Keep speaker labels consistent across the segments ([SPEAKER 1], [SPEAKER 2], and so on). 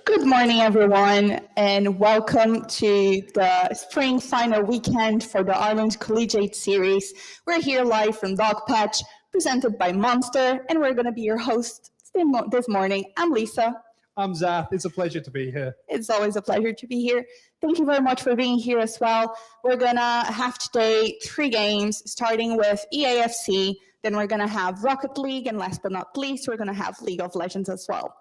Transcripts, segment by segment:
[SPEAKER 1] Good morning, everyone, and welcome to the spring final weekend for the Ireland Collegiate series. We're here live from Dog Patch, presented by Monster, and we're going to be your hosts this morning. I'm Lisa.
[SPEAKER 2] I'm Zath. It's a pleasure to be here.
[SPEAKER 1] It's always a pleasure to be here. Thank you very much for being here as well. We're going to have today 3 games, starting with EAFC, then we're going to have Rocket League, and last but not least, we're going to have League of Legends as well.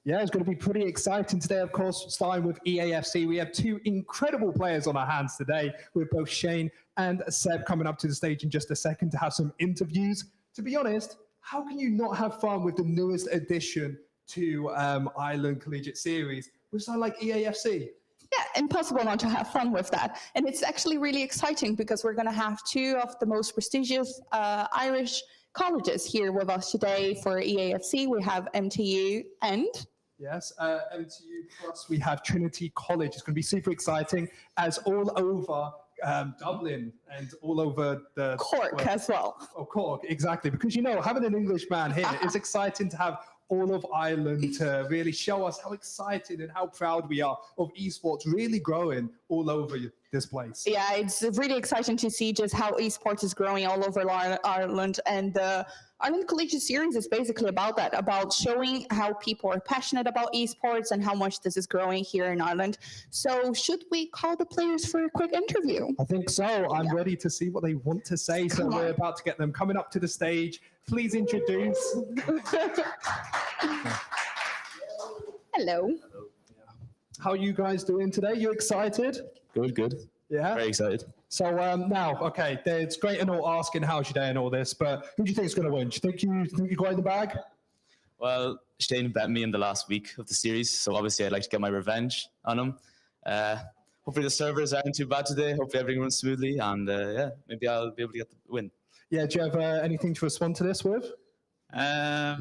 [SPEAKER 2] Yeah, it's going to be pretty exciting today, of course, starting with EAFC. We have 2 incredible players on our hands today, with both Shane and Seb coming up to the stage in just a second to have some interviews. To be honest, how can you not have fun with the newest addition to Ireland Collegiate Series with something like EAFC?
[SPEAKER 1] Yeah, impossible not to have fun with that. And it's actually really exciting because we're going to have 2 of the most prestigious Irish colleges here with us today for EAFC. We have MTU and...
[SPEAKER 2] Yes, MTU plus we have Trinity College. It's going to be super exciting as all over Dublin and all over the...
[SPEAKER 1] Cork as well.
[SPEAKER 2] Oh, Cork, exactly. Because, you know, having an Englishman here, it's exciting to have all of Ireland to really show us how excited and how proud we are of esports really growing all over this place.
[SPEAKER 1] Yeah, it's really exciting to see just how esports is growing all over Ireland, and the Ireland Collegiate Series is basically about that, about showing how people are passionate about esports and how much this is growing here in Ireland. So should we call the players for a quick interview?
[SPEAKER 2] I think so. I'm ready to see what they want to say. So we're about to get them coming up to the stage. Please introduce.
[SPEAKER 1] Hello.
[SPEAKER 2] How are you guys doing today? You excited?
[SPEAKER 3] Good.
[SPEAKER 2] Yeah?
[SPEAKER 3] Very excited.
[SPEAKER 2] So now, okay, it's great and all asking how's your day and all this, but who do you think is going to win? Do you think you got in the bag?
[SPEAKER 3] Well, Shane bet me in the last week of the series, so obviously I'd like to get my revenge on him. Hopefully the servers aren't too bad today. Hopefully everything runs smoothly, and yeah, maybe I'll be able to get the win.
[SPEAKER 2] Yeah, do you have anything to respond to this with?
[SPEAKER 4] Yeah,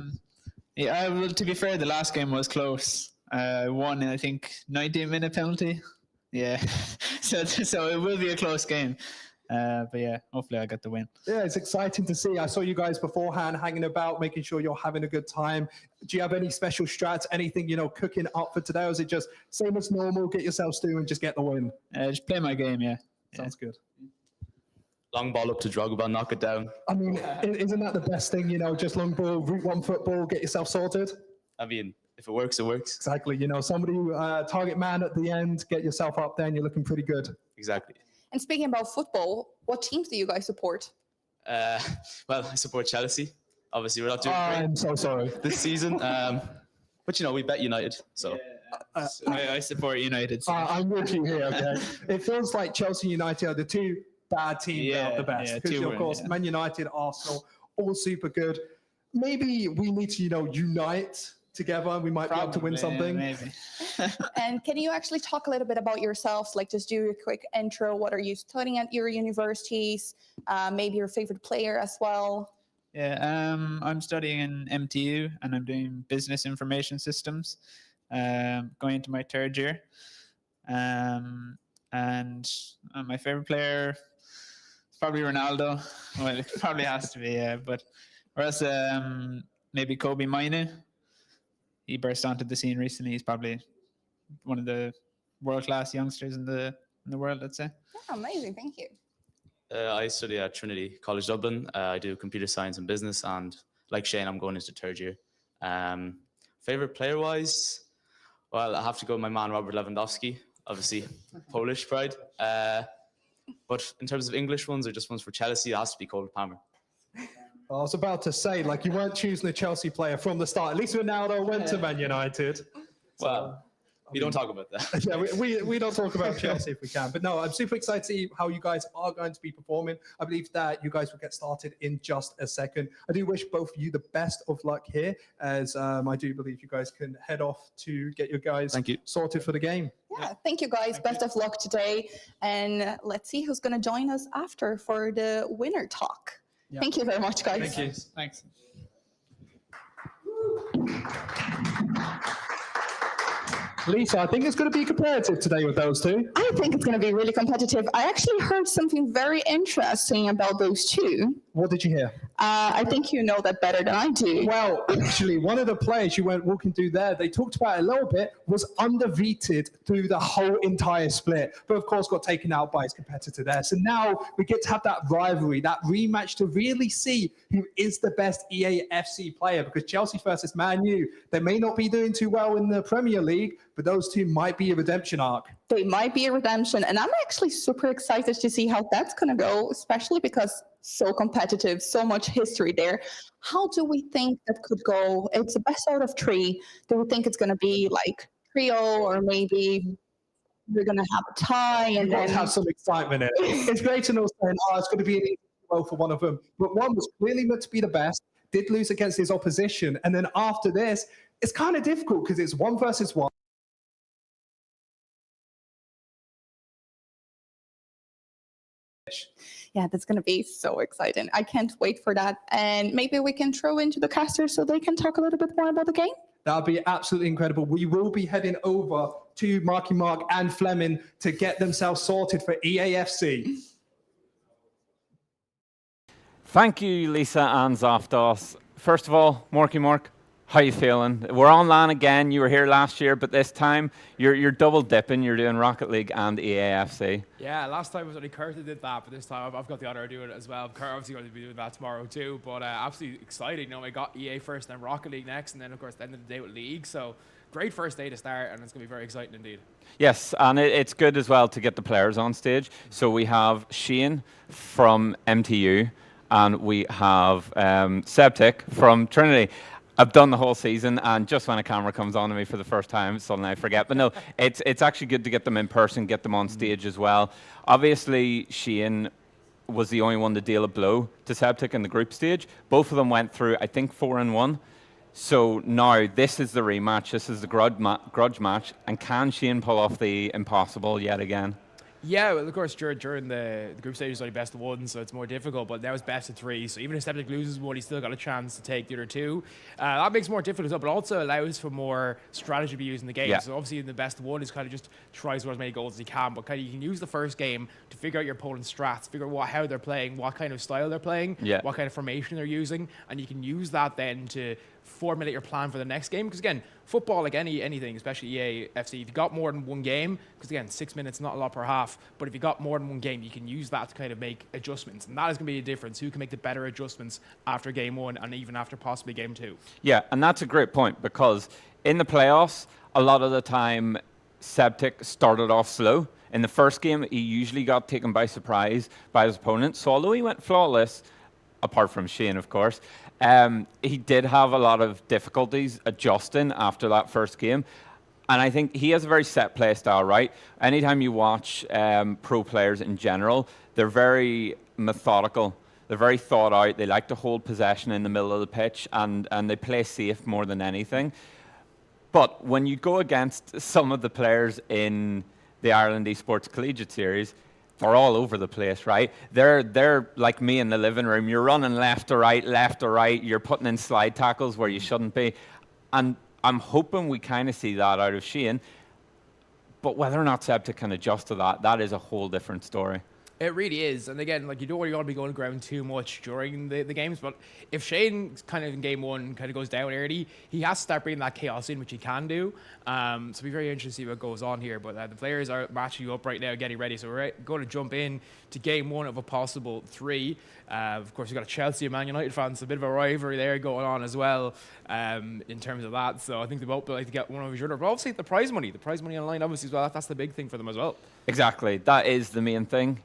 [SPEAKER 4] well, to be fair, the last game was close. Won in, I think, 90-minute penalty. Yeah, so it will be a close game. But yeah, hopefully I get the win.
[SPEAKER 2] Yeah, it's exciting to see. I saw you guys beforehand hanging about, making sure you're having a good time. Do you have any special strats, anything, you know, cooking up for today? Or is it just same as normal, get yourself stew and just get the win?
[SPEAKER 4] Just play my game, yeah.
[SPEAKER 2] Sounds good.
[SPEAKER 3] Long ball up to Drogba, knock it down.
[SPEAKER 2] I mean, isn't that the best thing, you know, just long ball, route 1 football, get yourself sorted?
[SPEAKER 3] I mean, if it works, it works.
[SPEAKER 2] Exactly. You know, somebody, target man at the end, get yourself up there and you're looking pretty good.
[SPEAKER 3] Exactly.
[SPEAKER 1] And speaking about football, what teams do you guys support?
[SPEAKER 3] Well, I support Chelsea. Obviously, we're not doing great
[SPEAKER 2] I'm so sorry.
[SPEAKER 3] this season. But, you know, we bet United, so...
[SPEAKER 4] I support United.
[SPEAKER 2] I'm with you here, okay? It feels like Chelsea and United are the 2 bad teams that are the best. Because, of course, Man United, Arsenal, all super good. Maybe we need to, you know, unite together. We might be able to win something.
[SPEAKER 4] Maybe.
[SPEAKER 1] And can you actually talk a little bit about yourselves? Like, just do a quick intro. What are you studying at your universities? Maybe your favorite player as well.
[SPEAKER 4] Yeah, I'm studying in MTU and I'm doing business information systems. Going into my 3rd year. And my favorite player is probably Ronaldo. Well, it probably has to be, yeah. But or else maybe Kobe Mainu. He burst onto the scene recently. He's probably one of the world-class youngsters in the world, I'd say.
[SPEAKER 1] Oh, amazing, thank you.
[SPEAKER 3] I study at Trinity College Dublin. I do computer science and business, and like Shane, I'm going into 3rd year. Favorite player-wise, well, I have to go with my man Robert Lewandowski. Obviously, Polish pride. But in terms of English ones or just ones for Chelsea, it has to be Cole Palmer.
[SPEAKER 2] I was about to say, like, you weren't choosing a Chelsea player from the start. At least Ronaldo went to Man United.
[SPEAKER 3] Well, we don't talk about that.
[SPEAKER 2] Yeah, we don't talk about Chelsea if we can. But no, I'm super excited to see how you guys are going to be performing. I believe that you guys will get started in just a second. I do wish both of you the best of luck here, as I do believe you guys can head off to get your guys sorted for the game.
[SPEAKER 1] Yeah, thank you guys. Best of luck today. And let's see who's going to join us after for the winner talk.
[SPEAKER 2] Yeah.
[SPEAKER 1] Thank you very much, guys.
[SPEAKER 2] Thank you.
[SPEAKER 4] Thanks.
[SPEAKER 2] Lisa, I think it's going to be competitive today with those two.
[SPEAKER 1] I think it's going to be really competitive. I actually heard something very interesting about those two.
[SPEAKER 2] What did you hear?
[SPEAKER 1] I think you know that better than I do.
[SPEAKER 2] Well, actually, one of the players you went walking through there, they talked about it a little bit, was undefeated through the whole entire split, but of course got taken out by his competitor there. So now we get to have that rivalry, that rematch to really see who is the best EAFC player, because Chelsea versus Man U, they may not be doing too well in the Premier League, but those two might be a redemption arc.
[SPEAKER 1] They might be a redemption, and I'm actually super excited to see how that's going to go, especially because so competitive, so much history there. How do we think that could go? It's a best out of three. Do we think it's going to be like trio, or maybe we're going to have a tie? And
[SPEAKER 2] You've got
[SPEAKER 1] then
[SPEAKER 2] to have some excitement in it. It's great to know saying, it's going to be an easy duel for one of them. But one was clearly meant to be the best, did lose against his opposition. And then after this, it's kind of difficult because it's 1 versus 1.
[SPEAKER 1] yeah, that's going to be so exciting. I can't wait for that. And maybe we can throw into the casters so they can talk a little bit more about the game.
[SPEAKER 2] That would be absolutely incredible. We will be heading over to Marky Mark and Fleming to get themselves sorted for EAFC.
[SPEAKER 5] Thank you, Lisa and Zaftos. First of all, Marky Mark, how you feeling? We're on LAN again. You were here last year, but this time you're double dipping. You're doing Rocket League and EAFC.
[SPEAKER 6] Yeah, last time was only Kurt that did that, but this time I've got the honor of doing it as well. Kurt obviously going to be doing that tomorrow too, but absolutely exciting. You know, I got EA first, then Rocket League next, and then of course at the end of the day with League. So great first day to start, and it's going to be very exciting indeed.
[SPEAKER 5] Yes, and it's good as well to get the players on stage. So we have Shane from MTU, and we have Septic from Trinity. I've done the whole season, and just when a camera comes on to me for the first time, suddenly I forget. But no, it's actually good to get them in person, get them on stage as well. Obviously, Shane was the only one to deal a blow to Septic in the group stage. Both of them went through, I think, 4-1. So now this is the rematch. This is the grudge match. And can Shane pull off the impossible yet again?
[SPEAKER 6] Yeah, well, of course, during the group stage is only best of one, so it's more difficult, but now it's best of three. So even if Septic loses one, he's still got a chance to take the other two. That makes it more difficult as well, but also allows for more strategy to be used in the game.
[SPEAKER 5] Yeah.
[SPEAKER 6] So obviously in the best of one is kind of just try to score as many goals as he can, but kind of you can use the first game to figure out your opponent's strats, figure out how they're playing, what kind of style they're playing, what kind of formation they're using, and you can use that then to formulate your plan for the next game. Because again, football, like anything, especially EA FC, if you got more than one game, because again, 6 minutes, not a lot per half, but if you got more than one game, you can use that to kind of make adjustments. And that is going to be a difference. Who can make the better adjustments after game one and even after possibly game two?
[SPEAKER 5] Yeah, and that's a great point, because in the playoffs, a lot of the time, Septic started off slow. In the first game, he usually got taken by surprise by his opponent. So although he went flawless, apart from Shane, of course, he did have a lot of difficulties adjusting after that first game. And I think he has a very set play style, right? Anytime you watch pro players in general, they're very methodical. They're very thought out. They like to hold possession in the middle of the pitch, and they play safe more than anything. But when you go against some of the players in the Ireland Esports Collegiate Series, they're all over the place, right? They're like me in the living room. You're running left to right. You're putting in slide tackles where you shouldn't be. And I'm hoping we kind of see that out of Shane. But whether or not Septic can adjust to that, that is a whole different story.
[SPEAKER 6] It really is. And again, like, you don't really want to be going ground too much during the games, but if Shane kind of in game one kind of goes down early, he has to start bringing that chaos in, which he can do. So it'll be very interesting to see what goes on here. But the players are matching up right now, getting ready. So we're going to jump in to game one of a possible three. Of course, we've got a Chelsea and Man United fans, so a bit of a rivalry there going on as well in terms of that. So I think they both like to get one over each other. But obviously the prize money online, obviously, as well, that's the big thing for them as well.
[SPEAKER 5] Exactly. That is the main thing.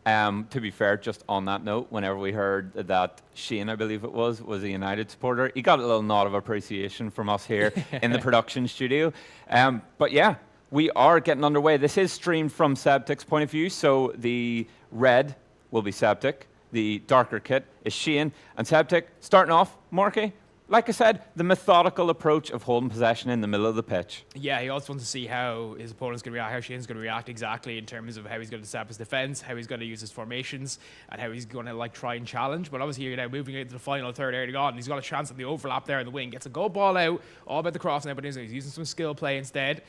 [SPEAKER 5] To be fair, just on that note, whenever we heard that Shane, I believe it was a United supporter, he got a little nod of appreciation from us here in the production studio. But yeah, we are getting underway. This is streamed from Septic's point of view, so the red will be Septic, the darker kit is Shane, and Septic, starting off, Marky, like I said, the methodical approach of holding possession in the middle of the pitch.
[SPEAKER 6] Yeah, he also wants to see how his opponent's going to react, how Shane's going to react exactly in terms of how he's going to set up his defense, how he's going to use his formations, and how he's going to like try and challenge. But obviously, you're now moving into the final third early on, and he's got a chance on the overlap there in the wing. Gets a goal ball out, all about the cross now, but he's using some skill play instead.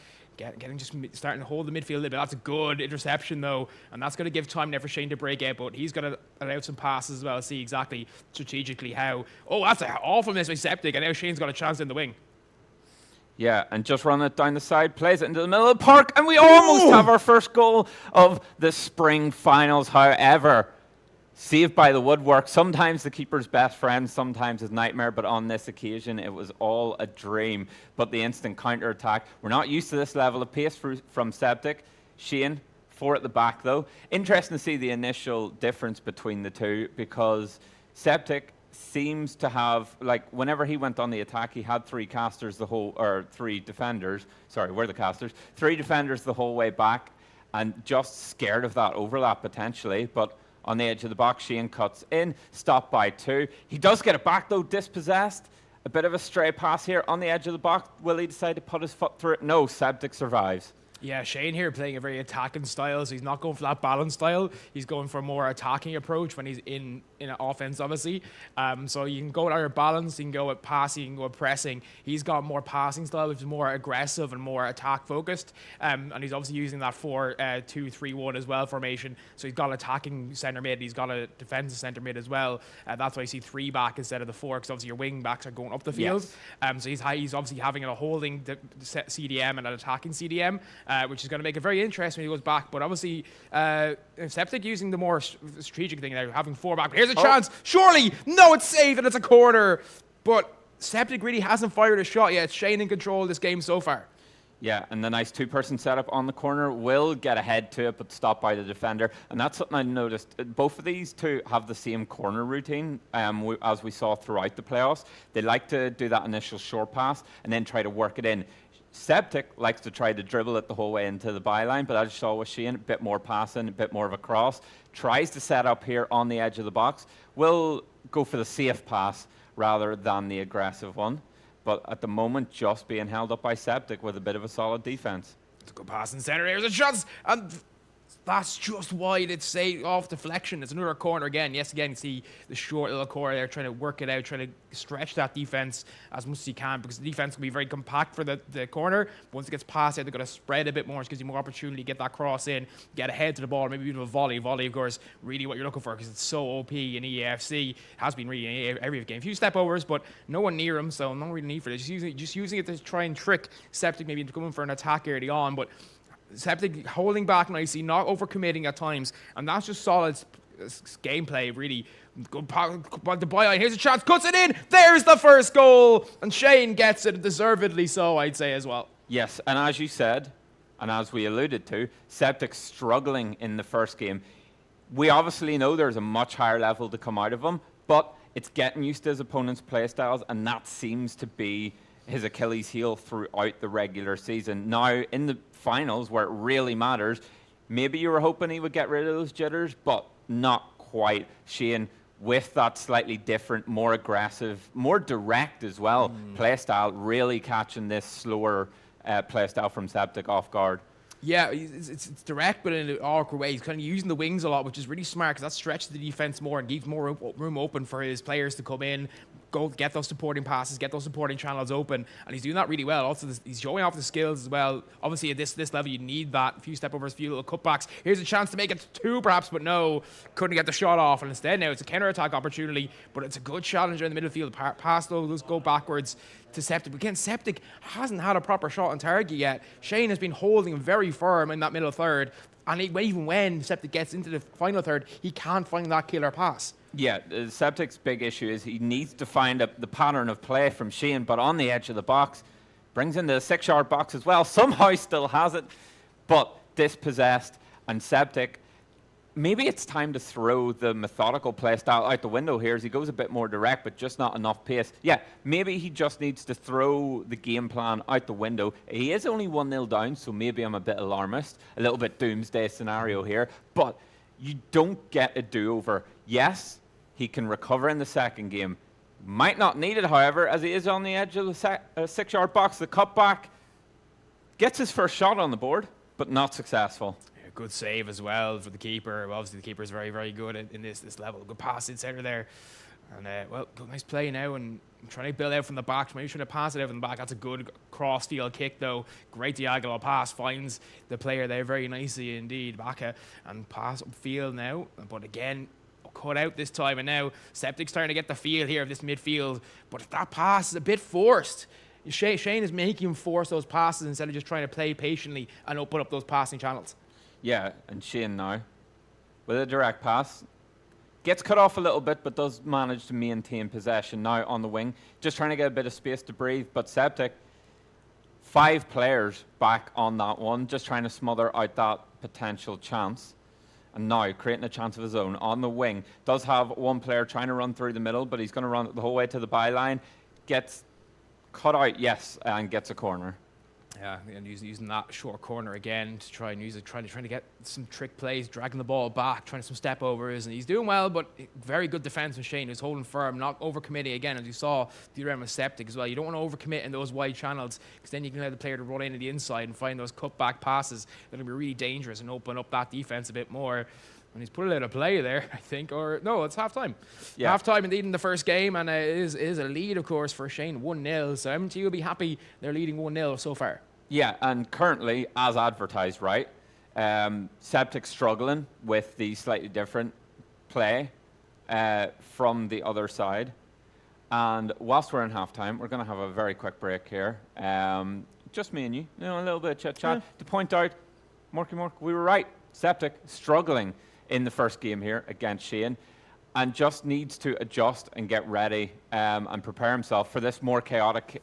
[SPEAKER 6] Starting to hold the midfield a little bit. That's a good interception though, and that's going to give time now for Shane to break out. But he's going to allow some passes as well. See exactly strategically how. Oh, that's an awful miss by Septic, and now Shane's got a chance in the wing.
[SPEAKER 5] Yeah, and just run it down the side, plays it into the middle of the park, and we almost have our first goal of the spring finals. However, saved by the woodwork. Sometimes the keeper's best friend, sometimes his nightmare, but on this occasion it was all a dream. But the instant counter-attack, we're not used to this level of pace from Septic. Shane, 4 at the back though. Interesting to see the initial difference between the two, because Septic seems to have, like, whenever he went on the attack, he had 3 casters three defenders. Sorry, we're the casters. 3 defenders the whole way back, and just scared of that overlap potentially. But on the edge of the box, Shane cuts in, stopped by 2. He does get it back though, dispossessed. A bit of a stray pass here on the edge of the box. Will he decide to put his foot through it? No, Septic survives.
[SPEAKER 6] Yeah, Shane here playing a very attacking style, so he's not going for that balance style. He's going for a more attacking approach when he's in an offense, obviously. So you can go with either balance, you can go with passing, you can go with pressing. He's got more passing style, which is more aggressive and more attack focused. And he's obviously using that 4-2-3-1 as well formation. So he's got an attacking centre mid, he's got a defensive centre mid as well. That's why you see 3 back instead of the 4, because obviously your wing backs are going up the field.
[SPEAKER 5] Yes.
[SPEAKER 6] So he's obviously having a holding CDM and an attacking CDM. Which is going to make it very interesting when he goes back. But obviously, Septic using the more strategic thing there, having 4 back. But here's a chance. Surely, no, it's safe and it's a corner. But Septic really hasn't fired a shot yet. It's Shane in control of this game so far.
[SPEAKER 5] Yeah, and the nice 2-person setup on the corner will get ahead to it, but stopped by the defender. And that's something I noticed. Both of these two have the same corner routine, as we saw throughout the playoffs. They like to do that initial short pass and then try to work it in. Septic likes to try to dribble it the whole way into the byline, but as you saw with Shane, a bit more passing, a bit more of a cross. Tries to set up here on the edge of the box. Will go for the safe pass rather than the aggressive one. But at the moment, just being held up by Septic with a bit of a solid defense.
[SPEAKER 6] It's a good pass in center. Here's a chance. And that's just wide. It's off deflection. It's another corner again. Yes, again, you see the short little corner there trying to work it out, trying to stretch that defense as much as you can, because the defense can be very compact for the corner. But once it gets past it, they're going to spread a bit more. It gives you more opportunity to get that cross in, get ahead to the ball, maybe even a volley. Volley, of course, really what you're looking for, because it's so OP in EAFC. Has been really in every game. A few step overs, but no one near him, so no really need for it. Just using it to try and trick Septic maybe into coming for an attack early on, but Septic holding back nicely, not overcommitting at times, and that's just solid gameplay, really. Good the byline. Here's a chance, cuts it in. There's the first goal, and Shane gets it, deservedly so, I'd say as well.
[SPEAKER 5] Yes, and as you said, and as we alluded to, Septic struggling in the first game. We obviously know there's a much higher level to come out of him, but it's getting used to his opponent's play styles, and that seems to be his Achilles heel throughout the regular season. Now, in the finals, where it really matters, maybe you were hoping he would get rid of those jitters, but not quite. Shane, with that slightly different, more aggressive, more direct as well, play style, really catching this slower play style from Septic off guard.
[SPEAKER 6] Yeah, it's direct, but in an awkward way. He's kind of using the wings a lot, which is really smart, because that stretches the defense more and leaves more room open for his players to come in, go get those supporting passes, get those supporting channels open, and he's doing that really well. Also, he's showing off the skills as well. Obviously, at this level, you need that. A few step overs, a few little cutbacks. Here's a chance to make it 2, perhaps, but no, couldn't get the shot off. And instead, now it's a counter-attack opportunity, but it's a good challenger in the middle field. Pass those, go backwards to Septic. Again, Septic hasn't had a proper shot on target yet. Shane has been holding him very firm in that middle third, and even when Septic gets into the final third, he can't find that killer pass.
[SPEAKER 5] Yeah, Septic's big issue is he needs to find the pattern of play from Shane, but on the edge of the box, brings in the 6-yard box as well, somehow still has it, but dispossessed. And Septic, maybe it's time to throw the methodical play style out the window here as he goes a bit more direct, but just not enough pace. Yeah, maybe he just needs to throw the game plan out the window. He is only 1-0 down, so maybe I'm a bit alarmist, a little bit doomsday scenario here, but you don't get a do-over. Yes, he can recover in the second game. Might not need it, however, as he is on the edge of the 6-yard box. The cutback gets his first shot on the board, but not successful.
[SPEAKER 6] Yeah, good save as well for the keeper. Well, obviously, the keeper is very, very good in this level. Good pass in center there. And, well, good, nice play now. And trying to build out from the back. Maybe trying to pass it out from the back. That's a good cross-field kick, though. Great diagonal pass. Finds the player there very nicely indeed. Baka. And pass upfield now. But again, cut out this time. And now Septic's starting to get the feel here of this midfield. But that pass is a bit forced. Shane is making him force those passes instead of just trying to play patiently and open up those passing channels.
[SPEAKER 5] Yeah, and Shane now with a direct pass. Gets cut off a little bit, but does manage to maintain possession now on the wing. Just trying to get a bit of space to breathe. But Septic, 5 players back on that one, just trying to smother out that potential chance. And now creating a chance of his own on the wing. Does have one player trying to run through the middle, but he's going to run the whole way to the byline. Gets cut out, yes, and gets a corner.
[SPEAKER 6] Yeah, and using that short corner again to try and use it, trying to get some trick plays, dragging the ball back, trying some step overs, and he's doing well, but very good defense from Shane, who's holding firm, not overcommitting again, as you saw the round with Septic as well. You don't want to overcommit in those wide channels, because then you can have the player to run into the inside and find those cutback passes that will be really dangerous and open up that defense a bit more. And he's put it out of play there, I think, or no, it's half-time.
[SPEAKER 5] Yeah.
[SPEAKER 6] Half-time indeed in the first game, and it is a lead, of course, for Shane, 1-0. So MTU will be happy they're leading 1-0 so far.
[SPEAKER 5] Yeah, and currently, as advertised, right, Septic's struggling with the slightly different play from the other side. And whilst we're in halftime, we're going to have a very quick break here. Just me and you know, a little bit of chit-chat to point out, Morky, we were right. Septic struggling in the first game here against Shane, and just needs to adjust and get ready and prepare himself for this more chaotic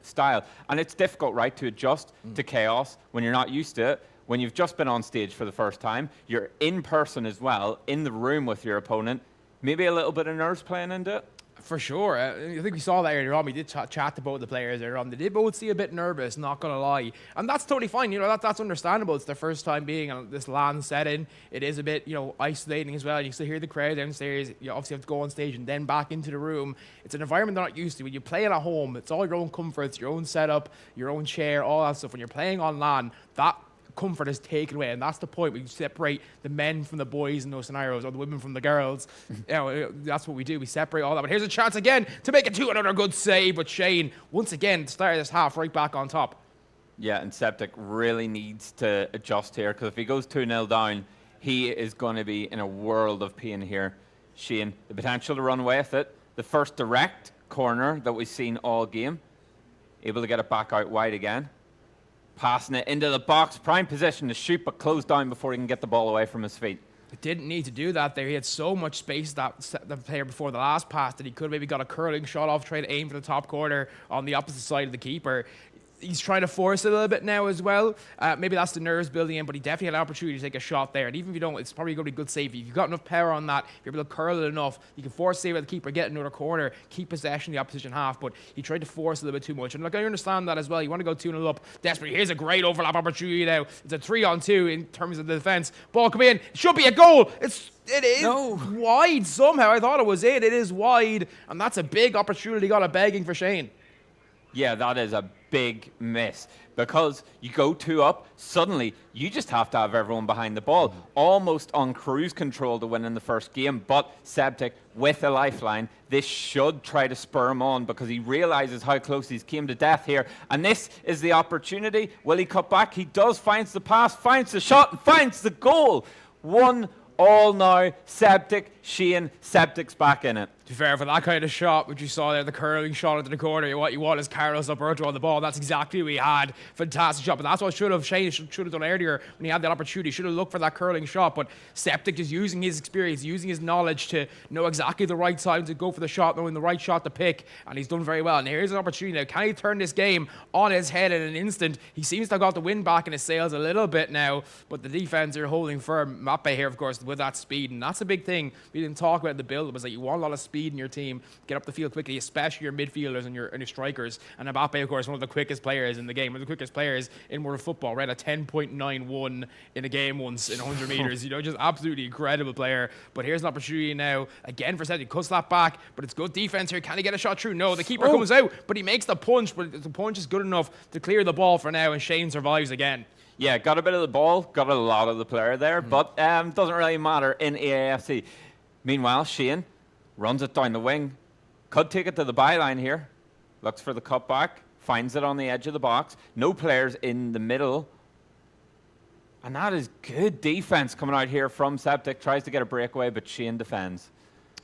[SPEAKER 5] style. And it's difficult, right, to adjust to chaos when you're not used to it, when you've just been on stage for the first time. You're in person as well, in the room with your opponent. Maybe a little bit of nerves playing into it.
[SPEAKER 6] For sure. I think we saw that earlier on. We did chat to both the players earlier on. They did both seem a bit nervous, not going to lie. And that's totally fine. You know, that's understandable. It's their first time being in this LAN setting. It is a bit, you know, isolating as well. You still hear the crowd downstairs. You obviously have to go on stage and then back into the room. It's an environment they're not used to. When you play it at home, it's all your own comforts, your own setup, your own chair, all that stuff. When you're playing on LAN, that comfort is taken away, and that's the point. We separate the men from the boys in those scenarios, or the women from the girls. You know, that's what we do. We separate all that. But here's a chance again to make it 2. Another good save, but Shane once again at the start of this half right back on top.
[SPEAKER 5] Yeah, and Septic really needs to adjust here, because if he goes 2-0 down, he is going to be in a world of pain here. Shane, the potential to run away with it. The first direct corner that we've seen all game. Able to get it back out wide again. Passing it into the box, prime position to shoot, but closed down before he can get the ball away from his feet.
[SPEAKER 6] Didn't need to do that there. He had so much space, the player, before the last pass, that he could have maybe got a curling shot off, trying to aim for the top corner on the opposite side of the keeper. He's trying to force it a little bit now as well. Maybe that's the nerves building in, but he definitely had an opportunity to take a shot there. And even if you don't, it's probably going to be a good save. If you've got enough power on that, if you're able to curl it enough, you can force save at the keeper, get another corner, keep possession of the opposition half. But he tried to force a little bit too much. And look, I understand that as well. You want to go 2-0 up desperately. Here's a great overlap opportunity now. It's a 3-on-2 in terms of the defense. Ball come in. It should be a goal. It is wide somehow. I thought it was in. It is wide. And that's a big opportunity. Got a begging for Shane.
[SPEAKER 5] Yeah, that is a big miss, because you go 2 up, suddenly you just have to have everyone behind the ball, almost on cruise control to win in the first game. But Septic with a lifeline, this should try to spur him on, because he realizes how close he's came to death here, and this is the opportunity. Will he cut back? He does. Finds the pass, finds the shot, and finds the goal. 1-1 now. Septic, Shane. Septic's back in it.
[SPEAKER 6] To be fair, for that kind of shot, which you saw there, the curling shot into the corner, what you want is Carlos Alberto on the ball. That's exactly what he had. Fantastic shot. But that's what Shane should have done earlier when he had that opportunity. Should have looked for that curling shot. But Septic is using his experience, using his knowledge to know exactly the right time to go for the shot, knowing the right shot to pick. And he's done very well. And here's an opportunity now. Can he turn this game on his head in an instant? He seems to have got the wind back in his sails a little bit now. But the defense are holding firm. Mappe here, of course, with that speed. And that's a big thing we didn't talk about in the build. It was like you want a lot of speed speed in your team, get up the field quickly, especially your midfielders and your strikers. And Mbappe, of course, one of the quickest players in the game, one of the quickest players in world football, right? A 10.91 in a game once in 100 meters. You know, just absolutely incredible player. But here's an opportunity now again for Celtic. Cuts that back, but it's good defense here. Can he get a shot through? No, the keeper comes out, but he makes the punch. But the punch is good enough to clear the ball for now, and Shane survives again.
[SPEAKER 5] Yeah, got a bit of the ball, got a lot of the player there, but doesn't really matter in AAFC. Meanwhile, Shane runs it down the wing, could take it to the byline here, looks for the cutback, finds it on the edge of the box, no players in the middle, and that is good defense coming out here from Septic, tries to get a breakaway, but Shane defends.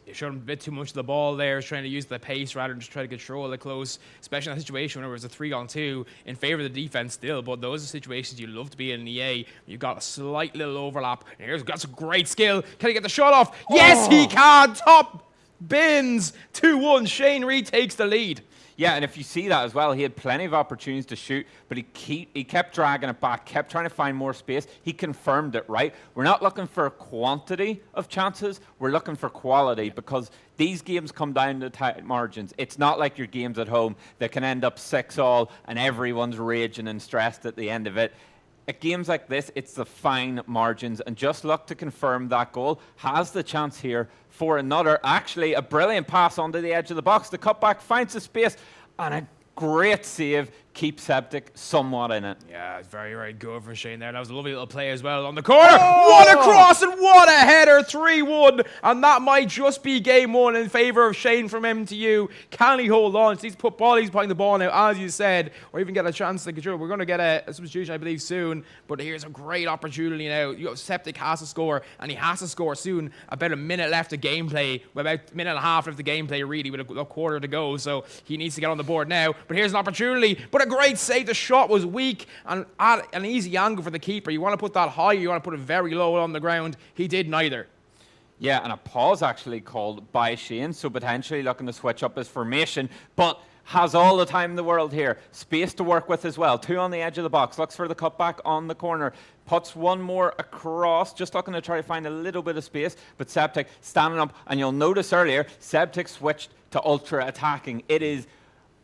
[SPEAKER 6] He showed him a bit too much of the ball there, trying to use the pace rather than just try to control it close, especially in that situation when it was a 3-on-2 in favor of the defense still. But those are situations you love to be in EA. You've got a slight little overlap. And here's got some great skill. Can he get the shot off? Yes, he can. Top bins. 2-1. Shane retakes the lead.
[SPEAKER 5] Yeah, and if you see that as well, he had plenty of opportunities to shoot, but he kept dragging it back, kept trying to find more space. He confirmed it, right? We're not looking for quantity of chances. We're looking for quality because these games come down to tight margins. It's not like your games at home that can end up 6-all and everyone's raging and stressed at the end of it. At games like this, it's the fine margins, and Just Luck to confirm that goal has the chance here for another. Actually, a brilliant pass onto the edge of the box. The cutback finds the space, and a great save keeps Septic somewhat in it.
[SPEAKER 6] Yeah, it's very, very good for Shane there. That was a lovely little play as well on the corner. What a cross and what a header, 3-1. And that might just be game one in favor of Shane from MTU. Can he hold on? He's putting the ball now, as you said, or even get a chance to control. We're going to get a substitution, I believe, soon. But here's a great opportunity now. Septic has to score, and he has to score soon. About a minute left of gameplay, about a minute and a half left of gameplay, really, with a quarter to go. So he needs to get on the board now. But here's an opportunity. But a great save. The shot was weak and at an easy angle for the keeper. You want to put that high, you want to put it very low on the ground. He did neither.
[SPEAKER 5] Yeah, and a pause actually called by Shane, so potentially looking to switch up his formation, but has all the time in the world here. Space to work with as well. 2 on the edge of the box. Looks for the cutback on the corner. Puts one more across. Just looking to try to find a little bit of space. But Septic standing up. And you'll notice earlier, Septic switched to ultra attacking. It is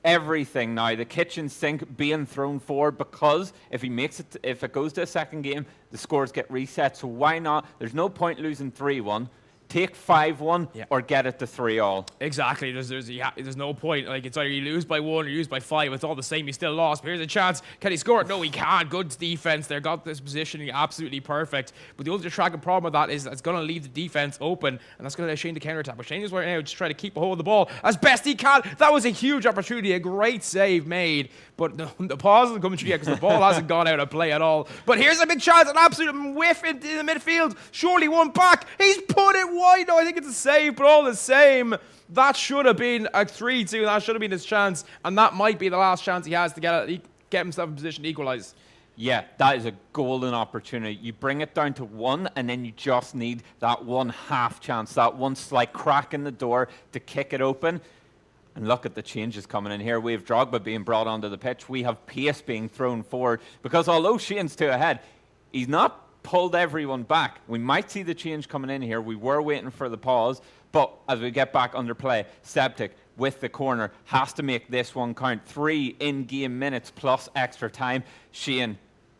[SPEAKER 5] everything now. The kitchen sink being thrown forward because if it goes to a second game, the scores get reset. So why not? There's no point losing 3-1. Take 5-1 or get it to 3-all.
[SPEAKER 6] Exactly. There's no point. Like, it's either you lose by 1 or you lose by 5. It's all the same. You still lost. But here's a chance. Can he score it? No, he can't. Good defense there. Got this positioning absolutely perfect. But the only tracking problem with that is it's going to leave the defense open, and that's going to let Shane to counterattack. But Shane is right now just trying to keep a hold of the ball as best he can. That was a huge opportunity. A great save made. But the pause isn't coming through yet because the ball hasn't gone out of play at all. But here's a big chance. An absolute whiff into the midfield. Surely one back. He's put it wide. No, I think it's a save, but all the same, that should have been a 3-2. That should have been his chance. And that might be the last chance he has to get himself in position to equalise.
[SPEAKER 5] Yeah, that is a golden opportunity. You bring it down to 1, and then you just need that one half chance, that one slight crack in the door to kick it open. And look at the changes coming in here. We have Drogba being brought onto the pitch. We have pace being thrown forward. Because although Shane's 2 ahead, he's not pulled everyone back. We might see the change coming in here. We were waiting for the pause. But as we get back under play, Septic with the corner has to make this one count. 3 in-game minutes plus extra time. Shane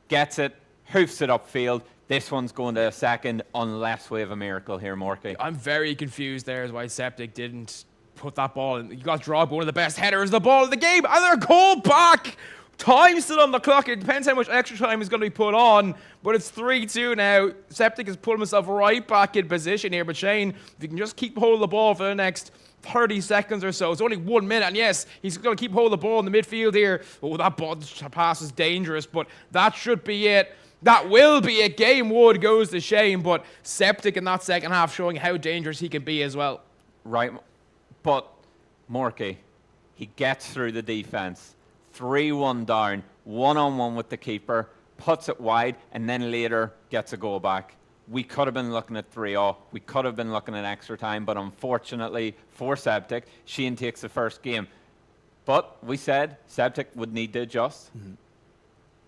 [SPEAKER 5] gets it, hoofs it upfield. This one's going to a second unless we have a miracle here, Morky.
[SPEAKER 6] I'm very confused there as why Septic didn't put that ball in. You got Drogba, one of the best headers, the ball of the game, and they're goal back. Time still on the clock. It depends how much extra time is going to be put on, but it's 3-2 now. Septic has put himself right back in position here, but Shane, if you can just keep hold of the ball for the next 30 seconds or so. It's only 1 minute, and yes, he's going to keep hold of the ball in the midfield here. Oh, that ball pass is dangerous, but that should be it. That will be it. Game 1 goes to Shane, but Septic in that second half showing how dangerous he can be as well.
[SPEAKER 5] Right, but Morky, he gets through the defense. 3-1 down, 1-on-1 with the keeper, puts it wide, and then later gets a goal back. We could have been looking at 3-all. We could have been looking at extra time, but unfortunately for Septic, Shane takes the first game. But we said Septic would need to adjust. Mm-hmm.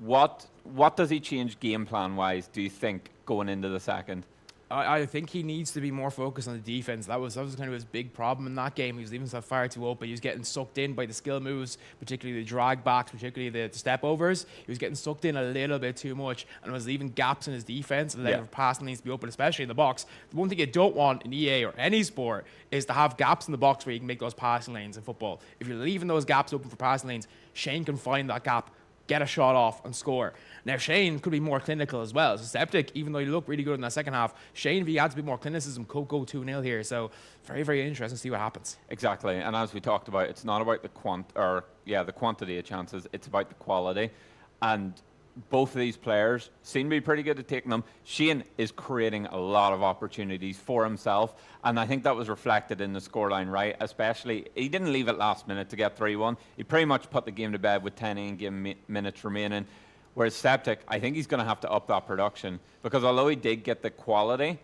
[SPEAKER 5] What does he change game plan-wise, do you think, going into the second?
[SPEAKER 6] I think he needs to be more focused on the defense. That was kind of his big problem in that game. He was leaving himself far too open. He was getting sucked in by the skill moves, particularly the drag backs, particularly the step overs. He was getting sucked in a little bit too much and was leaving gaps in his defense and letting passing lanes to be open, especially in the box. The one thing you don't want in EA or any sport is to have gaps in the box where you can make those passing lanes in football. If you're leaving those gaps open for passing lanes, Shane can find that gap, get a shot off and score. Now, Shane could be more clinical as well. So Septic, even though he looked really good in that second half, Shane, if he adds a bit more clinicism, could go 2-0 here. So very, very interesting to see what happens.
[SPEAKER 5] Exactly. And as we talked about, it's not about the quantity of chances. It's about the quality. And both of these players seem to be pretty good at taking them. Shane is creating a lot of opportunities for himself, and I think that was reflected in the scoreline, right? Especially, he didn't leave it last minute to get 3-1. He pretty much put the game to bed with 10 in-game minutes remaining. Whereas Septic, I think he's going to have to up that production, because although he did get the quality,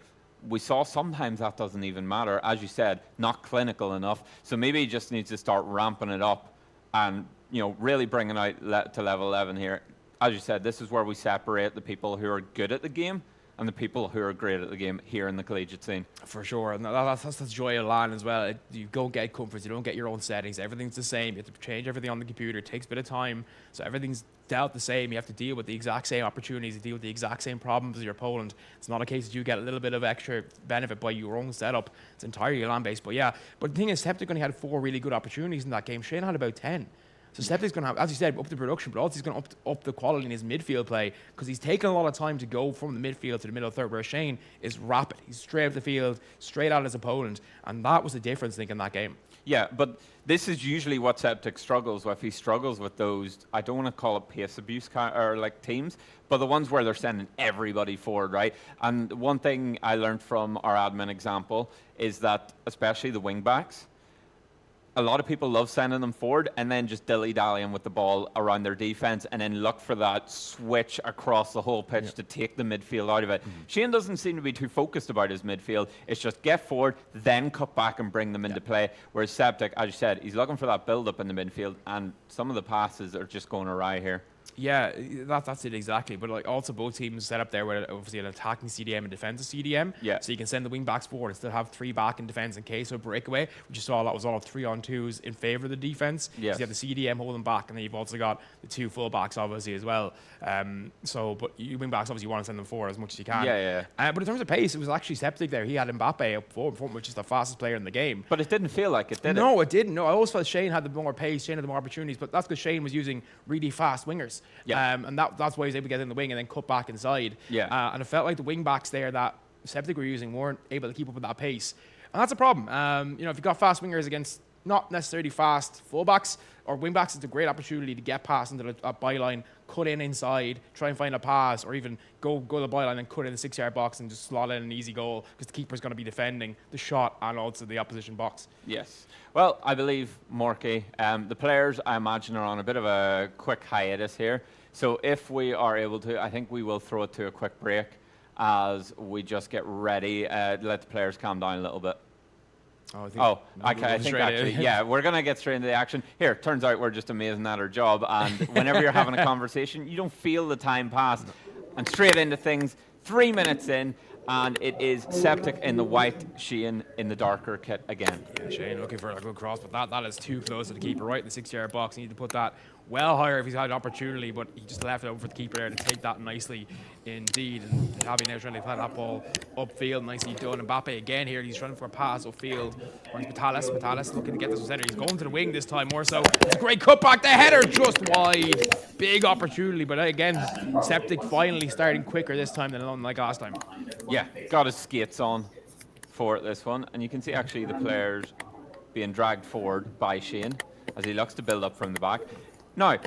[SPEAKER 5] we saw sometimes that doesn't even matter. As you said, not clinical enough. So maybe he just needs to start ramping it up and, you know, really bringing out to level 11 here. As you said, this is where we separate the people who are good at the game and the people who are great at the game here in the collegiate scene. For
[SPEAKER 6] sure. And that's the joy of LAN as well. You don't get comforts, you don't get your own settings. Everything's the same. You have to change everything on the computer. It takes a bit of time. So everything's dealt the same. You have to deal with the exact same opportunities, you deal with the exact same problems as your opponent. It's not a case that you get a little bit of extra benefit by your own setup. It's entirely LAN-based. But yeah, but the thing is, Septic only had 4 really good opportunities in that game. Shane had about 10. So Septic's going to have, as you said, up the production, but also he's going to up the quality in his midfield play, because he's taken a lot of time to go from the midfield to the middle third, where Shane is rapid. He's straight up the field, straight at his opponent, and that was the difference, I think, in that game.
[SPEAKER 5] Yeah, but this is usually what Septic struggles with. He struggles with those, I don't want to call it pace abuse or like teams, but the ones where they're sending everybody forward, right? And one thing I learned from our admin example is that, especially the wing backs, a lot of people love sending them forward and then just dilly-dallying with the ball around their defense and then look for that switch across the whole pitch to take the midfield out of it. Shane doesn't seem to be too focused about his midfield. It's just get forward, then cut back and bring them into play. Whereas Septic, as you said, he's looking for that build-up in the midfield, and some of the passes are just going awry here.
[SPEAKER 6] Yeah, that's it exactly. But like also both teams set up there with obviously an attacking CDM and defensive CDM.
[SPEAKER 5] Yeah.
[SPEAKER 6] So you can send the wing backs forward and still have 3 back in defense in case of a breakaway, which you saw that was all 3-on-2s in favor of the defense.
[SPEAKER 5] Yes.
[SPEAKER 6] So you have the CDM holding back, and then you've also got the 2 full backs obviously as well. But you wing backs obviously you want to send them forward as much as you can.
[SPEAKER 5] Yeah.
[SPEAKER 6] But in terms of pace, it was actually Septic there. He had Mbappe up forward, which is the fastest player in the game.
[SPEAKER 5] But it didn't feel like it, did it?
[SPEAKER 6] No, it didn't. No, I always felt Shane had the more pace, Shane had the more opportunities, but that's because Shane was using really fast wingers.
[SPEAKER 5] Yeah.
[SPEAKER 6] And that's why he was able to get in the wing and then cut back inside.
[SPEAKER 5] Yeah.
[SPEAKER 6] And it felt like the wing backs there that Septic were using weren't able to keep up with that pace. And that's a problem. If you've got fast wingers against not necessarily fast fullbacks or wing backs, it's a great opportunity to get past into the byline, cut in inside, try and find a pass, or even go to the byline and cut in the 6-yard box and just slot in an easy goal, because the keeper's going to be defending the shot and also the opposition box.
[SPEAKER 5] Yes. Well, I believe, Morky, the players, I imagine, are on a bit of a quick hiatus here. So if we are able to, I think we will throw it to a quick break as we just get ready, let the players calm down a little bit. I think actually, yeah, we're going to get straight into the action. Here, turns out we're just amazing at our job, and whenever you're having a conversation, you don't feel the time pass. And straight into things, 3 minutes in, and it is Septic in the white, Shane in the darker kit again.
[SPEAKER 6] Yeah, Shane looking for a good cross, but that is too close to the keeper, right in the 6-yard box. You need to put that well higher if he's had an opportunity, but he just left it over for the keeper there to take that nicely indeed. And Javi now trying to play that ball upfield, nicely done. Mbappe again here, he's running for a pass upfield. Vitalis looking to get this center. He's going to the wing this time more so. It's a great cutback, the header just wide. Big opportunity, but again, Septic finally starting quicker this time than like last time.
[SPEAKER 5] Yeah, got his skates on for this one, and you can see actually the players being dragged forward by Shane as he looks to build up from the back. Now,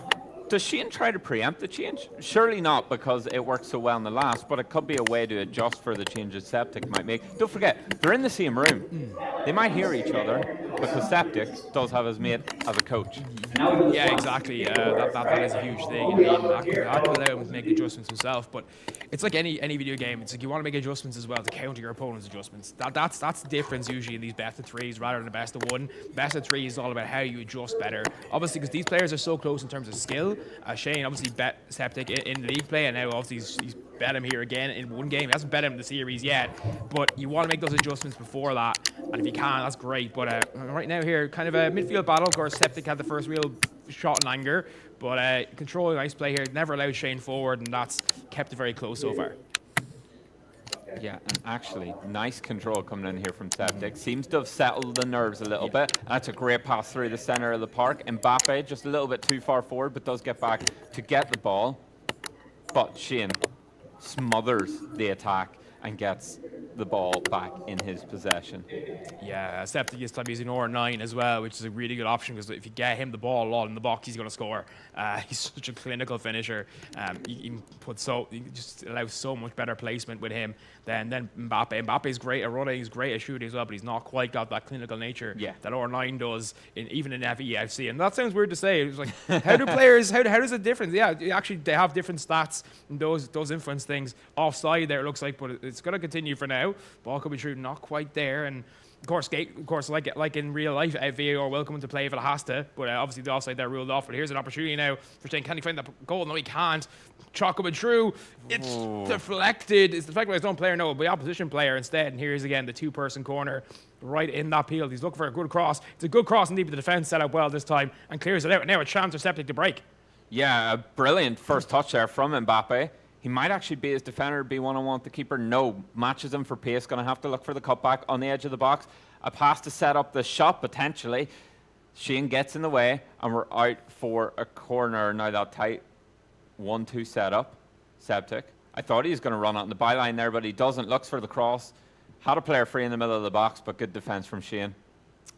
[SPEAKER 5] does Shane try to preempt the change? Surely not, because it worked so well in the last, but it could be a way to adjust for the changes Septic might make. Don't forget, they're in the same room. They might hear each other. because Septic does have his mate as a coach.
[SPEAKER 6] Yeah, exactly. That is a huge thing. I mean, that could allow him to make adjustments himself. But it's like any video game. It's like you want to make adjustments as well to counter your opponent's adjustments. That's the difference usually in these best of threes rather than a best of one. Best of three is all about how you adjust better. Obviously, because these players are so close in terms of skill. Shane obviously bet Septic in league play, and now obviously he's bet him here again in one game. He hasn't bet him in the series yet, but you want to make those adjustments before that. And if you can, that's great. But right now here, kind of a midfield battle. Of course, Septic had the first real shot in anger, but controlling nice play here. Never allowed Shane forward, and that's kept it very close so far.
[SPEAKER 5] Yeah, and actually, nice control coming in here from Septic. Seems to have settled the nerves a little bit. And that's a great pass through the center of the park. Mbappe just a little bit too far forward, but does get back to get the ball. But Shane smothers the attack and gets the ball back in his possession.
[SPEAKER 6] Yeah, Septic this time using R9 as well, which is a really good option because if you get him the ball a lot in the box, he's going to score. He's such a clinical finisher. He just allows so much better placement with him than Mbappe. Mbappe's great at running, he's great at shooting as well, but he's not quite got that clinical nature that R9 does, even in FEFC. And that sounds weird to say. It's like, how do players? How does it difference? Yeah, actually they have different stats and those influence things. Offside there, it looks like, but it's going to continue for now. Ball coming through, not quite there, and of course, like in real life, VAR will come into play if it has to. But obviously the offside there ruled off. But here's an opportunity now for Shane. Can he find that goal? No, he can't. Chalk coming through. It's deflected. It's deflected by his own player. No, by the opposition player instead. And here's again the two-person corner right in that field. He's looking for a good cross. It's a good cross indeed, but the defense set up well this time and clears it out. Now a chance for Septic to break.
[SPEAKER 5] Yeah, a brilliant first touch there from Mbappe. He might actually be his defender, be one-on-one with the keeper. No, matches him for pace. Going to have to look for the cutback on the edge of the box. A pass to set up the shot, potentially. Shane gets in the way, and we're out for a corner. Now that tight 1-2 setup. Septic. I thought he was going to run out in the byline there, but he doesn't. Looks for the cross. Had a player free in the middle of the box, but good defense from Shane.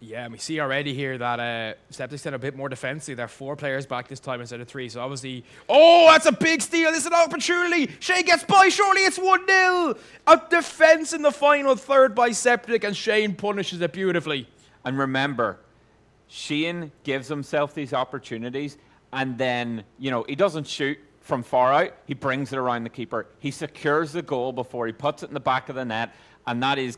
[SPEAKER 6] Yeah, and we see already here that Septic's a bit more defensive. They're 4 players back this time instead of 3. So obviously, that's a big steal. This is an opportunity. Shane gets by. Surely it's 1-0. A defense in the final third by Septic, and Shane punishes it beautifully.
[SPEAKER 5] And remember, Shane gives himself these opportunities, and then, he doesn't shoot from far out. He brings it around the keeper. He secures the goal before he puts it in the back of the net, and that is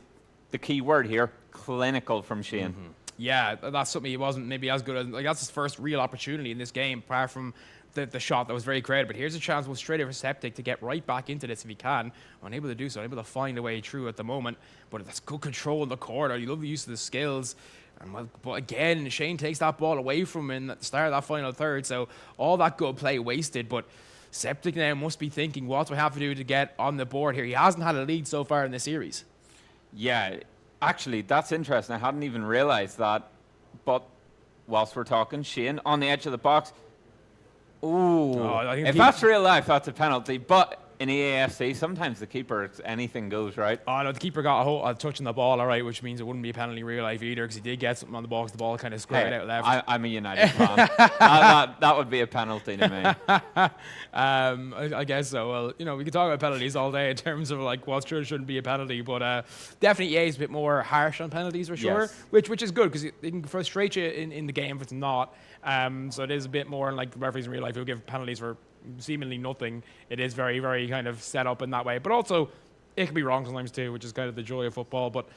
[SPEAKER 5] the key word here, clinical from Shane.
[SPEAKER 6] Mm-hmm. Yeah, that's something he wasn't maybe as good at. That's his first real opportunity in this game, apart from the shot that was very creative. But here's a chance with straight over Septic to get right back into this if he can. Unable to do so, unable to find a way through at the moment. But that's good control in the corner. You love the use of the skills. But again, Shane takes that ball away from him at the start of that final third. So all that good play wasted. But Septic now must be thinking, what do I have to do to get on the board here? He hasn't had a lead so far in the series.
[SPEAKER 5] Yeah, actually, that's interesting. I hadn't even realized that. But whilst we're talking, Shane on the edge of the box. If that's real life, that's a penalty. But in EAFC, sometimes the keeper, anything goes, right?
[SPEAKER 6] Oh, no, the keeper got a touch on the ball, all right, which means it wouldn't be a penalty in real life either because he did get something on the ball because the ball kind of squared out left.
[SPEAKER 5] I'm a United fan. that would be a penalty to me.
[SPEAKER 6] I guess so. Well, we can talk about penalties all day in terms of like what shouldn't be a penalty, but definitely EA is a bit more harsh on penalties for sure,
[SPEAKER 5] yes.
[SPEAKER 6] which is good because it can frustrate you in the game if it's not. So it is a bit more like referees in real life who give penalties for seemingly nothing. It is very, very kind of set up in that way, but also it can be wrong sometimes too, which is kind of the joy of football. But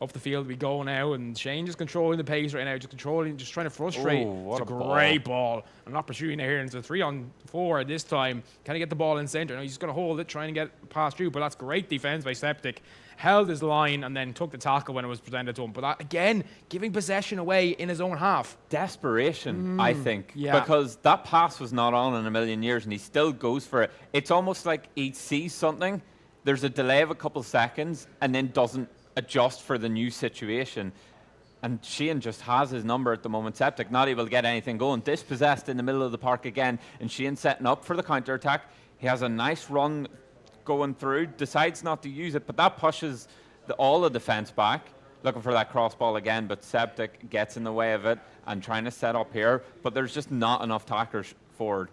[SPEAKER 6] up the field we go now, and Shane just controlling the pace right now, just trying to frustrate. It's a great ball. An opportunity here, and it's a 3-on-4 this time. Can he get the ball in centre? No, he's just going to hold it, trying to get past through, but that's great defense by Septic. Held his line and then took the tackle when it was presented to him. But that, again, giving possession away in his own half.
[SPEAKER 5] Desperation, I think. Yeah. Because that pass was not on in a million years and he still goes for it. It's almost like he sees something, there's a delay of a couple seconds and then doesn't adjust for the new situation. And Shane just has his number at the moment. Septic not able to get anything going. Dispossessed in the middle of the park again. And Shane setting up for the counter-attack. He has a nice run going through, decides not to use it, but that pushes all the defense back, looking for that cross ball again, but Septic gets in the way of it and trying to set up here, but there's just not enough tacklers forward.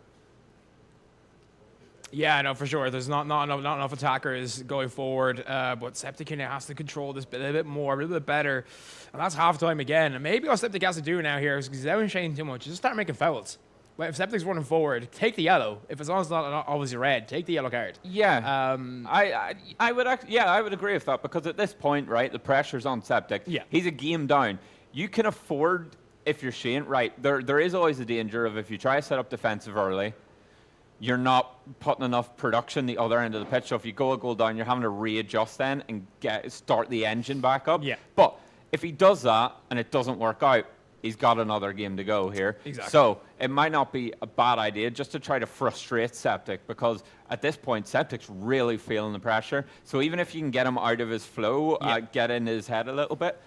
[SPEAKER 6] Yeah, no, for sure. There's not enough attackers going forward, but Septic now has to control this a little bit more, a little bit better, and that's halftime again. And maybe what Septic has to do now here is because he's out Shane too much, just start making fouls. Well, if Septic's running forward, take the yellow. If it's not obviously red, take the yellow card.
[SPEAKER 5] Yeah, I would I would agree with that because at this point, right, the pressure's on Septic.
[SPEAKER 6] Yeah.
[SPEAKER 5] He's a game down. You can afford, if you're Shane, right, there is always a danger of if you try to set up defensive early, you're not putting enough production the other end of the pitch. So if you go a goal down, you're having to readjust then and start the engine back up.
[SPEAKER 6] Yeah.
[SPEAKER 5] But if he does that and it doesn't work out, he's got another game to go here.
[SPEAKER 6] Exactly.
[SPEAKER 5] So it might not be a bad idea just to try to frustrate Septic because at this point, Septic's really feeling the pressure. So even if you can get him out of his flow, get in his head a little bit,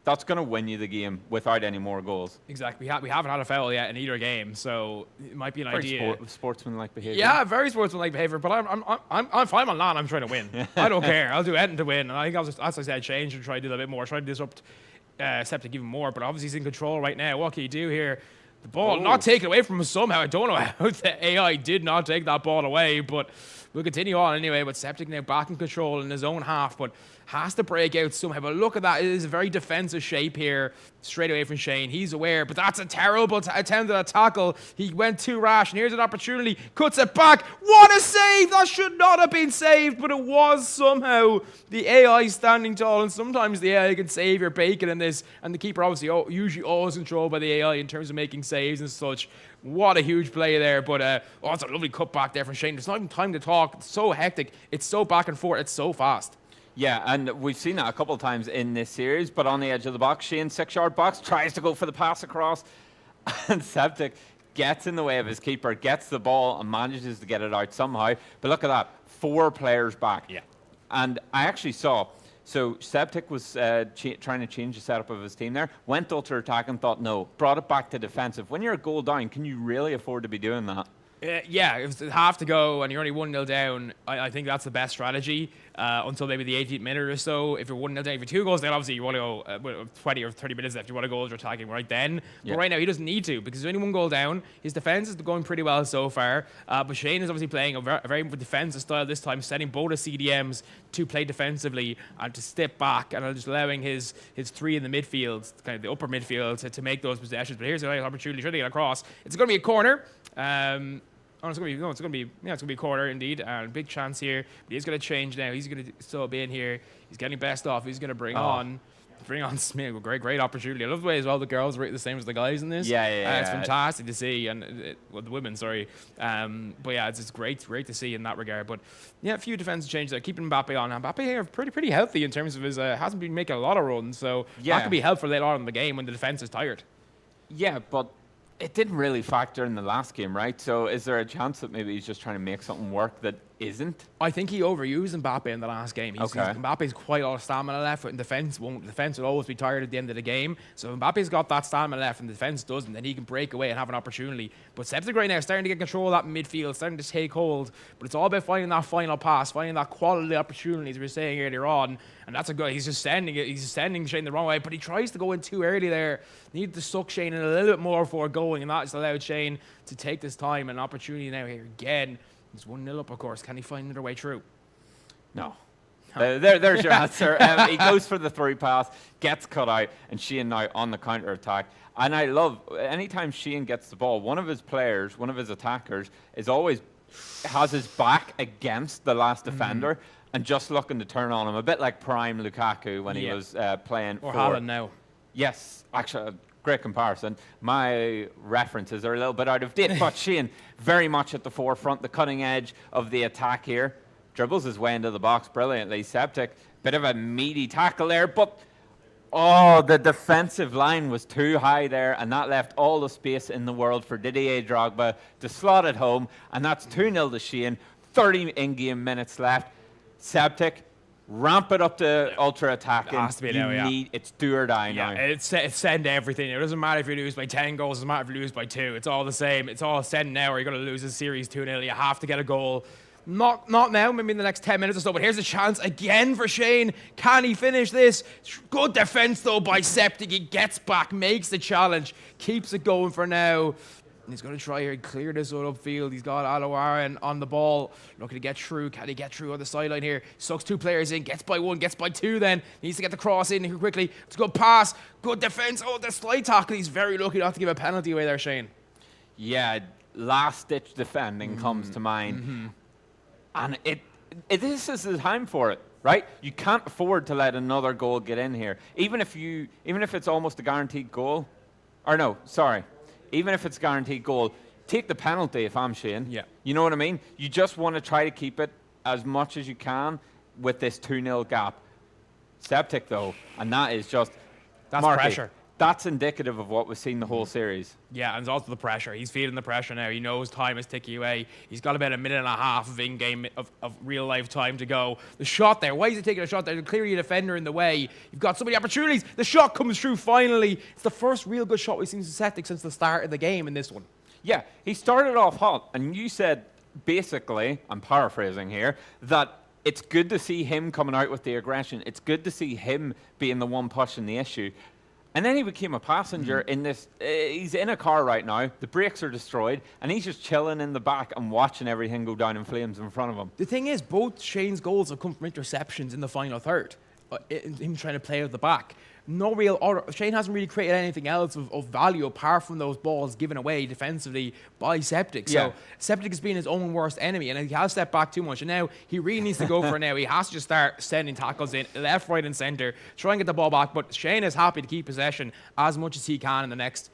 [SPEAKER 5] that's going to win you the game without any more goals.
[SPEAKER 6] Exactly. We haven't had a foul yet in either game, so it might be an idea.
[SPEAKER 5] Sportsmanlike behavior.
[SPEAKER 6] Yeah, very sportsmanlike behavior. But I'm fine on that. I'm trying to win. I don't care. I'll do anything to win. And I think as I said, Shane should try to do that a bit more. Try to disrupt Septic even more. But obviously he's in control right now. What can you do here? The ball not taken away from him somehow. I don't know how the AI did not take that ball away, but we'll continue on anyway. But Septic now back in control in his own half, but has to break out somehow. But look at that. It is a very defensive shape here, straight away from Shane. He's aware, but that's a terrible attempt at a tackle. He went too rash, and here's an opportunity. Cuts it back. What a save! That should not have been saved, but it was somehow. The AI standing tall, and sometimes the AI can save your bacon in this, and the keeper obviously usually always controlled by the AI in terms of making saves and such. What a huge play there, but it's a lovely cutback there from Shane. There's not even time to talk. It's so hectic. It's so back and forth. It's so fast.
[SPEAKER 5] Yeah, and we've seen that a couple of times in this series, but on the edge of the box, Shane, 6-yard box, tries to go for the pass across, and Septic gets in the way of his keeper, gets the ball, and manages to get it out somehow. But look at that, 4 players back.
[SPEAKER 6] Yeah.
[SPEAKER 5] And I actually saw, so Septic was trying to change the setup of his team there, went ultra attack and thought no, brought it back to defensive. When you're a goal down, can you really afford to be doing that?
[SPEAKER 6] Yeah, if it's half to go and you're only 1-0 down, I think that's the best strategy until maybe the 18th minute or so. If you're 1-0 down, if you're 2 goals down, obviously you want to go with 20 or 30 minutes left. You want to go ultra attacking right then. But right now he doesn't need to because there's only 1 goal down. His defense is going pretty well so far. But Shane is obviously playing a very defensive style this time, setting both his CDMs to play defensively and to step back and just allowing his 3 in the midfield, kind of the upper midfield, to make those possessions. But here's a nice opportunity trying to get across. It's going to be a corner. It's gonna be a corner indeed. Big chance here, but he's gonna change now. He's gonna sub in here. He's getting best off. He's gonna bring on Smith. Great opportunity. I love the way as well the girls are the same as the guys in this. It's fantastic to see, and the women, sorry. But yeah, it's great to see in that regard. But yeah, a few defensive changes there. Keeping Mbappe on. Mbappe here pretty healthy in terms of his hasn't been making a lot of runs, so that could be helpful later on in the game when the defense is tired.
[SPEAKER 5] Yeah, but it didn't really factor in the last game, right? So is there a chance that maybe he's just trying to make something work that isn't?
[SPEAKER 6] I think he overused Mbappe in the last game. Mbappe's quite a lot of stamina left, and defense won't. Defense will always be tired at the end of the game. So if Mbappe's got that stamina left and the defense doesn't, then he can break away and have an opportunity. But Septic right now is starting to get control of that midfield, starting to take hold. But it's all about finding that final pass, finding that quality opportunity, as we were saying earlier on. And that's a good. He's just sending it. He's just sending Shane the wrong way, but he tries to go in too early there. Needed to suck Shane in a little bit more before going, and that's allowed Shane to take this time and opportunity now here again. He's 1-0 up, of course. Can he find another way through?
[SPEAKER 5] No. There's your answer. He goes for the 3 pass, gets cut out, and Shane now on the counter attack. And I love anytime Shane gets the ball, one of his players, one of his attackers, is always has his back against the last defender and just looking to turn on him, a bit like prime Lukaku when he was playing
[SPEAKER 6] or
[SPEAKER 5] for
[SPEAKER 6] Haaland now.
[SPEAKER 5] Yes, actually, great comparison. My references are a little bit out of date, but Shane very much at the forefront, the cutting edge of the attack here. Dribbles his way into the box brilliantly. Septic, bit of a meaty tackle there, but the defensive line was too high there, and that left all the space in the world for Didier Drogba to slot it home, and that's 2-0 to Shane. 30 in-game minutes left. Septic, ramp it up to ultra attacking.
[SPEAKER 6] It has to be now,
[SPEAKER 5] it's do or die now.
[SPEAKER 6] It's send everything. It doesn't matter if you lose by 10 goals. It doesn't matter if you lose by 2. It's all the same. It's all send now or you're going to lose this series 2-0. You have to get a goal. Not now, maybe in the next 10 minutes or so, but here's a chance again for Shane. Can he finish this? Good defense, though, by Septic. He gets back, makes the challenge, keeps it going for now. And he's going to try here, clear this one upfield. He's got Aloaran on the ball, looking to get through. Can he get through on the sideline here? Sucks 2 players in, gets by 1, gets by 2 then. Needs to get the cross in here quickly. It's a good pass, good defense. Oh, the slide tackle. He's very lucky not to give a penalty away there, Shane.
[SPEAKER 5] Yeah, last-ditch defending comes to mind. And this is the time for it, right? You can't afford to let another goal get in here. Even if it's almost a guaranteed goal. Or no, sorry. Even if it's a guaranteed goal, take the penalty if I'm Shane.
[SPEAKER 6] Yeah.
[SPEAKER 5] You know what I mean? You just want to try to keep it as much as you can with this 2-0 gap. Septic, though, and that is just...
[SPEAKER 6] That's
[SPEAKER 5] Marky,
[SPEAKER 6] pressure.
[SPEAKER 5] That's indicative of what we've seen the whole series.
[SPEAKER 6] Yeah, and it's also the pressure. He's feeling the pressure now. He knows time is ticking away. He's got about a minute and a half of in-game, of real-life time to go. The shot there. Why is he taking a shot there? There's clearly a defender in the way. You've got so many opportunities. The shot comes through finally. It's the first real good shot we've seen from Celtic since the start of the game in this one.
[SPEAKER 5] Yeah, he started off hot, and you said, basically, I'm paraphrasing here, that it's good to see him coming out with the aggression. It's good to see him being the one pushing the issue. And then he became a passenger in this. He's in a car right now. The brakes are destroyed, and he's just chilling in the back and watching everything go down in flames in front of him.
[SPEAKER 6] The thing is, both Shane's goals have come from interceptions in the final third. Him trying to play out the back. No real order. Shane hasn't really created anything else of value apart from those balls given away defensively by Septic. So Septic has been his own worst enemy, and he has stepped back too much. And now he really needs to go for it now. He has to just start sending tackles in left, right, and centre, try and get the ball back. But Shane is happy to keep possession as much as he can in the next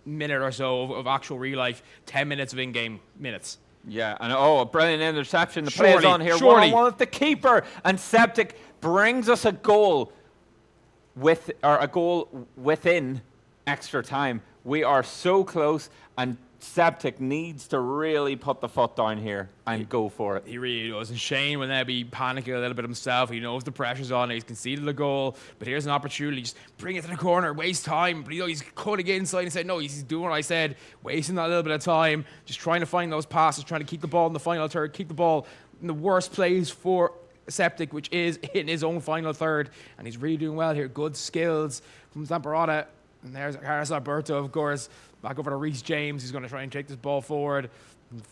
[SPEAKER 6] minute or so of actual real life, 10 minutes of in-game minutes.
[SPEAKER 5] Yeah, and a brilliant interception. The play is
[SPEAKER 6] Surely,
[SPEAKER 5] on here.
[SPEAKER 6] surely.
[SPEAKER 5] 1-on-1 with the keeper, and Septic brings us a goal within extra time. We are so close, and Septic needs to really put the foot down here and go for it.
[SPEAKER 6] He really does. And Shane will now be panicking a little bit himself. He knows the pressure's on. He's conceded a goal, but here's an opportunity. Just bring it to the corner, waste time. But he's cutting inside and said, no, he's doing what I said, wasting that little bit of time, just trying to find those passes, trying to keep the ball in the final third, keep the ball in the worst place for Septic, which is in his own final third, and he's really doing well here. Good skills from Zamparata, and there's Carlos Alberto, of course, back over to Reece James, who's going to try and take this ball forward.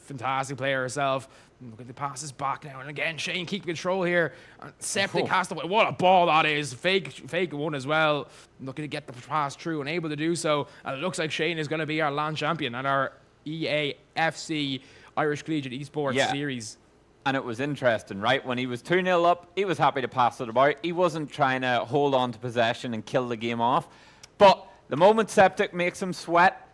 [SPEAKER 6] Fantastic player herself. Look at the passes back now, and again Shane keeping control here. And Septic has to. What a ball that is! Fake one as well. Looking to get the pass through and able to do so. And it looks like Shane is going to be our land champion and our EAFC Irish Collegiate Esports series.
[SPEAKER 5] And it was interesting, right? When he was 2-0 up, he was happy to pass it about. He wasn't trying to hold on to possession and kill the game off. But the moment Septic makes him sweat,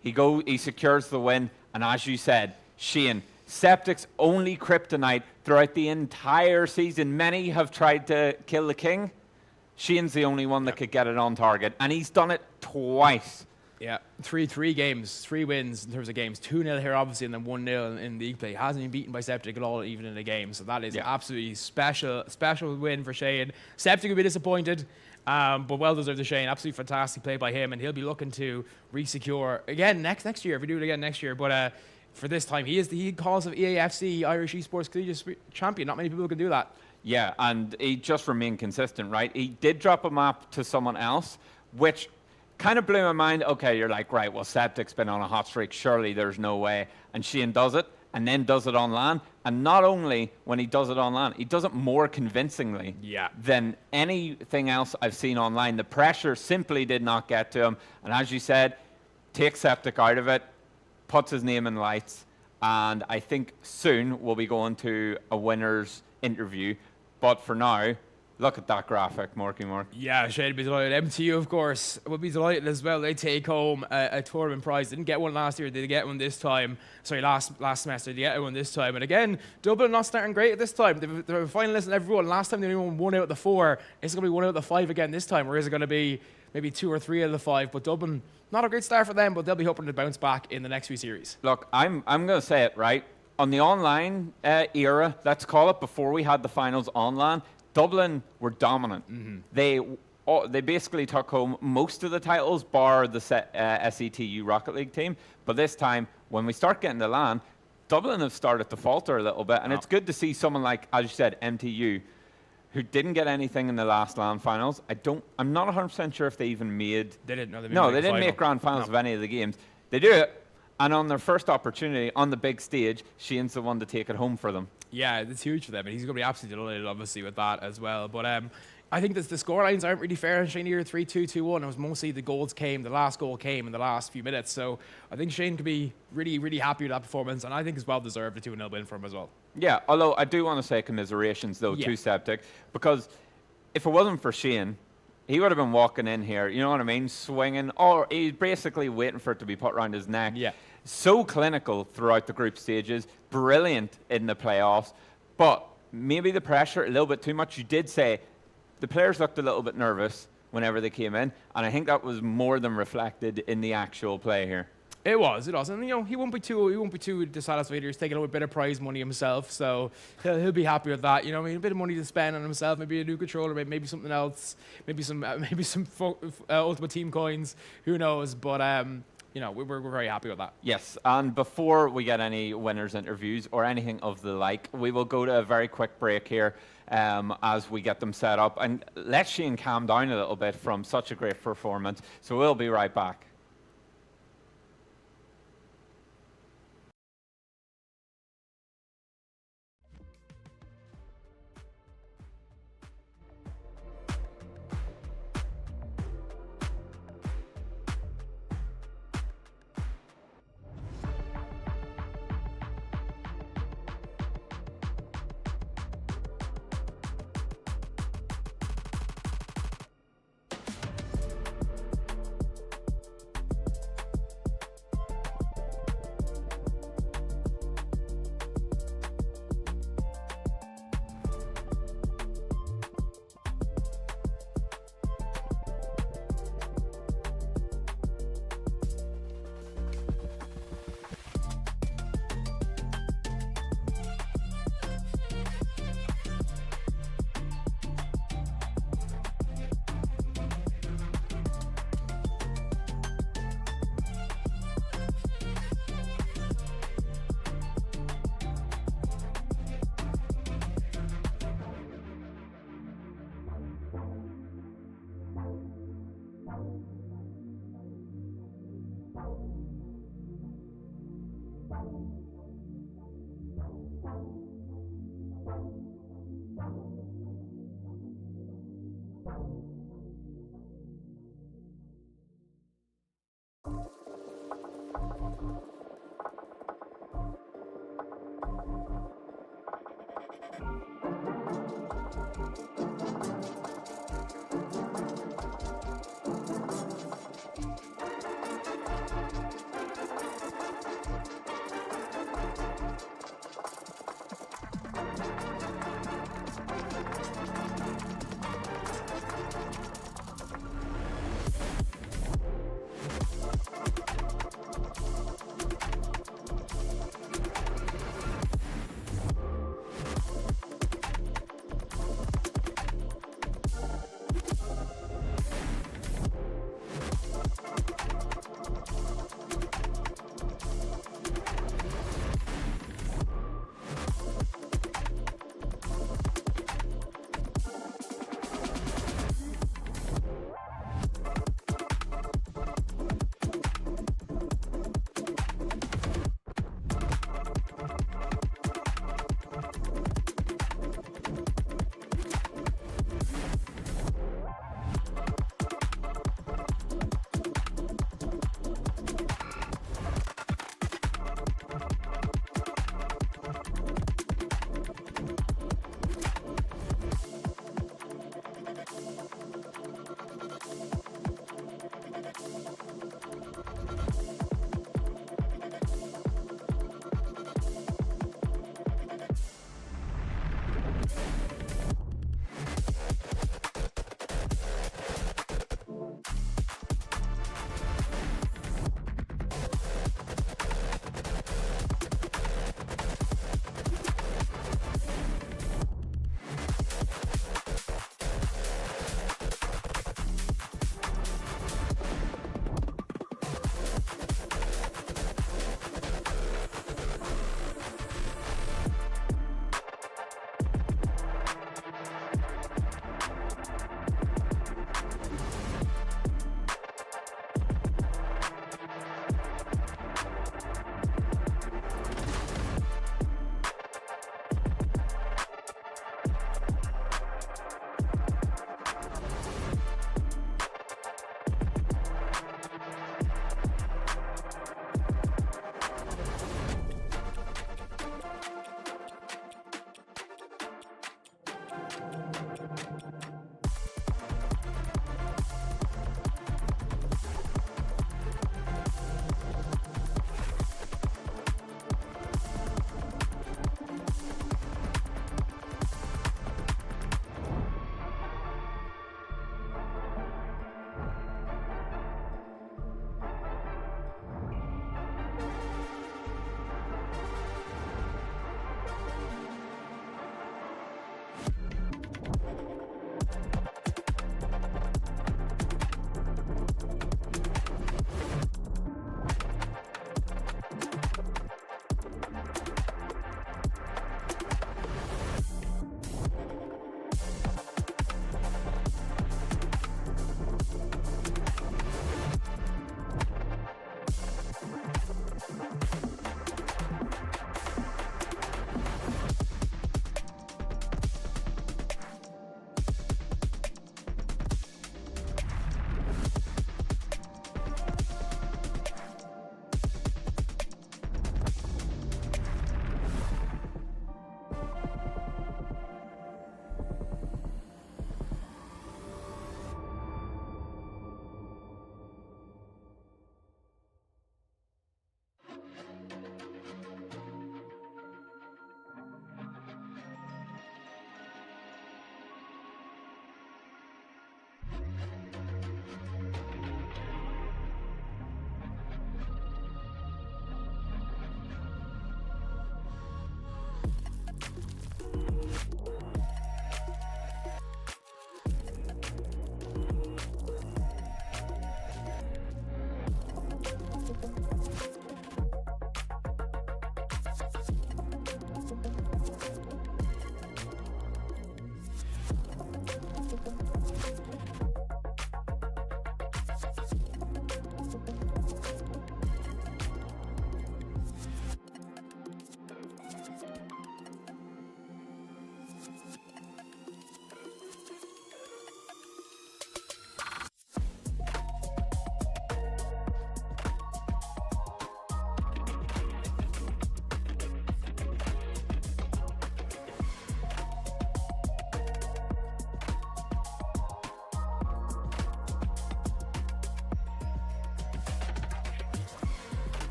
[SPEAKER 5] he secures the win. And as you said, Shane, Septic's only kryptonite throughout the entire season. Many have tried to kill the king. Shane's the only one that could get it on target. And he's done it twice.
[SPEAKER 6] Yeah, 3 games, 3 wins in terms of games. 2-0 here, obviously, and then 1-0 in league play. Hasn't been beaten by Septic at all, even in a game. So that is absolutely special win for Shane. Septic will be disappointed, but well deserved to Shane. Absolutely fantastic play by him, and he'll be looking to re-secure again next year if we do it again next year. But for this time, he is the cause of EAFC Irish Esports Collegiate champion. Not many people can do that.
[SPEAKER 5] Yeah, and he just remained consistent, right? He did drop a map to someone else, which kind of blew my mind. Okay, you're like, right, well, Septic's been on a hot streak. Surely there's no way. And Shane does it, and then does it on LAN. And not only when he does it on LAN, he does it more convincingly than anything else I've seen online. The pressure simply did not get to him. And as you said, takes Septic out of it, puts his name in lights. And I think soon we'll be going to a winner's interview. But for now, look at that graphic, Marky Mark. Yeah,
[SPEAKER 6] Shane would be delighted. MTU, of course, would be delighted as well. They take home a tournament prize. Didn't get one last year. They get one this time. Sorry, last semester. They get one this time. And again, Dublin not starting great at this time. They're finalists in everyone. Last time they only won 1 out of the 4. It's going to be 1 out of the 5 again this time. Or is it going to be maybe 2 or 3 out of the 5? But Dublin, not a great start for them, but they'll be hoping to bounce back in the next few series.
[SPEAKER 5] Look, I'm going to say it, right? On the online era, let's call it, before we had the finals online, Dublin were dominant. They basically took home most of the titles, bar the SETU Rocket League team. But this time, when we start getting to LAN, Dublin have started to falter a little bit. And it's good to see someone like, as you said, MTU, who didn't get anything in the last LAN finals. I'm not 100% sure if they even made...
[SPEAKER 6] They didn't.
[SPEAKER 5] No, they didn't make grand finals of any of the games. They do it. And on their first opportunity on the big stage, Shane's the one to take it home for them.
[SPEAKER 6] Yeah, it's huge for them, and he's going to be absolutely delighted, obviously, with that as well. But I think that the score lines aren't really fair in Shane here, 3-2, 2-1. It was mostly the last goal came in the last few minutes. So I think Shane could be really, really happy with that performance, and I think it's well-deserved a 2-0 win for him as well.
[SPEAKER 5] Yeah, although I do want to say commiserations, though, to Septic, because if it wasn't for Shane, he would have been walking in here, you know what I mean, swinging, or he's basically waiting for it to be put around his neck.
[SPEAKER 6] Yeah.
[SPEAKER 5] So clinical throughout the group stages, brilliant in the playoffs, but maybe the pressure a little bit too much. You did say the players looked a little bit nervous whenever they came in, and I think that was more than reflected in the actual play here.
[SPEAKER 6] It was, and he won't be too dissatisfied. He's taking a bit of prize money himself, so he'll be happy with that. You know, I mean, a bit of money to spend on himself, maybe a new controller, maybe something else, maybe some Ultimate Team coins. Who knows? But we're very happy with that.
[SPEAKER 5] Yes, and before we get any winners' interviews or anything of the like, we will go to a very quick break here as we get them set up and let Shane calm down a little bit from such a great performance. So we'll be right back.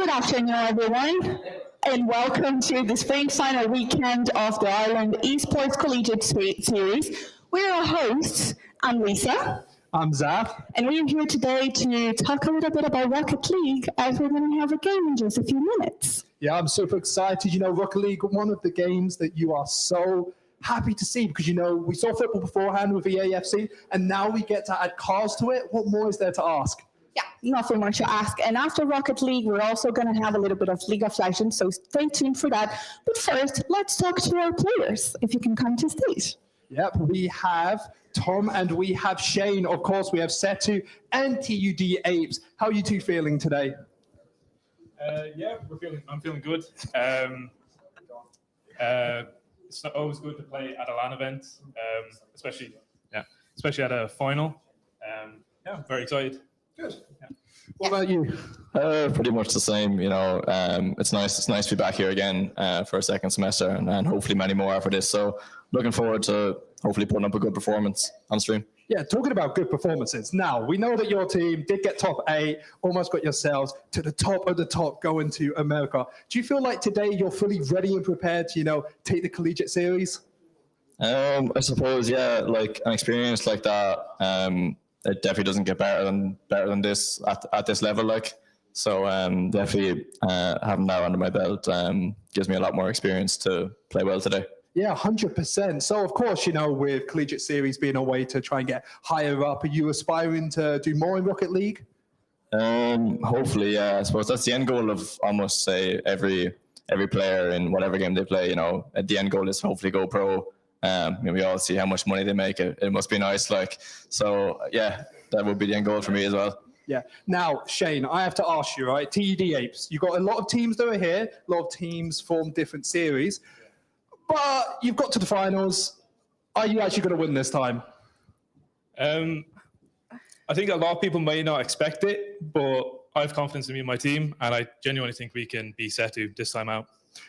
[SPEAKER 1] Good afternoon, everyone, and welcome to the spring final weekend of the Ireland Esports Collegiate Series. We're our hosts. I'm Lisa.
[SPEAKER 2] I'm Zaf.
[SPEAKER 1] And we're here today to talk a little bit about Rocket League, as we're going to have a game in just a few minutes.
[SPEAKER 2] Yeah, I'm super excited. Rocket League, one of the games that you are so happy to see because, we saw football beforehand with EAFC, and now we get to add cars to it. What more is there to ask?
[SPEAKER 1] Yeah, nothing much to ask. And after Rocket League, we're also going to have a little bit of League of Legends, so stay tuned for that. But first, let's talk to our players, if you can come to stage.
[SPEAKER 2] Yep, we have Tom and we have Shane. Of course, we have Setu and TUD Apes. How are you two feeling today?
[SPEAKER 7] I'm feeling good. It's not always good to play at a LAN event, especially at a final. I'm very excited.
[SPEAKER 2] Good. Yeah. What about you?
[SPEAKER 8] Pretty much the same. It's nice to be back here again for a second semester, and hopefully many more after this. So looking forward to hopefully putting up a good performance on stream.
[SPEAKER 2] Yeah, talking about good performances. Now, we know that your team did get top 8, almost got yourselves to the top of the top going to America. Do you feel like today you're fully ready and prepared to, take the Collegiate Series?
[SPEAKER 8] I suppose, yeah, like an experience like that, it definitely doesn't get better than this at this level, like. So definitely having that under my belt gives me a lot more experience to play well today.
[SPEAKER 2] Yeah, 100%. So, of course, with Collegiate Series being a way to try and get higher up, are you aspiring to do more in Rocket League?
[SPEAKER 8] Hopefully, yeah. I suppose that's the end goal of almost, say, every player in whatever game they play. The end goal is hopefully go pro. We all see how much money they make. It must be nice. So, yeah, that would be the end goal for me as well.
[SPEAKER 2] Yeah. Now, Shane, I have to ask you, right? TUD Apes, you've got a lot of teams that are here. A lot of teams form different series. But you've got to the finals. Are you actually going to win this time?
[SPEAKER 7] I think a lot of people may not expect it, but I have confidence in me and my team, and I genuinely think we can beat Setu this time out.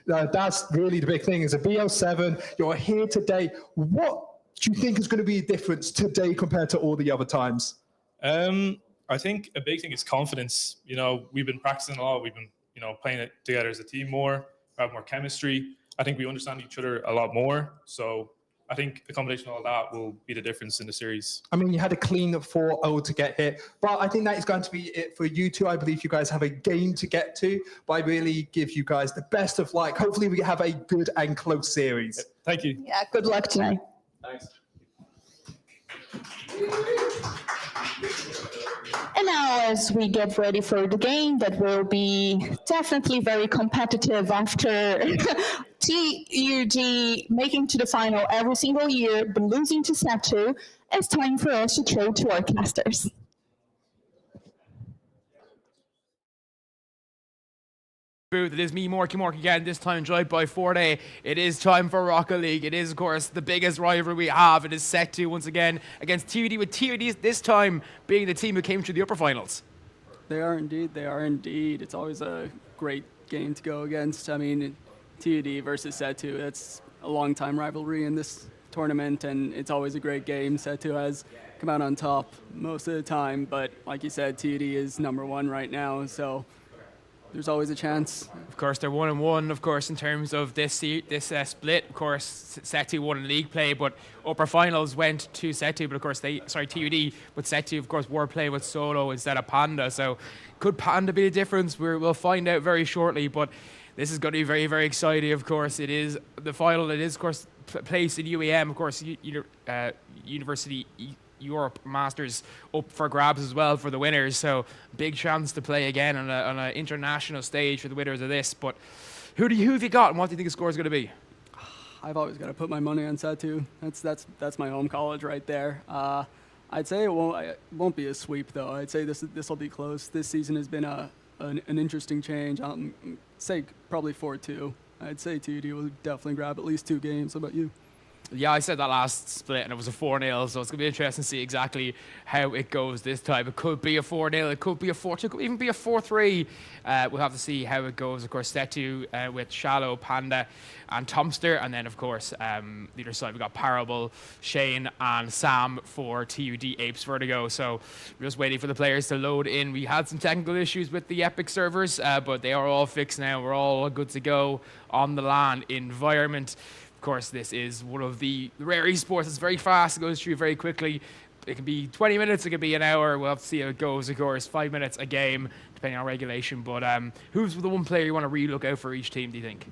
[SPEAKER 2] That's really the big thing. As a BO7, you're here today. What do you think is going to be a difference today compared to all the other times?
[SPEAKER 7] I think a big thing is confidence. We've been practicing a lot. We've been, playing it together as a team more, have more chemistry. I think we understand each other a lot more. So I think a combination of all that will be the difference in the series.
[SPEAKER 2] I mean, you had a clean 4-0 to get here, but I think that is going to be it for you two. I believe you guys have a game to get to, but I really give you guys the best of luck. Hopefully we have a good and close series.
[SPEAKER 7] Thank you.
[SPEAKER 1] Yeah, good luck tonight.
[SPEAKER 7] Thanks.
[SPEAKER 1] And now, as we get ready for the game that will be definitely very competitive after TUG making to the final every single year, but losing to Setu, it's time for us to throw to our casters.
[SPEAKER 6] Booth. It is me, Morky again, this time joined by Forte. It is time for Rocket League. It is, of course, the biggest rivalry we have. It is Setu once again against TUD, with TUD this time being the team who came through the upper finals.
[SPEAKER 9] They are indeed. It's always a great game to go against. I mean, TUD versus Setu, that's a long-time rivalry in this tournament, and it's always a great game. Setu has come out on top most of the time, but like you said, TUD is #1 right now, so there's always a chance.
[SPEAKER 6] Of course, they're 1-1. Of course, in terms of this split, of course, Setu won in league play, but upper finals went to Setu. But of course, TUD. But Setu, of course, were playing with Solo instead of Panda. So, could Panda be the difference? We'll find out very shortly. But this is going to be very, very exciting. Of course, it is the final. It is, of course, placed in UAM. Of course, University Europe Masters up for grabs as well for the winners, so big chance to play again on an international stage for the winners of this. But who have you got, and what do you think the score is going to be?
[SPEAKER 9] I've always got to put my money on Setu. That's my home college right there. I'd say it won't be a sweep though. I'd say this will be close. This season has been an interesting change. I'll say probably 4-2. I'd say TUD will definitely grab at least 2 games. How about you?
[SPEAKER 6] Yeah, I said that last split, and it was a 4-0, so it's going to be interesting to see exactly how it goes this time. It could be a 4-0, it could be a 4-2, it could even be a 4-3. We'll have to see how it goes. Of course, Setu with Shallow, Panda, and Tomster, and then, of course, the other side, we've got Parable, Shane, and Sam for TUD Apes Vertigo. So we're just waiting for the players to load in. We had some technical issues with the Epic servers, but they are all fixed now. We're all good to go on the LAN environment. Of course, this is one of the rare esports. It's very fast. It goes through very quickly. It can be 20 minutes. It can be an hour. We'll have to see how it goes. Of course, 5 minutes a game, depending on regulation. But who's the one player you want to really look out for each team, do you think?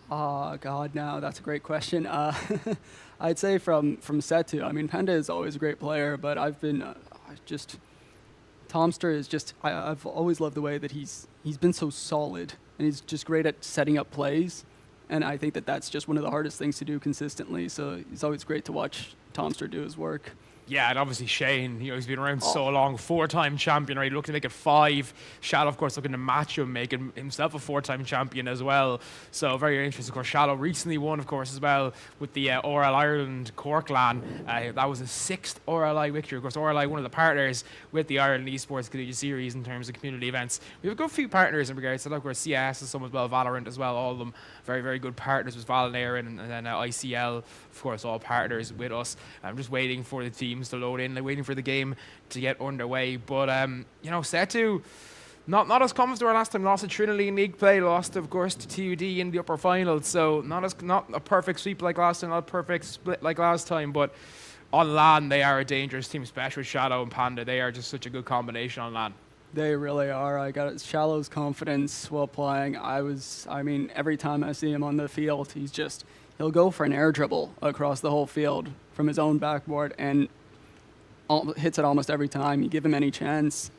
[SPEAKER 9] Oh, God, no, that's a great question. I'd say from Setu. I mean, Panda is always a great player, but I've been Tomster is just, I've always loved the way that he's been so solid, and he's just great at setting up plays. And I think that that's just one of the hardest things to do consistently. So it's always great to watch Tomster do his work.
[SPEAKER 6] Yeah, and obviously Shane, he's been around so long, 4-time champion, right? Looking to make it 5. Shallow, of course, looking to match him, making himself a 4-time champion as well. So very interesting. Of course, Shallow recently won, of course, as well with the RL Ireland Cork LAN. That was his 6th RLI victory. Of course, RLI, one of the partners with the Ireland Esports Collegiate Series in terms of community events. We have a good few partners in regards to that. Of course, CS is some as well, Valorant as well, all of them very, very good partners with Valnir and then ICL, of course, all partners with us. I'm just waiting for the teams to load in, waiting for the game to get underway. But, Setu, not as comes to our last time, lost to Trinity in league play, lost, of course, to TUD in the upper finals. So not a perfect sweep like last time, not a perfect split like last time, but on LAN, they are a dangerous team, especially with Shadow and Panda. They are just such a good combination on LAN.
[SPEAKER 9] They really are. I got Shallow's confidence while playing. Every time I see him on the field, he'll go for an air dribble across the whole field from his own backboard and hits it almost every time. You give him any chance,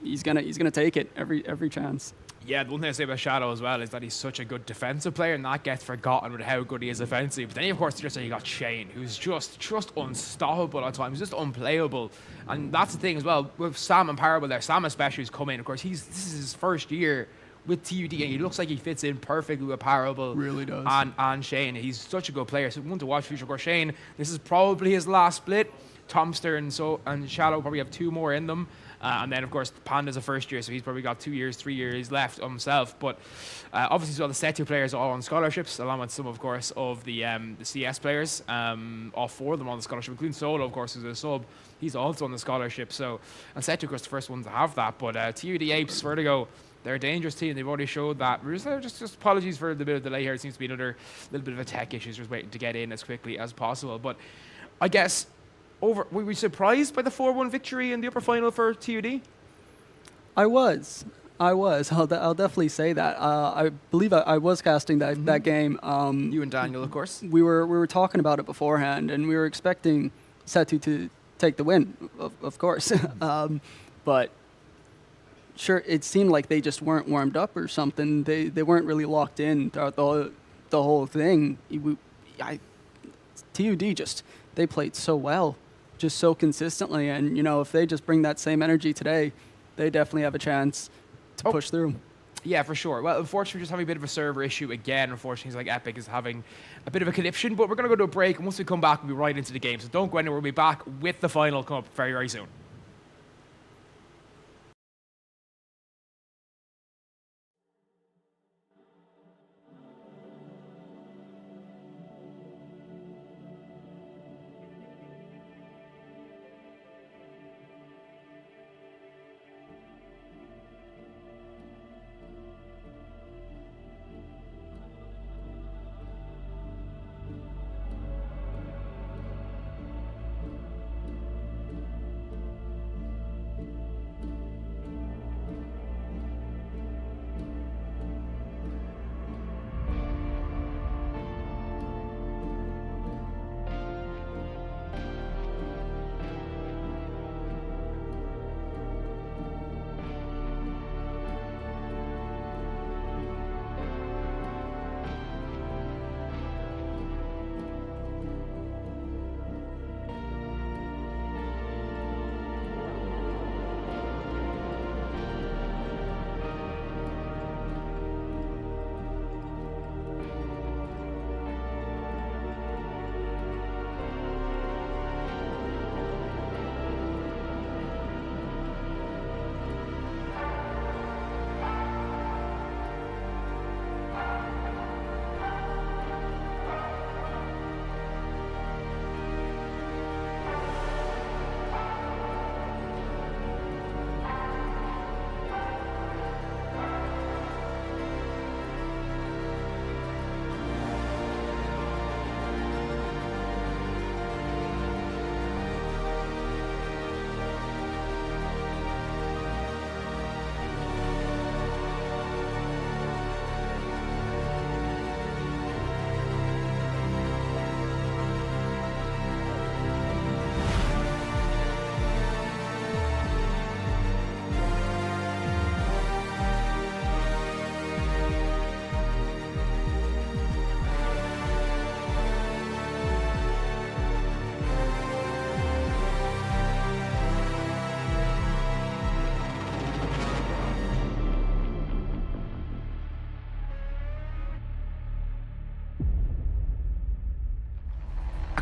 [SPEAKER 9] he's gonna take it every chance.
[SPEAKER 6] Yeah, the one thing I say about Shadow as well is that he's such a good defensive player, and that gets forgotten with how good he is offensively. But then, of course, you got Shane, who's just unstoppable at times, just unplayable. And that's the thing as well with Sam and Parable there. Sam especially has come in. Of course, this is his first year with TUD, and he looks like he fits in perfectly with Parable.
[SPEAKER 9] Really does.
[SPEAKER 6] And Shane. He's such a good player. So one to watch future. Of course, Shane, this is probably his last split. Tomster and Shadow probably have 2 more in them. And then, of course, Panda's a first year, so he's probably got 2 years, 3 years left himself. But obviously, as well, the Setu players are all on scholarships, along with some, of course, of the CS players. All 4 of them on the scholarship, including Solo, of course, who's a sub. He's also on the scholarship. So, and Setu, of course, the first one to have that. But TUD Apes, Vertigo, they're a dangerous team. They've already showed that. Just apologies for the bit of delay here. It seems to be another little bit of a tech issue. Just waiting to get in as quickly as possible. But I guess, were we surprised by the 4-1 victory in the upper final for TUD?
[SPEAKER 9] I was. I'll definitely say that. I believe I was casting that game.
[SPEAKER 6] You and Daniel, of course.
[SPEAKER 9] We were talking about it beforehand, and we were expecting Setu to take the win, of course. But sure, it seemed like they just weren't warmed up or something. They weren't really locked in throughout the whole thing. TUD they played so well, just so consistently, and if they just bring that same energy today, they definitely have a chance to push through. Yeah,
[SPEAKER 6] for sure. Well, unfortunately, we're just having a bit of a server issue again. Unfortunately, it's like Epic is having a bit of a conniption, but we're going to go to a break, and once we come back, we'll be right into the game. So don't go anywhere. We'll be back with the final come up very, very soon.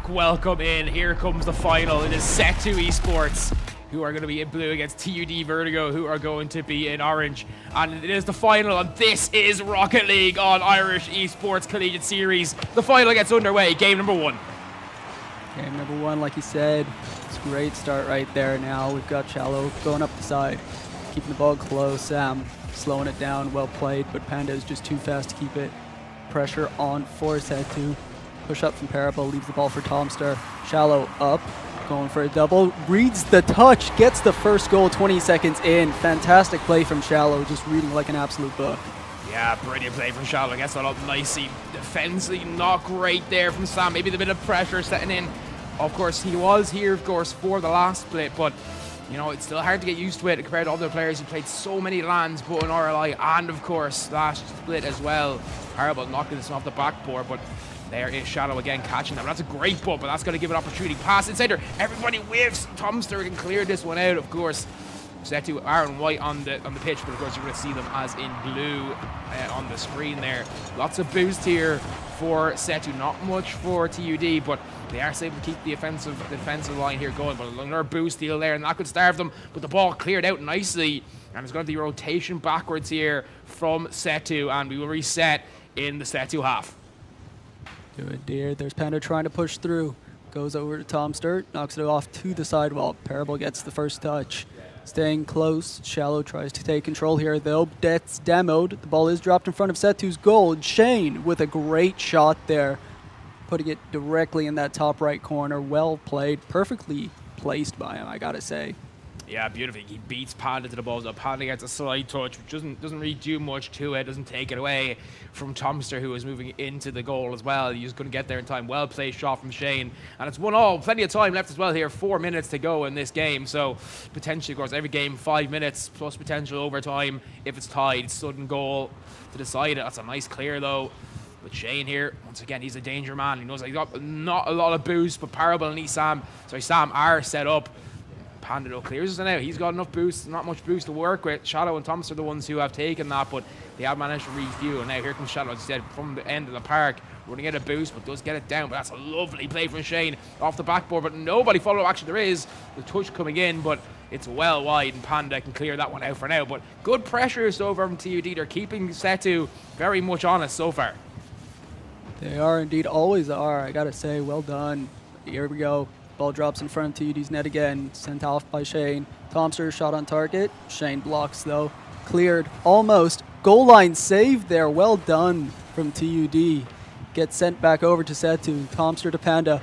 [SPEAKER 6] Welcome in. Here comes the final. It is Set 2 Esports, who are going to be in blue, against TUD Vertigo, who are going to be in orange. And it is the final, and this is Rocket League on Irish Esports Collegiate Series. The final gets underway. Game number 1.
[SPEAKER 9] Game number 1, like you said, it's a great start right there. Now we've got Shallow going up the side, keeping the ball close. Sam slowing it down, well played, but Panda is just too fast to keep it. Pressure on for Set 2. Push up from Parable, leaves the ball for Tomster. Shallow up, going for a double. Reads the touch, gets the first goal 20 seconds in. Fantastic play from Shallow, just reading like an absolute book.
[SPEAKER 6] Yeah, brilliant play from Shallow. Gets that up nicely. Defensively, not great there from Sam. Maybe the bit of pressure setting in. Of course, he was here, of course, for the last split, but you know, it's still hard to get used to it compared to other players who played so many lands, both in RLI and, of course, last split as well. Parable knocking this off the backboard, but there is Shadow again catching that. That's a great bump, but that's going to give an opportunity. Pass in center. Everybody whiffs. Tomster can clear this one out, of course. Set to are in white on the pitch, but of course you're going to see them as in blue on the screen there. Lots of boost here for Setu. Not much for TUD, but they are able to keep the defensive line here going. But another boost deal there, and that could starve them. But the ball cleared out nicely, and it's going to be rotation backwards here from Setu, and we will reset in the Setu half.
[SPEAKER 9] Do it, dear. There's Panda trying to push through. Goes over to Tomster, knocks it off to the sidewall. Parable gets the first touch. Staying close. Shallow tries to take control here, though. That's demoed. The ball is dropped in front of Setu's goal. Shane with a great shot there, putting it directly in that top right corner. Well played. Perfectly placed by him, I gotta say.
[SPEAKER 6] Yeah, beautifully. He beats Panda to the ball. So Panda gets a slight touch, which doesn't really do much to it. Doesn't take it away from Tomster, who is moving into the goal as well. He's going to get there in time. Well played shot from Shane. And it's 1-1. Plenty of time left as well here. 4 minutes to go in this game. So potentially, of course, every game 5 minutes plus potential overtime. If it's tied, sudden goal to decide it. That's a nice clear, though. But Shane here, once again, he's a danger man. He knows he's got not a lot of boost, but Parable and Sam are set up. Panda though clears it now. He's got enough boost, not much boost to work with. Shadow and Thomas are the ones who have taken that, but they have managed to refuel. And now here comes Shadow, as I said, from the end of the park, running out of boost, but does get it down. But that's a lovely play from Shane off the backboard, but nobody follow. Actually, there is the touch coming in, but it's well wide, and Panda can clear that one out for now. But good pressure so far from TUD. They're keeping Setu very much honest so far.
[SPEAKER 9] They are indeed, always are. I gotta say, well done. Here we go. Ball drops in front of TUD's net again. Sent off by Shane. Tomster shot on target. Shane blocks though. Cleared almost. Goal line saved there. Well done from TUD. Gets sent back over to Setu. Tomster to Panda.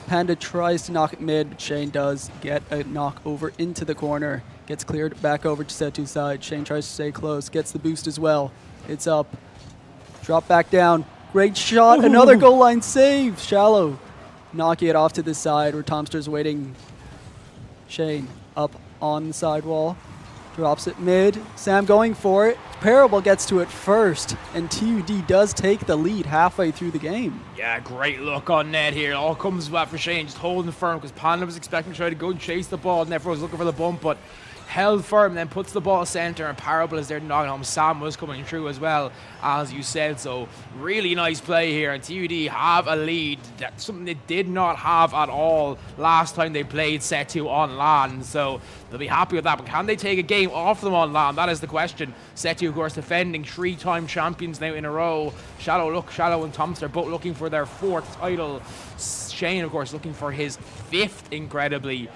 [SPEAKER 9] Panda tries to knock it mid, but Shane does get a knock over into the corner. Gets cleared back over to Setu's side. Shane tries to stay close. Gets the boost as well. It's up. Drop back down. Great shot. Ooh. Another goal line save. Shallow. Knocking it off to the side where Tomster's waiting. Shane up on the sidewall. Drops it mid. Sam going for it. Parable gets to it first. And TUD does take the lead halfway through the game.
[SPEAKER 6] Yeah, great look on net here. It all comes back for Shane, just holding firm because Panda was expecting to try to go and chase the ball. And everyone was looking for the bump, but held firm, then puts the ball center, and Parable is there knocking home. Sam was coming through as well, as you said. So really nice play here, and TUD have a lead. That's something they did not have at all last time they played Set 2 on LAN. So they'll be happy with that. But can they take a game off them on LAN? That is the question. Set 2, of course, defending 3-time champions now in a row. Shadow and Tomster both looking for their 4th title. Shane, of course, looking for his 5th, incredibly.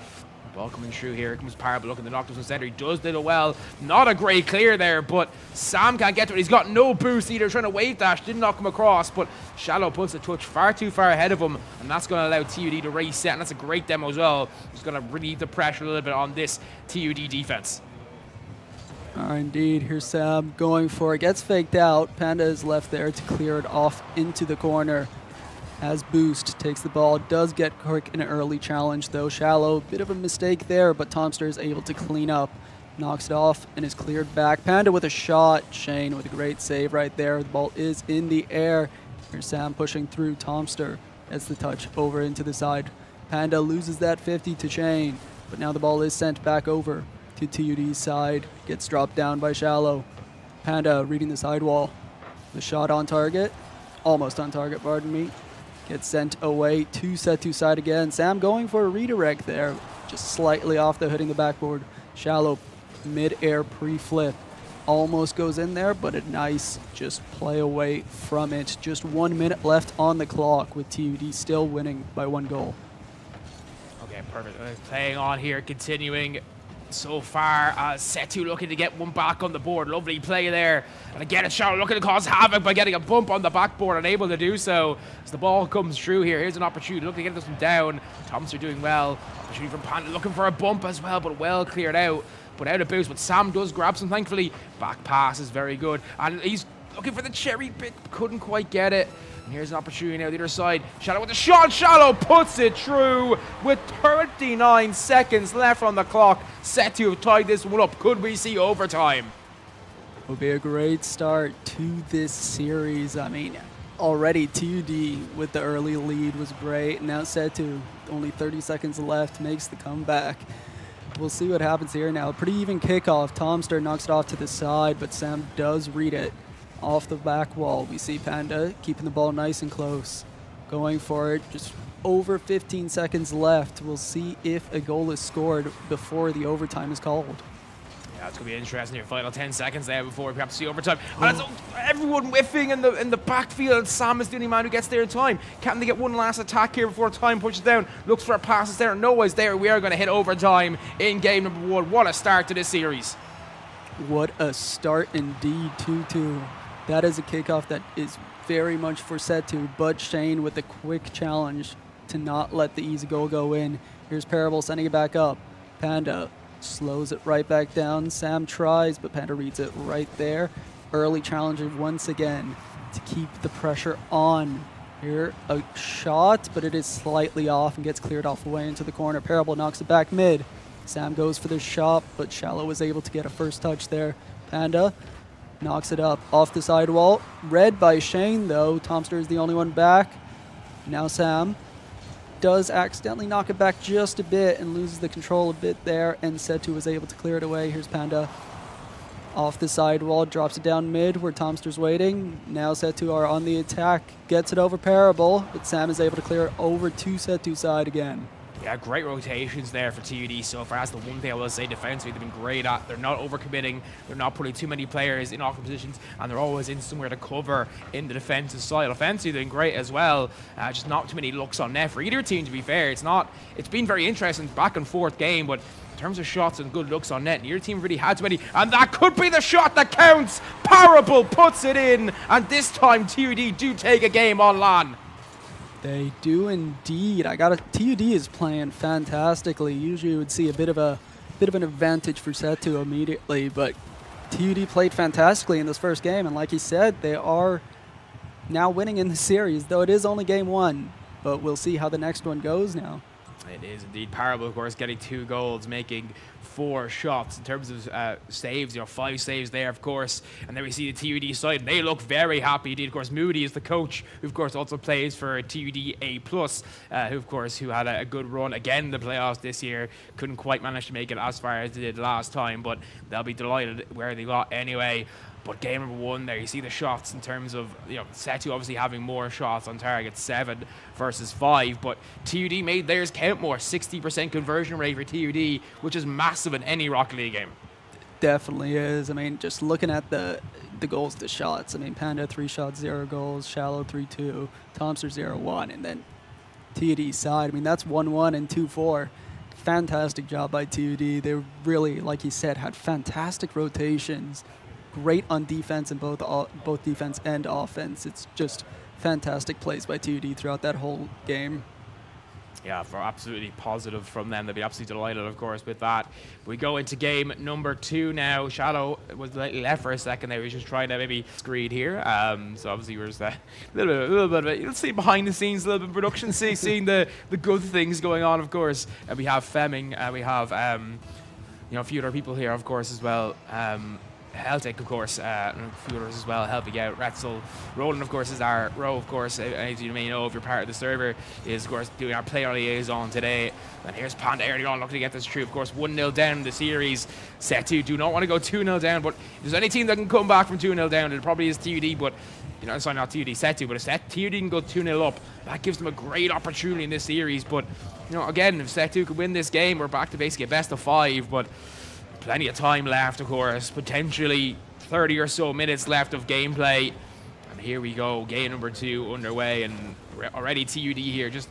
[SPEAKER 6] Ball coming through here. Here comes Parable looking the knock to the center. He does do it well. Not a great clear there, but Sam can't get to it. He's got no boost either. Trying to wave dash. Didn't knock him across, but Shallow puts the touch far too far ahead of him, and that's going to allow TUD to reset, and that's a great demo as well. He's going to relieve the pressure a little bit on this TUD defense.
[SPEAKER 9] Indeed. Here's Sam going for it. Gets faked out. Panda is left there to clear it off into the corner. Has boost, takes the ball, does get quick in an early challenge though. Shallow, bit of a mistake there, but Tomster is able to clean up. Knocks it off and is cleared back. Panda with a shot. Shane with a great save right there. The ball is in the air. Here's Sam pushing through. Tomster gets the touch over into the side. Panda loses that 50 to Shane, but now the ball is sent back over to TUD's side. Gets dropped down by Shallow. Panda reading the sidewall. The shot on target. Almost on target, pardon me. gets sent away to Setu side again. Sam going for a redirect there, just slightly off the hitting the backboard. Shallow mid-air pre-flip. Almost goes in there, but a nice just play away from it. Just 1 minute left on the clock with TUD still winning by 1 goal.
[SPEAKER 6] Okay, perfect. Playing on here, continuing so far. Setu looking to get one back on the board. Lovely play there. And again, it's Shallow looking to cause havoc by getting a bump on the backboard, and able to do so as the ball comes through here. Here's an opportunity. Looking to get this one down. Thompson doing well. Opportunity from Panda looking for a bump as well, but well cleared out. But out of boost, but Sam does grab some, thankfully. Back pass is very good. And he's looking for the cherry pick, couldn't quite get it. And here's an opportunity now the other side. Shallow with the shot. Shallow puts it through with 39 seconds left on the clock. Setu have tied this one up. Could we see overtime?
[SPEAKER 9] Will be a great start to this series. I mean, already TUD with the early lead was great. Now Setu, only 30 seconds left, makes the comeback. We'll see what happens here now. Pretty even kickoff. Tomster knocks it off to the side, but Sam does read it off the back wall. We see Panda keeping the ball nice and close. Going for it. Just over 15 seconds left. We'll see if a goal is scored before the overtime is called.
[SPEAKER 6] Yeah, it's going to be interesting here. Final 10 seconds there before we perhaps see overtime. And it's everyone whiffing in the backfield. Sam is the only man who gets there in time. Can they get one last attack here before time pushes down? Looks for a pass. It's there. No one's there. We are going to hit overtime in game number 1. What a start to this series.
[SPEAKER 9] What a start indeed, 2-2. That is a kickoff that is very much for Setu, but Shane with a quick challenge to not let the easy goal go in. Here's Parable sending it back up. Panda slows it right back down. Sam tries, but Panda reads it right there. Early challenger once again to keep the pressure on. Here, a shot, but it is slightly off and gets cleared off away into the corner. Parable knocks it back mid. Sam goes for the shot, but Shallow was able to get a first touch there. Panda knocks it up off the sidewall. Read by Shane, though. Tomster is the only one back. Now Sam does accidentally knock it back just a bit and loses the control a bit there, and Setu was able to clear it away. Here's Panda off the sidewall, drops it down mid where Tomster's waiting. Now Setu are on the attack, gets it over Parable, but Sam is able to clear it over to Setu's side again.
[SPEAKER 6] Yeah, great rotations there for TUD so far. That's the one thing I will say defensively they've been great at. They're not overcommitting. They're not putting too many players in awkward positions, and they're always in somewhere to cover in the defensive side. Offensively, they're doing great as well. Just not too many looks on net for either team, to be fair. It's been very interesting back and forth game, but in terms of shots and good looks on net, neither team really had too many, and that could be the shot that counts. Parable puts it in, and this time TUD do take a game on LAN.
[SPEAKER 9] They do indeed. TUD is playing fantastically. Usually you would see a bit of an advantage for Setu immediately, but TUD played fantastically in this first game, and like he said, they are now winning in the series, though it is only game 1, but we'll see how the next one goes now.
[SPEAKER 6] It is indeed. Parable, of course, getting 2 goals, making 4 shots in terms of saves. 5 saves there, of course. And then we see the TUD side. They look very happy indeed. Of course, Moody is the coach, who of course also plays for TUD A+, who had a good run again in the playoffs this year. Couldn't quite manage to make it as far as they did last time, but they'll be delighted where they got anyway. But game number 1 there, you see the shots in terms of, Setu obviously having more shots on target, 7 versus 5, but TUD made theirs count more, 60% conversion rate for TUD, which is massive in any Rocket League game.
[SPEAKER 9] Definitely is. I mean, just looking at the goals to shots, I mean, Panda 3 shots, 0 goals, Shallow 3-2, Tomster 0-1, and then TUD side, I mean, that's 1-1 and 2-4. Fantastic job by TUD. They really, like you said, had fantastic rotations. Great on defense in both defense and offense. It's just fantastic plays by TUD throughout that whole game.
[SPEAKER 6] Yeah, for absolutely positive from them. They'll be absolutely delighted, of course, with that. We go into game number 2 now. Shadow was left for a second there. He was just trying to maybe screen here. So obviously we're just a little bit of it. You'll see behind the scenes, a little bit of production, seeing the good things going on, of course. We have Fleming. We have a few other people here, of course, as well. Celtic, of course, and a few others as well helping out. Retzel, Roland, of course, is our row, of course, as you may know if you're part of the server, is, of course, doing our player liaison today. And here's Panda early on looking to get this through. Of course, 1-0 down in the series. Set2 do not want to go 2-0 down, but if there's any team that can come back from 2-0 down, it probably is TUD, but, you know, sorry, not TUD, Set2, but if TUD can go 2-0 up, that gives them a great opportunity in this series. But, you know, again, if Set2 could win this game, we're back to basically a best of 5, but plenty of time left, of course, potentially 30 or so minutes left of gameplay. And here we go, game number 2 underway, and already TUD here just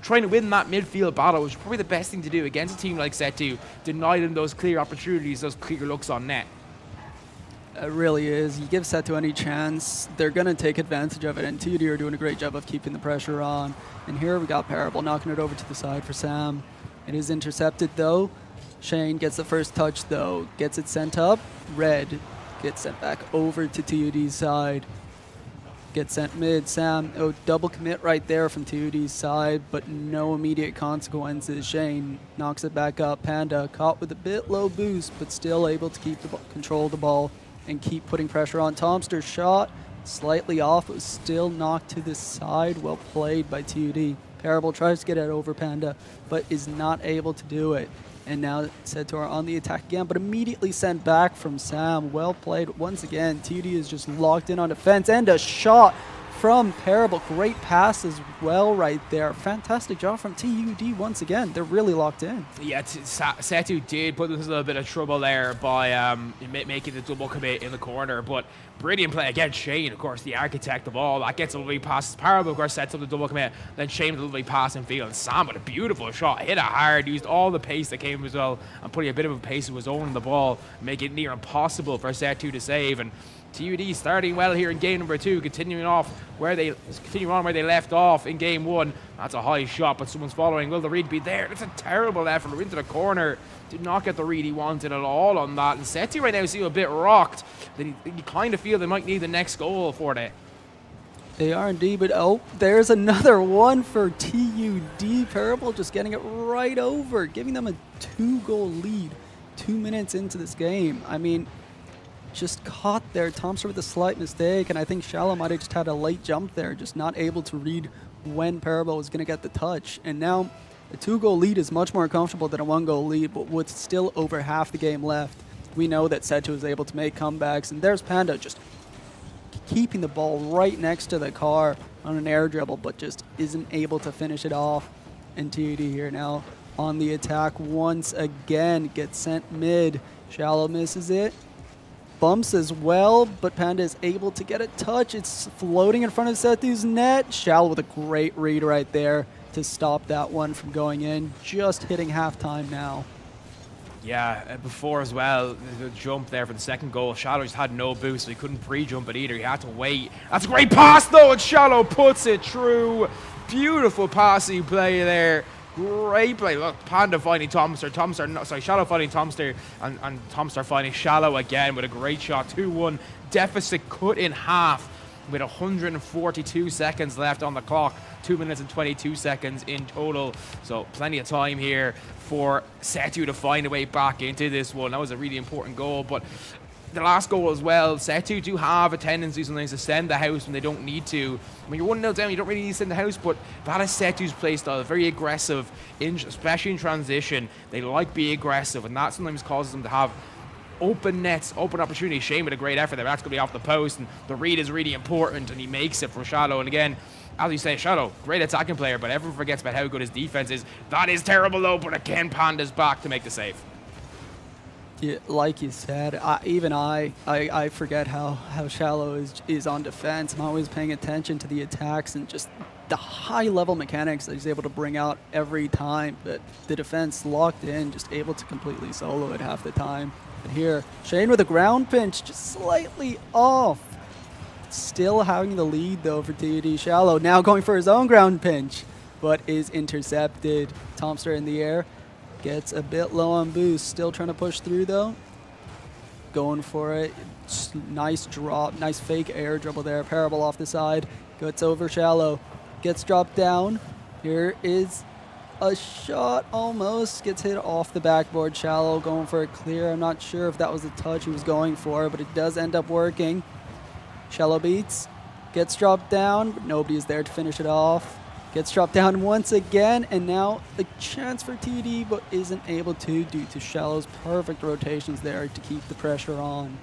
[SPEAKER 6] trying to win that midfield battle, which is probably the best thing to do against a team like Set2, deny them those clear opportunities, those clear looks on net.
[SPEAKER 9] It really is. You give Set2 any chance, they're going to take advantage of it, and TUD are doing a great job of keeping the pressure on. And here we got Parable knocking it over to the side for Sam. It is intercepted, though. Shane gets the first touch, though. Gets it sent up. Red gets sent back over to TUD's side. Gets sent mid. Sam, double commit right there from TUD's side, but no immediate consequences. Shane knocks it back up. Panda caught with a bit low boost, but still able to keep control of the ball and keep putting pressure on. Tomster's shot slightly off, but was still knocked to the side. Well played by TUD. Parable tries to get it over Panda, but is not able to do it. And now Set2 on the attack again, but immediately sent back from Sam. Well played once again. TUD is just locked in on defense, and a shot from Parable. Great pass as well right there. Fantastic job from TUD once again. They're really locked in.
[SPEAKER 6] Yeah, Set2 did put us a little bit of trouble there by making the double commit in the corner, but brilliant play again. Shane, of course, the architect of all that, gets a lovely pass. Parable, of course, sets up the double commit. Then Shane with a lovely pass in field. And Sam with a beautiful shot, hit it hard, used all the pace that came as well, and putting a bit of a pace of his own on the ball, make it near impossible for Set2 to save. And TUD starting well here in game number 2, continuing on where they left off in game 1. That's a high shot, but someone's following. Will the read be there? It's a terrible effort into the corner. Did not get the read he wanted at all on that. And Set2 right now seem a bit rocked. You kind of feel they might need the next goal for it.
[SPEAKER 9] They are indeed, but there's another one for TUD. Parable just getting it right over, giving them a 2-goal lead 2 minutes into this game. I mean, just caught there. Thompson with a slight mistake, and I think Shallow might have just had a late jump there, just not able to read when Parable was going to get the touch. And now a 2-goal lead is much more comfortable than a 1-goal lead, but with still over half the game left, we know that Set2 is able to make comebacks. And there's Panda just keeping the ball right next to the car on an air dribble, but just isn't able to finish it off. And TUD here now on the attack once again, gets sent mid. Shallow misses it. Bumps as well, but Panda is able to get a touch. It's floating in front of Set2's net. Shallow with a great read right there to stop that one from going in. Just hitting halftime now.
[SPEAKER 6] Yeah, before as well, the jump there for the second goal. Shallow just had no boost, so he couldn't pre-jump it either. He had to wait. That's a great pass, though, and Shallow puts it through. Beautiful passing play there. Great play. Look, Panda finding Shallow finding Tomster, and Tomster finding Shallow again with a great shot. 2-1. Deficit cut in half with 142 seconds left on the clock. 2 minutes and 22 seconds in total. So plenty of time here for Set2 to find a way back into this one. That was a really important goal, but the last goal as well, Set2 do have a tendency sometimes to send the house when they don't need to. When you're 1-0 down, you don't really need to send the house, but that is Set2's play style, very aggressive, especially in transition. They like being aggressive, and that sometimes causes them to have open nets, open opportunities. Shane with a great effort there. That's going to be off the post, and the read is really important, and he makes it from Shallow. And again, as you say, Shallow, great attacking player, but everyone forgets about how good his defense is. That is terrible, though, but again, Panda's back to make the save.
[SPEAKER 9] Yeah, like you said, I forget how Shallow is on defense. I'm always paying attention to the attacks and just the high-level mechanics that he's able to bring out every time. But the defense locked in, just able to completely solo it half the time. But here, Shane with a ground pinch, just slightly off. Still having the lead, though, for TUD. Shallow now going for his own ground pinch, but is intercepted. Tomster in the air. Gets a bit low on boost. Still trying to push through, though. Going for it. Nice drop. Nice fake air dribble there. Parable off the side. Gets over Shallow. Gets dropped down. Here is A shot almost gets hit off the backboard. Shallow going for a clear. I'm not sure if that was the touch he was going for, but it does end up working. Shallow beats, gets dropped down, but nobody is there to finish it off. Gets dropped down once again, and now a chance for TD, but isn't able to due to Shallow's perfect rotations there to keep the pressure on.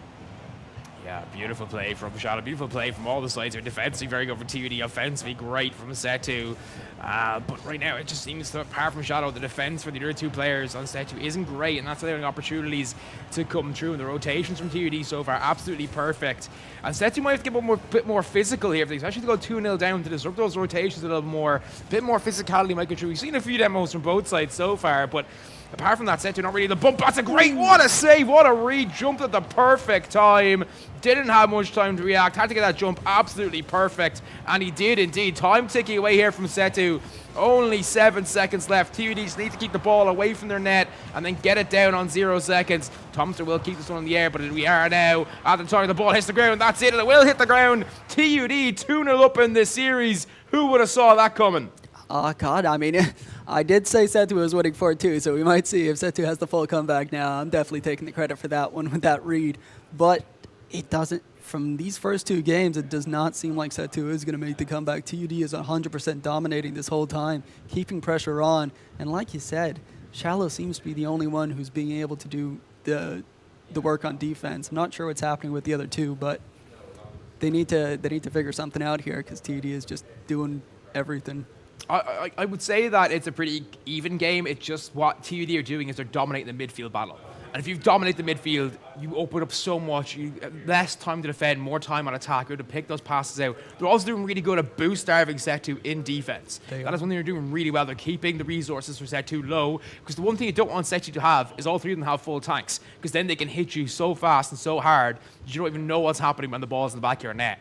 [SPEAKER 6] Yeah, beautiful play from Shallow. Beautiful play from all the sides. They're defensively very good for TUD. Offensively great from Setu. But right now, it just seems to, apart from Shallow, the defense for the other two players on Setu isn't great, and that's allowing opportunities to come through. And the rotations from TUD so far absolutely perfect. And Setu might have to get a bit more physical here, especially to go 2-0 down, to disrupt those rotations a little more. A bit more physicality might go through. We've seen a few demos from both sides so far, but apart from that, Setu not really the bump. That's a great, what a save, what a read. Jumped at the perfect time. Didn't have much time to react. Had to get that jump absolutely perfect. And he did indeed. Time ticking away here from Setu. Only 7 seconds left. TUD just need to keep the ball away from their net and then get it down on 0 seconds. Thompson will keep this one in the air, but we are now at the time the ball hits the ground. That's it. It will hit the ground. TUD 2-0 up in this series. Who would have saw that coming?
[SPEAKER 9] Oh, God, I mean, I did say Setu was winning 4-2, so we might see if Setu has the full comeback now. I'm definitely taking the credit for that one with that read. But it doesn't, from these first 2 games, it does not seem like Setu is going to make the comeback. TUD is 100% dominating this whole time, keeping pressure on. And like you said, Shallow seems to be the only one who's being able to do the work on defense. I'm not sure what's happening with the other two, but they need to figure something out here because TUD is just doing everything.
[SPEAKER 6] I would say that it's a pretty even game. It's just what TUD are doing is they're dominating the midfield battle. And if you dominate the midfield, you open up so much. You less time to defend, more time on attack, or to pick those passes out. They're also doing really good at boost starving Setu in defense. That is one thing they're doing really well. They're keeping the resources for Setu low, because the one thing you don't want Setu to have is all 3 of them have full tanks, because then they can hit you so fast and so hard you don't even know what's happening when the ball's in the back of your net.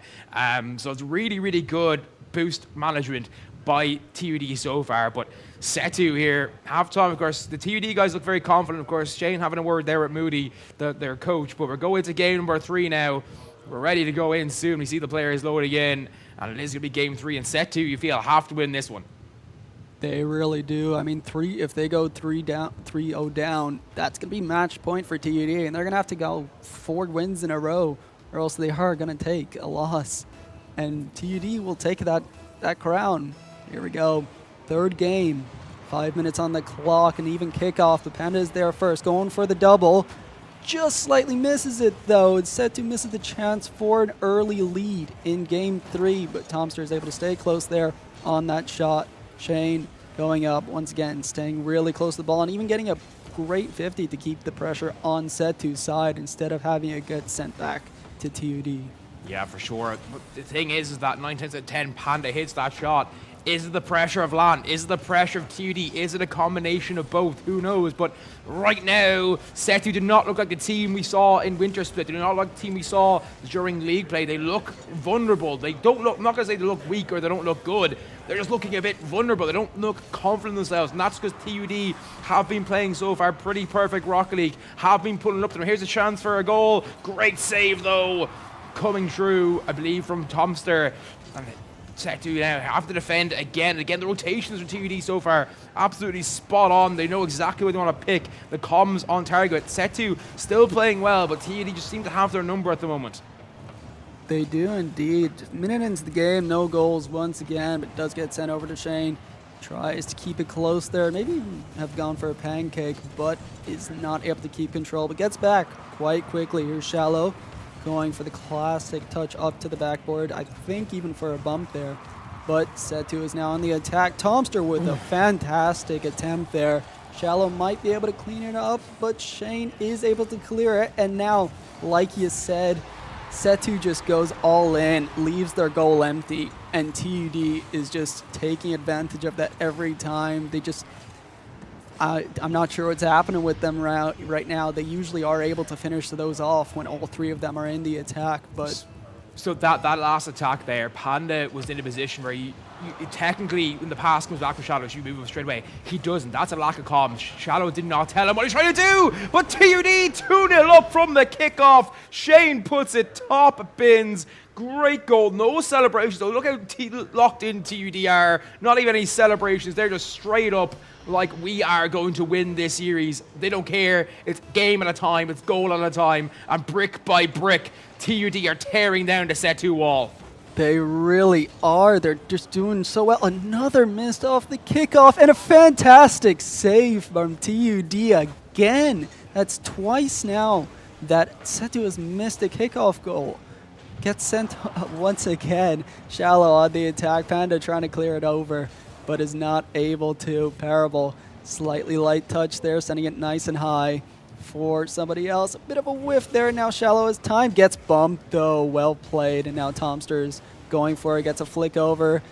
[SPEAKER 6] So it's really, really good boost management by TUD so far. But Setu here, halftime, of course, the TUD guys look very confident. Of course, Shane having a word there with Moody, their coach. But we're going to game number 3 now. We're ready to go in soon. We see the players loading in, and it is going to be game 3. And Setu, you feel, have to win this one.
[SPEAKER 9] They really do. I mean, if they go 3-0 down, that's going to be match point for TUD, and they're going to have to go 4 wins in a row, or else they are going to take a loss. And TUD will take that crown. Here we go. 3rd game. 5 minutes on the clock, and even kickoff. The Panda is there first, going for the double. Just slightly misses it, though. Setu misses the chance for an early lead in game 3, but Tomster is able to stay close there on that shot. Shane going up once again, staying really close to the ball, and even getting a great 50 to keep the pressure on Setu's side instead of having it get sent back to TUD.
[SPEAKER 6] Yeah, for sure. But the thing is that 9 times out of 10, Panda hits that shot. Is it the pressure of LAN? Is it the pressure of TUD? Is it a combination of both? Who knows? But right now, Setu did not look like the team we saw in Winter Split. They did not look like the team we saw during league play. They look vulnerable. They don't look, I'm not going to say they look weak or they don't look good. They're just looking a bit vulnerable. They don't look confident in themselves. And that's because TUD have been playing so far pretty perfect Rocket League. Have been pulling up to them. Here's a chance for a goal. Great save, though. Coming through, I believe, from Tomster. And Setu now have to defend again and again. The rotations from TUD so far absolutely spot on. They know exactly what they want to pick. The comms on target. Setu still playing well, but TUD just seem to have their number at the moment.
[SPEAKER 9] They do indeed. Minute into the game, no goals once again, but does get sent over to Shane. Tries to keep it close there. Maybe even have gone for a pancake, but is not able to keep control, but gets back quite quickly. Here's Shallow going for the classic touch up to the backboard. I think even for a bump there. But Setu is now on the attack. Tomster with a fantastic attempt there. Shallow might be able to clean it up, but Shane is able to clear it. And now, like you said, Setu just goes all in, leaves their goal empty, and TUD is just taking advantage of that every time. They just... I'm not sure what's happening with them right now. They usually are able to finish those off when all 3 of them are in the attack, but...
[SPEAKER 6] So that last attack there, Panda was in a position where technically, when the pass comes back from Shadow, you move him straight away. He doesn't. That's a lack of calm. Shadow did not tell him what he's trying to do. But TUD 2-0 up from the kickoff. Shane puts it top bins. Great goal. No celebrations, though. Look how locked in TUD are. Not even any celebrations. They're just straight up like, we are going to win this series. They don't care. It's game at a time. It's goal at a time. And brick by brick, TUD are tearing down the set 2 wall.
[SPEAKER 9] They really are. They're just doing so well. Another missed off the kickoff and a fantastic save from TUD again. That's twice now that Setu has missed a kickoff goal. Gets sent once again. Shallow on the attack. Panda trying to clear it over, but is not able to. Parable, slightly light touch there, sending it nice and high for somebody else. A bit of a whiff there. Now Shallow has time. Gets bumped, though. Well played. And now Tomster's going for it. Gets a flick over.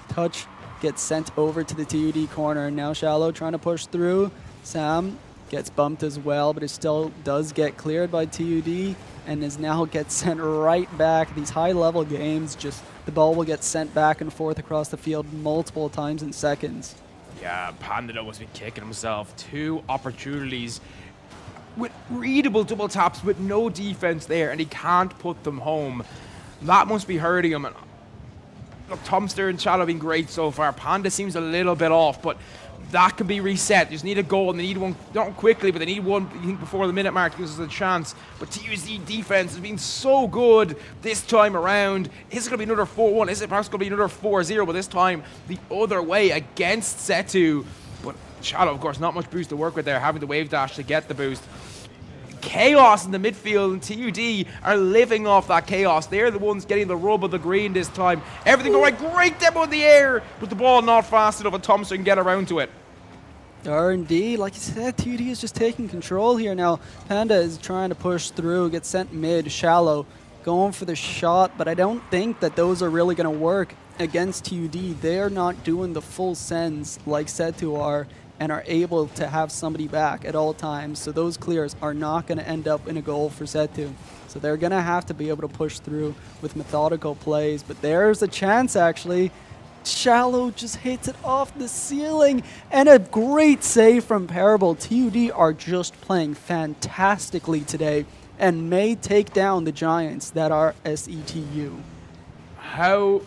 [SPEAKER 9] Touch gets sent over to the TUD corner. Now Shallow trying to push through. Sam gets bumped as well, but it still does get cleared by TUD and is now gets sent right back. These high-level games, just the ball will get sent back and forth across the field multiple times in seconds.
[SPEAKER 6] Yeah, Panda must be kicking himself. 2 opportunities with readable double taps with no defense there, and he can't put them home. That must be hurting him. And look, Tomster and Shadow have been great so far. Panda seems a little bit off, but that can be reset. They just need a goal, and they need one, not quickly, but they need one, I think, before the minute mark gives us a chance. But TUD defense has been so good this time around. Is it going to be another 4-1? Is it perhaps going to be another 4-0? But this time, the other way against Setu. But Shadow, of course, not much boost to work with there, having the wave dash to get the boost. Chaos in the midfield, and TUD are living off that chaos. They're the ones getting the rub of the green this time. Everything going right, great demo in the air, but the ball not fast enough, and Thompson can get around to it.
[SPEAKER 9] R&D, like you said, TUD is just taking control here now. Panda is trying to push through, gets sent mid, Shallow, going for the shot, but I don't think that those are really going to work against TUD. They're not doing the full sends like Setu are, and are able to have somebody back at all times. So those clears are not going to end up in a goal for Setu. So they're going to have to be able to push through with methodical plays. But there's a chance, actually. Shallow just hits it off the ceiling. And a great save from Parable. TUD are just playing fantastically today and may take down the Giants that are SETU.
[SPEAKER 6] How?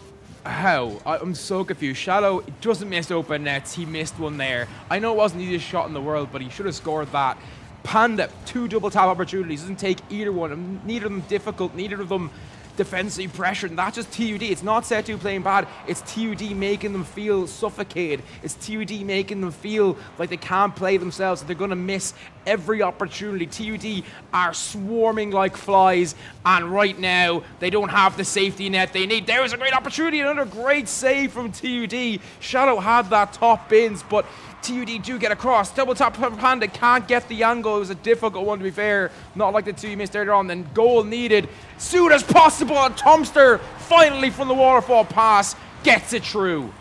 [SPEAKER 6] I'm so confused. Shallow doesn't miss open nets. He missed one there. I know it wasn't the easiest shot in the world, but he should have scored that. Panda, 2 double tap opportunities. Doesn't take either one. Neither of them difficult. Neither of them defensive pressure. And that's just TUD. It's not Setu playing bad. It's TUD making them feel suffocated. It's TUD making them feel like they can't play themselves. They're going to miss every opportunity. TUD are swarming like flies, and right now they don't have the safety net they need. There was a great opportunity, another great save from TUD. Shadow had that top bins, but TUD do get across. Double tap from Panda, can't get the angle. It was a difficult one, to be fair. Not like the 2 he missed earlier on. Then goal needed soon as possible, and Tomster finally from the waterfall pass gets it through.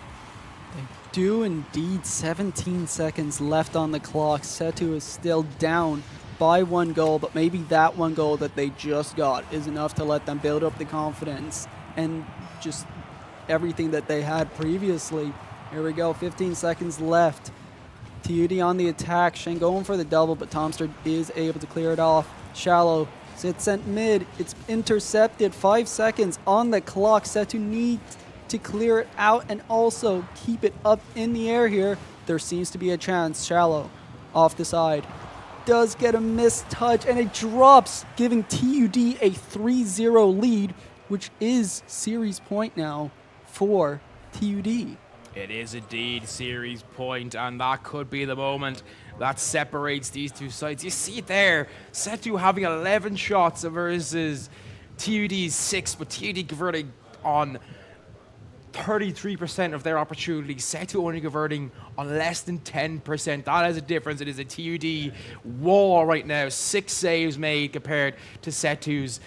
[SPEAKER 9] Do indeed. 17 seconds left on the clock. Setu is still down by 1 goal, but maybe that 1 goal that they just got is enough to let them build up the confidence and just everything that they had previously. Here we go, 15 seconds left. TUD on the attack. Shane going for the double, but Tomster is able to clear it off. Shallow, it's sent mid. It's intercepted. 5 seconds on the clock. Setu needs to clear it out and also keep it up in the air here. There seems to be a chance. Shallow off the side. Does get a missed touch, and it drops, giving TUD a 3-0 lead, which is series point now for TUD.
[SPEAKER 6] It is indeed series point, and that could be the moment that separates these two sides. You see it there, Setu having 11 shots versus TUD's 6, but TUD converting on 33% of their opportunities. Setu only converting on less than 10%. That is a difference. It is a TUD wall right now. 6 saves made compared to Setu's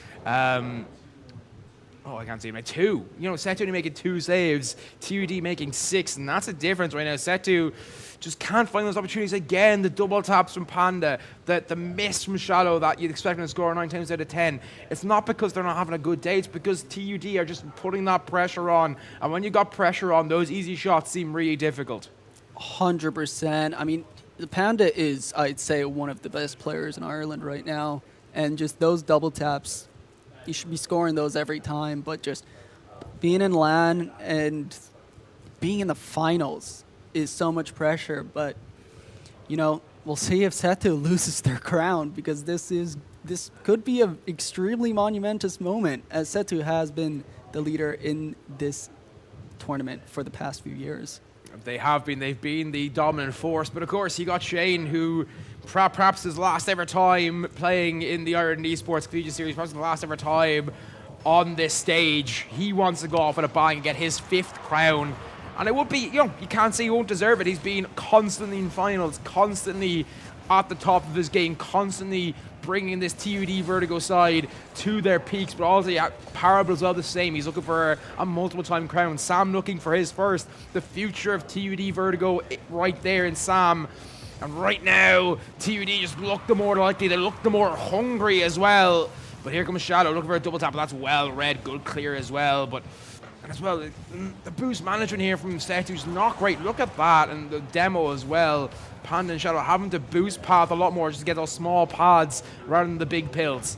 [SPEAKER 6] Oh, I can't see him at 2. You know, Setu only making 2 saves, TUD making 6, and that's a difference right now. Setu just can't find those opportunities again. The double taps from Panda, the miss from Shallow that you'd expect them to score 9 times out of 10. It's not because they're not having a good day, it's because TUD are just putting that pressure on. And when you got pressure on, those easy shots seem really difficult.
[SPEAKER 9] 100%. I mean, the Panda is, I'd say, one of the best players in Ireland right now. And just those double taps, you should be scoring those every time. But just being in LAN and being in the finals is so much pressure. But, you know, we'll see if Setu loses their crown, because this could be an extremely monumentous moment, as Setu has been the leader in this tournament for the past few years.
[SPEAKER 6] They've been the dominant force, but of course you got Shane, who perhaps his last ever time playing in the Ireland Esports Collegiate Series, perhaps the last ever time on this stage. He wants to go off with a bang and get his 5th crown. And it would be, you know, you can't say he won't deserve it. He's been constantly in finals, constantly at the top of his game, constantly bringing this TUD Vertigo side to their peaks, but also Parable as well the same. He's looking for a multiple-time crown. Sam looking for his first. The future of TUD Vertigo right there in Sam. And right now, TUD just look the more likely. They look the more hungry as well. But here comes Shadow looking for a double tap. That's well read, good clear as well. But as well, the boost management here from Setu's not great. Look at that, and the demo as well. Panda and Shadow having to boost path a lot more just to get those small pods rather than the big pills.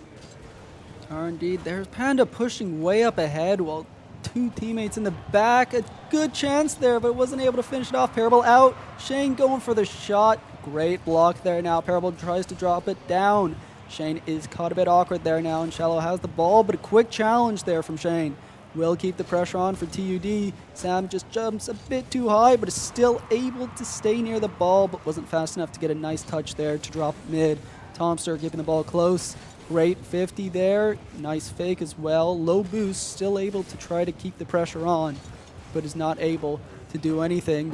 [SPEAKER 9] Indeed, there's Panda pushing way up ahead while 2 teammates in the back. A good chance there, but wasn't able to finish it off. Parable out. Shane going for the shot. Great block there now. Parable tries to drop it down. Shane is caught a bit awkward there now, and Shallow has the ball, but a quick challenge there from Shane. Will keep the pressure on for TUD. Sam just jumps a bit too high, but is still able to stay near the ball, but wasn't fast enough to get a nice touch there to drop mid. Tomster keeping the ball close. Great 50 there. Nice fake as well. Low boost, still able to try to keep the pressure on, but is not able to do anything.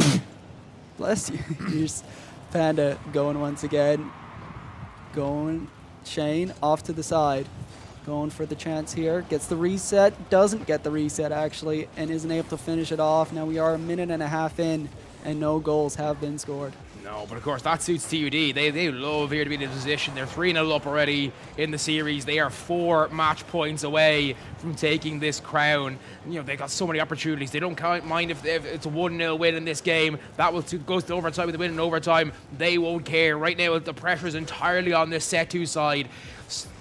[SPEAKER 9] Bless you. Here's Panda going once again. Going Shane off to the side. Going for the chance here, gets the reset, doesn't get the reset actually, and isn't able to finish it off. Now we are a minute and a half in, and no goals have been scored.
[SPEAKER 6] No, but of course that suits TUD. They love here to be in a position. They're 3-0 up already in the series. They are 4 match points away from taking this crown. You know, they got so many opportunities. They don't mind if it's a 1-0 win in this game. That goes to overtime with the win in overtime. They won't care. Right now the pressure is entirely on this Setu side.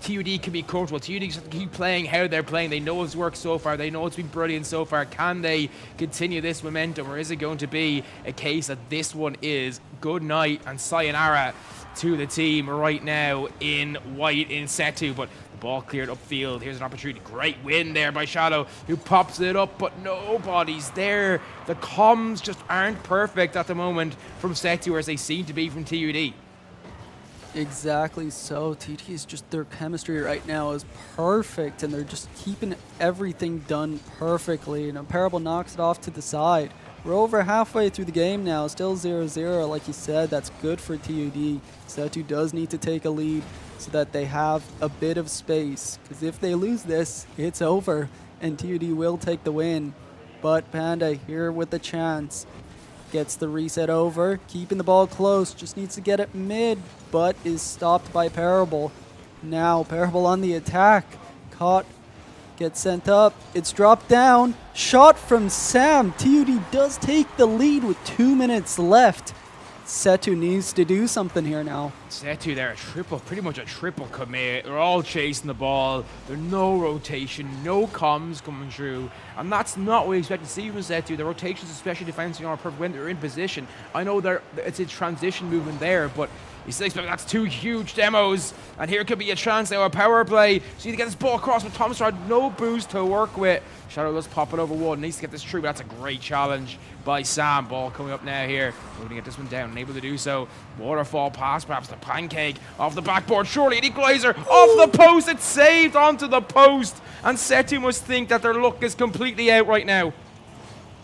[SPEAKER 6] TUD can be comfortable. TUD just have to keep playing how they're playing. They know it's worked so far. They know it's been brilliant so far. Can they continue this momentum, or is it going to be a case that this one is good night and sayonara to the team right now in white in Setu? But the ball cleared upfield. Here's an opportunity. Great win there by Shadow, who pops it up, but nobody's there. The comms just aren't perfect at the moment from Setu, as they seem to be from TUD.
[SPEAKER 9] Exactly so. TT is just, their chemistry right now is perfect, and they're just keeping everything done perfectly. You know, Parable knocks it off to the side. We're over halfway through the game now, still 0-0. Like you said, that's good for TUD. Setu does need to take a lead so that they have a bit of space, because if they lose this, it's over, and TUD will take the win. But Panda here with the chance. Gets the reset over, keeping the ball close, just needs to get it mid, but is stopped by Parable. Now Parable on the attack, caught, gets sent up, it's dropped down, shot from Sam. TUD does take the lead with 2 minutes left. Setu needs to do something here now.
[SPEAKER 6] Setu there, pretty much a triple commit. They're all chasing the ball. There's no rotation, no comms coming through. And that's not what we expect to see from Setu. The rotations, especially defensively, are perfect when they're in position. I know it's a transition movement there, but you still expect that's 2 huge demos. And here could be a chance now, a power play. So you get this ball across with Thomas had no boost to work with. Shadow does pop it over one. Needs to get this through, but that's a great challenge by Sam. Ball coming up now here. We're going to get this one down, unable to do so. Waterfall pass, perhaps the pancake off the backboard. Surely an equalizer off the post. It's saved onto the post. And Setu must think that their luck is completely out right now.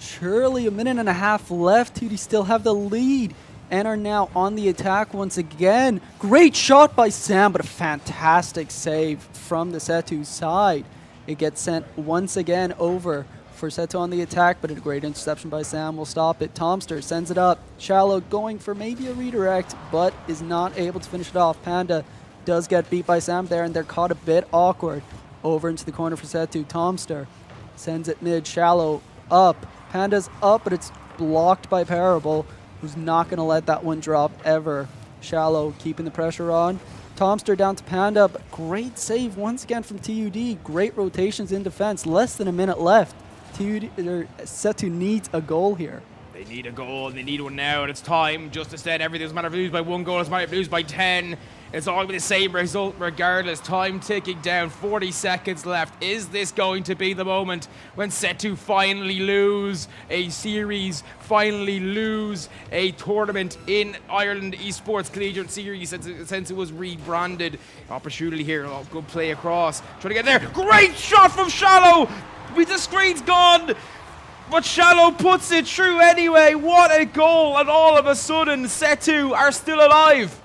[SPEAKER 9] Surely a minute and a half left. TUD still have the lead and are now on the attack once again. Great shot by Sam, but a fantastic save from the Setu side. It gets sent once again over for Seto on the attack, but a great interception by Sam will stop it. Tomster sends it up. Shallow going for maybe a redirect, but is not able to finish it off. Panda does get beat by Sam there, and they're caught a bit awkward. Over into the corner for Setu. Tomster sends it mid. Shallow up. Panda's up, but it's blocked by Parable, who's not going to let that one drop ever. Shallow keeping the pressure on. Tomster down to Panda, but great save once again from TUD. Great rotations in defense. Less than a minute left. Setu needs a goal here.
[SPEAKER 6] They need a goal, and they need one now, and it's time. Just instead, everything doesn't matter if they lose by 1 goal, it doesn't matter if they lose by 10. It's all the same result regardless. Time ticking down, 40 seconds left. Is this going to be the moment when Setu finally lose a series, finally lose a tournament in Ireland Esports Collegiate Series since it was rebranded? Opportunity here, good play across. Trying to get there, great shot from Shallow! The screen's gone! But Shallow puts it through anyway. What a goal! And all of a sudden, Setu are still alive.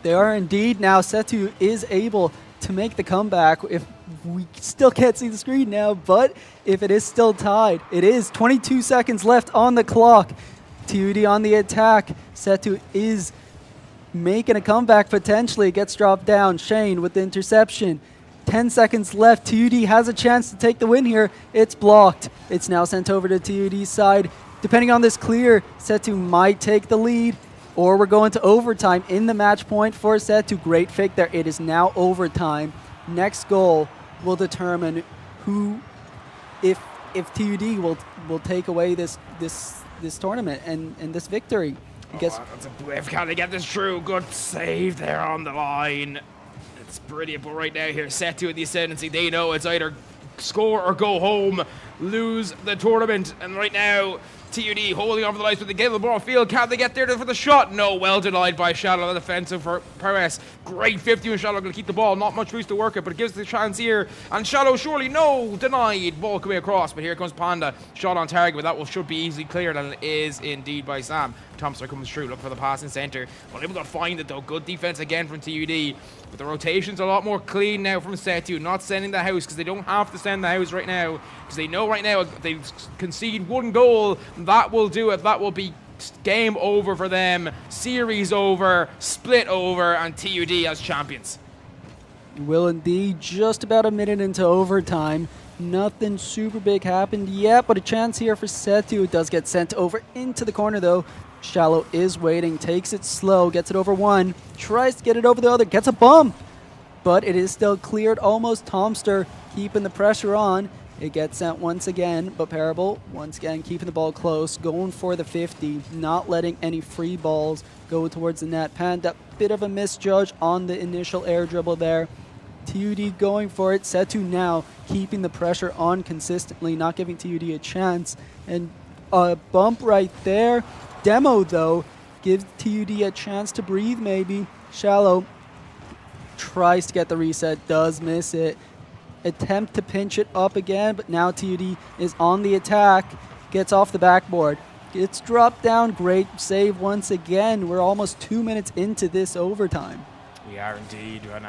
[SPEAKER 9] They are indeed. Now Setu is able to make the comeback. If we still can't see the screen now, but if it is still tied, it is 22 seconds left on the clock. TUD on the attack. Setu is making a comeback potentially. It gets dropped down. Shane with the interception. 10 seconds left. TUD has a chance to take the win here. It's blocked. It's now sent over to TUD's side. Depending on this clear, Setu might take the lead, or we're going to overtime in the match point for Setu. Great fake there. It is now overtime. Next goal will determine who, if TUD will take away this tournament and this victory.
[SPEAKER 6] That's a whiff. Can they get this through? Good save there on the line. It's brilliant, but right now here, Setu in the ascendancy. They know it's either score or go home, lose the tournament. And right now, TUD holding on for the lights, but they get the ball field. Can they get there for the shot? No, well denied by Shallow. The defensive for Perez. Great 50 and Shallow going to keep the ball. Not much boost to work it, but it gives the chance here. And Shallow surely, no, denied. Ball coming across, but here comes Panda. Shot on target, but that should be easily cleared, and it is indeed by Sam. Thompson comes through, looking for the pass in centre. Unable to find it though. Good defense again from TUD. But the rotation's a lot more clean now from Setu. Not sending the house, because they don't have to send the house right now. Because they know right now if they concede 1 goal, that will do it. That will be game over for them. Series over, split over, and TUD as champions.
[SPEAKER 9] Will indeed. Just about a minute into overtime. Nothing super big happened yet, but a chance here for Setu. It does get sent over into the corner though. Shallow is waiting, takes it slow, gets it over one, tries to get it over the other, gets a bump, but it is still cleared almost. Tomster keeping the pressure on. It gets sent once again, but Parable once again keeping the ball close, going for the 50, not letting any free balls go towards the net. Panda, bit of a misjudge on the initial air dribble there. TUD going for it. Setu now keeping the pressure on consistently, not giving TUD a chance. And a bump right there. Demo, though, gives TUD a chance to breathe maybe. Shallow tries to get the reset, does miss it. Attempt to pinch it up again, but now TUD is on the attack. Gets off the backboard. Gets dropped down. Great save once again. We're almost 2 minutes into this overtime.
[SPEAKER 6] We are indeed. And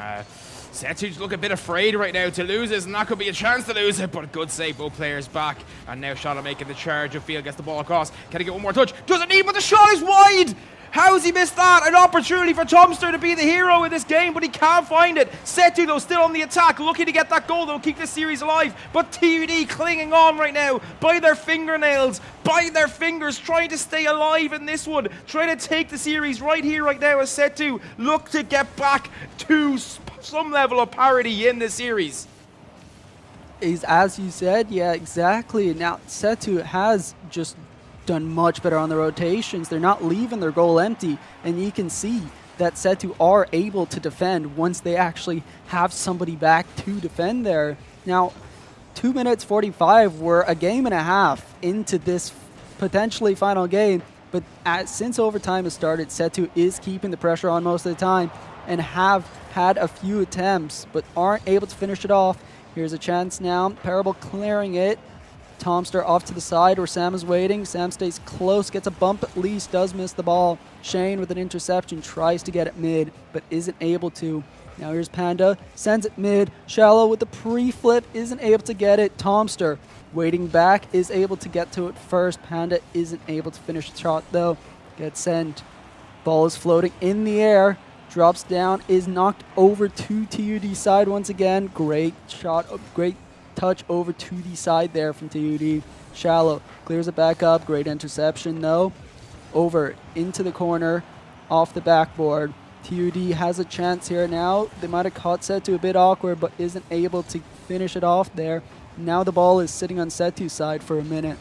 [SPEAKER 6] Setu's look a bit afraid right now to lose this, and that could be a chance to lose it, but good save, both players back. And now Shallow making the charge of field, gets the ball across. Can he get one more touch? Doesn't need, but the shot is wide! How's he missed that? An opportunity for Tomster to be the hero in this game, but he can't find it. Setu, though, still on the attack, looking to get that goal, though, keep this series alive. But TUD clinging on right now by their fingernails, by their fingers, trying to stay alive in this one, trying to take the series right here, right now, as Setu look to get back to some level of parity in this series.
[SPEAKER 9] Is as you said, yeah, exactly. Now, Setu has just done much better on the rotations. They're not leaving their goal empty, and you can see that Setu are able to defend once they actually have somebody back to defend there. Now, 2 minutes 45, we're a game and a half into this potentially final game, but since overtime has started, Setu is keeping the pressure on most of the time and have had a few attempts, but aren't able to finish it off. Here's a chance now. Parable clearing it. Tomster off to the side where Sam is waiting. Sam stays close, gets a bump at least, does miss the ball. Shane with an interception tries to get it mid, but isn't able to. Now here's Panda, sends it mid. Shallow with the pre-flip, isn't able to get it. Tomster waiting back, is able to get to it first. Panda isn't able to finish the shot though. Gets sent. Ball is floating in the air. Drops down, is knocked over to TUD side once again. Great shot, great touch over to the side there from TUD. Shallow clears it back up. Great interception though. Over into the corner, off the backboard. TUD has a chance here now. They might have caught Setu a bit awkward, but isn't able to finish it off there. Now the ball is sitting on Setu's side for a minute.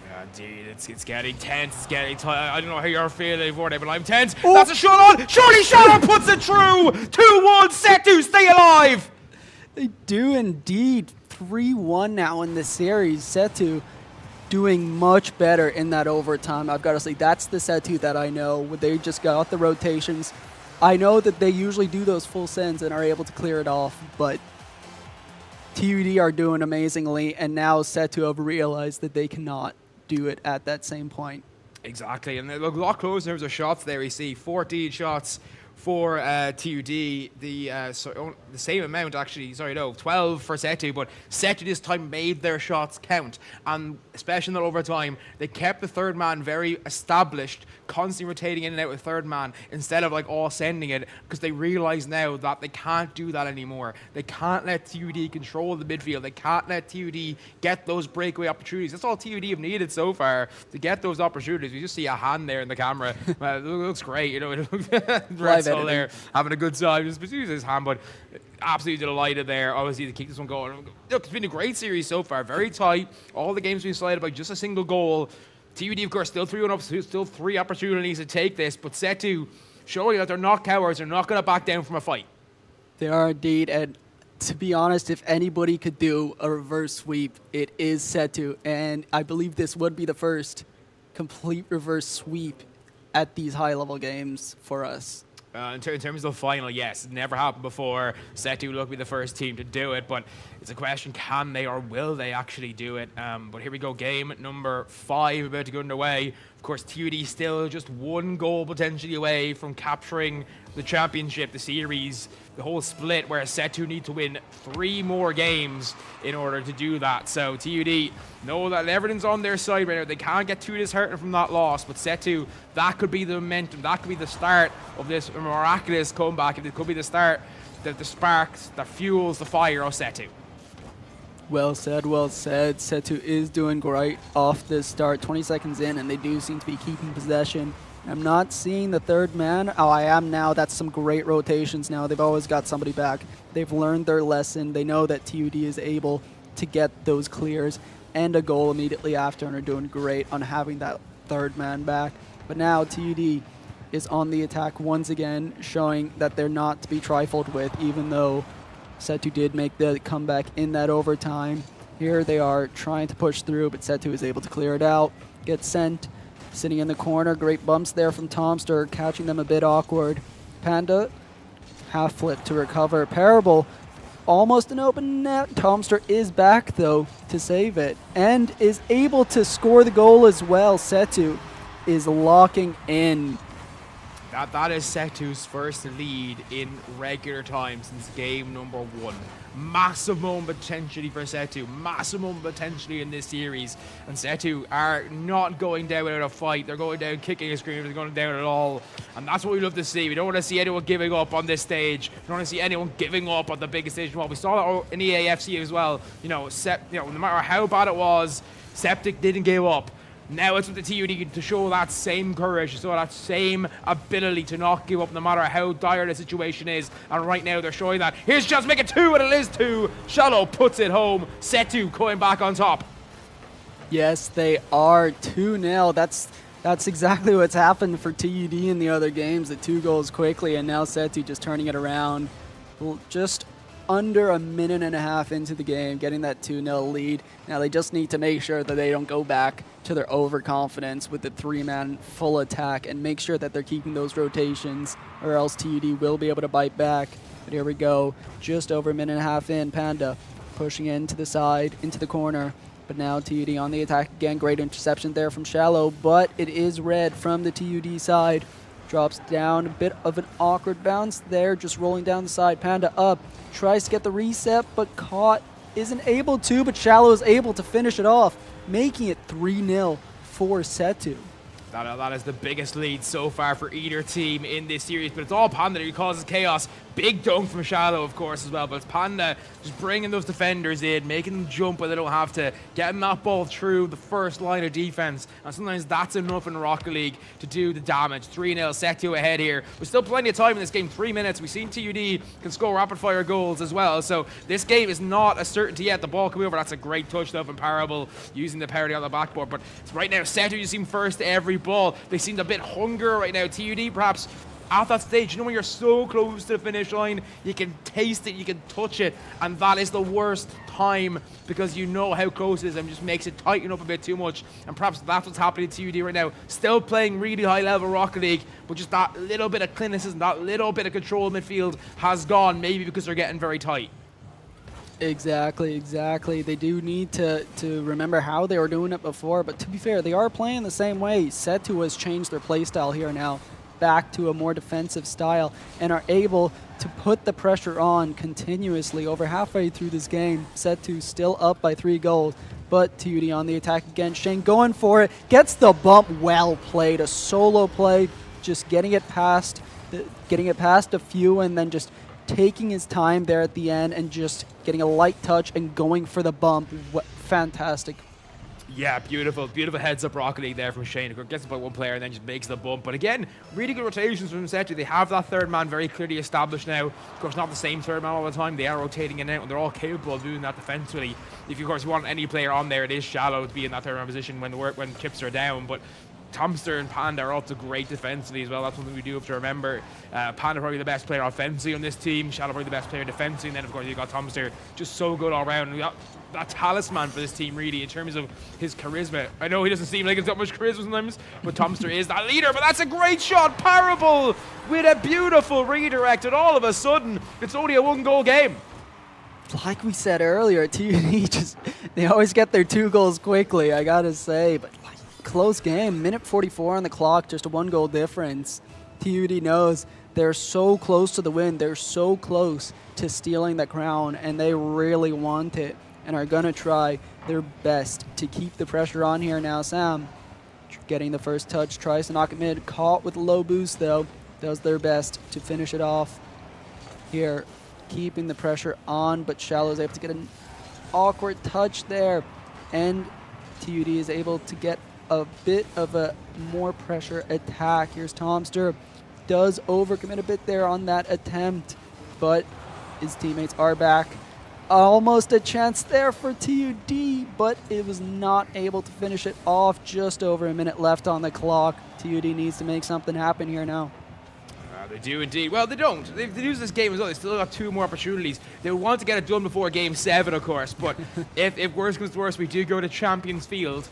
[SPEAKER 6] Yeah, indeed, it's getting tense. It's getting tight. I don't know how you're feeling for it, but I'm tense. That's a shot on. Surely Shadow puts it through. 2-1. Setu, stay alive.
[SPEAKER 9] They do indeed. 3-1 now in the series. Setu doing much better in that overtime. I've got to say, that's the Setu that I know. They just got the rotations. I know that they usually do those full sends and are able to clear it off, but TUD are doing amazingly, and now Setu have realized that they cannot do it at that same point.
[SPEAKER 6] Exactly, and they look a lot closer in terms of shots there. We see 14 shots for TUD, the same amount actually, 12 for Setu, but Setu this time made their shots count, and especially in that overtime, they kept the third man very established, constantly rotating in and out with third man instead of like all sending it, because they realize now that they can't do that anymore. They can't let TUD control the midfield. They can't let TUD get those breakaway opportunities. That's all TUD have needed so far, to get those opportunities. We just see a hand there in the camera. It looks great, you know. It looks there having a good time. Just use his hand, but absolutely delighted there. Obviously to keep this one going. Look, it's been a great series so far. Very tight. All the games being decided by just a single goal. TUD, of course, still 3-1 up, still 3 opportunities to take this, but Setu showing that they're not cowards. They're not going to back down from a fight.
[SPEAKER 9] They are indeed, and to be honest, if anybody could do a reverse sweep, it is Setu, and I believe this would be the first complete reverse sweep at these high-level games for us.
[SPEAKER 6] In terms of the final, yes, it never happened before. Setu will be the first team to do it, but it's a question, can they or will they actually do it? But here we go, game number 5 about to go underway. Of course, TUD still just 1 goal potentially away from capturing the championship, the series, the whole split, where Setu need to win 3 more games in order to do that. So TUD know that everything's on their side right now. They can't get too disheartened from that loss, but Setu, that could be the momentum, that could be the start of this miraculous comeback. It could be the start, the sparks that fuels the fire of Setu.
[SPEAKER 9] Well said, well said. Setu is doing great off this start, 20 seconds in, and they do seem to be keeping possession. I'm not seeing the third man. Oh, I am now. That's some great rotations now. They've always got somebody back. They've learned their lesson. They know that TUD is able to get those clears and a goal immediately after, and are doing great on having that third man back. But now TUD is on the attack once again, showing that they're not to be trifled with, even though Setu did make the comeback in that overtime. Here they are trying to push through, but Setu is able to clear it out, gets sent. Sitting in the corner, great bumps there from Tomster, catching them a bit awkward. Panda, half flip to recover. Parable, almost an open net. Tomster is back though to save it, and is able to score the goal as well. Setu is locking in.
[SPEAKER 6] That is Setu's first lead in regular time since game number 1. Massive moment potentially for Setu. Massive moment potentially in this series. And Setu are not going down without a fight. They're going down kicking and screaming. They're going down at all. And that's what we love to see. We don't want to see anyone giving up on this stage. We don't want to see anyone giving up on the biggest stage. Well, we saw that in EAFC as well. No matter how bad it was, Septic didn't give up. Now it's up to TUD to show that same courage, to show that same ability to not give up no matter how dire the situation is. And right now they're showing that. Here's a chance to make it 2, and it is 2. Shallow puts it home. Setu going back on top.
[SPEAKER 9] Yes, they are 2-0. That's exactly what's happened for TUD in the other games. The 2 goals quickly, and now Setu just turning it around. Just under a minute and a half into the game, getting that 2-0 lead. Now they just need to make sure that they don't go back to their overconfidence with the 3-man full attack, and make sure that they're keeping those rotations, or else TUD will be able to bite back. But here we go, just over a minute and a half in. Panda pushing into the side, into the corner, but now TUD on the attack again. Great interception there from Shallow, but it is red from the TUD side. Drops down, a bit of an awkward bounce there, just rolling down the side. Panda up, tries to get the reset, but caught, isn't able to, but Shallow is able to finish it off, making it 3-0 for Setu.
[SPEAKER 6] That is the biggest lead so far for either team in this series, but it's all Panda who causes chaos. Big dunk from Shallow, of course, as well, but it's Panda just bringing those defenders in, making them jump where they don't have to, getting that ball through the first line of defense, and sometimes that's enough in Rocket League to do the damage. 3-0, Setu ahead here. There's still plenty of time in this game, 3 minutes. We've seen TUD can score rapid-fire goals as well, so this game is not a certainty yet. The ball coming over, that's a great touch, though, from Parable, using the parity on the backboard, but it's right now, Setu, you seem first to every ball. They seem a bit hungrier right now. TUD perhaps at that stage, you know when you're so close to the finish line, you can taste it, you can touch it, and that is the worst time because you know how close it is and just makes it tighten up a bit too much, and perhaps that's what's happening to TUD right now. Still playing really high level Rocket League, but just that little bit of clinicism, that little bit of control in midfield has gone, maybe because they're getting very tight.
[SPEAKER 9] Exactly. They do need to remember how they were doing it before, but to be fair, they are playing the same way. Setu has changed their play style here now, back to a more defensive style, and are able to put the pressure on continuously over halfway through this game. Setu still up by 3 goals, but TUD on the attack again. Shane going for it, gets the bump, well played, a solo play, just getting it past a few, and then just taking his time there at the end and just getting a light touch and going for the bump. Fantastic.
[SPEAKER 6] Yeah, beautiful heads up Rocket League there from Shane. Gets about one player and then just makes the bump. But again, really good rotations from Setu. They have that third man very clearly established now. Of course, not the same third man all the time. They are rotating in and out, and they're all capable of doing that defensively. If you, of course, want any player on there, it is Shallow to be in that third man position when chips are down. But Tomster and Panda are also great defensively as well. That's something we do have to remember. Panda probably the best player offensively on this team. Shallow probably the best player defensively. And then, of course, you got Tomster, just so good all around. And we got that talisman for this team, really, in terms of his charisma. I know he doesn't seem like he's got much charisma sometimes, but Tomster is that leader. But that's a great shot. Parable with a beautiful redirect. And all of a sudden, it's only a 1-goal game.
[SPEAKER 9] Like we said earlier, TUD they always get their 2 goals quickly, I gotta say. But close game, minute 44 on the clock, just a 1-goal difference. TUD knows they're so close to the win, they're so close to stealing the crown, and they really want it and are gonna try their best to keep the pressure on here now. Sam getting the first touch, tries to knock it mid, caught with a low boost though, does their best to finish it off here, keeping the pressure on, but Shallow is able to get an awkward touch there, and TUD is able to get a bit of a more pressure attack. Here's Tomster, does overcommit a bit there on that attempt, but his teammates are back. Almost a chance there for TUD, but it was not able to finish it off. Just over a minute left on the clock. TUD needs to make something happen here now.
[SPEAKER 6] They do indeed. Well, they don't. They lose this game as well. They still got 2 more opportunities. They want to get it done before Game 7, of course. But if worse comes to worse, we do go to Champions Field.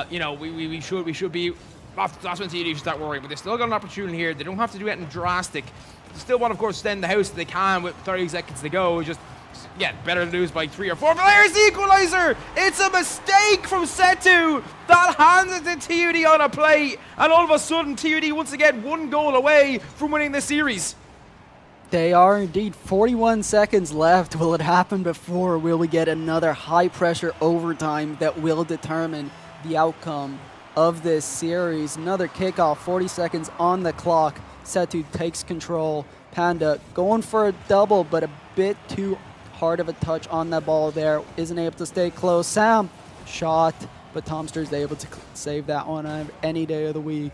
[SPEAKER 6] You know, we should be. That's when TUD should start worrying. But they still got an opportunity here. They don't have to do anything drastic. They still want, of course, to extend the house if they can with 30 seconds to go. Just yeah, better to lose by 3 or 4. But there's the equalizer! It's a mistake from Setu that hands it to TUD on a plate, and all of a sudden TUD once again 1 goal away from winning the series.
[SPEAKER 9] They are indeed. 41 seconds left. Will it happen before? Will we get another high-pressure overtime that will determine the outcome of this series? Another kickoff, 40 seconds on the clock. Setu takes control. Panda going for a double, but a bit too hard of a touch on that ball there. Isn't able to stay close. Sam, shot, but Tomster's able to save that one on any day of the week.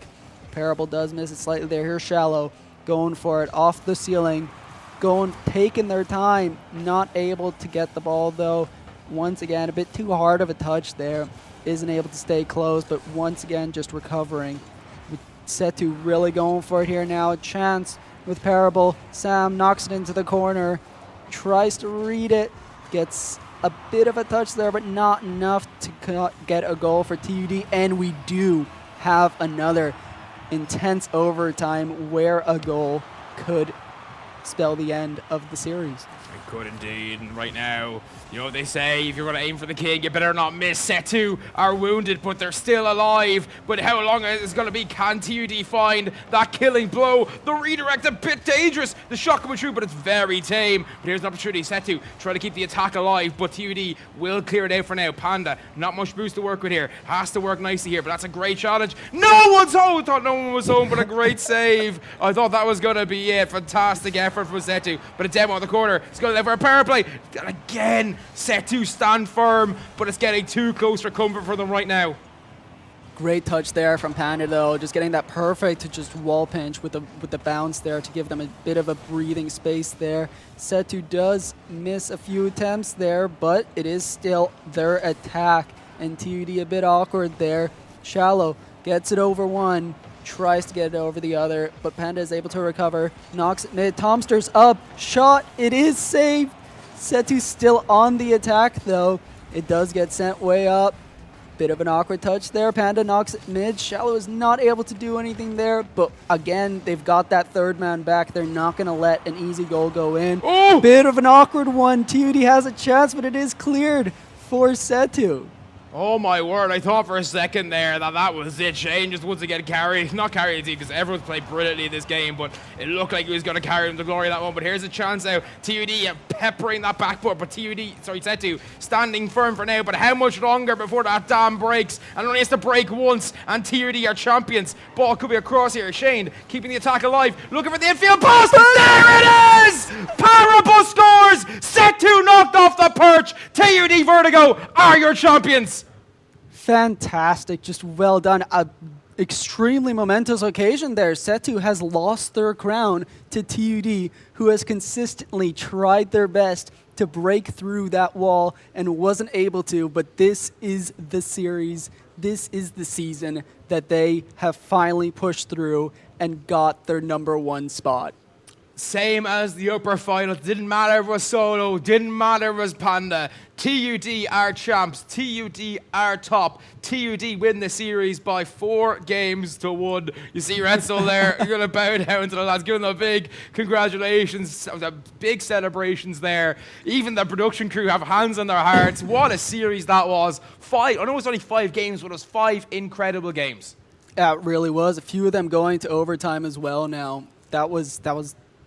[SPEAKER 9] Parable does miss it slightly there. Here's Shallow going for it off the ceiling. Taking their time. Not able to get the ball though. Once again, a bit too hard of a touch there. Isn't able to stay close, but once again, just recovering. Setu really going for it here now. A chance with Parable. Sam knocks it into the corner. Tries to read it, gets a bit of a touch there, but not enough to get a goal for TUD. And we do have another intense overtime where a goal could spell the end of the series.
[SPEAKER 6] Could indeed. And right now, you know what they say, if you're going to aim for the king, you better not miss. Set 2 are wounded, but they're still alive. But how long is it going to be? Can TUD find that killing blow? The redirect, a bit dangerous. The shot coming through, but it's very tame. But here's an opportunity. Set 2 try to keep the attack alive, but TUD will clear it out for now. Panda, not much boost to work with here. Has to work nicely here, but that's a great challenge. No one's home. I thought no one was home, but a great save. I thought that was going to be it. Fantastic effort from Set 2, but a demo on the corner. It's going to for a power play. And again, Set 2 stand firm, but it's getting too close for comfort for them right now.
[SPEAKER 9] Great touch there from Panda, though, just getting that perfect just wall pinch with the bounce there to give them a bit of a breathing space there. Set 2 does miss a few attempts there, but it is still their attack, and TUD a bit awkward there. Shallow gets it over one, tries to get it over the other, but Panda is able to recover, knocks it mid, Tomster's up, shot, it is saved. Set 2 still on the attack, though. It does get sent way up. Bit of an awkward touch there. Panda knocks it mid. Shallow is not able to do anything there, but again, they've got that third man back. They're not going to let an easy goal go in.
[SPEAKER 6] Oh!
[SPEAKER 9] Bit of an awkward one. TUD has a chance, but it is cleared for Set 2.
[SPEAKER 6] Oh my word, I thought for a second there that was it. Shane just once again not carrying the team because everyone's played brilliantly in this game, but it looked like he was going to carry him to glory that one. But here's a chance now. TUD peppering that backboard, but Set 2 standing firm for now, but how much longer before that dam breaks? And only has to break once, and TUD are champions. Ball could be across here. Shane keeping the attack alive, looking for the infield pass. There it is! Parable scores! Set 2 knocked off the perch. TUD Vertigo are your champions.
[SPEAKER 9] Fantastic, just well done. A extremely momentous occasion there. Set 2 has lost their crown to TUD, who has consistently tried their best to break through that wall and wasn't able to, but this is the series, this is the season that they have finally pushed through and got their #1 spot.
[SPEAKER 6] Same as the upper final. Didn't matter if it was Solo, didn't matter if it was Panda. TUD are champs, TUD are top. TUD win the series by 4-1. You see Retzel there, you're gonna bow down to the lads, give them a big congratulations, big celebrations there. Even the production crew have hands on their hearts. What a series that was. I know it was only 5 games, but it was 5 incredible games.
[SPEAKER 9] Yeah, it really was. A few of them going to overtime as well now. That was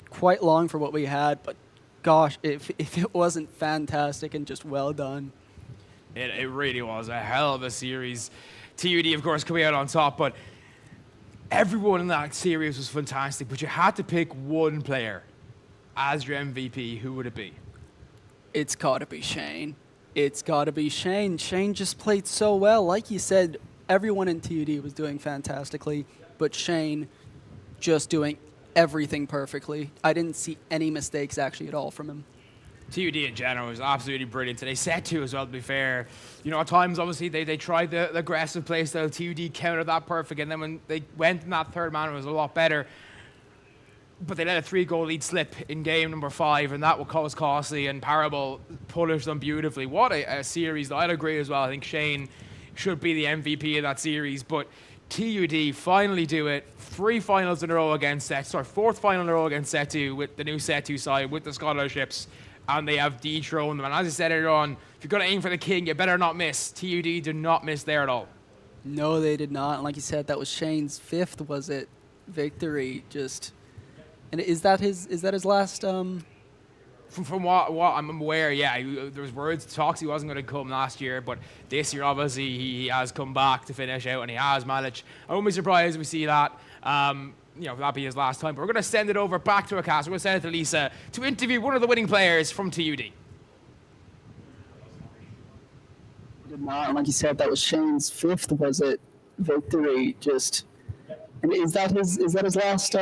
[SPEAKER 9] quite long for what we had, but gosh, if it wasn't fantastic and just well done.
[SPEAKER 6] It really was a hell of a series. TUD, of course, coming out on top, but everyone in that series was fantastic, but you had to pick one player as your MVP. Who would it be?
[SPEAKER 9] It's got to be Shane. It's got to be Shane. Shane just played so well. Like you said, everyone in TUD was doing fantastically, but Shane just doing everything perfectly. I didn't see any mistakes actually at all from him.
[SPEAKER 6] TUD in general was absolutely brilliant today. Set 2 as well, to be fair. You know, at times, obviously, they tried the aggressive play style. TUD countered that perfect, and then when they went in that third man, it was a lot better. But they let a 3-goal lead slip in game number 5, and that was costly, and Parable punished them beautifully. What a series. I'd agree as well. I think Shane should be the MVP of that series, but TUD finally do it. 3 finals in a row against fourth final in a row against Set 2 with the new Set 2 side with the scholarships, and they have dethroned them. And as I said earlier on, if you're going to aim for the king, you better not miss. TUD did not miss there at all.
[SPEAKER 9] No, they did not. And like you said, that was Shane's 5th, was it? Victory. And is that his last?
[SPEAKER 6] From what I'm aware, yeah, there was words, talks he wasn't going to come last year, but this year obviously he has come back to finish out, and he has managed. I won't be surprised if we see that. That'll be his last time. But we're going to send it over back to a cast. We're going to send it to Lisa to interview one of the winning players from TUD.
[SPEAKER 9] Did not. Like you said, that was Shane's 5th, was it? Victory. And is that his last?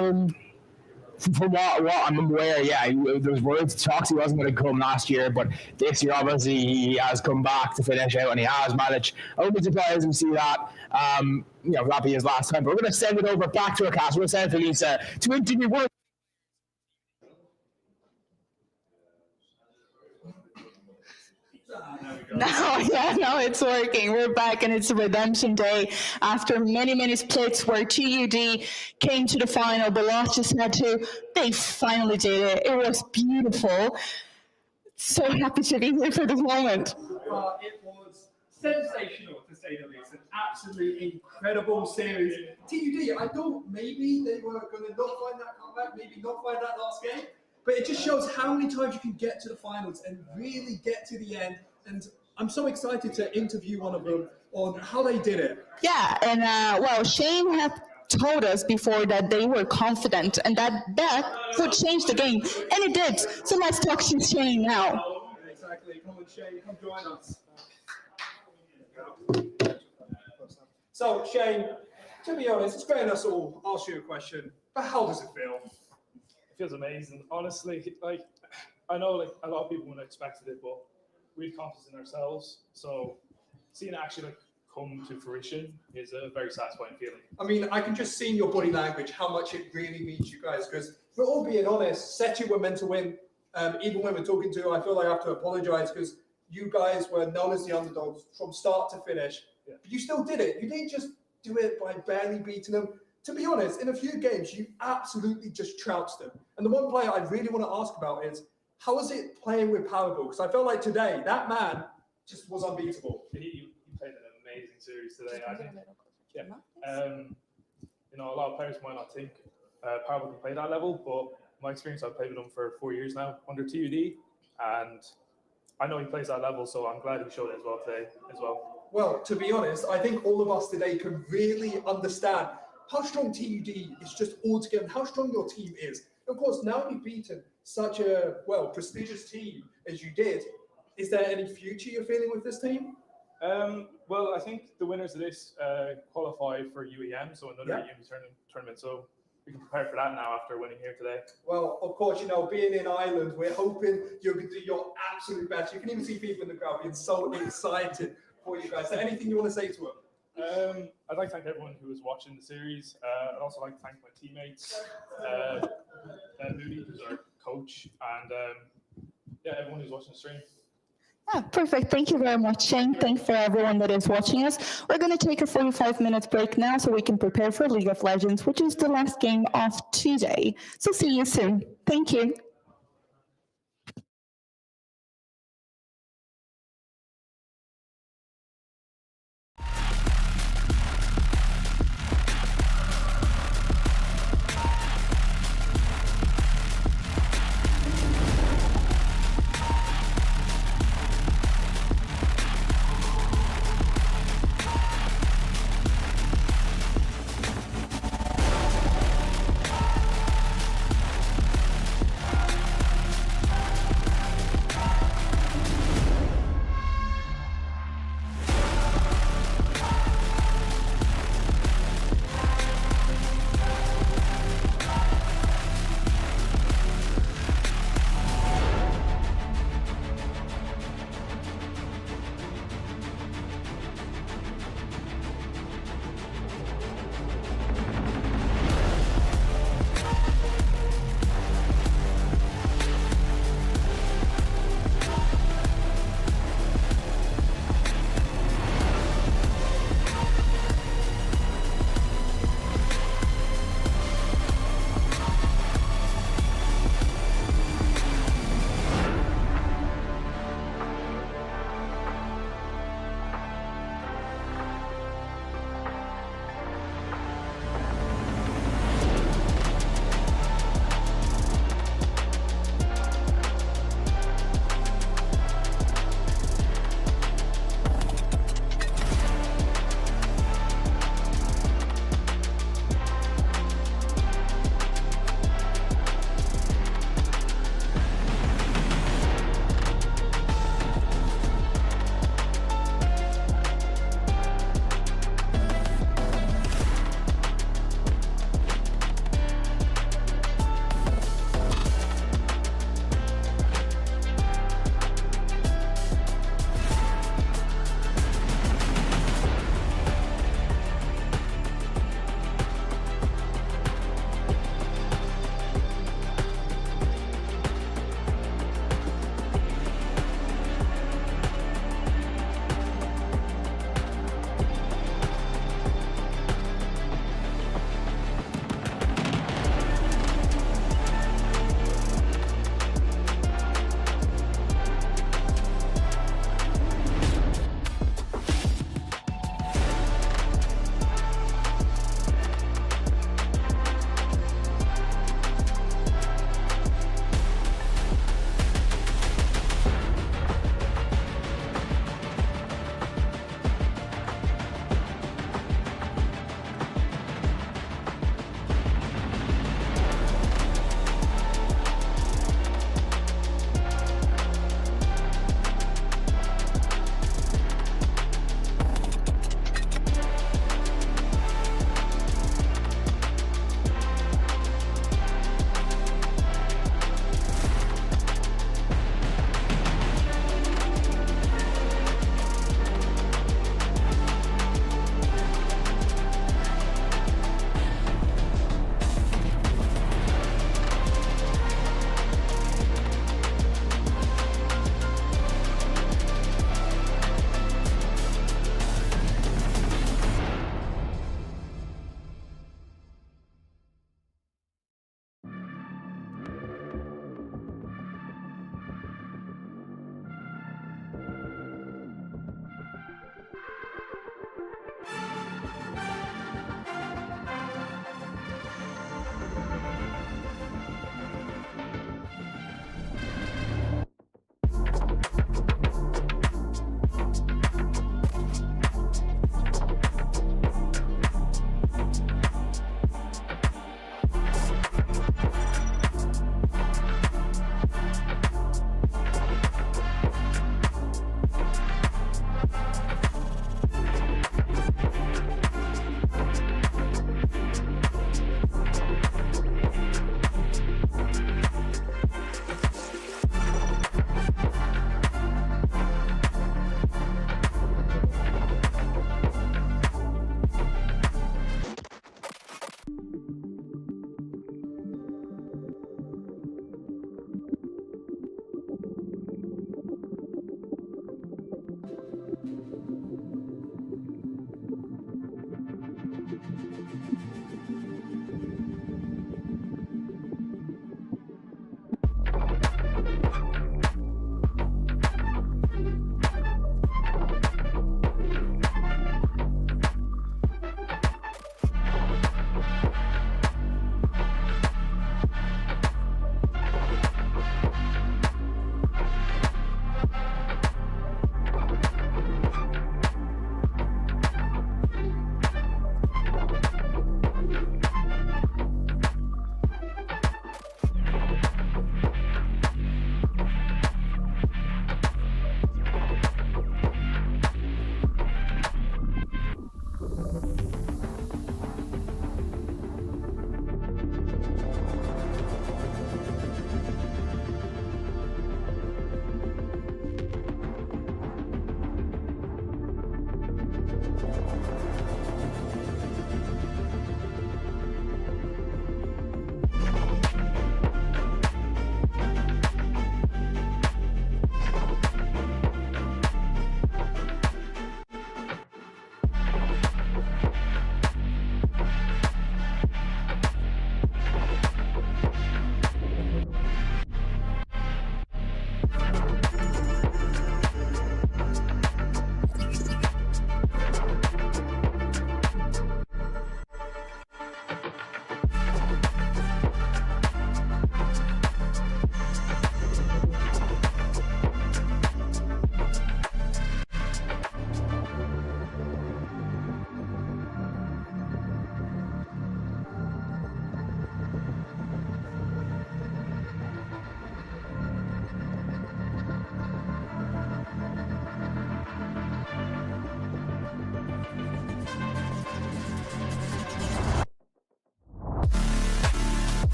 [SPEAKER 10] From what I'm aware, yeah, there was words, talks he wasn't going to come last year, but this year obviously he has come back to finish out, and he has managed. I won't be surprised if we see that. That'll be his last time. But we're going to send it over back to our cast. We're going to send it to Lisa to interview one.
[SPEAKER 1] No, it's working. We're back, and it's redemption day after many splits where TUD came to the final but lost to Set 2. They finally did it. It was beautiful. So happy to be here for this moment.
[SPEAKER 2] It was sensational, to say the least. An absolutely incredible series. TUD, I thought maybe they were going to not find that comeback, maybe not find that last game, but it just shows how many times you can get to the finals and really get to the end. And I'm so excited to interview one of them on how they did it.
[SPEAKER 1] Yeah, and well, Shane had told us before that they were confident and that would change the game, and it did. So let's talk to Shane now.
[SPEAKER 2] Exactly. Come on, Shane, come join us. So, Shane, to be honest, it's fair enough to ask you a question, but how does it feel?
[SPEAKER 7] It feels amazing. Honestly, like I know like a lot of people wouldn't have expected it, but we had confidence in ourselves. So seeing it actually like come to fruition is a very satisfying feeling.
[SPEAKER 2] I mean, I can just see in your body language how much it really means you guys, because we're all being honest, Setu were meant to win. Even when we're talking to, I feel like I have to apologize because you guys were known as the underdogs from start to finish.
[SPEAKER 7] Yeah.
[SPEAKER 2] But you still did it. You didn't just do it by barely beating them. To be honest, in a few games, you absolutely just trounced them. And the one player I really want to ask about is, how was it playing with Powerball? Because I felt like today, that man just was unbeatable.
[SPEAKER 7] He played an amazing series today. I think. Yeah. You know, a lot of players might not think Powerball can play that level, but my experience, I've played with him for 4 years now under TUD, and I know he plays that level, so I'm glad he showed it as well today as well.
[SPEAKER 2] Well, to be honest, I think all of us today can really understand how strong TUD is just altogether, how strong your team is. Of course, now you've beaten such a, well, prestigious team as you did, is there any future you're feeling with this team?
[SPEAKER 7] Well, I think the winners of this qualify for UEM, so another UEM tournament. So we can prepare for that now after winning here today.
[SPEAKER 2] Well, of course, you know, being in Ireland, we're hoping you're going to do your absolute best. You can even see people in the crowd being so excited for you guys. Is there anything you want to say to them?
[SPEAKER 7] I'd like to thank everyone who was watching the series. I'd also like to thank my teammates, Moody, who's our coach, and yeah, everyone who's watching the stream.
[SPEAKER 1] Yeah, perfect. Thank you very much, Shane. Thanks for everyone that is watching us. We're going to take a 45-minute break now so we can prepare for League of Legends, which is the last game of today. So see you soon. Thank you.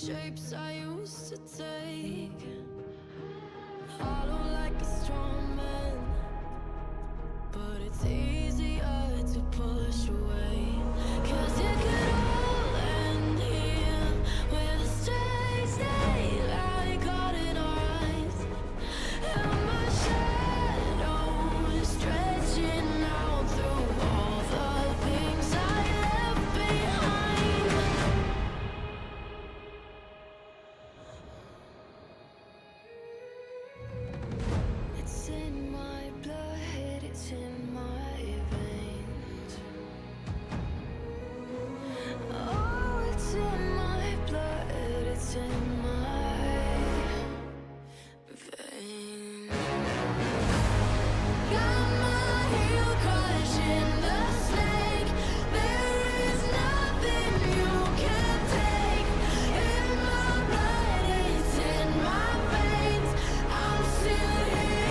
[SPEAKER 11] shapes I used to take, hollow like a strong man, but it's easier to push away. 'Cause it could all end here with a strange daylight caught in our eyes, and my shadow is stretching out through all the things I left behind. It's in my blood, it's in my veins. Oh, it's in my blood, it's in my veins. Got my heel crushing the snake. There is nothing you can take. In my blood, it's in my veins. I'm still here.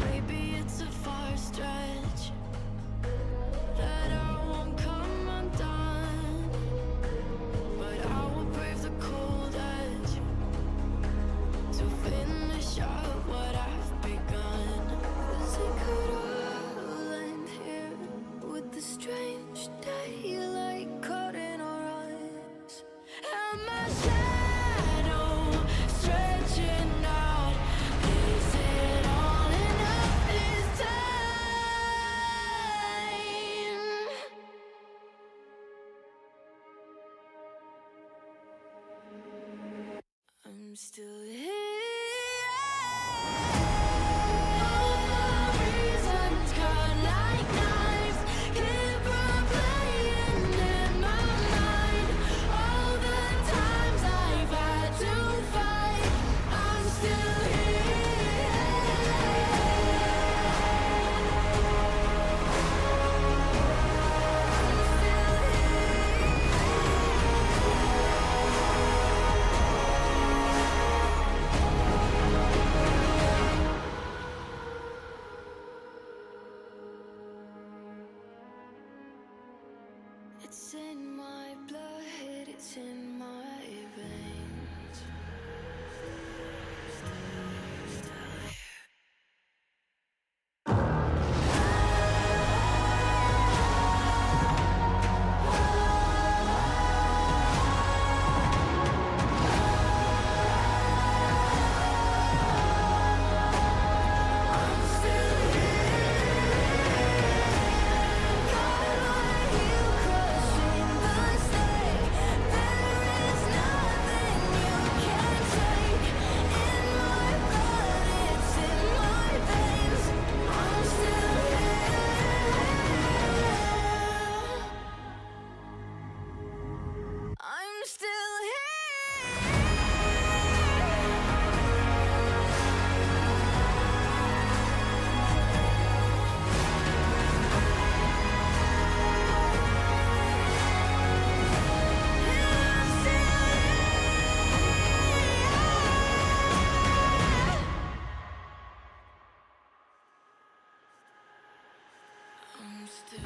[SPEAKER 11] Maybe it's a far stretch that I won't come undone, but I will brave the cold edge to finish up what I've begun. 'Cause it could all end here with the strange daylight caught in our eyes, and my shadow stretching out. Is it all enough this time? I'm still here. All my reasons cut like knives, keep replaying in my mind. All the times I've had to fight, I'm still It's in my blood, it's in my veins. I'm still got my heel crushing the snake. There is nothing you can take. In my blood, it's in my veins. I'm still here. I'm still here. I'm still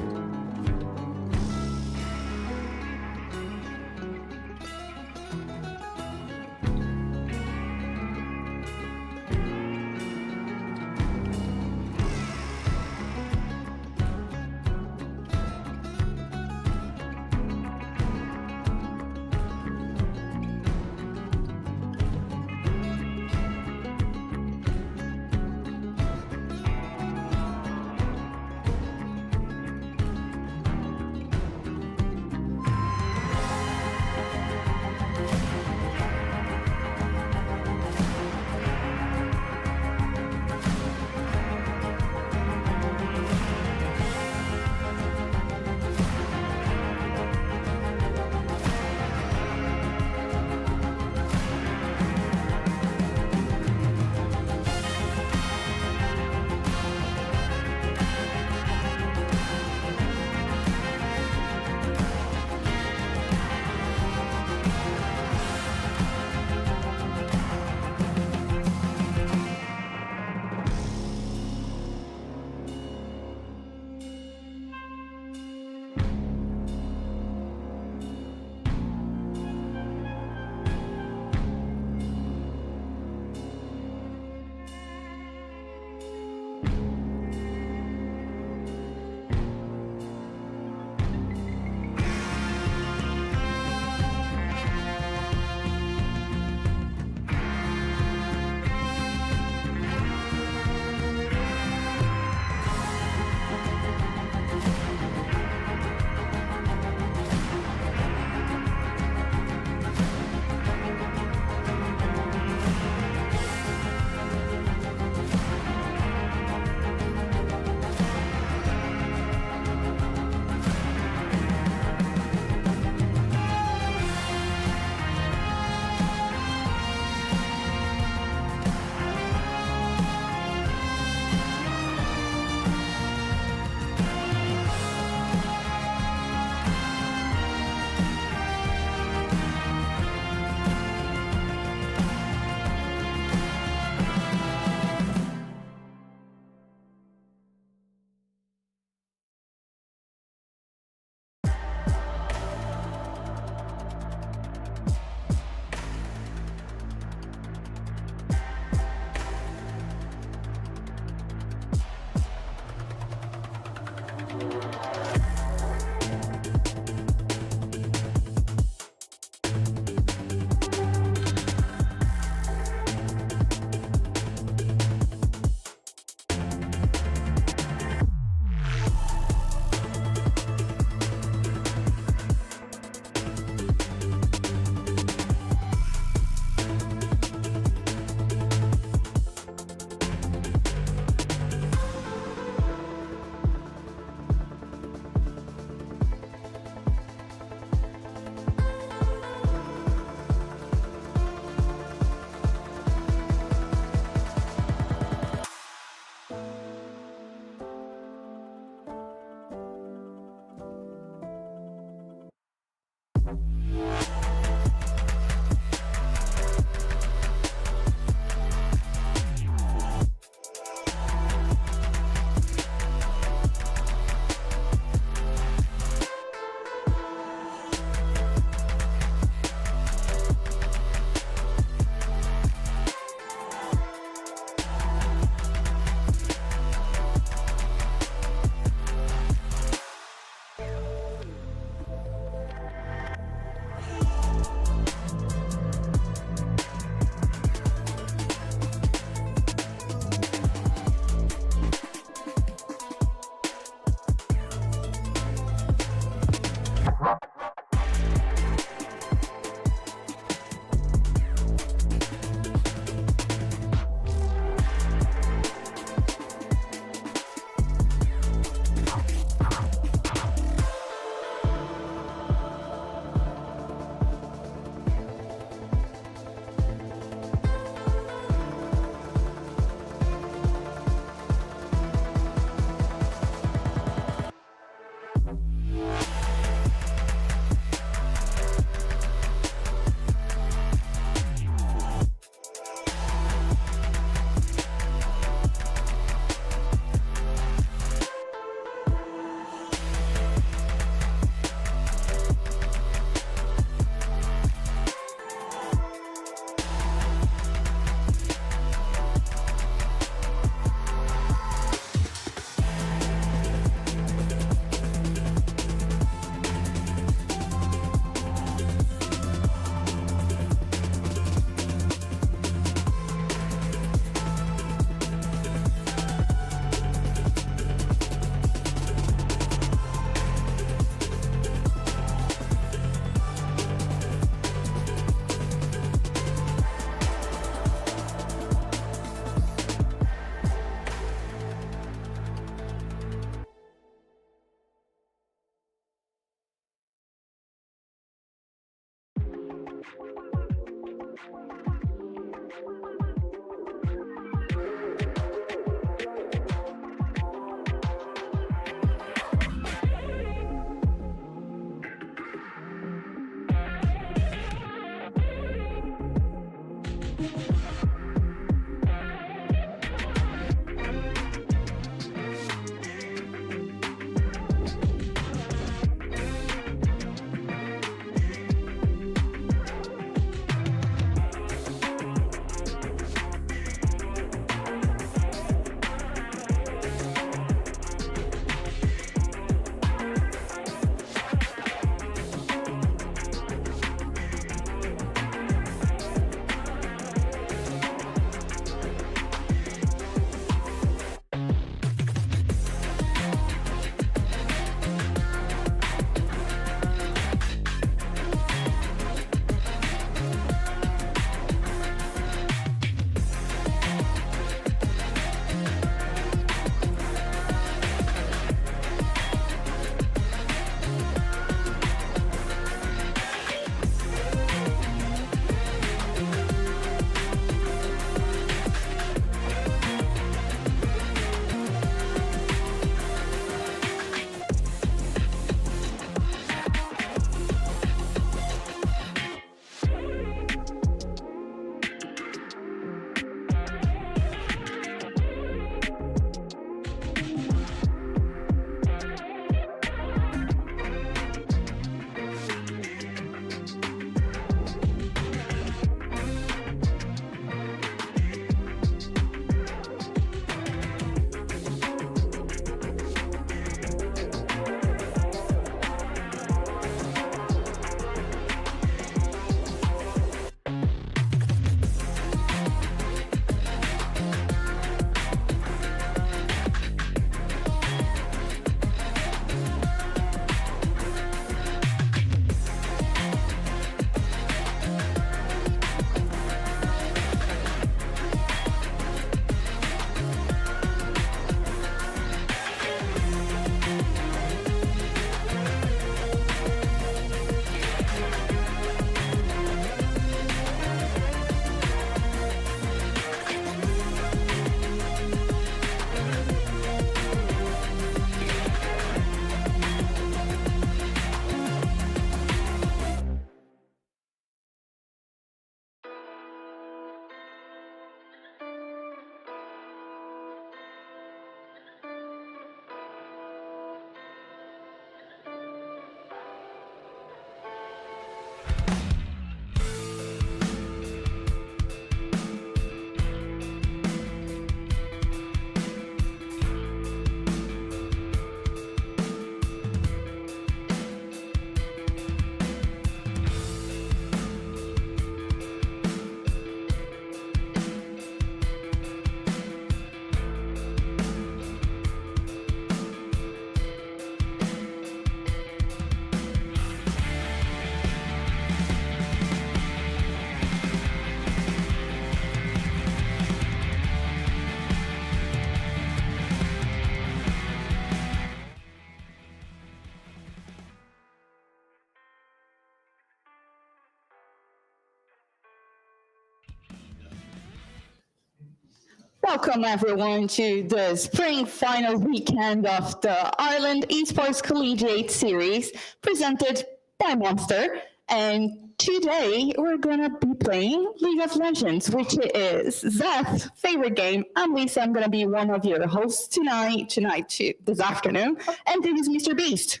[SPEAKER 1] Welcome everyone to the spring final weekend of the Ireland Esports Collegiate Series presented by Monster. And today we're gonna be playing League of Legends, which is Zeth's favorite game. I'm Lisa, I'm gonna be one of your hosts this afternoon. And this is Mr. Beast.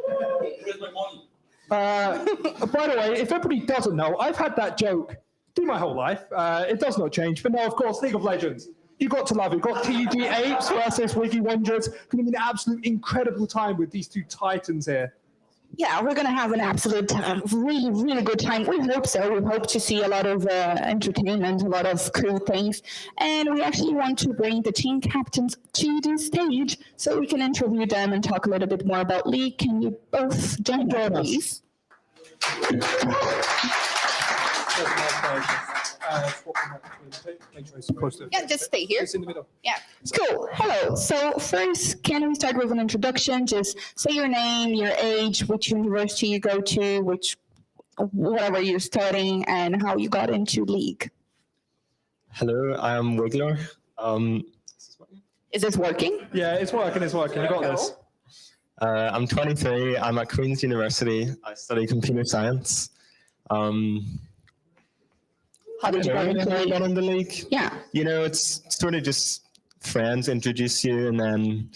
[SPEAKER 2] Where's my money? By the way, if everybody doesn't know, I've had that joke my whole life. It does not change, but no, of course, League of Legends. You got to love it. You've got TUD Apes versus Wiggy Wanderers. Going to be an absolute incredible time with these two titans here.
[SPEAKER 1] Yeah, we're going to have an absolute really, really good time. We hope so. We hope to see a lot of entertainment, a lot of cool things. And we actually want to bring the team captains to the stage so we can interview them and talk a little bit more about League. Can you both join us, please? Yeah, just stay here.
[SPEAKER 2] It's in the middle.
[SPEAKER 1] Yeah, cool. Hello. So first, can we start with an introduction? Just say your name, your age, which university you go to, whatever you're studying, and how you got into League.
[SPEAKER 12] Hello, I'm Wiggler.
[SPEAKER 1] Is this working?
[SPEAKER 2] Yeah, it's working. It's working. You got this.
[SPEAKER 12] I'm 23. I'm at Queen's University. I study computer science.
[SPEAKER 1] How did you get into
[SPEAKER 12] the League?
[SPEAKER 1] Yeah.
[SPEAKER 12] You know, it's sort of just friends introduce you, and then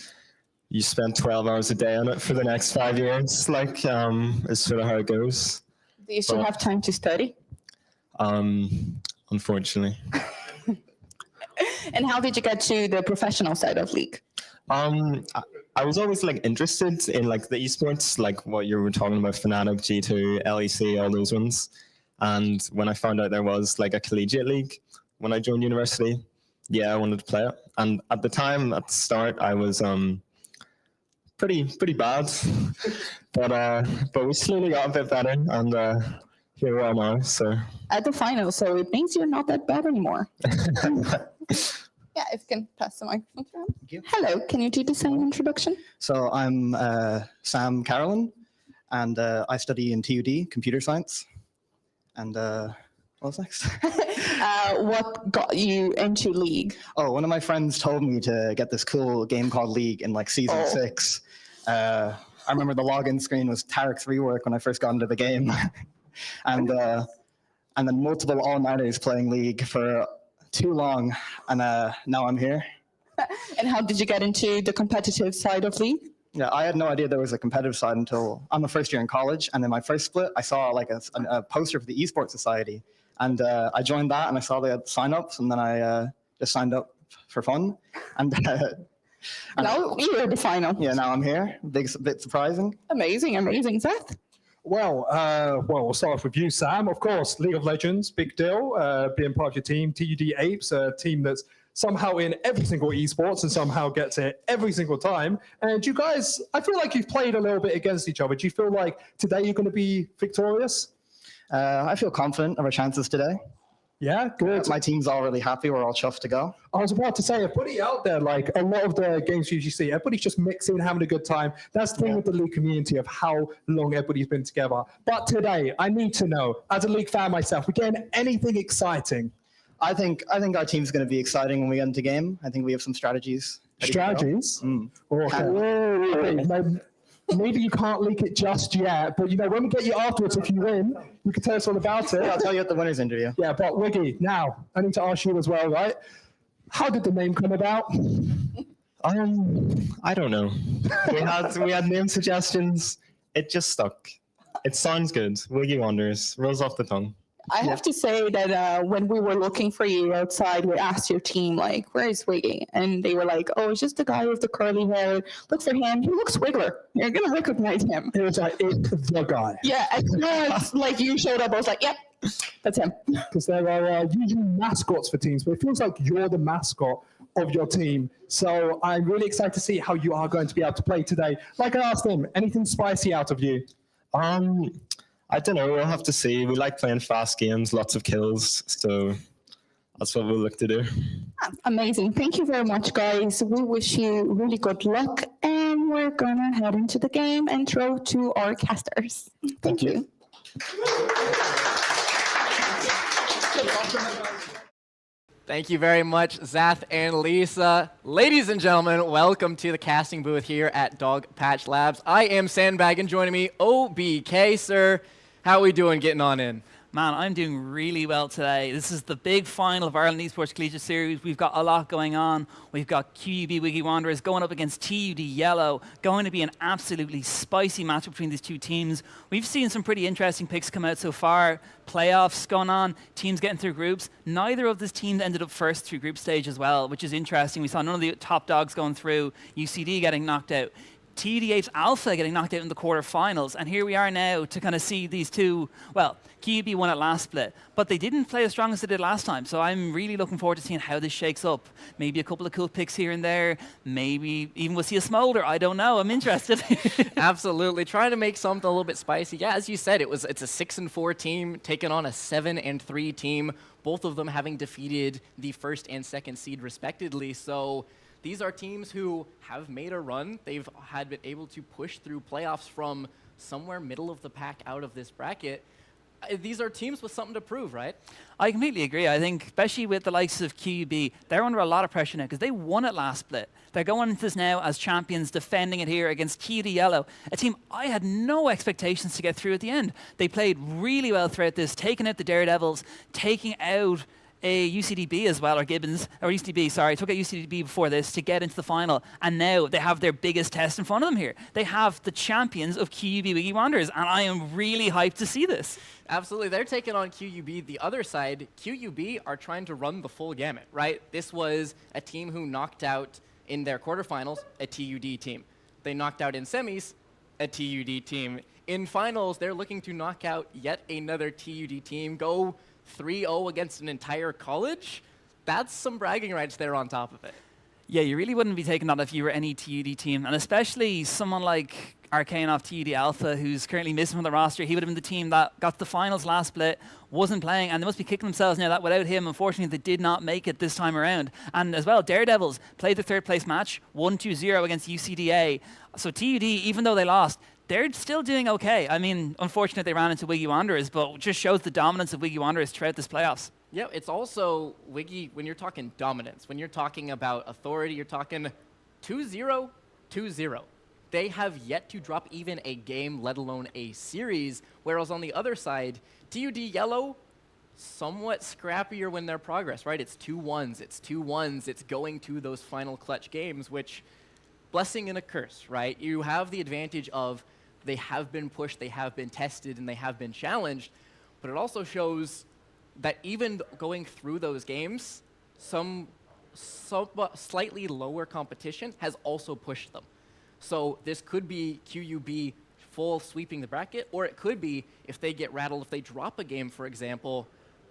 [SPEAKER 12] you spend 12 hours a day on it for the next 5 years. Like, it's sort of how it goes.
[SPEAKER 1] Do you still have time to study?
[SPEAKER 12] Unfortunately.
[SPEAKER 1] And how did you get to the professional side of League?
[SPEAKER 12] I was always like interested in like the esports, like what you were talking about, Fnatic, G2, LEC, all those ones. And when I found out there was like a collegiate league when I joined university, yeah, I wanted to play it. And at the time, at the start, I was pretty bad, but we slowly got a bit better, and here we are now. So
[SPEAKER 1] at the final, so it means you're not that bad anymore. Yeah, if you can pass the microphone to him.
[SPEAKER 13] Thank you.
[SPEAKER 1] Hello, can you do the same introduction?
[SPEAKER 13] So I'm Sam Carolyn, and I study in TUD, computer science. And what was next?
[SPEAKER 1] What got you into League?
[SPEAKER 13] Oh, one of my friends told me to get this cool game called League in like season 6. I remember the login screen was Tarek's rework when I first got into the game. and then multiple all-nighters playing League for too long, and now I'm here.
[SPEAKER 1] And how did you get into the competitive side of League?
[SPEAKER 13] Yeah, I had no idea there was a competitive side until I'm the first year in college, and in my first split, I saw like a poster for the Esports Society, and I joined that, and I saw they had sign-ups, and then I just signed up for fun, and
[SPEAKER 1] now you're the final.
[SPEAKER 13] Yeah, now I'm here. Bit surprising.
[SPEAKER 1] Amazing, amazing, Seth.
[SPEAKER 2] Well, we'll start off with you, Sam. Of course, League of Legends, big deal. Being part of your team, TUD Apes, a team that's somehow in every single esports and somehow gets it every single time. And you guys, I feel like you've played a little bit against each other. Do you feel like today you're going to be victorious?
[SPEAKER 13] I feel confident of our chances today.
[SPEAKER 2] Yeah, good.
[SPEAKER 13] My team's all really happy. We're all chuffed to go.
[SPEAKER 2] I was about to say, everybody out there, like a lot of the games you usually see, everybody's just mixing, having a good time. That's the thing with the League community of how long everybody's been together. But today, I need to know, as a League fan myself, we're getting anything exciting?
[SPEAKER 13] I think our team's going to be exciting when we get into game. I think we have some strategies.
[SPEAKER 2] Strategies? Okay. Maybe you can't leak it just yet, but when we get you afterwards, if you win, you can tell us all about it.
[SPEAKER 13] Yeah, I'll tell you at the winner's interview.
[SPEAKER 2] Yeah, but Wiggy, now I need to ask you as well, right? How did the name come about?
[SPEAKER 12] I don't know. We had name suggestions. It just stuck. It sounds good. Wiggy Wanderers rolls off the tongue.
[SPEAKER 1] I have to say that when we were looking for you outside, we asked your team, like, where is Wiggy? And they were like, oh, it's just the guy with the curly hair. Look for him. He looks Wiggler. You're going to recognize him.
[SPEAKER 2] It was like, it's the guy.
[SPEAKER 1] Yeah, as soon as like, you showed up, I was like, yep, that's him.
[SPEAKER 2] Because there are usually mascots for teams, but it feels like you're the mascot of your team. So I'm really excited to see how you are going to be able to play today. Like I asked him, anything spicy out of you?
[SPEAKER 12] I don't know. We'll have to see. We like playing fast games, lots of kills. So that's what we'll look to do.
[SPEAKER 1] Amazing. Thank you very much, guys. We wish you really good luck. And we're going to head into the game and throw to our casters. Thank you.
[SPEAKER 14] Thank you very much, Zath and Lisa. Ladies and gentlemen, welcome to the casting booth here at Dog Patch Labs. I am Sandbag, and joining me, OBK, sir. How are we doing getting on in?
[SPEAKER 15] Man, I'm doing really well today. This is the big final of Ireland Esports Collegiate Series. We've got a lot going on. We've got QUB Wiggy Wanderers going up against TUD Yellow. Going to be an absolutely spicy match between these two teams. We've seen some pretty interesting picks come out so far. Playoffs going on, teams getting through groups. Neither of these teams ended up first through group stage as well, which is interesting. We saw none of the top dogs going through, UCD getting knocked out. TUD8's Alpha getting knocked out in the quarterfinals, and here we are now to kind of see these two. Well, QUB won at last split, but they didn't play as strong as they did last time, so I'm really looking forward to seeing how this shakes up. Maybe a couple of cool picks here and there, maybe even we'll see a smolder, I don't know, I'm interested.
[SPEAKER 14] Absolutely, trying to make something a little bit spicy. Yeah, as you said, it's a 6-4 team taking on a 7-3 team, both of them having defeated the first and second seed respectively, so these are teams who have made a run. They've been able to push through playoffs from somewhere middle of the pack out of this bracket. These are teams with something to prove, right?
[SPEAKER 15] I completely agree. I think, especially with the likes of QUB, they're under a lot of pressure now because they won it last split. They're going into this now as champions, defending it here against TUD Yellow, a team I had no expectations to get through at the end. They played really well throughout this, taking out the Daredevils, taking out a UCDB as well, or Gibbons, or UCDB, sorry, took out UCDB before this to get into the final, and now they have their biggest test in front of them here. They have the champions of QUB Wiggy Wanderers, and I am really hyped to see this.
[SPEAKER 14] Absolutely, they're taking on QUB. The other side, QUB are trying to run the full gamut, right? This was a team who knocked out in their quarterfinals a TUD team. They knocked out in semis a TUD team. In finals, they're looking to knock out yet another TUD team, go 3-0 against an entire college. That's some bragging rights there on top of it.
[SPEAKER 15] Yeah, you really wouldn't be taking that if you were any TUD team, and especially someone like Arcane off TUD Alpha, who's currently missing from the roster. He would have been the team that got to the finals last split, wasn't playing, and they must be kicking themselves now that without him, unfortunately, they did not make it this time around. And as well, Daredevils played the third place match, 1-2-0 against UCDA. So TUD, even though they lost, they're still doing okay. I mean, unfortunately, they ran into Wiggy Wanderers, but it just shows the dominance of Wiggy Wanderers throughout this playoffs.
[SPEAKER 14] Yeah, it's also, Wiggy, when you're talking dominance, when you're talking about authority, you're talking 2-0, 2-0. They have yet to drop even a game, let alone a series, whereas on the other side, TUD Yellow, somewhat scrappier when their progress, right? It's 2-1s, it's going to those final clutch games, which, blessing and a curse, right? You have the advantage of they have been pushed, they have been tested, and they have been challenged, but it also shows that even going through those games, some slightly lower competition has also pushed them. So this could be QUB full sweeping the bracket, or it could be if they get rattled, if they drop a game, for example,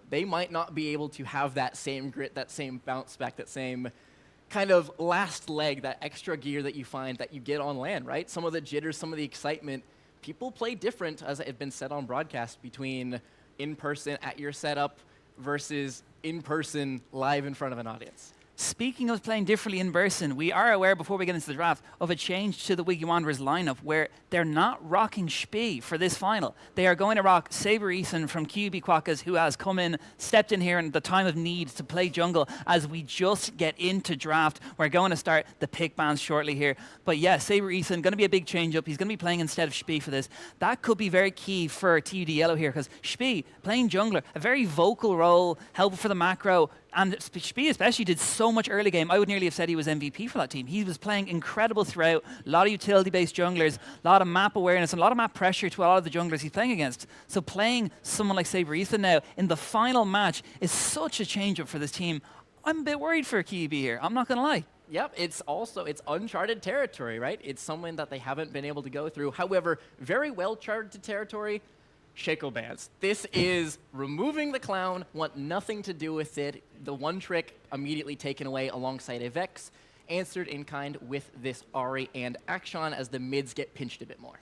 [SPEAKER 14] they might not be able to have that same grit, that same bounce back, that same kind of last leg, that extra gear that you find that you get on LAN, right? Some of the jitters, some of the excitement. People play different, as it had been said on broadcast, between in-person at your setup versus in-person live in front of an audience.
[SPEAKER 15] Speaking of playing differently in person, we are aware, before we get into the draft, of a change to the Wiggy Wanderers lineup where they're not rocking Spee for this final. They are going to rock Saber Eason from QB Quackers, who has come in, stepped in here in the time of need to play jungle as we just get into draft. We're going to start the pick bands shortly here. But yeah, Saber Eason, going to be a big change up. He's going to be playing instead of Spee for this. That could be very key for TUD Yellow here, because Spee, playing jungler, a very vocal role, helpful for the macro. And Spee especially did so much early game. I would nearly have said he was MVP for that team. He was playing incredible throughout. A lot of utility-based junglers, a lot of map awareness, and a lot of map pressure to a lot of the junglers he's playing against. So playing someone like Saber Eason now in the final match is such a change-up for this team. I'm a bit worried for QB here. I'm not going to lie.
[SPEAKER 14] Yep, it's uncharted territory, right? It's someone that they haven't been able to go through. However, very well charted territory. Shaco bans. This is removing the clown, want nothing to do with it. The one trick immediately taken away alongside a Vex, answered in kind with this Ahri and Akshan as the mids get pinched a bit more.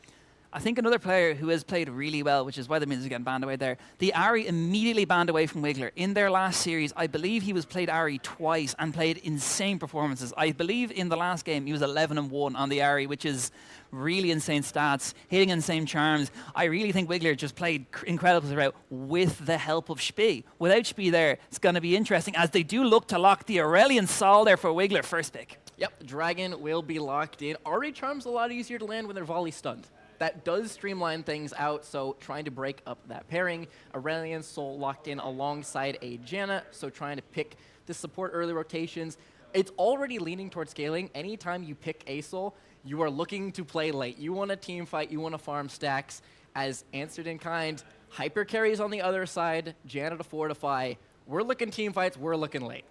[SPEAKER 15] I think another player who has played really well, which is why the Miz is getting banned away there, the Ari immediately banned away from Wiggler. In their last series, I believe he was played Ari twice and played insane performances. I believe in the last game he was 11-1 on the Ari, which is really insane stats, hitting insane charms. I really think Wiggler just played incredible throughout with the help of Spee. Without Spee there, it's going to be interesting as they do look to lock the Aurelian Sol there for Wiggler first pick.
[SPEAKER 14] Yep, Dragon will be locked in. Ari Charm's a lot easier to land when they're volley stunned. That does streamline things out, so trying to break up that pairing. Aurelian Sol locked in alongside a Janna, so trying to pick to support early rotations. It's already leaning towards scaling. Anytime you pick a Sol, you are looking to play late. You want a team fight, you want to farm stacks. As answered in kind, hyper carries on the other side, Janna to fortify. We're looking team fights, we're looking late.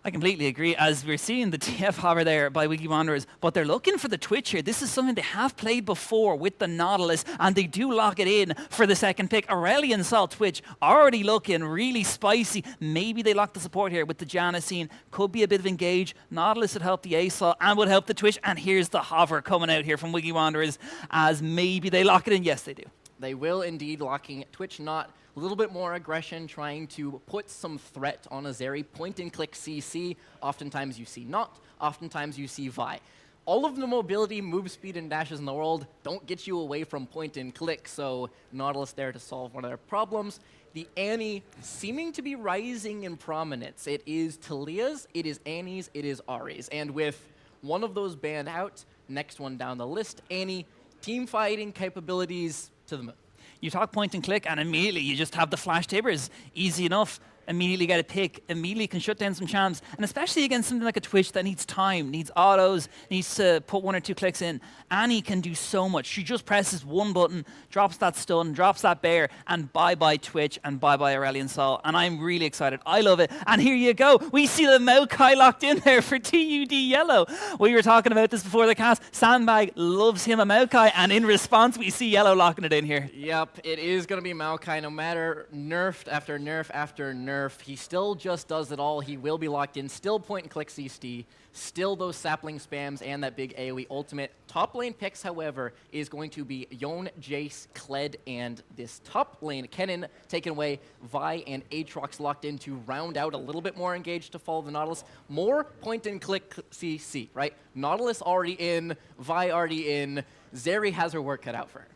[SPEAKER 15] I completely agree, as we're seeing the TF hover there by Wiki Wanderers, but they're looking for the Twitch here. This is something they have played before with the Nautilus, and they do lock it in for the second pick. Aurelian Sol Twitch already looking really spicy. Maybe they lock the support here with the Janna scene. Could be a bit of engage. Nautilus would help the ASOL and would help the Twitch, and here's the hover coming out here from Wiki Wanderers, as maybe they lock it in. Yes, they do.
[SPEAKER 14] They will indeed, locking Twitch not. A little bit more aggression, trying to put some threat on Azeri. Point and click CC. Oftentimes you see not. Oftentimes you see Vi. All of the mobility, move speed, and dashes in the world don't get you away from point and click, so Nautilus there to solve one of their problems. The Annie seeming to be rising in prominence. It is Talia's, it is Annie's, it is Ari's. And with one of those banned out, next one down the list, Annie, team fighting capabilities to the moon.
[SPEAKER 15] You talk point and click, and immediately you just have the flash tibbers. Easy enough. Immediately get a pick. Immediately can shut down some champs. And especially against something like a Twitch that needs time, needs autos, needs to put 1 or 2 clicks in. Annie can do so much. She just presses one button, drops that stun, drops that bear, and bye-bye Twitch, and bye-bye Aurelian Sol. And I'm really excited. I love it. And here you go. We see the Maokai locked in there for TUD Yellow. We were talking about this before the cast. Sandbag loves him a Maokai, and in response, we see Yellow locking it in here.
[SPEAKER 14] Yep, it is going to be Maokai. No matter nerfed after nerf after nerf, he still just does it all. He will be locked in. Still point and click CST. Still those sapling spams and that big AoE ultimate. Top lane picks, however, is going to be Yone, Jace, Kled, and this top lane, Kennen, taken away. Vi and Aatrox locked in to round out a little bit more engaged to follow the Nautilus. More point and click CC, right? Nautilus already in, Vi already in. Zeri has her work cut out for her.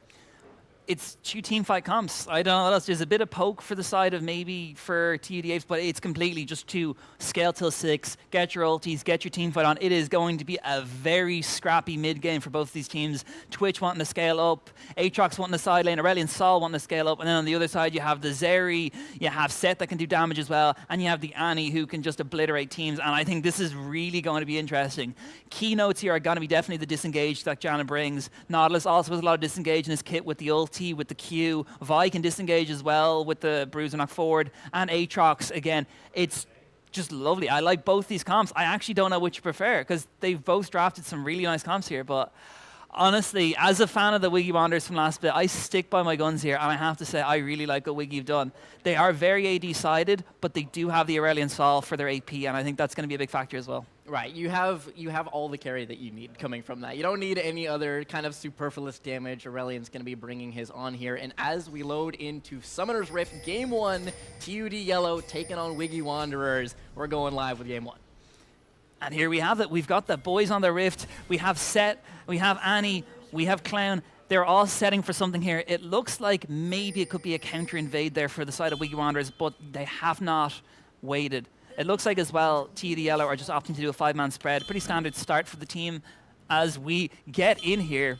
[SPEAKER 15] It's 2 team fight comps. I don't know what else. There's a bit of poke for the side of maybe for TUD8s, but it's completely just to scale till 6, get your ultis, get your team fight on. It is going to be a very scrappy mid game for both these teams. Twitch wanting to scale up, Aatrox wanting the side lane, Aurelian Sol wanting to scale up, and then on the other side you have the Zeri, you have Seth that can do damage as well, and you have the Annie who can just obliterate teams, and I think this is really going to be interesting. Keynotes here are going to be definitely the disengage that Janna brings. Nautilus also has a lot of disengage in his kit with the ulti, with the Q. Vi can disengage as well with the bruiser knock forward, and Aatrox again. It's just lovely. I like both these comps. I actually don't know which you prefer because they've both drafted some really nice comps here, but honestly, as a fan of the Wiggy Wanderers from last bit, I stick by my guns here, and I have to say I really like what Wiggy have done. They are very AD-sided, but they do have the Aurelian Sol for their AP, and I think that's going to be a big factor as well.
[SPEAKER 14] Right, you have all the carry that you need coming from that. You don't need any other kind of superfluous damage. Aurelian's going to be bringing his on here. And as we load into Summoner's Rift, Game 1, TUD Yellow taking on Wiggy Wanderers. We're going live with Game 1.
[SPEAKER 15] And here we have it. We've got the boys on the Rift. We have Set, we have Annie, we have Clown. They're all setting for something here. It looks like maybe it could be a counter invade there for the side of Wiggy Wanderers, but they have not waited. It looks like as well, TUD Yellow are just opting to do a 5-man spread. Pretty standard start for the team as we get in here.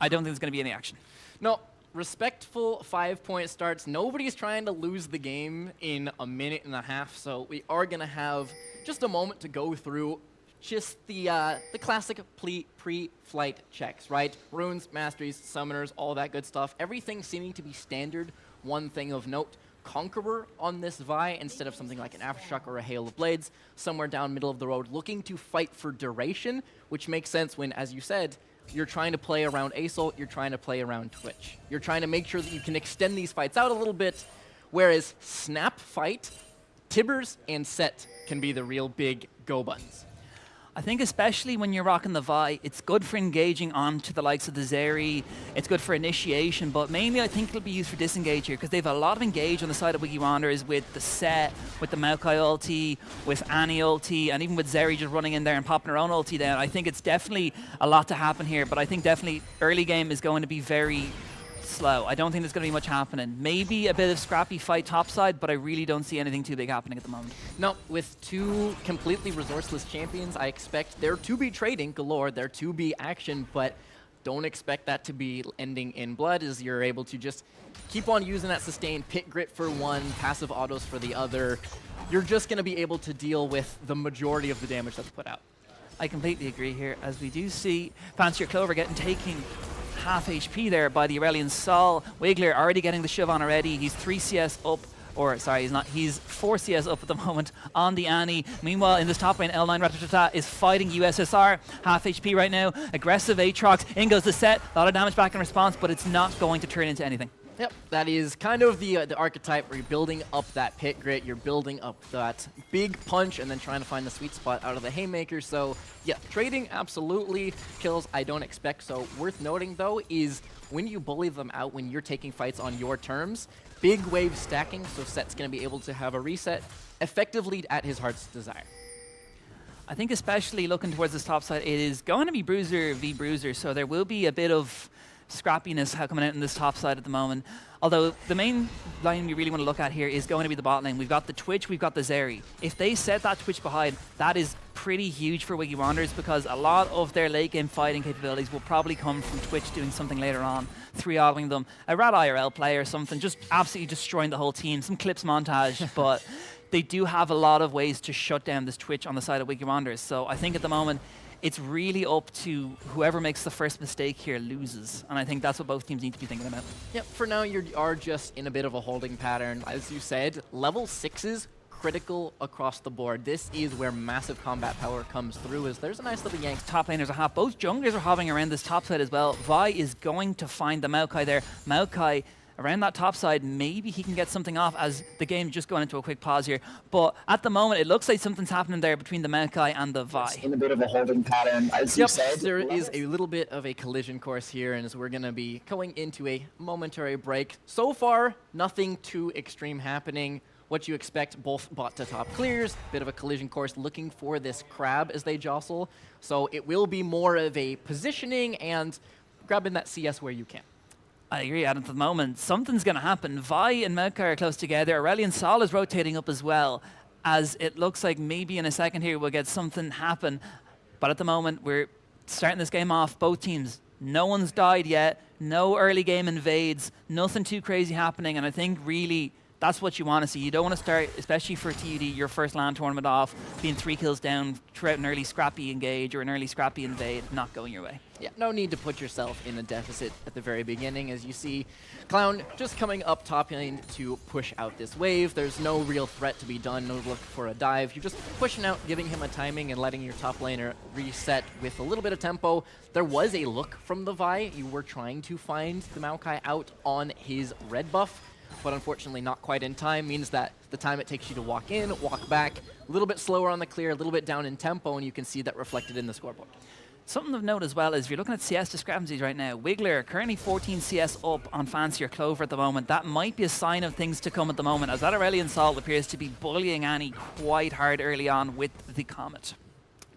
[SPEAKER 15] I don't think there's going to be any action.
[SPEAKER 14] No, respectful 5-point starts. Nobody's trying to lose the game in a minute and a half, so we are going to have just a moment to go through just the classic pre-flight checks, right? Runes, masteries, summoners, all that good stuff. Everything seeming to be standard. One thing of note, Conqueror on this Vi instead of something like an Aftershock or a Hail of Blades, somewhere down middle of the road, looking to fight for duration, which makes sense when, as you said, you're trying to play around ASOL, you're trying to play around Twitch. You're trying to make sure that you can extend these fights out a little bit, whereas Snap Fight, Tibbers, and Set can be the real big go buttons.
[SPEAKER 15] I think especially when you're rocking the Vi, it's good for engaging onto the likes of the Zeri. It's good for initiation, but mainly I think it'll be used for disengage here because they have a lot of engage on the side of Wiggy Wanderers with the Set, with the Maokai ulti, with Annie ulti, and even with Zeri just running in there and popping her own ulti down. I think it's definitely a lot to happen here, but I think definitely early game is going to be very slow. I don't think there's going to be much happening. Maybe a bit of scrappy fight topside, but I really don't see anything too big happening at the moment.
[SPEAKER 14] No, with two completely resourceless champions, I expect there to be trading galore, there to be action, but don't expect that to be ending in blood, as you're able to just keep on using that sustained pit grit for one, passive autos for the other. You're just going to be able to deal with the majority of the damage that's put out.
[SPEAKER 15] I completely agree here, as we do see Fancier Clover taking half HP there by the Aurelion Sol. Wiggler already getting the shove on already. He's 3 CS up, or sorry, he's not. He's 4 CS up at the moment on the Annie. Meanwhile, in this top lane, L9 Ratatata is fighting USSR. Half HP right now. Aggressive Aatrox. In goes the Set. A lot of damage back in response, but it's not going to turn into anything.
[SPEAKER 14] Yep, that is kind of the archetype where you're building up that pit grit, you're building up that big punch, and then trying to find the sweet spot out of the haymaker. So yeah, trading absolutely kills. I don't expect so. Worth noting though is when you bully them out, when you're taking fights on your terms, big wave stacking, so Set's going to be able to have a reset effectively at his heart's desire.
[SPEAKER 15] I think especially looking towards this top side, it is going to be Bruiser v Bruiser, so there will be a bit of scrappiness coming out in this top side at the moment. Although the main line we really want to look at here is going to be the bot lane. We've got the Twitch, we've got the Zeri. If they set that Twitch behind, that is pretty huge for Wiggy Wanderers because a lot of their late game fighting capabilities will probably come from Twitch doing something later on, 3-0ing them, a Rad IRL play or something, just absolutely destroying the whole team, some clips montage, but they do have a lot of ways to shut down this Twitch on the side of Wiggy Wanderers. So I think at the moment, it's really up to whoever makes the first mistake here loses. And I think that's what both teams need to be thinking about.
[SPEAKER 14] Yep, for now you are just in a bit of a holding pattern. As you said, level 6s critical across the board. This is where massive combat power comes through, as there's a nice little yank.
[SPEAKER 15] Top laners are hot. Both junglers are hopping around this top side as well. Vi is going to find the Maokai there. Maokai around that top side, maybe he can get something off as the game just going into a quick pause here. But at the moment, it looks like something's happening there between the Maokai and the Vi.
[SPEAKER 10] In a bit of a holding pattern, as you said.
[SPEAKER 14] There is a little bit of a collision course here, and as we're going to be going into a momentary break. So far, nothing too extreme happening. What you expect, both bot to top clears, bit of a collision course looking for this crab as they jostle. So it will be more of a positioning and grabbing that CS where you can.
[SPEAKER 15] I agree, Adam, at the moment. Something's going to happen. Vi and Maokai are close together. Aurelion Sol is rotating up as well, as it looks like maybe in a second here we'll get something happen. But at the moment, we're starting this game off, both teams. No one's died yet. No early game invades. Nothing too crazy happening. And I think really that's what you want to see. You don't want to start, especially for TUD, your first LAN tournament off, being 3 kills down throughout an early scrappy engage or an early scrappy invade, not going your way.
[SPEAKER 14] Yeah, no need to put yourself in a deficit at the very beginning. As you see, Clown just coming up top lane to push out this wave. There's no real threat to be done, no look for a dive. You're just pushing out, giving him a timing, and letting your top laner reset with a little bit of tempo. There was a look from the Vi. You were trying to find the Maokai out on his red buff, but unfortunately not quite in time. Means that the time it takes you to walk in, walk back, a little bit slower on the clear, a little bit down in tempo, and you can see that reflected in the scoreboard.
[SPEAKER 15] Something of note as well is if you're looking at CS discrepancies right now, Wiggler currently 14 CS up on Fancier Clover at the moment. That might be a sign of things to come at the moment, as that Aurelion Sol appears to be bullying Annie quite hard early on with the Comet.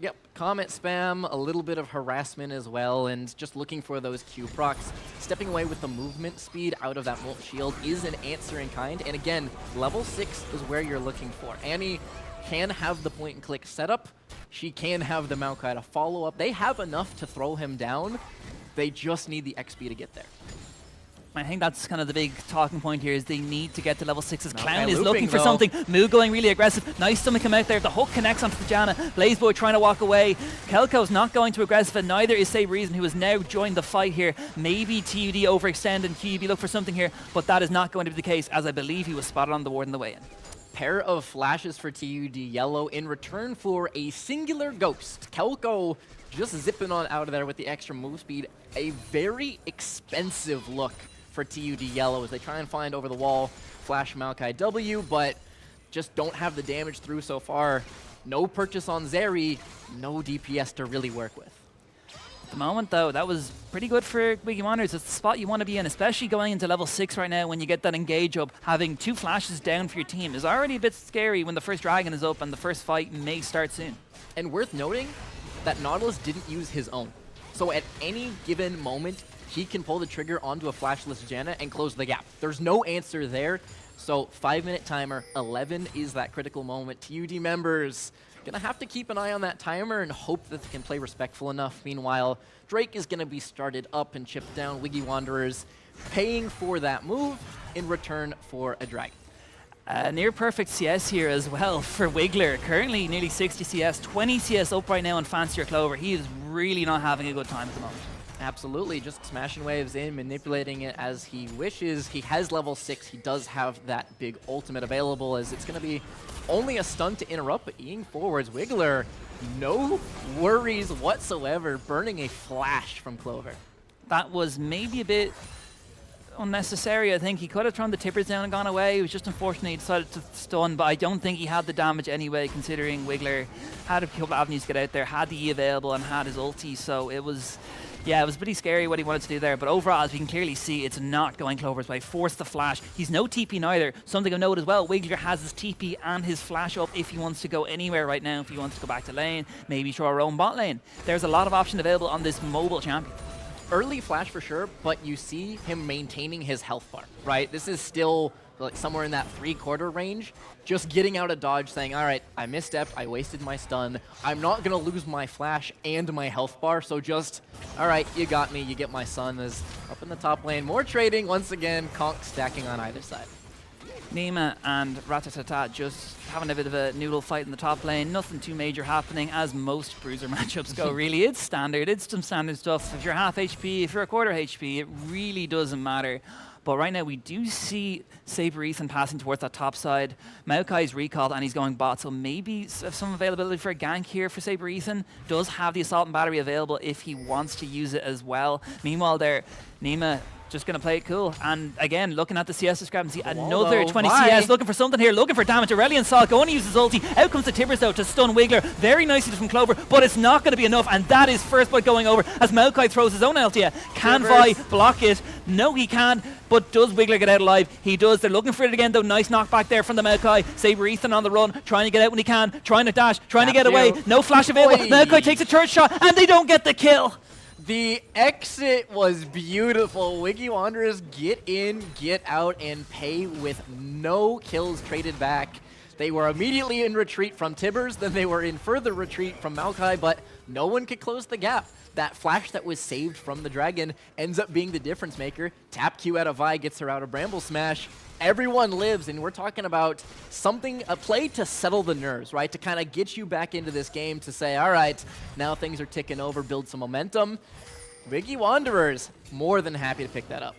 [SPEAKER 14] Yep, Comet spam, a little bit of harassment as well, and just looking for those Q procs. Stepping away with the movement speed out of that Molt Shield is an answer in kind, and again, level 6 is where you're looking for. Annie can have the point and click setup. She can have the Maokai to follow up. They have enough to throw him down. They just need the XP to get there.
[SPEAKER 15] I think that's kind of the big talking point here, is they need to get to level 6's. Clown is
[SPEAKER 14] looping,
[SPEAKER 15] looking for
[SPEAKER 14] though.
[SPEAKER 15] something. Moo going really aggressive. Nice stomach come out there. The hook connects onto the Janna. Blazeboy trying to walk away. Kelko's not going too aggressive, and neither is Saber Reason, who has now joined the fight here. Maybe TUD overextend and QB look for something here, but that is not going to be the case, as I believe he was spotted on the ward in the way in.
[SPEAKER 14] Pair of flashes for TUD Yellow in return for a singular ghost. Kelko just zipping on out of there with the extra move speed. A very expensive look for TUD Yellow as they try and find over the wall Flash Maokai W, but just don't have the damage through so far. no purchase on Zeri, no DPS to really work with.
[SPEAKER 15] At the moment, though, that was pretty good for Wiggy Wanderers. It's the spot you want to be in, especially going into level 6 right now when you get that engage up. Having 2 flashes down for your team is already a bit scary when the first dragon is up and the first fight may start soon.
[SPEAKER 14] And worth noting that Nautilus didn't use his own. So at any given moment, he can pull the trigger onto a flashless Janna and close the gap. There's no answer there. So 5-minute timer, 11 is that critical moment. TUD members, gonna have to keep an eye on that timer and hope that they can play respectful enough. Meanwhile, Drake is gonna be started up and chipped down. Wiggy Wanderers paying for that move in return for a dragon.
[SPEAKER 15] Near perfect CS here as well for Wiggler. Currently nearly 60 CS, 20 CS up right now on Fancier Clover. He is really not having a good time at the moment.
[SPEAKER 14] Absolutely, just smashing waves in, manipulating it as he wishes. He has level 6, he does have that big ultimate available as it's going to be only a stun to interrupt, but eating forwards, Wiggler, no worries whatsoever, burning a flash from Clover.
[SPEAKER 15] That was maybe a bit unnecessary. I think he could have thrown the tippers down and gone away. It was just unfortunate he decided to stun, but I don't think he had the damage anyway, considering Wiggler had a couple avenues to get out there, had the E available and had his ulti, so it was... Yeah, it was pretty scary what he wanted to do there, but overall, as we can clearly see, it's not going Clover's way. Force the flash. He's no TP neither. Something of note as well, Wiggler has his TP and his flash up if he wants to go anywhere right now, if he wants to go back to lane, maybe throw our own bot lane. There's a lot of options available on this mobile champion.
[SPEAKER 14] Early flash for sure, but you see him maintaining his health bar, right? This is still like somewhere in that 3/4 range, just getting out of dodge, saying, all right, I misstepped, I wasted my stun, I'm not gonna lose my flash and my health bar, so just, all right, you got me, you get my son. Is up in the top lane, more trading, once again, Conk stacking on either side.
[SPEAKER 15] Nima and Ratatata just having a bit of a noodle fight in the top lane. Nothing too major happening, as most Bruiser matchups go, really. It's standard. It's some standard stuff. If you're half HP, if you're a quarter HP, it really doesn't matter. But right now, we do see Saber Ethan passing towards that top side. Maokai's recalled, and he's going bot, so maybe some availability for a gank here for Saber Ethan. Does have the Assault and Battery available if he wants to use it as well. Meanwhile there, Nima just going to play it cool. And again, looking at the CS discrepancy, another 20 CS, looking for something here, looking for damage. Aurelion Saw going to use his ulti. Out comes the Tibbers, though, to stun Wiggler. Very nicely from Clover, but it's not going to be enough, and that is first blood going over as Maokai throws his own ulti. Can Vi block it? No, he can't. But does Wiggler get out alive? He does. They're looking for it again, though. Nice knockback there from the Maokai. Saber Ethan on the run, trying to get out when he can, trying to dash, trying to get away. No flash available. Maokai takes a third shot, and they don't get the kill.
[SPEAKER 14] The exit was beautiful. Wiggy Wanderers get in, get out, and pay with no kills traded back. They were immediately in retreat from Tibbers, then they were in further retreat from Maokai, but no one could close the gap. That flash that was saved from the dragon ends up being the difference maker. Tap Q out of Vi, gets her out of Bramble Smash. Everyone lives, and we're talking about something, a play to settle the nerves, right? To kind of get you back into this game to say, all right, now things are ticking over, build some momentum. Wiggy Wanderers, more than happy to pick that up.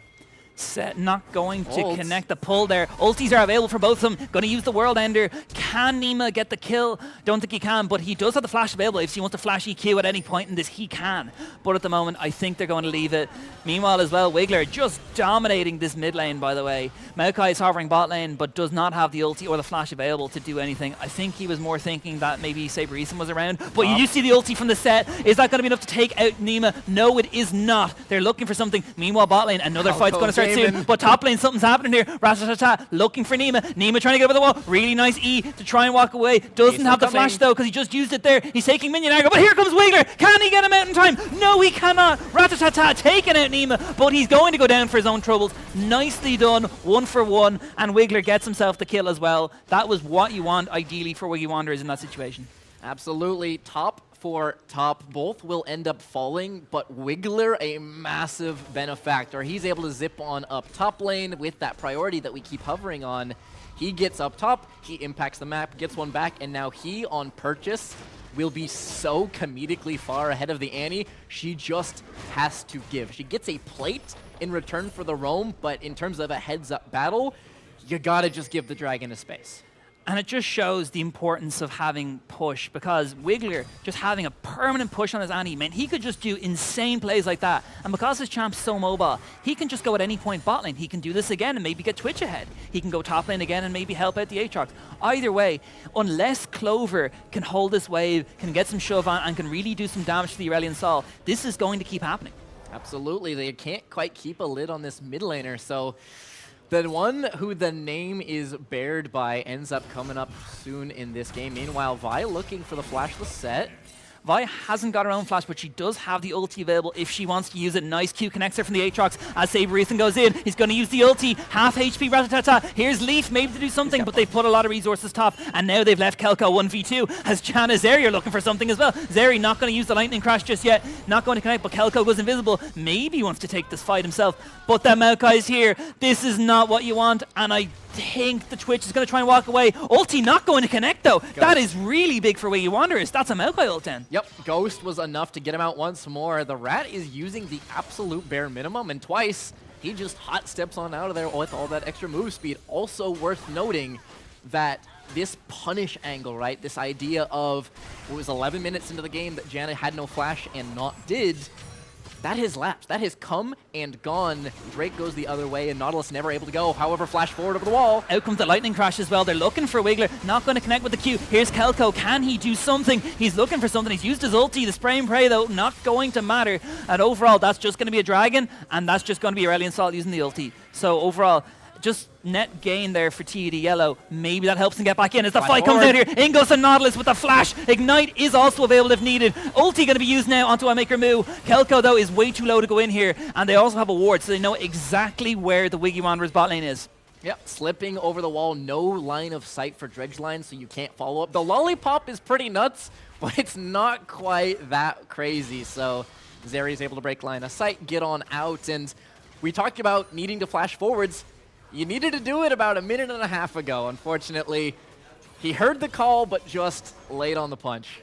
[SPEAKER 15] Set not going to connect the pull there. Ultis are available for both of them. Going to use the World Ender. Can Nima get the kill? Don't think he can, but he does have the flash available. If he wants to flash EQ at any point in this, he can. But at the moment, I think they're going to leave it. Meanwhile as well, Wiggler just dominating this mid lane, by the way. Maokai is hovering bot lane, but does not have the ulti or the flash available to do anything. I think he was more thinking that maybe Saber Ethan was around. But you do see the ulti from the set. Is that going to be enough to take out Nima? No, it is not. They're looking for something. Meanwhile, bot lane, another fight's going to start soon. But top lane, something's happening here. Ratatata looking for Nima. Nima trying to get over the wall. Really nice E to try and walk away. Doesn't have the flash though, because he just used it there. He's taking minion aggro, but here comes Wiggler. Can he get him out in time? No, he cannot. Ratatata taking out Nima, but he's going to go down for his own troubles. Nicely done, 1 for 1, and Wiggler gets himself the kill as well. That was what you want, ideally, for Wiggy Wanderers in that situation.
[SPEAKER 14] Absolutely. Top for top, both will end up falling, but Wiggler, a massive benefactor. He's able to zip on up top lane with that priority that we keep hovering on. He gets up top, he impacts the map, gets one back, and now he, on purchase, will be so comedically far ahead of the Annie. She just has to give. She gets a plate in return for the roam, but in terms of a heads-up battle, you gotta just give the dragon a space.
[SPEAKER 15] And it just shows the importance of having push, because Wiggler just having a permanent push on his Annie meant he could just do insane plays like that. And because his champ's so mobile, he can just go at any point bot lane. He can do this again and maybe get Twitch ahead. He can go top lane again and maybe help out the Aatrox. Either way, unless Clover can hold this wave, can get some shove on, and can really do some damage to the Aurelion Sol, this is going to keep happening.
[SPEAKER 14] Absolutely. They can't quite keep a lid on this mid laner, so the one who the name is bared by ends up coming up soon in this game. Meanwhile, Vi looking for the flashless set.
[SPEAKER 15] Vi hasn't got her own flash, but she does have the ulti available if she wants to use it. Nice Q connects her from the Aatrox as Saber Ethan goes in. He's going to use the ulti. Half HP, Ratatata. Here's Leaf, maybe to do something, but they've put a lot of resources top, and now they've left Kelko 1v2 as Janna Zeri are looking for something as well. Zeri not going to use the Lightning Crash just yet. Not going to connect, but Kelko goes invisible. Maybe he wants to take this fight himself, but the Maokai's here. This is not what you want, and I think the Twitch is going to try and walk away. Ulti not going to connect though. Ghost. That is really big for Wiggy Wanderers. That's a Maokai ult then.
[SPEAKER 14] Yep, Ghost was enough to get him out once more. The Rat is using the absolute bare minimum, and twice he just hot steps on out of there with all that extra move speed. Also worth noting that this punish angle, right? This idea of it was 11 minutes into the game that Janna had no flash and not did. That has lapsed. That has come and gone. Drake goes the other way, and Nautilus never able to go. However, flash forward over the wall.
[SPEAKER 15] Out comes the Lightning Crash as well. They're looking for Wiggler. Not going to connect with the Q. Here's Kelko. Can he do something? He's looking for something. He's used his ulti. The spray and pray, though, not going to matter. And overall, that's just going to be a dragon, and that's just going to be Aurelion Sol using the ulti. So overall, just net gain there for TUD Yellow. Maybe that helps them get back in as the fight comes out here. In goes the Nautilus with the flash. Ignite is also available if needed. Ulti going to be used now onto Maker Moo. Kelko, though, is way too low to go in here, and they also have a ward, so they know exactly where the Wiggy Wanderers bot lane is.
[SPEAKER 14] Yep, slipping over the wall. No line of sight for Dredge line, so you can't follow up. The Lollipop is pretty nuts, but it's not quite that crazy. So Zeri's able to break line of sight, get on out, and we talked about needing to flash forwards. You needed to do it about a minute and a half ago. Unfortunately, he heard the call, but just laid on the punch.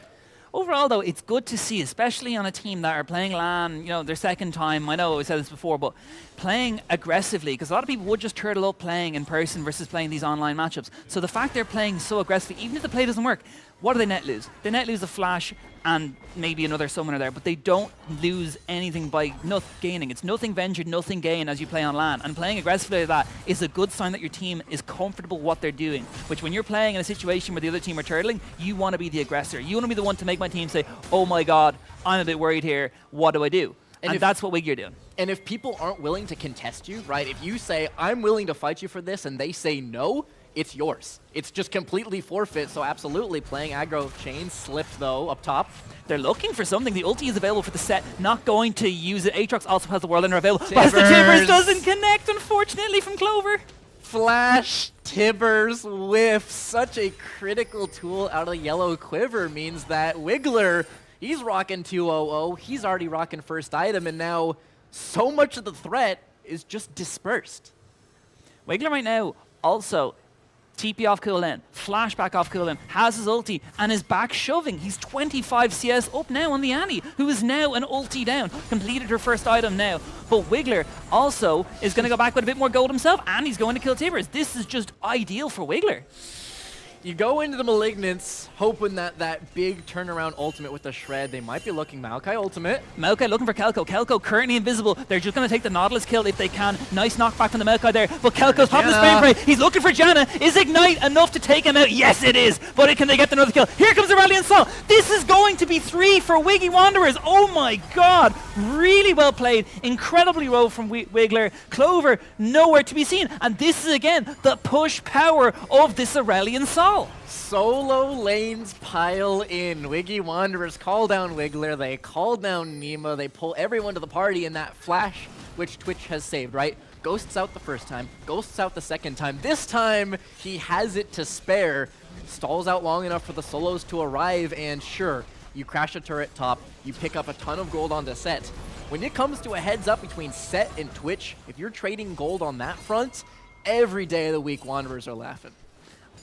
[SPEAKER 15] Overall, though, it's good to see, especially on a team that are playing LAN, you know, their second time. I know I said this before, but playing aggressively, because a lot of people would just turtle up playing in person versus playing these online matchups. So the fact they're playing so aggressively, even if the play doesn't work, what do they net lose? They net lose a flash and maybe another summoner there, but they don't lose anything by gaining. It's nothing ventured, nothing gained as you play on LAN. And playing aggressively like that is a good sign that your team is comfortable with what they're doing, which when you're playing in a situation where the other team are turtling, you want to be the aggressor. You want to be the one to make my team say, oh my god, I'm a bit worried here, what do I do? And that's what Wiggy are doing.
[SPEAKER 14] And if people aren't willing to contest you, right, if you say, I'm willing to fight you for this, and they say no, it's yours. It's just completely forfeit, so absolutely playing aggro. Chain slipped, though, up top.
[SPEAKER 15] They're looking for something. The ulti is available for the set, not going to use it. Aatrox also has the Whirlwind available, but as the Tibbers doesn't connect, unfortunately, from Clover.
[SPEAKER 14] Flash Tibbers whiff. Such a critical tool out of the yellow quiver means that Wiggler, he's rocking 2-0-0. He's already rocking first item, and now so much of the threat is just dispersed.
[SPEAKER 15] Wiggler right now also TP off cooldown, flashback off cooldown, has his ulti, and is back shoving. He's 25 CS up now on the Annie, who is now an ulti down. Completed her first item now. But Wiggler also is going to go back with a bit more gold himself, and he's going to kill Tibbers. This is just ideal for Wiggler.
[SPEAKER 14] You go into the Malignants hoping that that big turnaround ultimate with the Shred, they might be looking Maokai ultimate.
[SPEAKER 15] Maokai looking for Kelko. Kelko currently invisible. They're just going to take the Nautilus kill if they can. Nice knockback from the Maokai there. But Kelko's popping the spray and pray. He's looking for Janna. Is Ignite enough to take him out? Yes, it is. But can they get another kill? Here comes Aurelion Sol. This is going to be 3 for Wiggy Wanderers. Oh my god. Really well played. Incredibly low from Wiggler. Clover nowhere to be seen. And this is again the push power of this Aurelion Sol.
[SPEAKER 14] Solo lanes pile in. Wiggy Wanderers call down Wiggler, they call down Nima, they pull everyone to the party in that flash, which Twitch has saved, right? Ghosts out the first time, Ghosts out the second time. This time, he has it to spare. Stalls out long enough for the solos to arrive, and sure, you crash a turret top, you pick up a ton of gold onto Set. When it comes to a heads up between Set and Twitch, if you're trading gold on that front, every day of the week, Wanderers are laughing.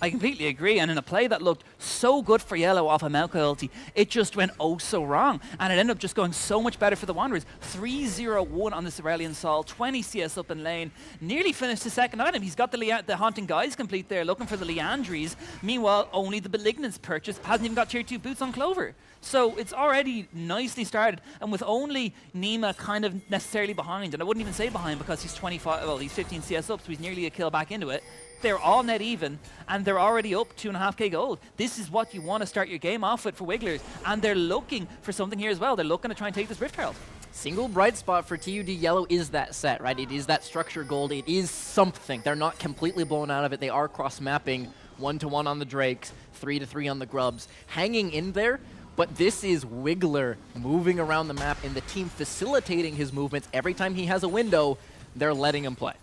[SPEAKER 15] I completely agree, and in a play that looked so good for Yellow off a Maokai ulti, it just went oh so wrong, and it ended up just going so much better for the Wanderers. 3-0-1 on the Cerulean Sol, 20 CS up in lane, nearly finished the second item. He's got the Haunting Guys complete there, looking for the Leandries. Meanwhile, only the Malignance purchase, hasn't even got tier 2 boots on Clover. So it's already nicely started, and with only Nima kind of necessarily behind, and I wouldn't even say behind because he's 25, well, he's 15 CS up, so he's nearly a kill back into it. They're all net even, and they're already up 2.5k gold. This is what you want to start your game off with for Wigglers, and they're looking for something here as well. They're looking to try and take this Rift Herald.
[SPEAKER 14] Single bright spot for TUD Yellow is that set, right? It is that structure gold. It is something. They're not completely blown out of it. They are cross-mapping 1-to-1 on the Drakes, 3-to-3 on the Grubs, hanging in there. But this is Wiggler moving around the map and the team facilitating his movements. Every time he has a window, they're letting him play.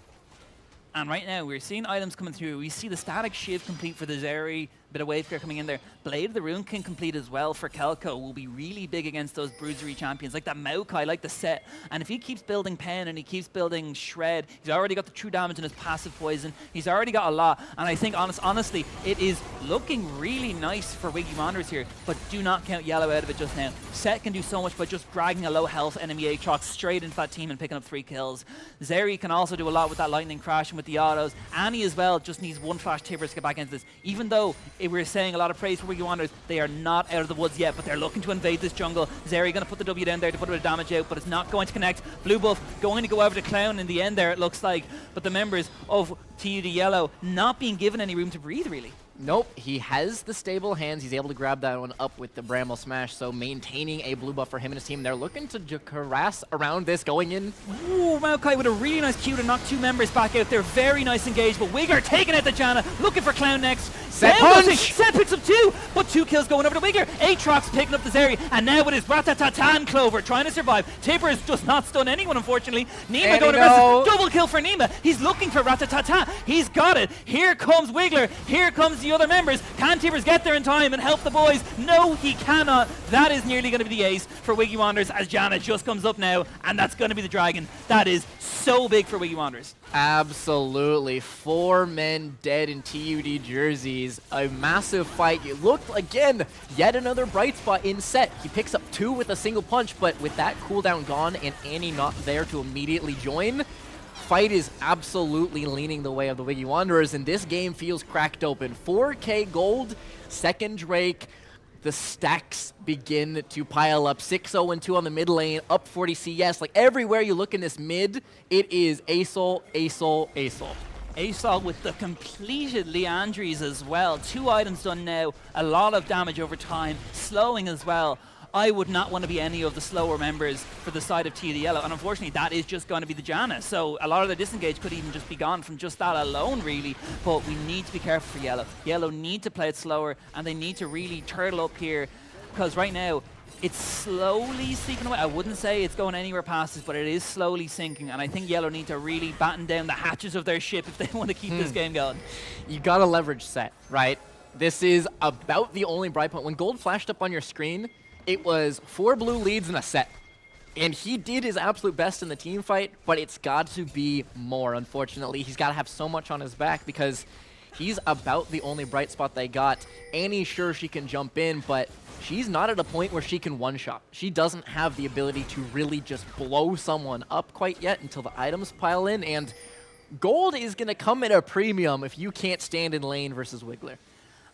[SPEAKER 15] And right now, we're seeing items coming through. We see the Static Shiv complete for the Zeri, bit of wave clear coming in there. Blade of the Rune King complete as well for Kelko will be really big against those bruisery champions, like that Maokai, like the Set. And if he keeps building Pen and he keeps building Shred, he's already got the true damage in his passive poison. He's already got a lot. And I think, honestly, it is looking really nice for Wiggy Wanderers here, but do not count Yellow out of it just now. Set can do so much by just dragging a low health enemy Aatrox straight into that team and picking up 3 kills. Zeri can also do a lot with that Lightning Crash and with the autos. Annie as well just needs one flash Tibbers to get back into this. Even though we're saying a lot of praise for Wiggy Wanderers, they are not out of the woods yet, but they're looking to invade this jungle. Zeri going to put the W down there to put a bit of damage out, but it's not going to connect. Blue buff going to go over to Clown in the end there, it looks like. But the members of TUD Yellow not being given any room to breathe, really.
[SPEAKER 14] Nope, he has the stable hands. He's able to grab that one up with the Bramble Smash, so maintaining a blue buff for him and his team. They're looking to harass around this going in.
[SPEAKER 15] Ooh, Maokai with a really nice Q to knock 2 members back out there. Very nice engaged, but Wigger taking out the Janna, looking for Clown next.
[SPEAKER 14] Set punch!
[SPEAKER 15] Set picks up 2, but 2 kills going over to Wigger. Aatrox picking up the Zeri, and now with his Ratatatan Clover trying to survive. Tibbers does not stun anyone, unfortunately. Nima going to versus double kill for Nima. He's looking for Ratatata. He's got it. Here comes Wiggler. Here comes the other members. Can Tibbers get there in time and help the boys? No, he cannot. That is nearly going to be the ace for Wiggy Wanderers as Janna just comes up now, and that's going to be the Dragon. That is so big for Wiggy Wanderers.
[SPEAKER 14] Absolutely. 4 men dead in TUD jerseys. A massive fight. It looked, again, yet another bright spot in set. He picks up 2 with a single punch, but with that cooldown gone and Annie not there to immediately join, fight is absolutely leaning the way of the Wiggy Wanderers, and this game feels cracked open. 4k gold, second Drake. The stacks begin to pile up. 6-0-2 on the mid lane, up 40 CS. Like everywhere you look in this mid, it is Asol, Asol, Asol.
[SPEAKER 15] Asol with the completed Leandries as well. 2 items done now, a lot of damage over time, slowing as well. I would not want to be any of the slower members for the side of TUD Yellow, and unfortunately that is just going to be the Janna. So a lot of the disengage could even just be gone from just that alone, really. But we need to be careful for Yellow. Yellow need to play it slower, and they need to really turtle up here, because right now it's slowly sinking away. I wouldn't say it's going anywhere past this, but it is slowly sinking, and I think Yellow need to really batten down the hatches of their ship if they want to keep this game going.
[SPEAKER 14] You got to leverage set, right? This is about the only bright point. When gold flashed up on your screen, it was 4 blue leads in a set. And he did his absolute best in the team fight, but it's got to be more, unfortunately. He's got to have so much on his back because he's about the only bright spot they got. Annie's sure she can jump in, but she's not at a point where she can one-shot. She doesn't have the ability to really just blow someone up quite yet until the items pile in, and gold is going to come at a premium if you can't stand in lane versus Wiggler.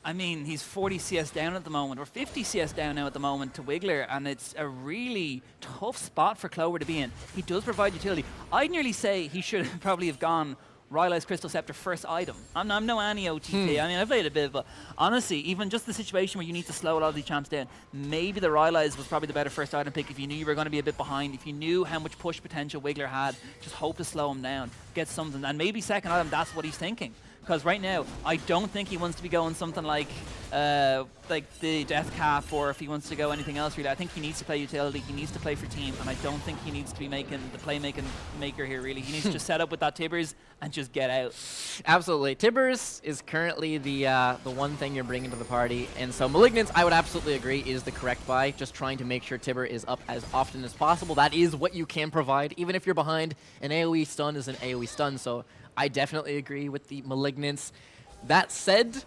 [SPEAKER 15] I mean, he's 40 CS down at the moment, or 50 CS down now at the moment to Wiggler, and it's a really tough spot for Clover to be in. He does provide utility. I'd nearly say he should probably have gone Rylai's Crystal Scepter first item. I'm no Annie OTP. I mean, I've played a bit, but honestly, even just the situation where you need to slow a lot of these champs down, maybe the Rylai's was probably the better first item pick if you knew you were going to be a bit behind, if you knew how much push potential Wiggler had, just hope to slow him down, get something, and maybe second item, that's what he's thinking. Because right now, I don't think he wants to be going something like the Death Cap, or if he wants to go anything else really. I think he needs to play utility, he needs to play for team, and I don't think he needs to be making the playmaking maker here really. He needs to just set up with that Tibbers and just get out.
[SPEAKER 14] Absolutely. Tibbers is currently the one thing you're bringing to the party, and so Malignance, I would absolutely agree, is the correct buy. Just trying to make sure Tibber is up as often as possible. That is what you can provide. Even if you're behind, an AoE stun is an AoE stun, so I definitely agree with the Malignance. That said,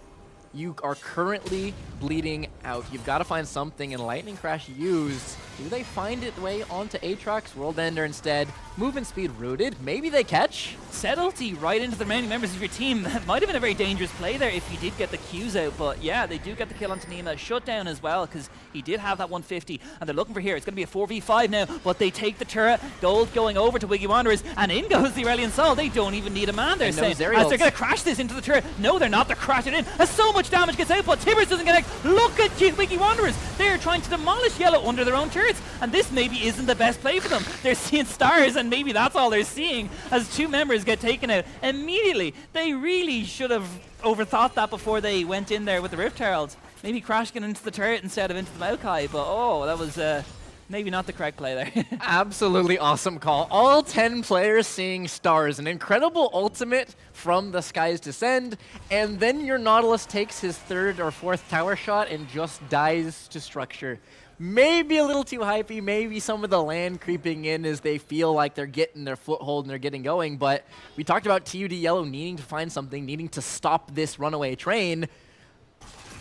[SPEAKER 14] You are currently bleeding out. You've got to find something, and Lightning Crash used. Do they find it way onto Aatrox? World Ender instead. Movement speed rooted. Maybe they catch.
[SPEAKER 15] Set ulti right into the remaining members of your team. That might have been a very dangerous play there if you did get the Qs out, but yeah, they do get the kill onto Nima. Shutdown as well, because he did have that 150, and they're looking for here. It's going to be a 4v5 now, but they take the turret. Gold going over to Wiggy Wanderers, and in goes the Aurelion Sol. They don't even need a man, they're saying. As they're going to crash this into the turret. No, they're not. They're crashing in. As so much damage gets out, but Tibbers doesn't get out. Look at Wiggy Wanderers. They're trying to demolish Yellow under their own turrets, and this maybe isn't the best play for them. They're seeing stars, and maybe that's all they're seeing as two members get taken out immediately. They really should have overthought that before they went in there with the Rift Herald. Maybe crashing into the turret instead of into the Maokai, but oh, that was maybe not the correct play there.
[SPEAKER 14] Absolutely awesome call. All 10 players seeing stars. An incredible ultimate from the Skies Descend, and then your Nautilus takes his 3rd or 4th tower shot and just dies to structure. Maybe a little too hypey, maybe some of the land creeping in as they feel like they're getting their foothold and they're getting going, but we talked about TUD Yellow needing to find something, needing to stop this runaway train.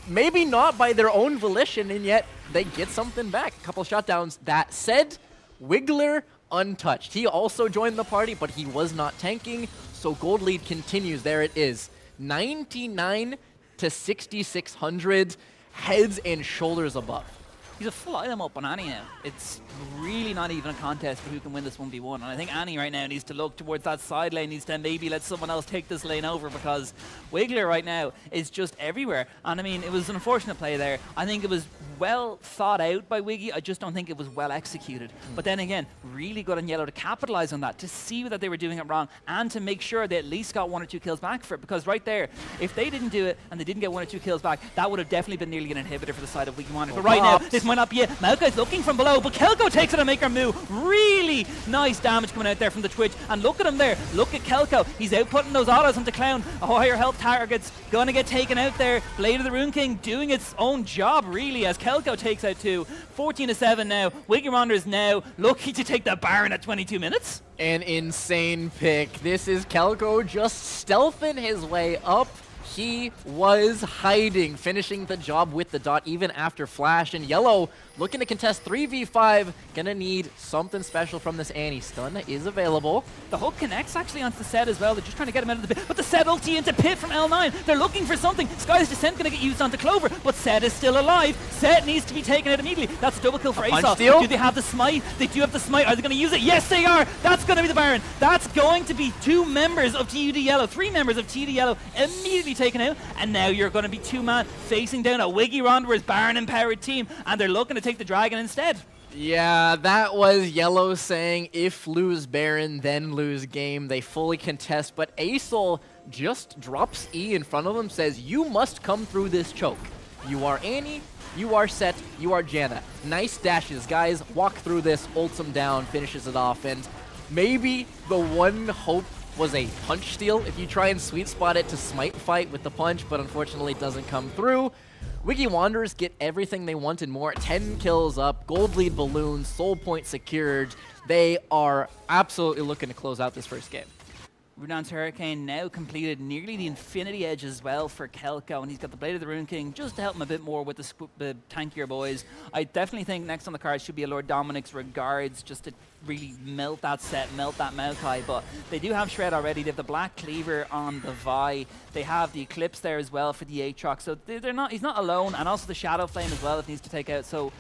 [SPEAKER 14] Maybe not by their own volition, and yet they get something back. A couple shutdowns. That said, Wiggler untouched. He also joined the party, but he was not tanking, so gold lead continues. There it is. 99 to 6,600, heads and shoulders above.
[SPEAKER 15] He's a full item up on Annie now. It's really not even a contest for who can win this 1v1. And I think Annie right now needs to look towards that side lane, needs to maybe let someone else take this lane over, because Wiggler right now is just everywhere. And I mean, it was an unfortunate play there. I think it was well thought out by Wiggy. I just don't think it was well executed. But then again, really good on Yellow to capitalize on that, to see that they were doing it wrong, and to make sure they at least got 1 or 2 kills back for it. Because right there, if they didn't do it and they didn't get 1 or 2 kills back, that would have definitely been nearly an inhibitor for the side of Wiggy Wanderers. But right now, this might not be it. Maokai's looking from below, but Kelko takes it and make her move. Really nice damage coming out there from the Twitch. And look at him there. Look at Kelko. He's outputting those autos into Clown. A higher health target's going to get taken out there. Blade of the Rune King doing its own job, really, as Kelko takes out 2. 14-7 now. Wiggy Wanderers now lucky to take the Baron at 22 minutes.
[SPEAKER 14] An insane pick. This is Kelko just stealthing his way up. He was hiding, finishing the job with the dot even after Flash. And Yellow looking to contest 3v5. Gonna need something special from this Annie. Stun is available.
[SPEAKER 15] The hook connects actually onto the Set as well. They're just trying to get him out of the pit. But the Set ulti into pit from L9. They're looking for something. Sky's Descent gonna get used onto Clover, but Set is still alive. Set needs to be taken out immediately. That's a double kill for Aesop. Do they have the smite? They do have the smite. Are they gonna use it? Yes, they are. That's gonna be the Baron. That's going to be 2 members of TUD Yellow, 3 members of TUD Yellow immediately taken out. And now you're going to be 2-man facing down a Wiggy Wanderers Baron empowered team, and they're looking to take the Dragon instead.
[SPEAKER 14] Yeah, that was Yellow saying if lose Baron, then lose game. They fully contest, but Aesol just drops E in front of them, says you must come through this choke. You are Annie, you are Set, you are Janna. Nice dashes, guys. Walk through this, ults them down, finishes it off, and maybe the one hope was a punch steal if you try and sweet spot it to smite fight with the punch, but unfortunately it doesn't come through. Wiggy Wanderers get everything they want and more. 10 kills up, gold lead balloon, soul point secured. They are absolutely looking to close out this first game.
[SPEAKER 15] Rudan's Hurricane now completed nearly the Infinity Edge as well for Kelko, and he's got the Blade of the Rune King just to help him a bit more with the tankier boys. I definitely think next on the card should be a Lord Dominic's Regards, just to really melt that Set, melt that Maokai, but they do have Shred already. They have the Black Cleaver on the Vi. They have the Eclipse there as well for the Aatrox, so he's not alone, and also the Shadow Flame as well if he needs to take out. So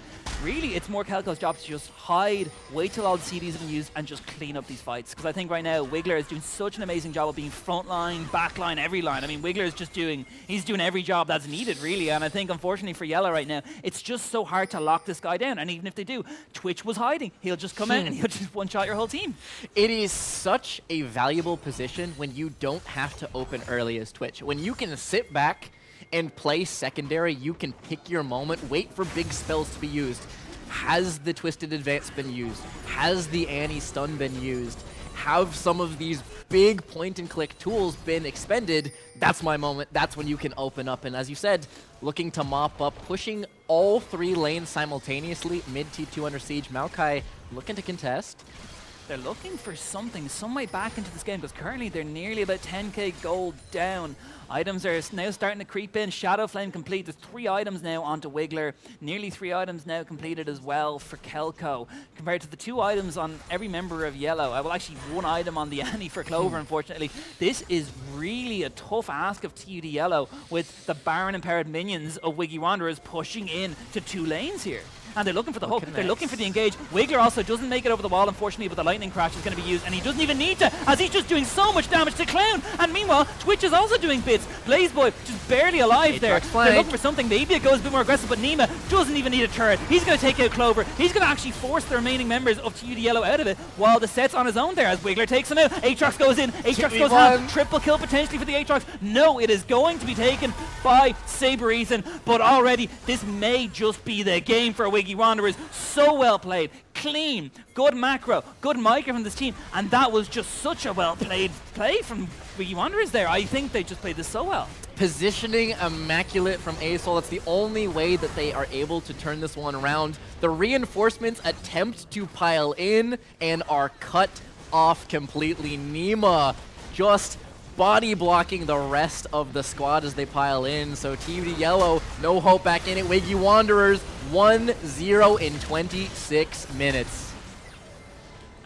[SPEAKER 15] really, it's more Kelko's job to just hide, wait till all the CDs have been used, and just clean up these fights. Because I think right now, Wiggler is doing such an amazing job of being front line, back line, every line. I mean, Wiggler is just doing every job that's needed, really. And I think, unfortunately for Yellow right now, it's just so hard to lock this guy down. And even if they do, Twitch was hiding. He'll just come out and he'll just one-shot your whole team.
[SPEAKER 14] It is such a valuable position when you don't have to open early as Twitch. When you can sit back and play secondary, you can pick your moment, wait for big spells to be used. Has the Twisted Advance been used? Has the Annie Stun been used? Have some of these big point-and-click tools been expended? That's my moment. That's when you can open up. And as you said, looking to mop up, pushing all 3 lanes simultaneously. Mid T2 under siege. Maokai looking to contest.
[SPEAKER 15] They're looking for something, some way back into this game, because currently they're nearly about 10k gold down. Items are now starting to creep in. Shadow Flame complete. There's 3 items now onto Wiggler. Nearly 3 items now completed as well for Kelko. Compared to the 2 items on every member of Yellow. Well, actually 1 item on the Annie for Clover, unfortunately. This is really a tough ask of TUD Yellow with the Baron empowered minions of Wiggy Wanderers pushing in to 2 lanes here. And they're looking for the hook. They're looking for the engage. Wiggler also doesn't make it over the wall, unfortunately, but the lightning crash is going to be used, and he doesn't even need to, as he's just doing so much damage to Clown. And meanwhile, Twitch is also doing bits. Blazeboy just barely alive there. They're looking for something. Maybe it goes a bit more aggressive, but Nima doesn't even need a turret. He's going to take out Clover. He's going to actually force the remaining members of TUD Yellow out of it, while the set's on his own there as Wiggler takes him out. Aatrox goes in. Aatrox goes ham. Triple kill potentially for the Aatrox. No, it is going to be taken by Saber Ethan, but already this may just be the game for Wiggy Wanderers. So well played, clean, good macro, good micro from this team, and that was just such a well played play from Wiggy Wanderers there. I think they just played this so well.
[SPEAKER 14] Positioning immaculate from ASOL. That's the only way that they are able to turn this one around. The reinforcements attempt to pile in and are cut off completely. Nima just body blocking the rest of the squad as they pile in. So TUD Yellow, no hope back in it. Wiggy Wanderers 1-0 in 26 minutes.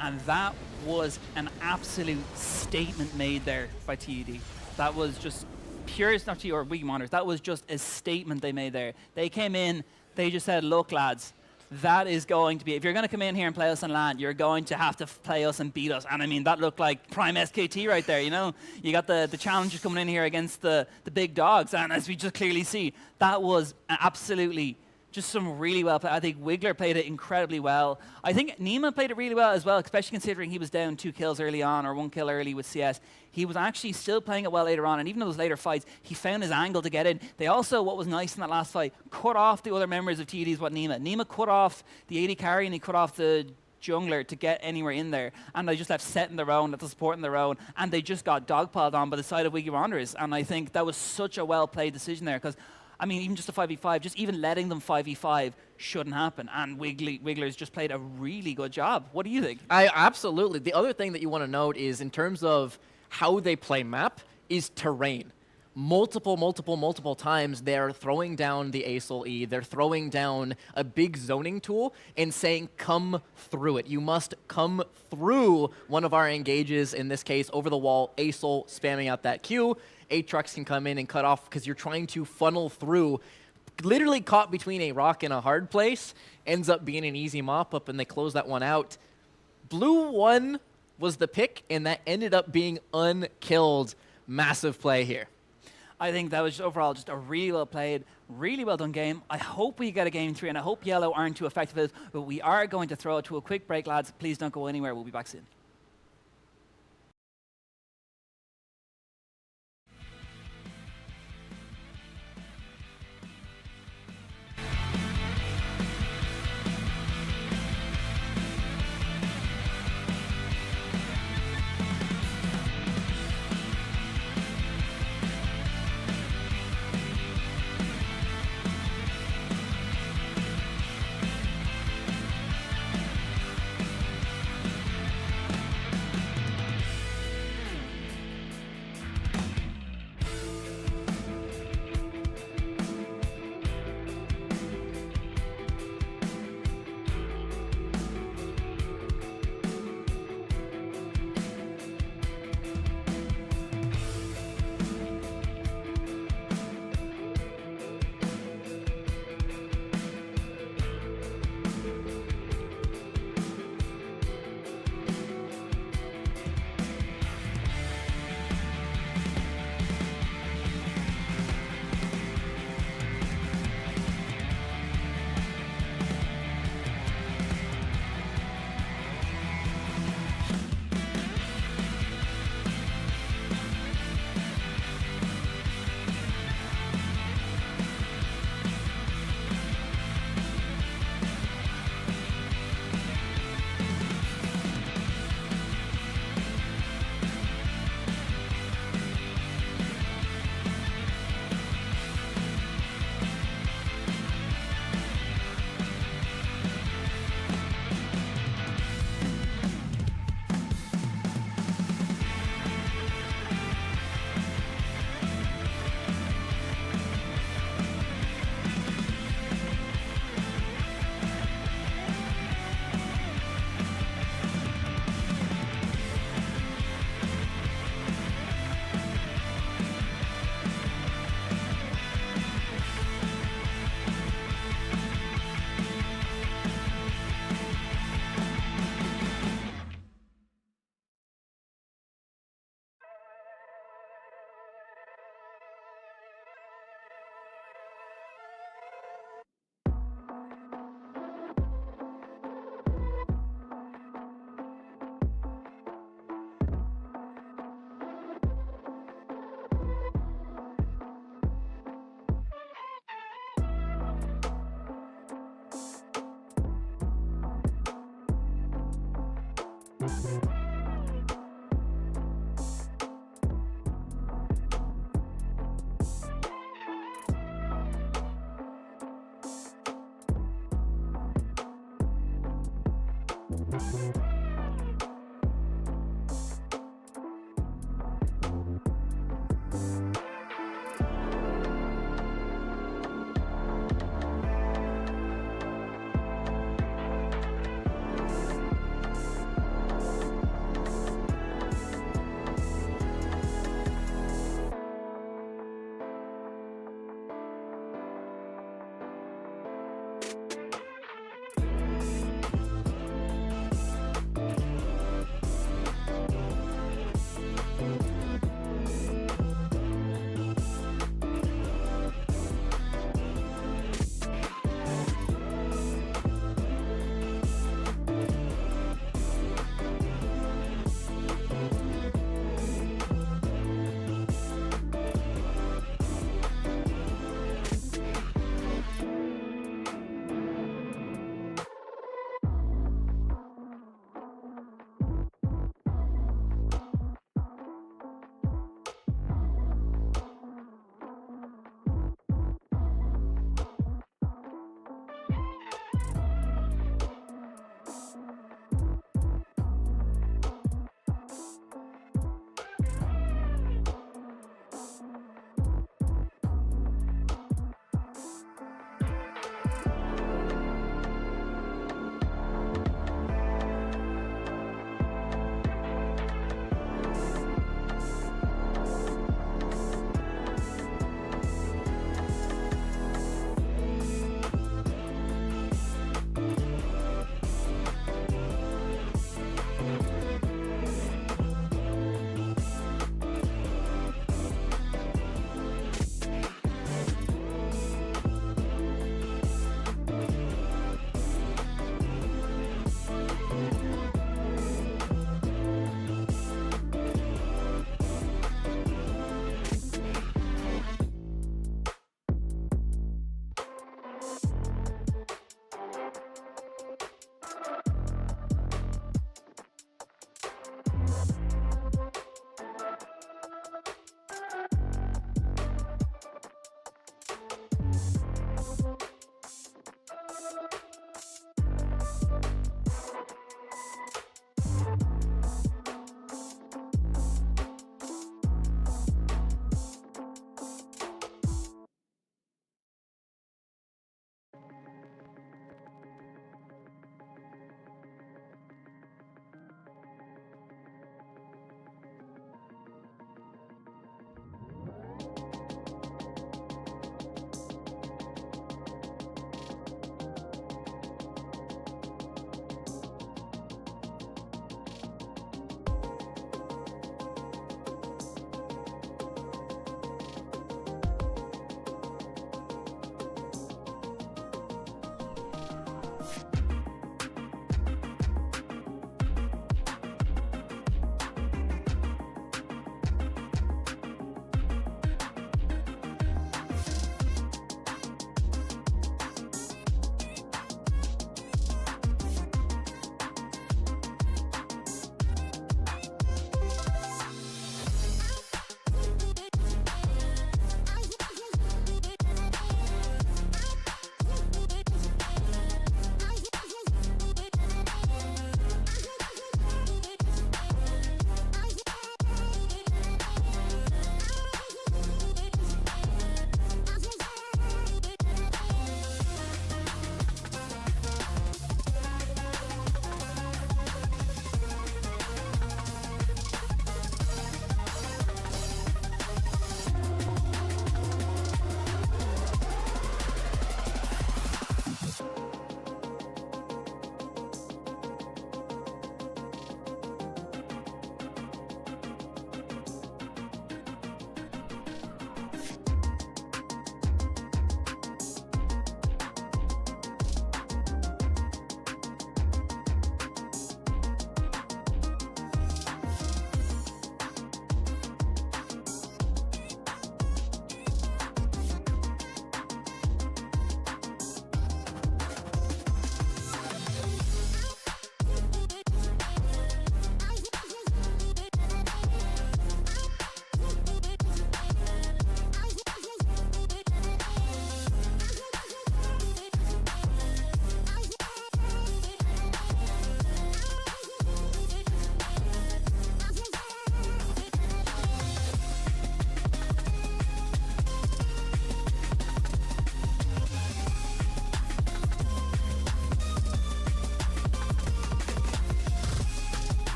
[SPEAKER 15] And that was an absolute statement made there by TUD. That was just pure, not TUD or Wiggy Wanderers, that was just a statement they made there. They came in, they just said, look lads, that is going to be, if you're going to come in here and play us on LAN, you're going to have to play us and beat us. And I mean, that looked like prime SKT right there, you know? You got the challengers coming in here against the big dogs, and as we just clearly see, that was absolutely just some really well played. I think Wiggler played it incredibly well. I think Nima played it really well as well, especially considering he was down 2 kills early on, or 1 kill early with CS. He was actually still playing it well later on, and even in those later fights, he found his angle to get in. They also, what was nice in that last fight, cut off the other members of TD's Nima cut off the AD carry, and he cut off the jungler to get anywhere in there, and they just left Set in their own, left the support in their own, and they just got dogpiled on by the side of Wiggy Wanderers. And I think that was such a well-played decision there, because I mean, even just a 5v5, just even letting them 5v5 shouldn't happen. And Wiggler's just played a really good job. What do you think?
[SPEAKER 14] Absolutely. The other thing that you want to note is in terms of how they play map is terrain. Multiple times they're throwing down the ASOL E, they're throwing down a big zoning tool and saying, come through it. You must come through one of our engages, in this case, over the wall, ASOL spamming out that Q. Aatrox can come in and cut off because you're trying to funnel through. Literally caught between a rock and a hard place. Ends up being an easy mop-up, and they close that one out. Blue 1 was the pick, and that ended up being unkilled. Massive play here.
[SPEAKER 15] I think that was overall just a really well played, really well done game. I hope we get a game 3, and I hope Yellow aren't too effective with it, but we are going to throw it to a quick break, lads. Please don't go anywhere. We'll be back soon.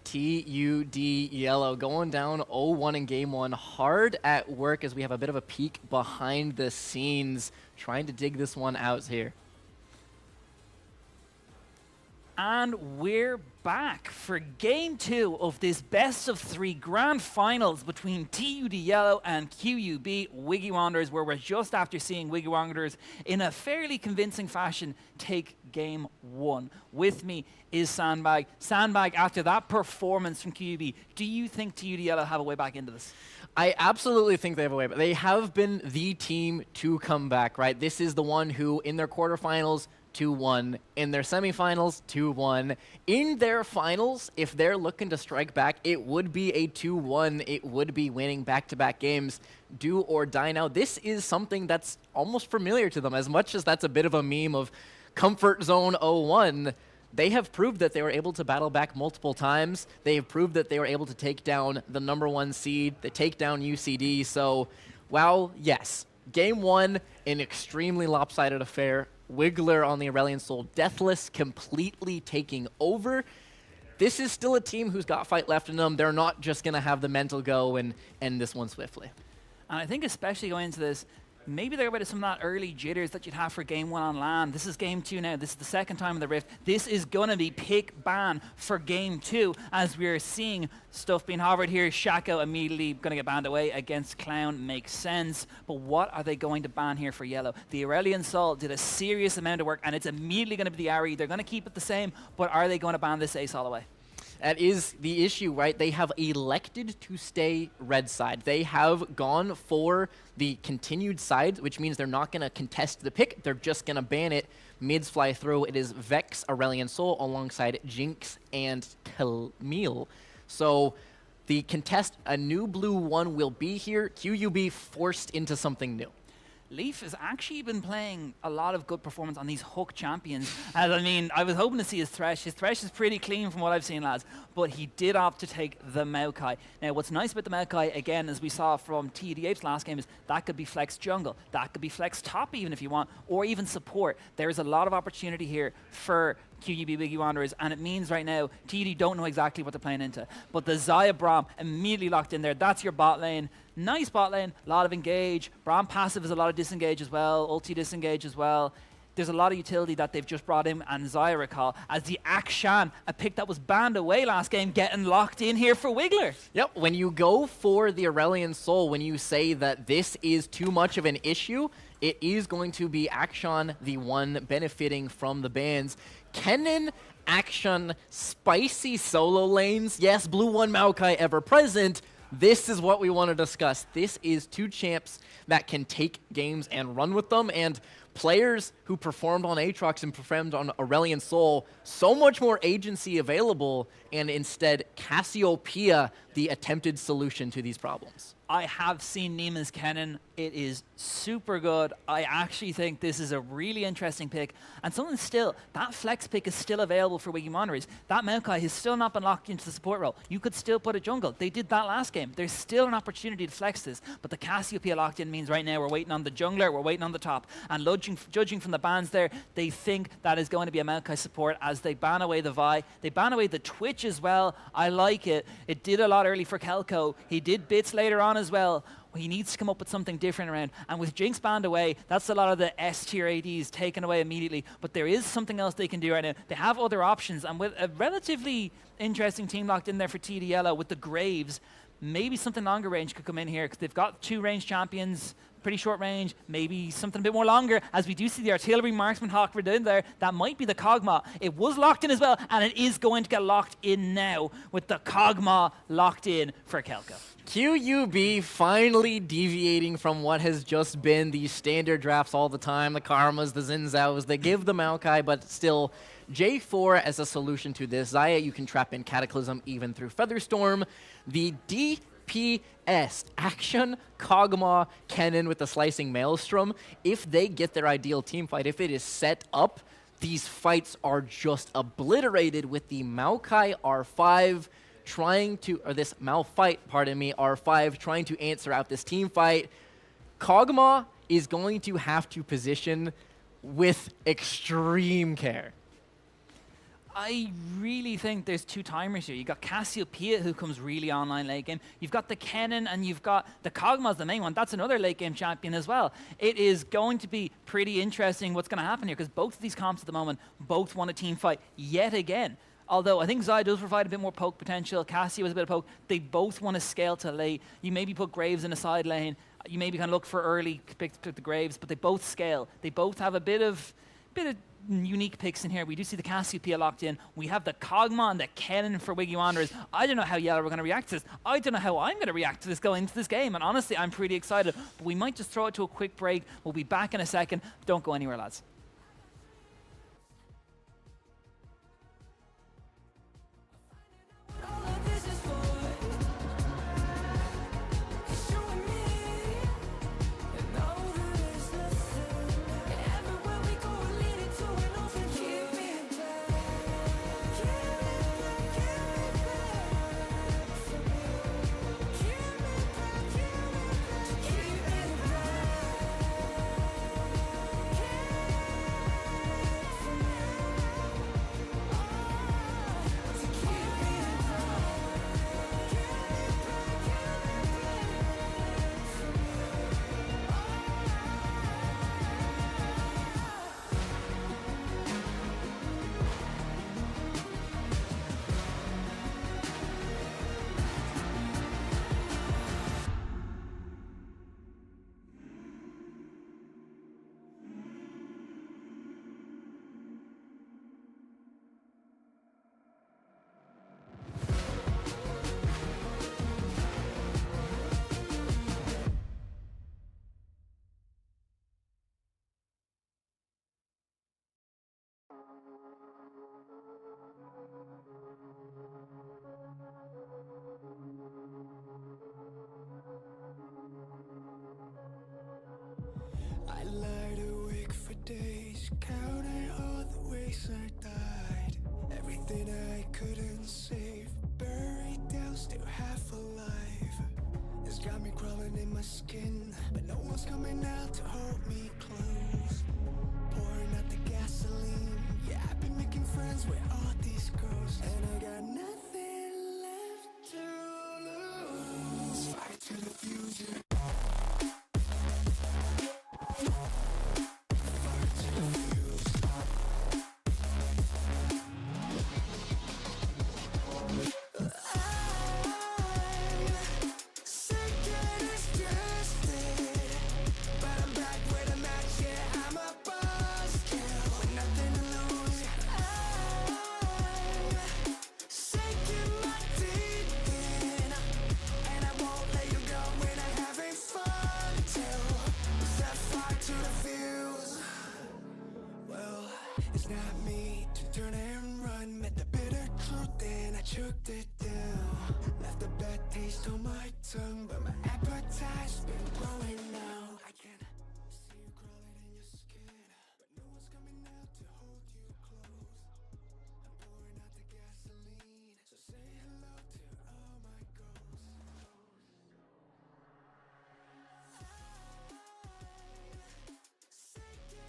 [SPEAKER 14] TUD Yellow going down 0-1 in game one. Hard at work as we have a bit of a peek behind the scenes, trying to dig this one out here.
[SPEAKER 15] And we're back for game two of this best of three grand finals between TUD Yellow and QUB Wiggy Wanderers, where we're just after seeing Wiggy Wanderers in a fairly convincing fashion take game one. With me is Sandbag. Sandbag, after that performance from QUB, do you think TUD Yellow have a way back into this?
[SPEAKER 14] I absolutely think they have a way, but they have been the team to come back, right? This is the one who, in their quarterfinals, 2-1. In their semifinals, 2-1. In their finals, if they're looking to strike back, it would be a 2-1. It would be winning back-to-back games. Do or die now. This is something that's almost familiar to them. As much as that's a bit of a meme of comfort zone 0-1, they have proved that they were able to battle back multiple times. They have proved that they were able to take down the #1 seed, they take down UCD. So, wow, yes. Game one, an extremely lopsided affair. Wiggler on the Aurelion Sol, Deathless completely taking over. This is still a team who's got fight left in them. They're not just going to have the mental go and end this one swiftly.
[SPEAKER 15] And I think especially going into this, maybe there were some of that early jitters that you'd have for game one on LAN. This is game two now. This is the second time in the Rift. This is going to be pick ban for game two, as we're seeing stuff being hovered here. Shaco immediately going to get banned away against Clown. Makes sense. But what are they going to ban here for Yellow? The Aurelion Sol did a serious amount of work, and it's immediately going to be the Ari. They're going to keep it the same, but are they going to ban this Ace all the way?
[SPEAKER 14] That is the issue, right? They have elected to stay red side. They have gone for the continued side, which means they're not going to contest the pick. They're just going to ban it. Mids fly through. It is Vex, Aurelion Sol, alongside Jinx and Camille. So the contest, a new blue one will be here. QUB forced into something new.
[SPEAKER 15] Leaf has actually been playing a lot of good performance on these hook champions. As I mean, I was hoping to see his Thresh. His Thresh is pretty clean from what I've seen, lads, but he did opt to take the Maokai. Now, what's nice about the Maokai, again, as we saw from TD8's last game, is that could be flex jungle, that could be flex top even if you want, or even support. There's a lot of opportunity here for QUB Wiggy Wanderers, and it means right now TD don't know exactly what they're playing into. But the Xayah Braum immediately locked in there. That's your bot lane. Nice bot lane, a lot of engage. Braum passive is a lot of disengage as well, ulti disengage as well. There's a lot of utility that they've just brought in, and Xayah recall as the Akshan, a pick that was banned away last game, getting locked in here for Wiggler.
[SPEAKER 14] Yep, when you go for the Aurelion Sol, when you say that this is too much of an issue, it is going to be Akshan, the one benefiting from the bans. Kennen, Akshan, spicy solo lanes. Yes, blue one Maokai ever present. This is what we want to discuss. This is two champs that can take games and run with them, and players who performed on Aatrox and performed on Aurelion Sol, so much more agency available, and instead Cassiopeia, the attempted solution to these problems.
[SPEAKER 15] I have seen Neiman's Kennen. It is super good. I actually think this is a really interesting pick. And something still, that flex pick is still available for Wiggy Wanderers. That Maokai has still not been locked into the support role. You could still put a jungle. They did that last game. There's still an opportunity to flex this. But the Cassiopeia locked in means right now we're waiting on the jungler, we're waiting on the top. And judging from the bans there, they think that is going to be a Maokai support as they ban away the Vi. They ban away the Twitch as well. I like it. It did a lot early for Kelko. He did bits later on as well. He needs to come up with something different around. And with Jinx banned away, that's a lot of the S tier ADs taken away immediately. But there is something else they can do right now. They have other options. And with a relatively interesting team locked in there for TD Yellow with the Graves, maybe something longer range could come in here because they've got two range champions, pretty short range, maybe something a bit more longer, as we do see the artillery marksman Hawk down there. That might be the Kog'Maw. It was locked in as well, and it is going to get locked in now with the Kog'Maw locked in for Kelko.
[SPEAKER 14] QUB finally deviating from what has just been the standard drafts all the time, the Karmas, the Xin Zhaos. They give the Maokai, but still J4 as a solution to this. Xayah, you can trap in Cataclysm even through Featherstorm. The DPS, Action, Kog'Maw, Kennen with the Slicing Maelstrom, if they get their ideal team fight, if it is set up, these fights are just obliterated with the Maokai R5 trying to, or this Malphite, pardon me, R5 trying to answer out this team fight. Kog'Maw is going to have to position with extreme care.
[SPEAKER 15] I really think there's two timers here. You've got Cassiopeia, who comes really online late game. You've got the Kennen, and you've got the Kog'Maw's the main one. That's another late game champion as well. It is going to be pretty interesting what's going to happen here, because both of these comps at the moment both want a team fight yet again. Although I think Zai does provide a bit more poke potential. Cassio has a bit of poke. They both want to scale to late. You maybe put Graves in a side lane. You maybe kind of look for early pick the Graves, but they both scale. They both have a bit of unique picks in here. We do see the Cassiopeia locked in. We have the Kog'Maw and the Kennen for Wiggy Wanderers. I don't know how Yellow are going to react to this. I don't know how I'm going to react to this going into this game. And honestly, I'm pretty excited. But we might just throw it to a quick break. We'll be back in a second. Don't go anywhere, lads.
[SPEAKER 11] I lied awake for days, counting all the ways I died. Everything I couldn't save, buried down, still half alive. It's got me crawling in my skin, but no one's coming out to hold me close. Pouring out the gasoline, yeah, I've been making friends with all these ghosts. And I got nothing left to lose. Fight to the future. It's not me to turn and run. Met the bitter truth and I choked it down. Left a bad taste on my tongue, but my appetite's been growing now. I can see you crawling in your skin, but no one's coming out to hold you close. I'm pouring out the gasoline, so say hello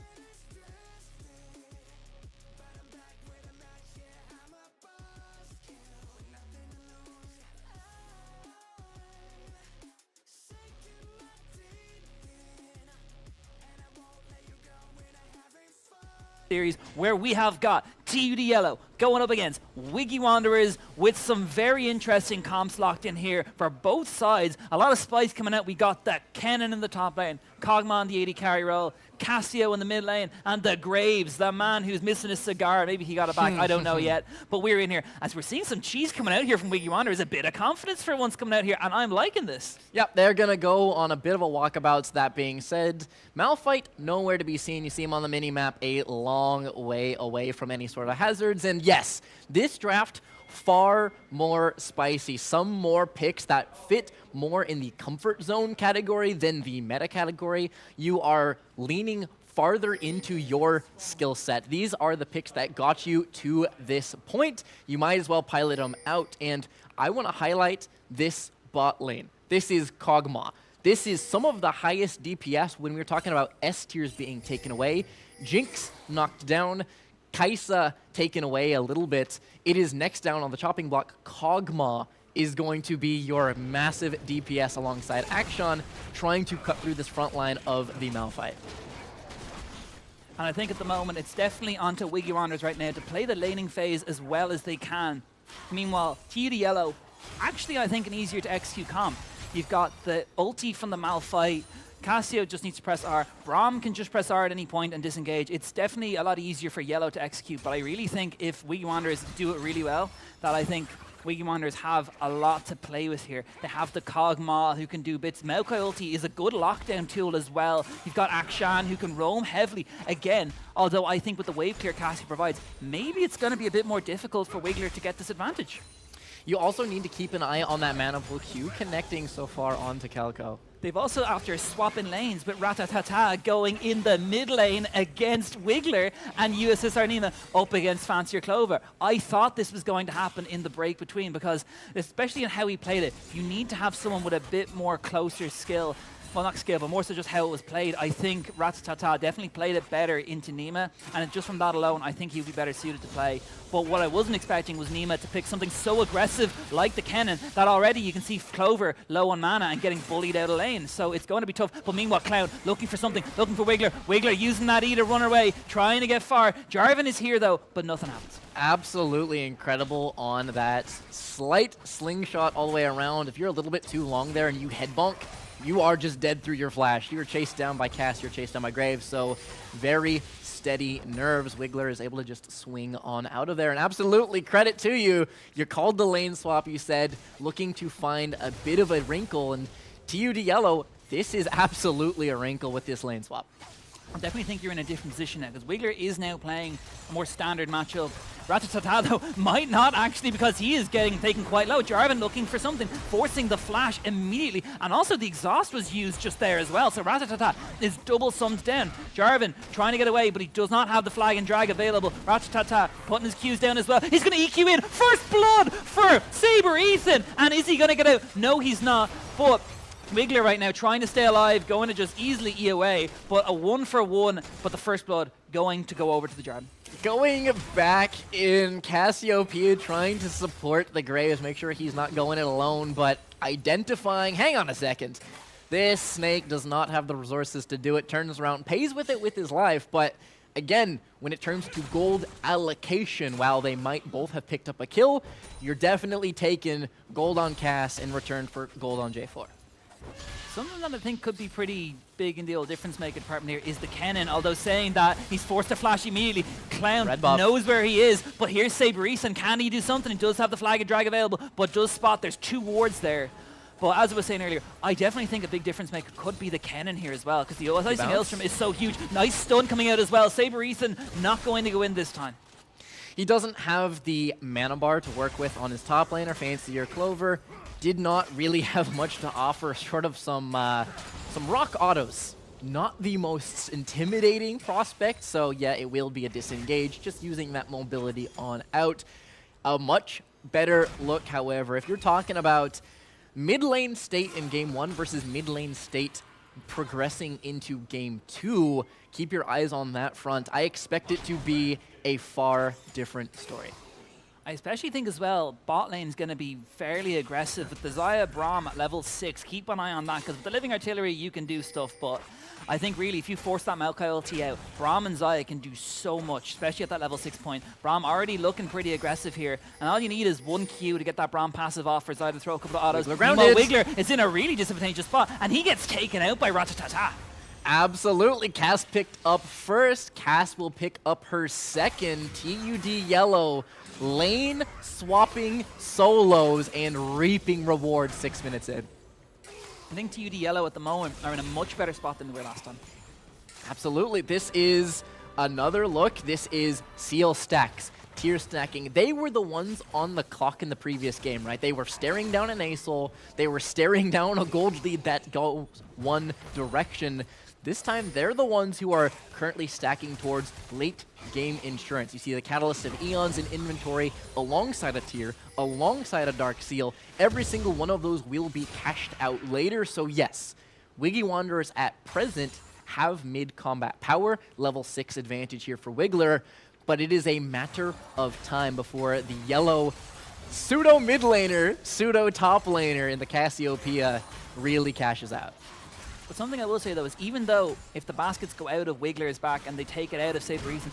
[SPEAKER 11] to all my ghosts.
[SPEAKER 15] Series where we have got TUD Yellow going up against Wiggy Wanderers with some very interesting comps locked in here for both sides. A lot of spice coming out. We got the Kennen in the top lane, Kog'Maw in the 80 carry role, Cassio in the mid lane, and the Graves, the man who's missing his cigar. Maybe he got it back. I don't know yet. But we're in here as we're seeing some cheese coming out here from Wiggy Wanderers. A bit of confidence for once coming out here, and I'm liking this.
[SPEAKER 14] Yep, they're going to go on a bit of a walkabout. That being said, Malphite, nowhere to be seen. You see him on the mini-map a long way away from any sort of hazards. And yes, this draft, far more spicy. Some more picks that fit more in the comfort zone category than the meta category. You are leaning farther into your skill set. These are the picks that got you to this point. You might as well pilot them out. And I want to highlight this bot lane. This is Kog'Maw. This is some of the highest DPS when we're talking about S tiers being taken away. Jinx knocked down. Kaisa taken away a little bit. It is next down on the chopping block. Kog'Maw is going to be your massive DPS alongside Akshan, trying to cut through this front line of the Malphite.
[SPEAKER 15] And I think at the moment it's definitely onto Wiggy Wanderers right now to play the laning phase as well as they can. Meanwhile, TUD Yellow, actually I think an easier to execute comp. You've got the ulti from the Malphite. Cassio just needs to press R. Braum can just press R at any point and disengage. It's definitely a lot easier for Yellow to execute, but I really think if Wiggy Wanderers do it really well, that I think Wiggy Wanderers have a lot to play with here. They have the Kog'Maw who can do bits. Maokai ulti is a good lockdown tool as well. You've got Akshan who can roam heavily. Again, although I think with the wave clear Cassio provides, maybe it's going to be a bit more difficult for Wiggler to get this advantage.
[SPEAKER 14] You also need to keep an eye on that mana pool Q connecting so far onto Calco.
[SPEAKER 15] They've also, after swapping lanes with Ratatata going in the mid lane against Wiggler and USSR Nina up against Fancier Clover. I thought this was going to happen in the break between because, especially in how he played it, you need to have someone with a bit more closer skill. Well, not skill, but more so just how it was played. I think Ratatata definitely played it better into Nima, and just from that alone, I think he would be better suited to play. But what I wasn't expecting was Nima to pick something so aggressive like the Kennen that already you can see Clover low on mana and getting bullied out of lane. So it's going to be tough. But meanwhile, Cloud looking for something, looking for Wiggler. Wiggler using that E to run away, trying to get far. Jarvan is here though, but nothing happens.
[SPEAKER 14] Absolutely incredible on that slight slingshot all the way around. If you're a little bit too long there and you head bonk, you are just dead through your flash. You were chased down by Cass, you're chased down by Graves, so very steady nerves. Wiggler is able to just swing on out of there, and absolutely credit to you. You called the lane swap, you said, looking to find a bit of a wrinkle, and TUD Yellow, this is absolutely a wrinkle with this lane swap.
[SPEAKER 15] I definitely think you're in a different position now, because Wiggler is now playing a more standard matchup. Ratatata, though, might not actually, because he is getting taken quite low. Jarvan looking for something, forcing the flash immediately. And also the exhaust was used just there as well. So Ratatata is double summed down. Jarvan trying to get away, but he does not have the flag and drag available. Ratatata putting his Qs down as well. He's going to EQ in. First blood for Saber Ethan. And is he going to get out? No, he's not. But Wiggler right now trying to stay alive, going to just easily E away, but a 1-for-1, but the first blood going to go over to the Jarvan.
[SPEAKER 14] Going back in, Cassiopeia trying to support the Graves, make sure he's not going it alone, but identifying, hang on a second, this Snake does not have the resources to do it, turns around, pays with it with his life, but again, when it turns to gold allocation, while they might both have picked up a kill, you're definitely taking gold on Cass in return for gold on J4.
[SPEAKER 15] Something that I think could be pretty big in the old difference-making department here is the Kennen, although saying that he's forced to flash immediately. Clown knows where he is, but here's Saber Ethan. Can he do something? He does have the flag and drag available, but does spot there's 2 wards there. But as I was saying earlier, I definitely think a big difference maker could be the Kennen here as well, because the Icing Maelstrom is so huge. Nice stun coming out as well. Saber Ethan not going to go in this time.
[SPEAKER 14] He doesn't have the mana bar to work with on his top laner, Fancier Clover. Did not really have much to offer, short of some rock autos. Not the most intimidating prospect, so yeah, it will be a disengage, just using that mobility on out. A much better look, however, if you're talking about mid lane state in game 1 versus mid lane state progressing into game 2, keep your eyes on that front. I expect it to be a far different story.
[SPEAKER 15] I especially think as well, bot lane is going to be fairly aggressive with the Xayah Braum at level 6. Keep an eye on that, because with the Living Artillery you can do stuff, but I think really if you force that Maokai ulti out, Braum and Xayah can do so much, especially at that level 6 point. Braum already looking pretty aggressive here, and all you need is 1 Q to get that Braum passive off for Xayah to throw a couple of autos. Meanwhile, Wiggler is in a really disadvantageous spot, and he gets taken out by Ratatata.
[SPEAKER 14] Absolutely, Cass picked up first. Cass will pick up her second. TUD Yellow lane swapping solos and reaping rewards 6 minutes in.
[SPEAKER 15] I think TUD Yellow at the moment are in a much better spot than they were last time.
[SPEAKER 14] Absolutely. This is another look. This is seal stacks, tier stacking. They were the ones on the clock in the previous game, right? They were staring down an Acel. They were staring down a gold lead that goes one direction. This time, they're the ones who are currently stacking towards late game insurance. You see the Catalyst of Eons in inventory alongside a tier, alongside a Dark Seal. Every single one of those will be cashed out later. So yes, Wiggy Wanderers at present have mid-combat power, level 6 advantage here for Wiggler. but it is a matter of time before the yellow pseudo mid laner, pseudo top laner in the Cassiopeia really cashes out.
[SPEAKER 15] But something I will say though is even though if the baskets go out of Wiggler's back and they take it out of Saber Eason,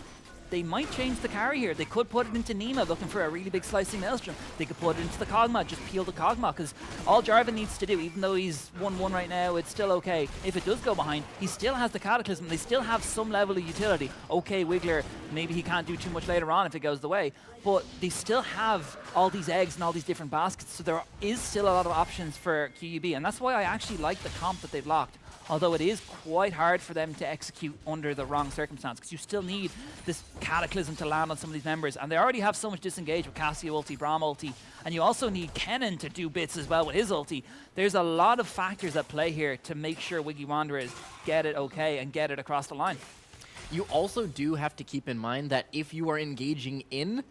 [SPEAKER 15] they might change the carry here. They could put it into Nima looking for a really big slicing maelstrom. They could put it into the Kog'Maw, just peel the Kog'Maw, because all Jarvan needs to do, even though he's 1-1 right now, it's still okay. If it does go behind, he still has the Cataclysm. They still have some level of utility. Okay, Wiggler, maybe he can't do too much later on if it goes the way, but they still have all these eggs and all these different baskets, so there is still a lot of options for QUB, and that's why I actually like the comp that they've locked. Although it is quite hard for them to execute under the wrong circumstance, because you still need this Cataclysm to land on some of these members, and they already have so much disengage with Cassio ulti, Braum ulti, and you also need Kennen to do bits as well with his ulti. There's a lot of factors at play here to make sure Wiggy Wanderers get it okay and get it across the line.
[SPEAKER 14] You also do have to keep in mind that if you are engaging in,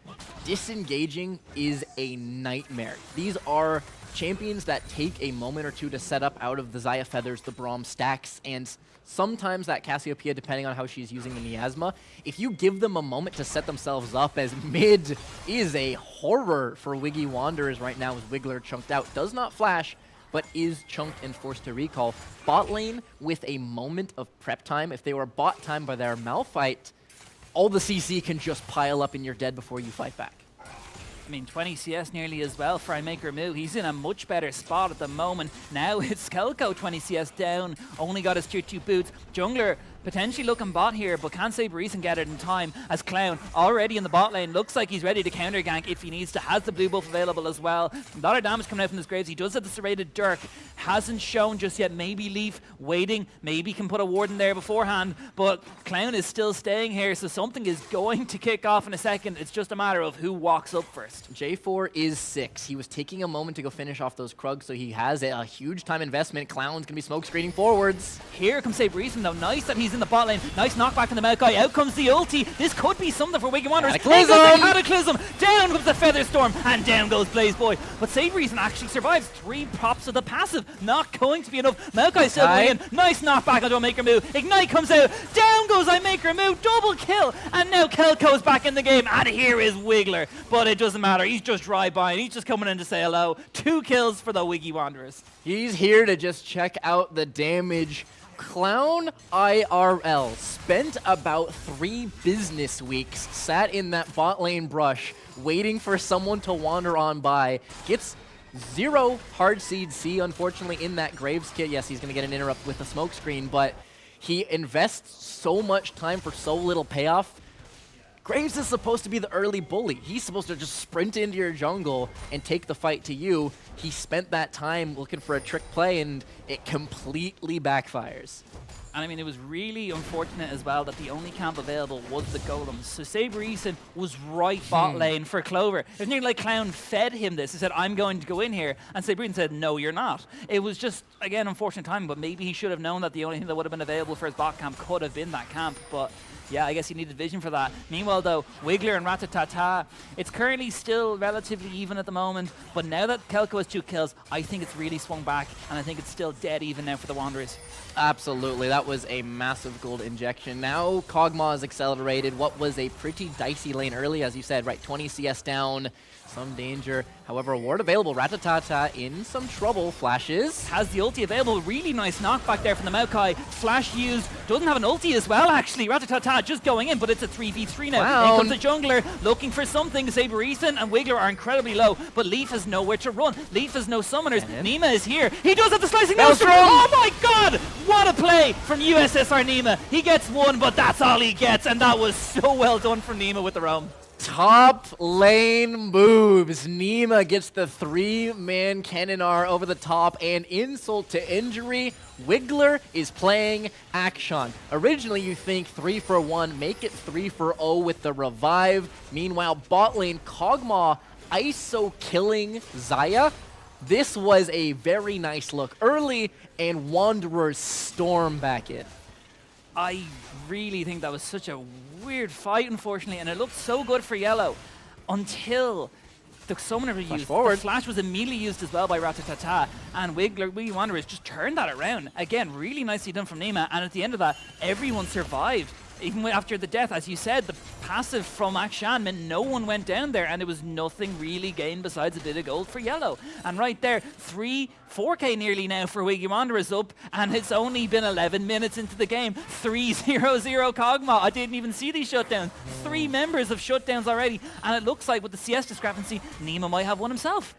[SPEAKER 14] disengaging is a nightmare. These are champions that take a moment or two to set up out of the Xayah Feathers, the Braum stacks, and sometimes that Cassiopeia, depending on how she's using the Miasma, if you give them a moment to set themselves up, as mid is a horror for Wiggy Wanderers right now as Wiggler chunked out. Does not flash, but is chunked and forced to recall. Bot lane with a moment of prep time. If they were bot time by their Malphite, all the CC can just pile up and you're dead before you fight back.
[SPEAKER 15] I mean, 20 CS nearly as well for iMaker Moo. He's in a much better spot at the moment. Now it's Kelko, 20 CS down, only got his tier 2 boots. Jungler potentially looking bot here, but can Saber Eason get it in time as Clown already in the bot lane. Looks like he's ready to counter gank if he needs to. Has the blue buff available as well. A lot of damage coming out from his Graves. He does have the serrated Dirk. Hasn't shown just yet. Maybe Leaf waiting. Maybe can put a ward in there beforehand, but Clown is still staying here, so something is going to kick off in a second. It's just a matter of who walks up first.
[SPEAKER 14] J4 is 6. He was taking a moment to go finish off those Krugs, so he has a huge time investment. Clown's going to be smoke screening forwards.
[SPEAKER 15] Here comes Saber Eason though. Nice that he's in the bot lane. Nice knockback from the Maokai. Out comes the ulti. This could be something for Wicked Wanderers. Cataclysm! Down comes the Featherstorm, and down goes Blaze Boy. But Saber Eason actually survives 3 props of the passive. Not going to be enough. Maokai still going in. Nice knockback onto iMaker Moo. Ignite comes out. Down goes iMaker Moo. Double kill. And now Kelko's back in the game. And here is Wiggler. But it doesn't matter. He's just drive-by. He's just coming in to say hello. 2 kills for the Wiggy Wanderers.
[SPEAKER 14] He's here to just check out the damage. Clown IRL spent about 3 business weeks, sat in that bot lane brush, waiting for someone to wander on by. Gets 0 hard seed C, unfortunately, in that Graves kit. Yes, he's going to get an interrupt with a smoke screen, but he invests so much time for so little payoff. Graves is supposed to be the early bully. He's supposed to just sprint into your jungle and take the fight to you. He spent that time looking for a trick play, and it completely backfires.
[SPEAKER 15] And I mean, it was really unfortunate as well that the only camp available was the Golems. So Saber Eason was right bot lane for Clover. It was nearly like Clown fed him this. He said, I'm going to go in here. And Saber Eason said, no, you're not. It was just, again, unfortunate timing, but maybe he should have known that the only thing that would have been available for his bot camp could have been that camp. But yeah, I guess he needed vision for that. Meanwhile, though, Wiggler and Ratatata, it's currently still relatively even at the moment, but now that Kelko has 2 kills, I think it's really swung back, and I think it's still dead even now for the Wanderers.
[SPEAKER 14] Absolutely, that was a massive gold injection. Now Kog'Maw is accelerated. What was a pretty dicey lane early, as you said, right? 20 CS down, some danger. However, a ward available. Ratatata in some trouble. Flashes.
[SPEAKER 15] Has the ulti available. Really nice knockback there from the Maokai. Flash used. Doesn't have an ulti as well, actually. Ratatata just going in, but it's a 3v3 now.
[SPEAKER 14] Wow.
[SPEAKER 15] In comes the jungler looking for something. Saber Eason and Wiggler are incredibly low, but Leaf has nowhere to run. Leaf has no summoners. Nima is here. He does have the slicing maelstrom. Oh my god! What a play from USSR Nima. He gets 1, but that's all he gets, and that was so well done from Nima with the roam.
[SPEAKER 14] Top lane moves. Nima gets the 3-man Cannonar over the top, and insult to injury, Wiggler is playing Akshan. Originally, you think 3 for 1, make it 3 for 0 with the revive. Meanwhile, bot lane, Kog'Maw ISO killing Xayah. This was a very nice look early, and Wanderers storm back in.
[SPEAKER 15] I really think that was such a weird fight, unfortunately, and it looked so good for yellow until the summoner was used. The flash was immediately used as well by Ratatata, and Wiggy Wanderers just turned that around. Again, really nicely done from Nima, and at the end of that, everyone survived. even after the death, as you said, the passive from Akshan meant no one went down there, and there was nothing really gained besides a bit of gold for yellow. And right there, 4K nearly now for Wiggy Wanderers up, and it's only been 11 minutes into the game. 3-0-0 Kog'Maw. I didn't even see these shutdowns. 3 members of shutdowns already, and it looks like with the CS discrepancy, Nima might have one himself.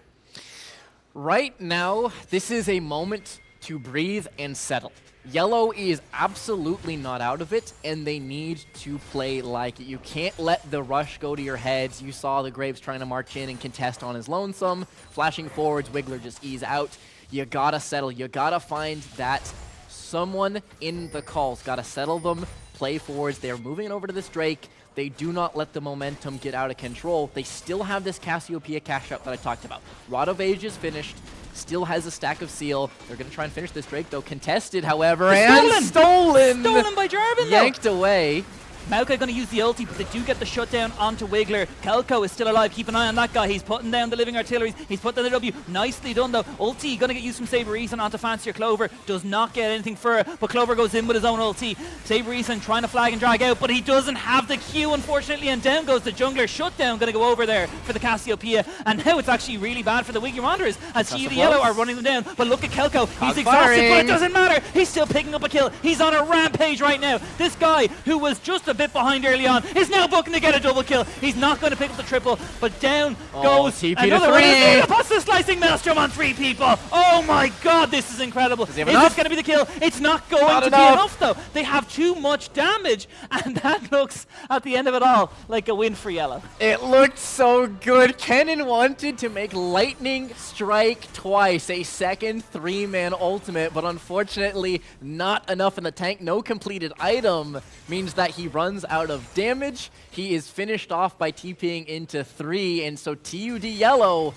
[SPEAKER 14] Right now, this is a moment to breathe and settle. Yellow is absolutely not out of it, and they need to play like it. You can't let the rush go to your heads. You saw the Graves trying to march in and contest on his lonesome. Flashing forwards, Wiggler just ease out. You gotta settle. You gotta find that someone in the calls. Gotta settle them, play forwards. They're moving over to this Drake. They do not let the momentum get out of control. They still have this Cassiopeia cash out that I talked about. Rod of Age is finished. Still has a stack of Seal. They're going to try and finish this Drake, though. Contested, however, and stolen!
[SPEAKER 15] Stolen by Jarvan,
[SPEAKER 14] Yanked away.
[SPEAKER 15] Maokai going to use the ulti, but they do get the shutdown onto Wiggler. Kelko is still alive. Keep an eye on that guy. He's putting down the living artilleries. He's put down the W. Nicely done, though. Ulti going to get used from Saber Eason onto Fancier Clover. Does not get anything for it, but Clover goes in with his own ulti. Saber Eason trying to flag and drag out, but he doesn't have the Q, unfortunately, and down goes the jungler. Shutdown going to go over there for the Cassiopeia, and now it's actually really bad for the Wiggy Wanderers as the Yellow are running them down. But look at Kelko. He's exhausted, but it doesn't matter. He's still picking up a kill. He's on a rampage right now. This guy, who was just a bit behind early on, is now booking to get a double kill. He's not going to pick up the triple, but down goes
[SPEAKER 14] TP
[SPEAKER 15] another
[SPEAKER 14] to 3.
[SPEAKER 15] Puts the slicing maelstrom on 3 people. Oh my god, this is incredible. Is this going to be the kill? It's not going to be enough, though. They have too much damage, and that looks, at the end of it all, like a win for Yellow.
[SPEAKER 14] It looked so good. Kennen wanted to make Lightning Strike twice, a second 3-man ultimate, but unfortunately not enough in the tank. No completed item means that he runs out of damage. He is finished off by TPing into 3, and so TUD Yellow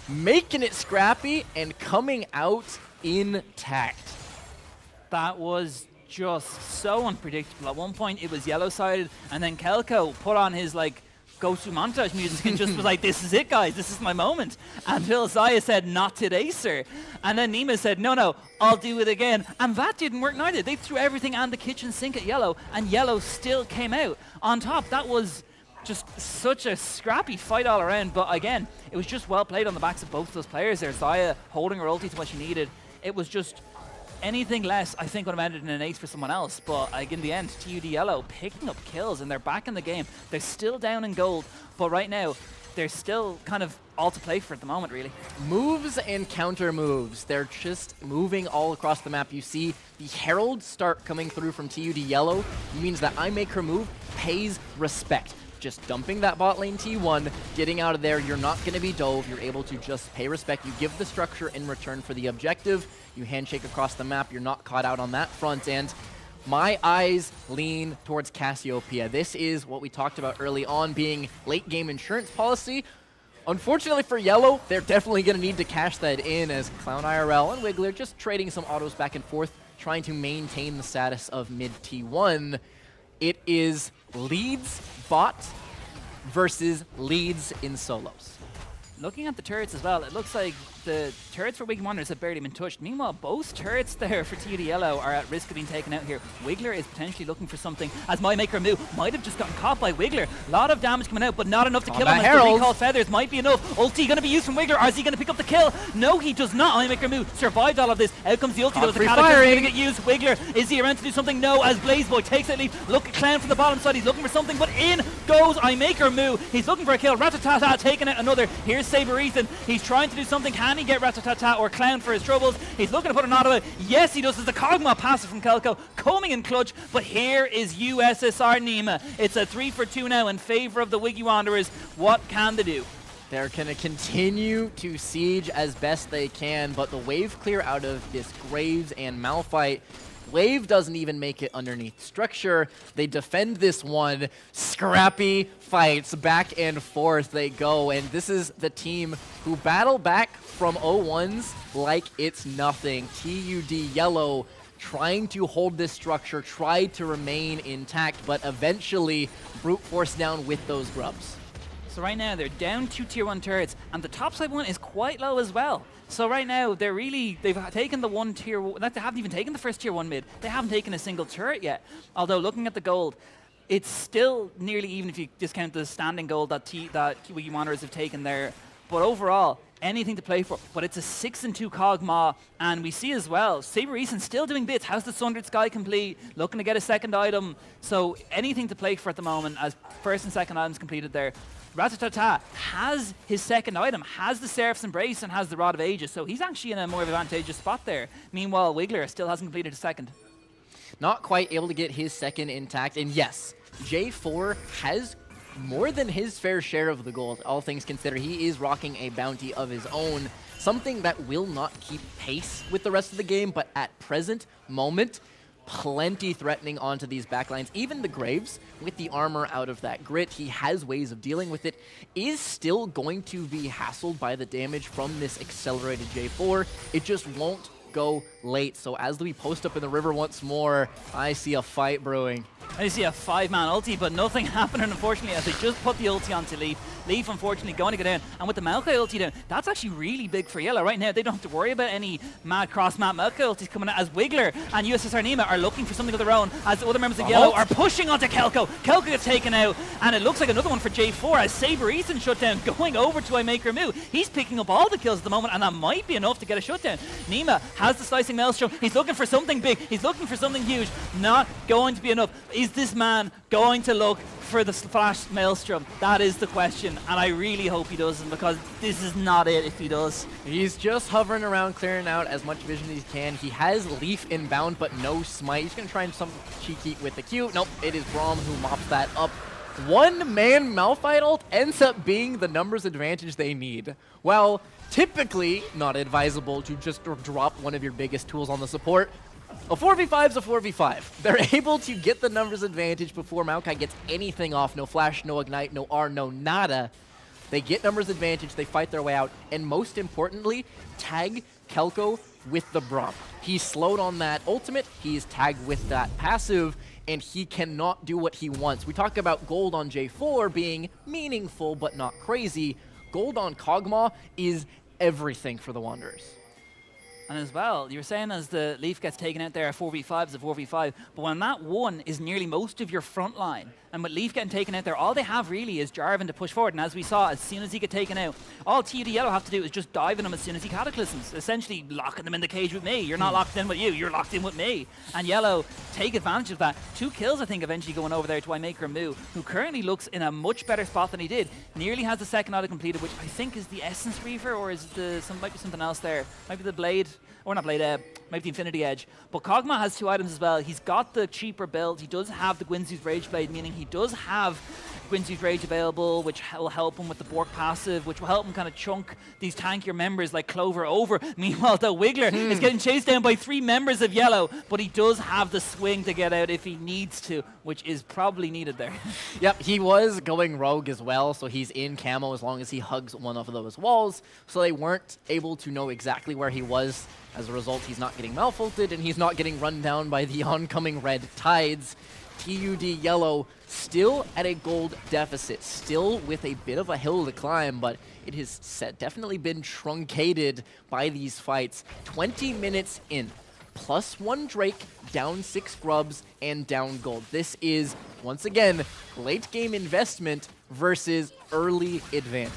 [SPEAKER 14] making it scrappy and coming out intact.
[SPEAKER 15] That was just so unpredictable. At one point it was yellow-sided, and then Kelko put on his go-to montage music and just was like, this is it, guys, this is my moment. Until Zaya said, not today, sir. And then Nima said, no, I'll do it again. And that didn't work neither. They threw everything and the kitchen sink at Yellow, and Yellow still came out on top. That was just such a scrappy fight all around. But again, it was just well played on the backs of both of those players there. Zaya holding her ulti to what she needed. It was just anything less, I think, would have ended in an ace for someone else. But in the end, TUD Yellow picking up kills, and they're back in the game. They're still down in gold, but right now, they're still kind of all to play for at the moment, really.
[SPEAKER 14] Moves and counter moves. They're just moving all across the map. You see the Herald start coming through from TUD Yellow. It means that I make her move pays respect. Just dumping that bot lane T1, getting out of there. You're not going to be dove. You're able to just pay respect. You give the structure in return for the objective. You handshake across the map. You're not caught out on that front. And my eyes lean towards Cassiopeia. This is what we talked about early on being late game insurance policy. Unfortunately for Yellow, they're definitely going to need to cash that in as Clown IRL and Wiggler just trading some autos back and forth, trying to maintain the status of mid T1. It is Leeds bot versus Leeds in solos.
[SPEAKER 15] Looking at the turrets as well, it looks like the turrets for Wiggy Wanderers have barely been touched. Meanwhile, both turrets there for TUD Yellow are at risk of being taken out here. Wiggler is potentially looking for something, as My Maker Moo might have just gotten caught by Wiggler. A lot of damage coming out, but not enough to kill him. As the recall feathers might be enough. Ulti going to be used from Wiggler, or is he going to pick up the kill? No, he does not. My Maker Moo survived all of this. Out comes the ulti, though. The Cataclysm going to get used. Wiggler, is he around to do something? No, as Blazeboy takes that lead. Look at Clown from the bottom side. He's looking for something, but in goes I Maker Moo. He's looking for a kill. Ratatata taking out another. Here's Saber Eason. He's trying to do something. Can he get Ratatata or Clown for his troubles? He's looking to put an auto out. Yes, he does. It's a Kog'Maw passive from Kelko, coming in clutch, but here is USSR Nima. It's a 3-for-2 now in favor of the Wiggy Wanderers. What can they do?
[SPEAKER 14] They're going to continue to siege as best they can, but the wave clear out of this Graves and Malphite. Wave doesn't even make it underneath structure. They defend this one. Scrappy fights, back and forth they go, and this is the team who battle back from 0-1s like it's nothing. TUD Yellow trying to hold this structure, try to remain intact, but eventually brute force down with those grubs.
[SPEAKER 15] So right now they're down 2 tier 1 turrets, and the top side one is quite low as well. So right now they've taken the one tier. They haven't even taken the first tier 1 mid. They haven't taken a single turret yet. Although looking at the gold, it's still nearly even if you discount the standing gold that Wiggy Wanderers have taken there. But overall, anything to play for. But it's a 6-2 Kog'Maw, and we see as well, Saber Eason still doing bits. How's the Sundered Sky complete? Looking to get a second item. So anything to play for at the moment as first and second items completed there. Rattata has his second item, has the Seraph's Embrace, and has the Rod of Ages. So he's actually in a more advantageous spot there. Meanwhile, Wiggler still hasn't completed a second.
[SPEAKER 14] Not quite able to get his second intact, and yes, J4 has more than his fair share of the gold. All things considered, he is rocking a bounty of his own, something that will not keep pace with the rest of the game, but at present moment, plenty threatening onto these backlines. Even the Graves, with the armor out of that grit, he has ways of dealing with it, is still going to be hassled by the damage from this accelerated J4. It just won't go late. So as we post up in the river once more, I see a fight brewing.
[SPEAKER 15] I see a 5-man ulti, but nothing happening, unfortunately, as they just put the ulti onto Leaf. Leaf, unfortunately, going to go down. And with the Maokai ulti down, that's actually really big for Yellow. Right now, they don't have to worry about any mad cross-map Maokai ultis coming out, as Wiggler and USSR Nima are looking for something of their own, as the other members of Yellow are pushing onto Kelko. Kelko gets taken out, and it looks like another one for J4, as Saber Eason shut down, going over to iMakerMu. He's picking up all the kills at the moment, and that might be enough to get a shutdown. Nima has the Slicing Maelstrom. He's looking for something big. He's looking for something huge. Not going to be enough. Is this man going to look for the Flash Maelstrom? That is the question, and I really hope he doesn't, because this is not it if he does.
[SPEAKER 14] He's just hovering around, clearing out as much vision as he can. He has Leaf inbound, but no smite. He's going to try and something cheeky with the Q. Nope, it is Braum who mops that up. One-man Malphite ult ends up being the numbers advantage they need. Well, typically not advisable to just drop one of your biggest tools on the support. A 4v5 is a 4v5. They're able to get the numbers advantage before Maokai gets anything off. No flash, no ignite, no R, no nada. They get numbers advantage, they fight their way out, and most importantly, tag Kelko with the Braum. He's slowed on that ultimate, he's tagged with that passive, and he cannot do what he wants. We talk about gold on J4 being meaningful but not crazy. Gold on Kog'Maw is everything for the Wanderers.
[SPEAKER 15] And as well, you were saying as the Leaf gets taken out there, a 4v5 is a 4v5, but when that one is nearly most of your front line, and with Leaf getting taken out there, all they have really is Jarvan to push forward, and as we saw, as soon as he get taken out, all TD Yellow have to do is just dive in him as soon as he cataclysms, essentially locking them in the cage with me. You're not locked in with you, you're locked in with me. And Yellow take advantage of that. 2 kills, I think, eventually going over there to iMakerMu, who currently looks in a much better spot than he did. Nearly has the second item completed, which I think is the Essence Reaver, or is the might be something else there. Might be the Blade. Or not Blade, might be Infinity Edge. But Kog'Maw has 2 items as well. He's got the cheaper build. He does have the Guinsoo's Rage Blade, meaning he does have Guinsoo's Rage available, which will help him with the Bork passive, which will help him kind of chunk these tankier members like Clover over. Meanwhile, the Wiggler is getting chased down by 3 members of Yellow, but he does have the swing to get out if he needs to, which is probably needed there.
[SPEAKER 14] Yep, he was going rogue as well, so he's in camo as long as he hugs one of those walls, so they weren't able to know exactly where he was. As a result, he's not getting malfolted, and he's not getting run down by the oncoming red tides. TUD Yellow still at a gold deficit, still with a bit of a hill to climb, but it has definitely been truncated by these fights. 20 minutes in, +1 Drake, down 6 Grubs, and down gold. This is, once again, late game investment versus early advantage.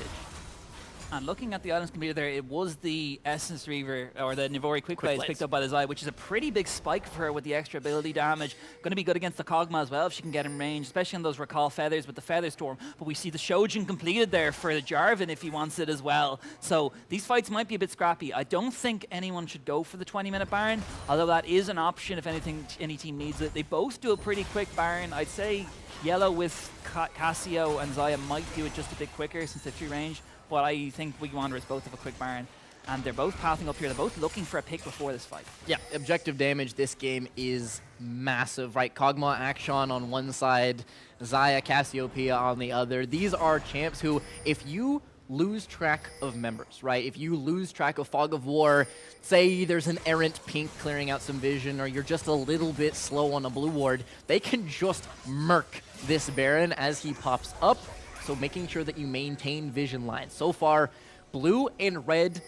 [SPEAKER 15] And looking at the items completed there, it was the Essence Reaver, or the Nivori Quick Blades picked up by the Zai, which is a pretty big spike for her with the extra ability damage. Going to be good against the Kog'Maw as well if she can get in range, especially on those Recall Feathers with the Feather Storm. But we see the Shojin completed there for the Jarvan if he wants it as well. So these fights might be a bit scrappy. I don't think anyone should go for the 20-minute Baron, although that is an option if anything, any team needs it. They both do a pretty quick Baron. I'd say Yellow with Cassio and Zaya might do it just a bit quicker since they're free range. But I think Wiggy Wanderers both have a quick Baron, and they're both pathing up here. They're both looking for a pick before this fight.
[SPEAKER 14] Yeah, objective damage this game is massive, right? Kog'Maw, Akshan on one side, Zaya, Cassiopeia on the other. These are champs who, if you lose track of members, right? If you lose track of Fog of War, say there's an errant pink clearing out some vision, or you're just a little bit slow on a blue ward, they can just murk this Baron as he pops up. so making sure that you maintain vision lines. So far, blue and red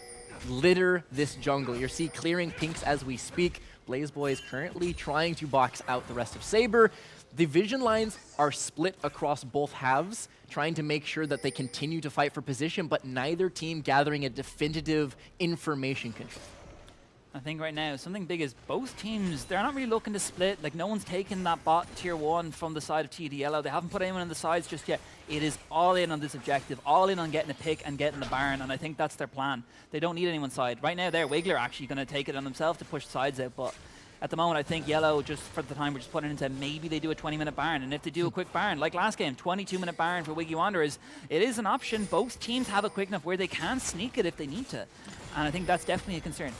[SPEAKER 14] litter this jungle. You see clearing pinks as we speak. BlazBoy is currently trying to box out the rest of Saber. The vision lines are split across both halves, trying to make sure that they continue to fight for position, but neither team gathering a definitive information control.
[SPEAKER 15] I think right now, something big is both teams, they're not really looking to split. Like, no one's taken that bot tier 1 from the side of TD Yellow. They haven't put anyone on the sides just yet. It is all in on this objective, all in on getting a pick and getting the Baron, and I think that's their plan. They don't need anyone's side. Right now, they're Wiggler actually going to take it on themselves to push sides out, but at the moment, I think Yellow, just for the time, we're just putting it into maybe they do a 20-minute Baron. And if they do a quick Baron, like last game, 22-minute Baron for Wiggy Wanderers, it is an option. Both teams have it quick enough where they can sneak it if they need to. And I think that's definitely a concern.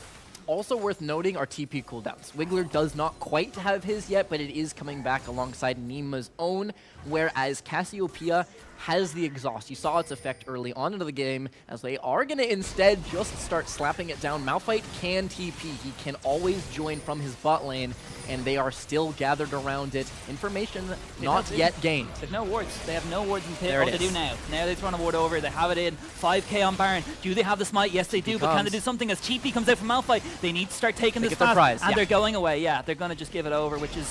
[SPEAKER 14] Also worth noting are TP cooldowns. Wiggler does not quite have his yet, but it is coming back alongside Nima's own, whereas Cassiopeia has the exhaust. You saw its effect early on into the game, as they are going to instead just start slapping it down. Malphite can TP. He can always join from his bot lane, and they are still gathered around it. Information not yet gained.
[SPEAKER 15] They have no wards. They have no wards in pit.
[SPEAKER 14] There
[SPEAKER 15] What
[SPEAKER 14] it
[SPEAKER 15] they
[SPEAKER 14] is.
[SPEAKER 15] do now. Now they throw a ward over. They have it in. 5k on Baron. Do they have the smite? Yes, they do. But can they do something as TP comes out from Malphite? They need to start taking
[SPEAKER 14] They
[SPEAKER 15] this
[SPEAKER 14] get their
[SPEAKER 15] fast.
[SPEAKER 14] prize,
[SPEAKER 15] And
[SPEAKER 14] yeah.
[SPEAKER 15] they're going away. Yeah, they're going to just give it over, which is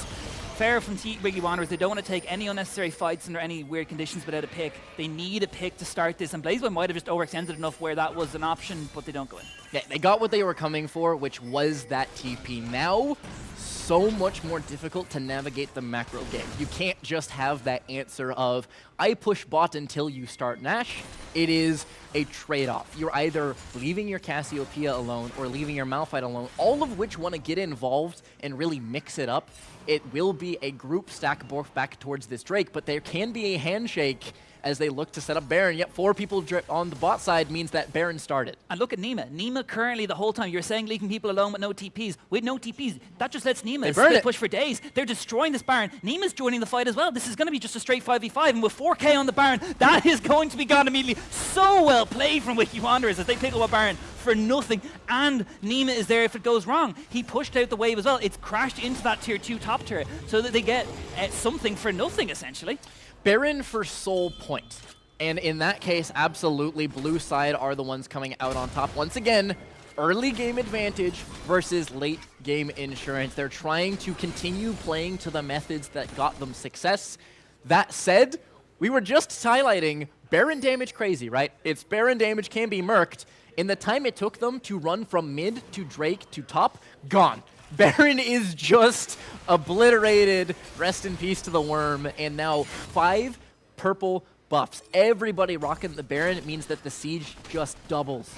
[SPEAKER 15] fair from Wiggy Wanderers. They don't want to take any unnecessary fights under any weird conditions without a pick. They need a pick to start this. And BlazBoy might have just overextended enough where that was an option, but they don't go in.
[SPEAKER 14] Yeah, they got what they were coming for, which was that TP. Now, so much more difficult to navigate the macro game. You can't just have that answer of, I push bot until you start Nash. It is a trade-off. You're either leaving your Cassiopeia alone or leaving your Malphite alone, all of which want to get involved and really mix it up. It will be a group stack back towards this Drake, but there can be a handshake as they look to set up Baron. Yet 4 people on the bot side means that Baron started.
[SPEAKER 15] And look at Nima. Nima currently the whole time, you're saying leaving people alone with no TPs. With no TPs, that just lets Nima split push for days. They're destroying this Baron. Nima's joining the fight as well. This is going to be just a straight 5v5, and with 4k on the Baron, that is going to be gone immediately. So well played from Wiki Wanderers as they pick up a Baron for nothing, and Nima is there if it goes wrong. He pushed out the wave as well. It's crashed into that tier 2 top turret so that they get something for nothing, essentially.
[SPEAKER 14] Baron for soul point. And in that case, absolutely, blue side are the ones coming out on top. Once again, early game advantage versus late game insurance. They're trying to continue playing to the methods that got them success. That said, we were just highlighting Baron damage crazy, right? It's Baron damage can be murked. In the time it took them to run from mid to Drake to top, gone. Baron is just obliterated. Rest in peace to the worm. And now 5 purple buffs. Everybody rocking the Baron. It means that the siege just doubles.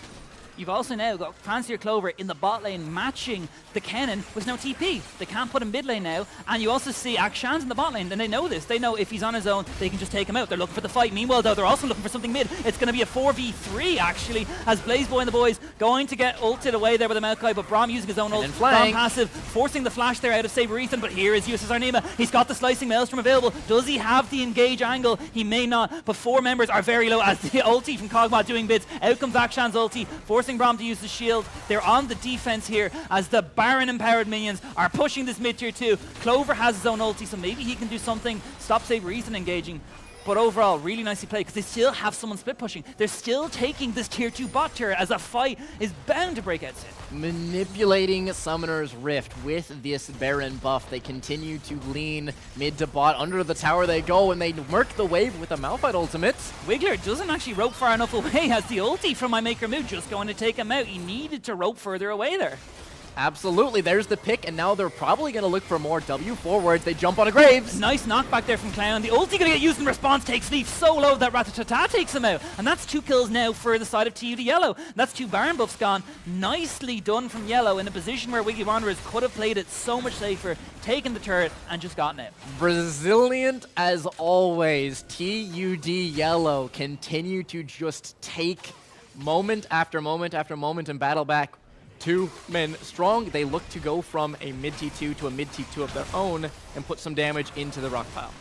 [SPEAKER 15] You've also now got Fancier Clover in the bot lane matching the Kennen with no TP. They can't put him mid lane now. And you also see Akshan's in the bot lane, and they know this. They know if he's on his own, they can just take him out. They're looking for the fight. Meanwhile, though, they're also looking for something mid. It's going to be a 4v3, actually, as BlazBoy and the boys going to get ulted away there with the Maokai, but Braum using his own ult. Braum passive, forcing the flash there out of Saber Ethan, but here is USSR Nima. He's got the Slicing Maelstrom available. Does he have the engage angle? He may not, but 4 members are very low as the ulti from Kog'Maw doing bits. Out comes Akshan's ulti, forcing Braum to use the shield. They're on the defense here as the Baron empowered minions are pushing this mid tier 2. Clover has his own ulti, so maybe he can do something, stop Saber Ethan engaging. But overall, really nicely played because they still have someone split pushing. They're still taking this tier 2 bot turret as a fight is bound to break out soon.
[SPEAKER 14] Manipulating Summoner's Rift with this Baron buff. They continue to lean mid to bot. Under the tower they go, and they murk the wave with a Malphite ultimate.
[SPEAKER 15] Wiggler doesn't actually rope far enough away as the ulti from My Maker Mood just going to take him out. He needed to rope further away there.
[SPEAKER 14] Absolutely, there's the pick, and now they're probably going to look for more W forwards. They jump on a Graves.
[SPEAKER 15] Nice knockback there from Clown. The ulti going to get used in response, takes Leaf so low that Ratatata takes him out. And that's 2 kills now for the side of TUD Yellow. That's 2 Baron buffs gone. Nicely done from Yellow in a position where Wiggy Wanderers could have played it so much safer, taken the turret, and just gotten it.
[SPEAKER 14] Resilient as always. TUD Yellow continue to just take moment after moment after moment and battle back. 2 men strong. They look to go from a mid T2 to a mid T2 of their own and put some damage into the rock pile.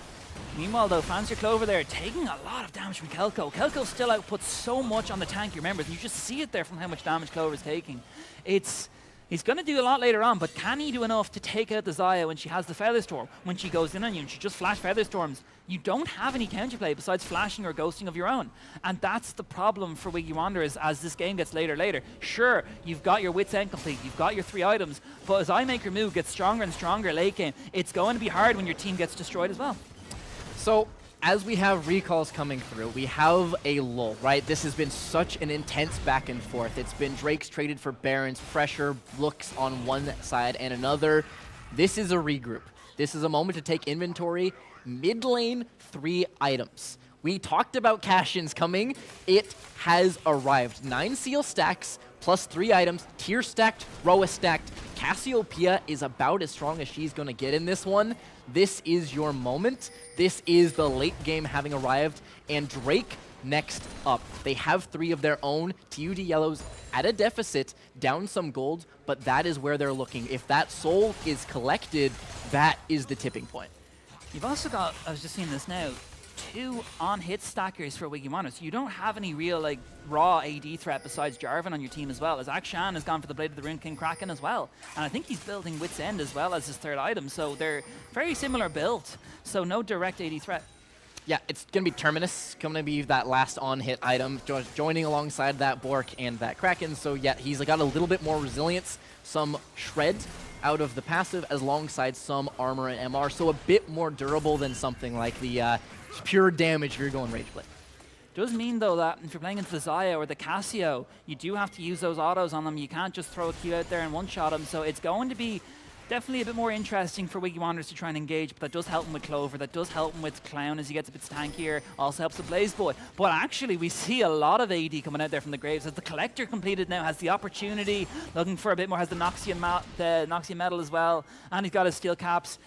[SPEAKER 15] Meanwhile, though, Fancier Clover there taking a lot of damage from Kelko. Kelko still outputs so much on the tank, you remember. You just see it there from how much damage Clover's taking. It's He's going to do a lot later on, but can he do enough to take out the Xayah when she has the Featherstorm? When she goes in on you and she just flash Featherstorms, you don't have any counterplay besides flashing or ghosting of your own. And that's the problem for Wiggy Wanderers as this game gets later. Sure, you've got your Wits End complete, you've got your 3 items, but as iMaker Moo gets stronger and stronger late game, it's going to be hard when your team gets destroyed as well.
[SPEAKER 14] So, as we have recalls coming through, we have a lull, right? This has been such an intense back and forth. It's been Drake's traded for Barons, pressure looks on one side and another. This is a regroup. This is a moment to take inventory. Mid lane, 3 items. We talked about cash-ins coming. It has arrived. 9 seal stacks plus 3 items. Tier stacked, Roa stacked. Cassiopeia is about as strong as she's going to get in this one. This is your moment. This is the late game having arrived. And Drake next up. They have 3 of their own. TUD Yellow's at a deficit, down some gold, but that is where they're looking. If that soul is collected, that is the tipping point.
[SPEAKER 15] You've also got, I was just seeing this now, 2 on-hit stackers for Wiggy Wanderers. You don't have any real like raw AD threat besides Jarvan on your team as well, as Akshan has gone for the Blade of the Rune King Kraken as well. And I think he's building Wit's End as well as his 3rd item, so they're very similar built, so no direct AD threat.
[SPEAKER 14] Yeah, it's going to be Terminus, going to be that last on-hit item, joining alongside that Bork and that Kraken. So yeah, he's got a little bit more resilience, some shred out of the passive, alongside some armor and MR, so a bit more durable than something like the pure damage if you're going Rage Blade.
[SPEAKER 15] Does mean though that if you're playing into the Xayah or the Cassio, you do have to use those autos on them. You can't just throw a Q out there and one-shot them, so it's going to be definitely a bit more interesting for Wiggy Wanderers to try and engage, but that does help him with Clover, that does help him with Clown as he gets a bit tankier, also helps with Blaze Boy. But actually, we see a lot of AD coming out there from the Graves, as the Collector completed now, has the opportunity, looking for a bit more, has the Noxian Metal as well, and he's got his Steel Caps.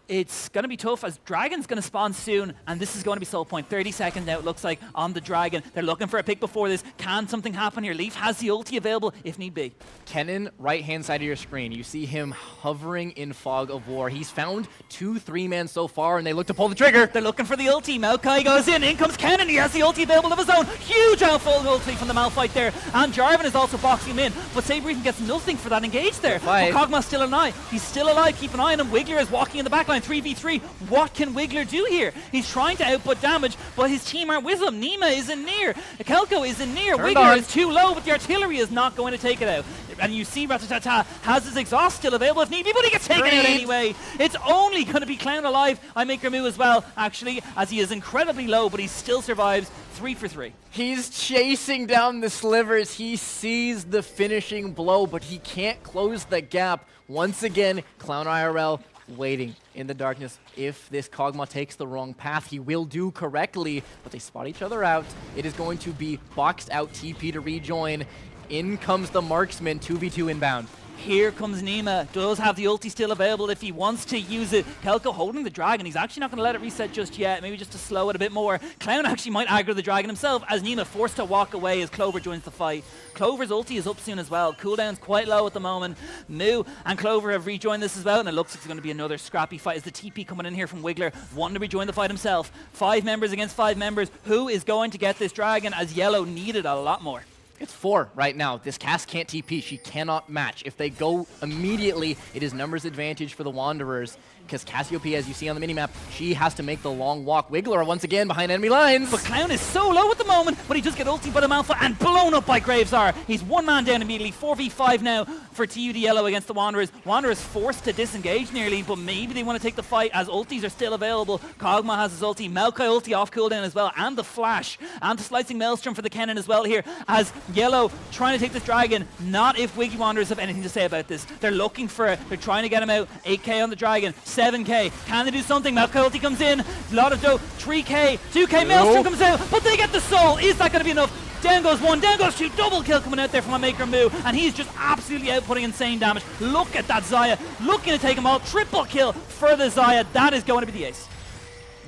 [SPEAKER 15] It's going to be tough as Dragon's going to spawn soon, and this is going to be Soul Point. 30 seconds now, it looks like, on the Dragon. They're looking for a pick before this. Can something happen here? Leaf has the ulti available if need be.
[SPEAKER 14] Kennen, right-hand side of your screen. You see him hovering in Fog of War. He's found 2 3-man so far, and they look to pull the trigger.
[SPEAKER 15] They're looking for the ulti. Maokai goes in comes Kennen. He has the ulti available of his own. Huge outfall ulti from the Malphite there, and Jarvan is also boxing him in, but Saber even gets nothing for that engage there. But Kog'Maw's still alive. He's still alive. Keep an eye on him. Wiggler is walking in the backline. 3v3. What can Wiggler do here? He's trying to output damage, but his team aren't with him. Nima isn't near. Kelko isn't near. Wiggler is too low, but the artillery is not going to take it out. And you see Ratatata has his exhaust still available if need be, but he gets taken out anyway. It's only going to be Clown alive. iMaker Moo as well, actually, as he is incredibly low, but he still survives. 3 for 3.
[SPEAKER 14] He's chasing down the slivers. He sees the finishing blow, but he can't close the gap. Once again, Clown IRL waiting in the darkness. If this Kog'Maw takes the wrong path, he will do correctly, but they spot each other out. It is going to be boxed out TP to rejoin. In comes the marksman, 2v2 inbound.
[SPEAKER 15] Here comes Nima. Does have the ulti still available if he wants to use it. Kelko holding the Dragon. He's actually not going to let it reset just yet. Maybe just to slow it a bit more. Clown actually might aggro the Dragon himself as Nima forced to walk away as Clover joins the fight. Clover's ulti is up soon as well. Cooldown's quite low at the moment. Moo and Clover have rejoined this as well, and it looks like it's going to be another scrappy fight as the TP coming in here from Wiggler, wanting to rejoin the fight himself. 5 members against 5 members. Who is going to get this Dragon, as Yellow needed a lot more?
[SPEAKER 14] It's 4 right now. This Cass can't TP. She cannot match. If they go immediately, it is numbers advantage for the Wanderers, because Cassiopeia, as you see on the minimap, she has to make the long walk. Wiggler once again behind enemy lines.
[SPEAKER 15] But Clown is so low at the moment, but he does get ulti by the Malfa and blown up by Gravesar. He's 1 man down immediately. 4v5 now for TUD Yellow against the Wanderers. Wanderers forced to disengage nearly, but maybe they want to take the fight as ultis are still available. Kog'Maw has his ulti. Maokai ulti off cooldown as well, and the flash. And the slicing Maelstrom for the Kennen as well here, as Yellow trying to take this Dragon. Not if Wiggy Wanderers have anything to say about this. They're looking for it. They're trying to get him out. 8k on the Dragon. 7k. Can they do something? Maokai ulti comes in. A lot of dough. 3k. 2k. Maelstrom comes out. But they get the soul. Is that going to be enough? Down goes 1. Down goes 2. Double kill coming out there from iMaker Moo. And he's just absolutely outputting insane damage. Look at that Xayah. Looking to take him all. Triple kill for the Xayah. That is going to be the ace.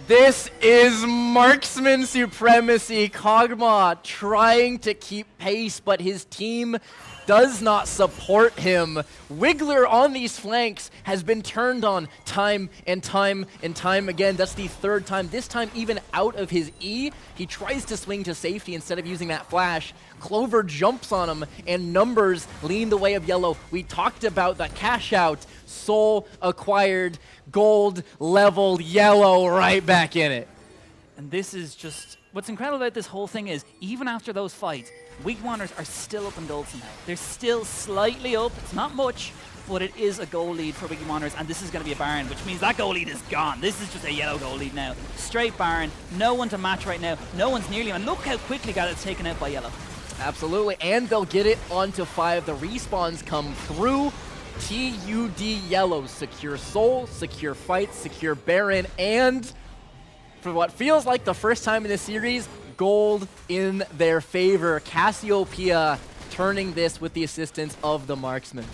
[SPEAKER 14] This is marksman supremacy. Kog'Maw trying to keep pace, but his team does not support him. Wiggler on these flanks has been turned on time and time and time again. That's the third time, this time even out of his E. He tries to swing to safety instead of using that flash. Clover jumps on him, and numbers lean the way of yellow. We talked about the cash out, soul acquired, gold leveled, yellow right back in it.
[SPEAKER 15] And this is just, what's incredible about this whole thing is, even after those fights, Wiggy Wanderers are still up in gold somehow. They're still slightly up. It's not much, but it is a goal lead for Wiggy Wanderers, and this is going to be a Baron, which means that goal lead is gone. This is just a yellow goal lead now. Straight Baron, no one to match right now. No one's nearly, and look how quickly it's taken out by yellow.
[SPEAKER 14] Absolutely, and they'll get it onto 5. The respawns come through. TUD yellow, secure soul, secure fight, secure Baron, and for what feels like the first time in this series, gold in their favor. Cassiopeia turning this with the assistance of the marksman.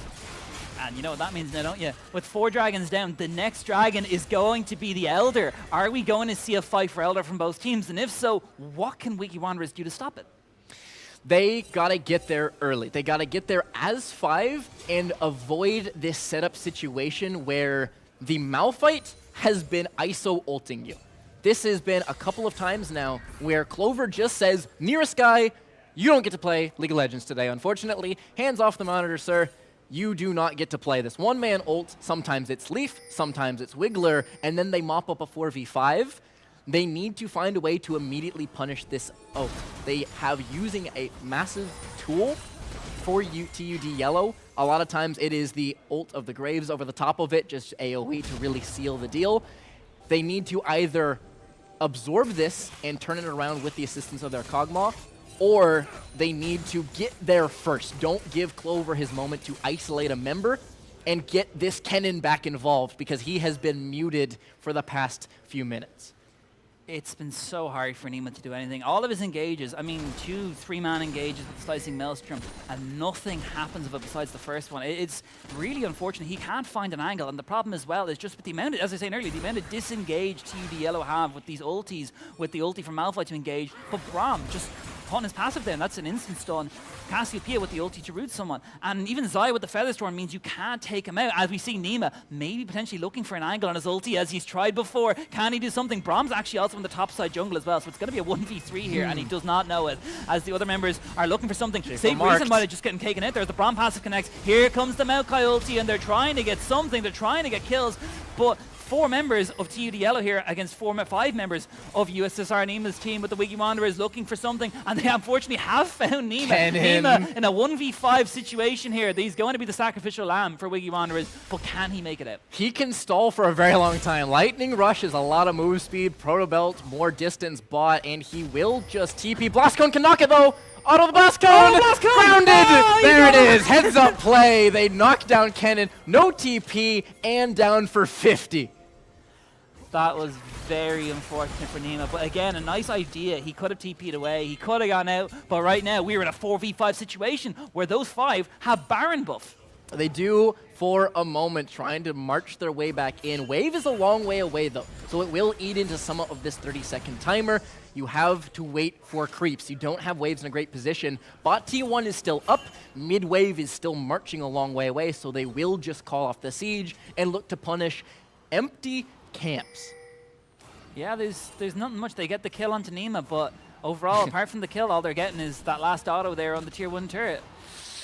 [SPEAKER 15] And you know what that means now, don't you? With 4 dragons down, the next dragon is going to be the Elder. Are we going to see a fight for Elder from both teams? And if so, what can Wiggy Wanderers do to stop it?
[SPEAKER 14] They gotta get there early. They gotta get there as 5 and avoid this setup situation where the Malphite has been ISO ulting you. This has been a couple of times now where Clover just says, nearest guy, you don't get to play League of Legends today, unfortunately. Hands off the monitor, sir. You do not get to play this one-man ult. Sometimes it's Leaf, sometimes it's Wiggler, and then they mop up a 4v5. They need to find a way to immediately punish this ult. They have using a massive tool for TUD yellow. A lot of times it is the ult of the Graves over the top of it, just AoE to really seal the deal. They need to either absorb this and turn it around with the assistance of their Kog'Maw, or they need to get there first. Don't give Clover his moment to isolate a member and get this Kennen back involved, because he has been muted for the past few minutes.
[SPEAKER 15] It's been so hard for Nima to do anything. All of his engages, I mean, 2 3-man engages with Slicing Maelstrom, and nothing happens of it besides the first one. It's really unfortunate. He can't find an angle, and the problem as well is just with the amount of, as I was saying earlier, the amount of disengaged TUD Yellow have with these ultis, with the ulti from Malphite to engage, but Braum just putting his passive down, that's an instant stun. Cassiopeia with the ulti to root someone, and even Zai with the Featherstorm means you can't take him out. As we see Nima maybe potentially looking for an angle on his ulti as he's tried before. Can he do something? Braum's actually also in the top side jungle as well, so it's going to be a 1v3 here, and he does not know it, as the other members are looking for something. Save reason might have just getting taken out there. The Braum passive connects. Here comes the Maokai ulti, and they're trying to get something. They're trying to get kills, but 4 members of TUD Yellow here against 5 members of USSR Nima's team, with the Wiggy Wanderers looking for something, and they unfortunately have found Nima. Nima in a 1v5 situation here. He's going to be the sacrificial lamb for Wiggy Wanderers, but can he make it out?
[SPEAKER 14] He can stall for a very long time. Lightning Rush is a lot of move speed, Proto Belt, more distance bought, and he will just TP. Blast Cone can knock it though! Auto the Blast Cone! Grounded! Oh, there it is! Heads up play. They knock down Kennen, no TP, and down for 50.
[SPEAKER 15] That was very unfortunate for Nima, but again, a nice idea. He could have TP'd away, he could have gone out, but right now we're in a 4v5 situation where those 5 have Baron buff.
[SPEAKER 14] They do for a moment, trying to march their way back in. Wave is a long way away though, so it will eat into some of this 30-second timer. You have to wait for creeps. You don't have waves in a great position. Bot T1 is still up, mid wave is still marching a long way away, so they will just call off the siege and look to punish empty camps.
[SPEAKER 15] Yeah, there's nothing much. They get the kill onto Nima, but overall, apart from the kill, all they're getting is that last auto there on the tier 1 turret.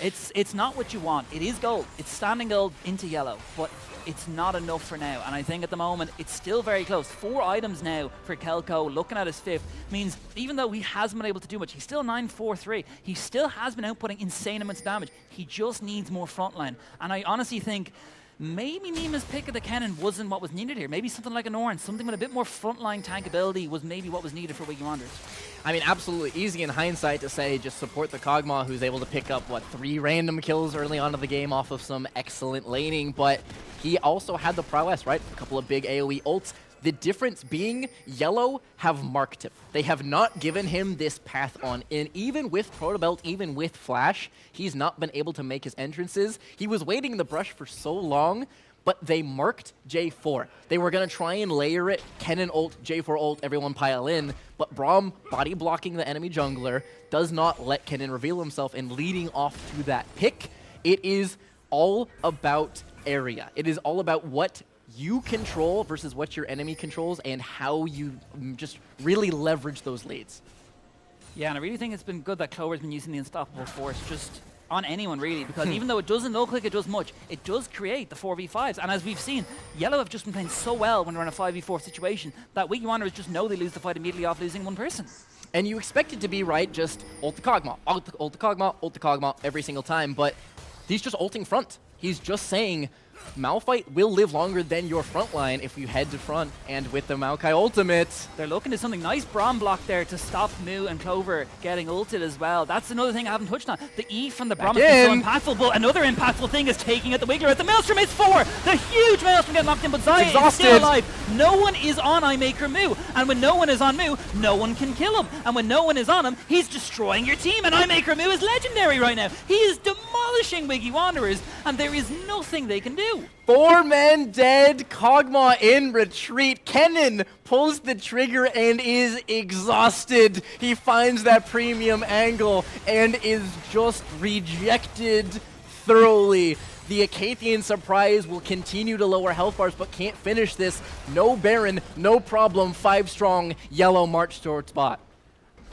[SPEAKER 15] It's not what you want. It is gold. It's standing gold into yellow, but it's not enough for now. And I think at the moment, it's still very close. 4 items now for Kelko, looking at his 5th, means even though he hasn't been able to do much, he's still 9-4-3. He still has been outputting insane amounts of damage. He just needs more frontline. And I honestly think maybe Nima's pick of the Kennen wasn't what was needed here. Maybe something like an Orange, something with a bit more frontline tankability was maybe what was needed for Wiggy Wanderers.
[SPEAKER 14] I mean, absolutely easy in hindsight to say just support the Kog'Maw, who's able to pick up, 3 random kills early on in the game off of some excellent laning, but he also had the prowess, right? A couple of big AoE ults. The difference being Yellow have marked him. They have not given him this path on in. Even with Proto Belt, even with Flash, he's not been able to make his entrances. He was waiting in the brush for so long, but they marked J4. They were going to try and layer it, Kennen ult, J4 ult, everyone pile in, but Braum body blocking the enemy jungler does not let Kennen reveal himself and leading off to that pick. It is all about area. It is all about what you control versus what your enemy controls and how you just really leverage those leads.
[SPEAKER 15] Yeah, and I really think it's been good that Clover's been using the Unstoppable Force just on anyone, really, because even though it doesn't look like it does much, it does create the 4v5s. And as we've seen, Yellow have just been playing so well when they're in a 5v4 situation that Wiggy Wanderers just know they lose the fight immediately off losing one person.
[SPEAKER 14] And you expect it to be, right, just ult the Kog'Maw, ult the Kog'Maw, ult the Kog'Maw every single time, but he's just ulting front. He's just saying, Malphite will live longer than your front line if you head to front, and with the Maokai ultimate.
[SPEAKER 15] They're looking at something nice Braum block there to stop Moo and Clover getting ulted as well. That's another thing I haven't touched on. The E from the Braum is so impactful, but another impactful thing is taking out the Wiggler at the Maelstrom. It's 4! The huge Maelstrom getting knocked in, but Xayah is still alive. No one is on iMaker Moo, and when no one is on Moo, no one can kill him. And when no one is on him, he's destroying your team, and iMaker Moo is legendary right now. He is demolishing Wiggy Wanderers, and there is nothing they can do.
[SPEAKER 14] 4 men dead, Kog'Maw in retreat. Kennen pulls the trigger and is exhausted. He finds that premium angle and is just rejected thoroughly. The Acathian surprise will continue to lower health bars, but can't finish this. No Baron, no problem. 5 strong, Yellow march towards bot.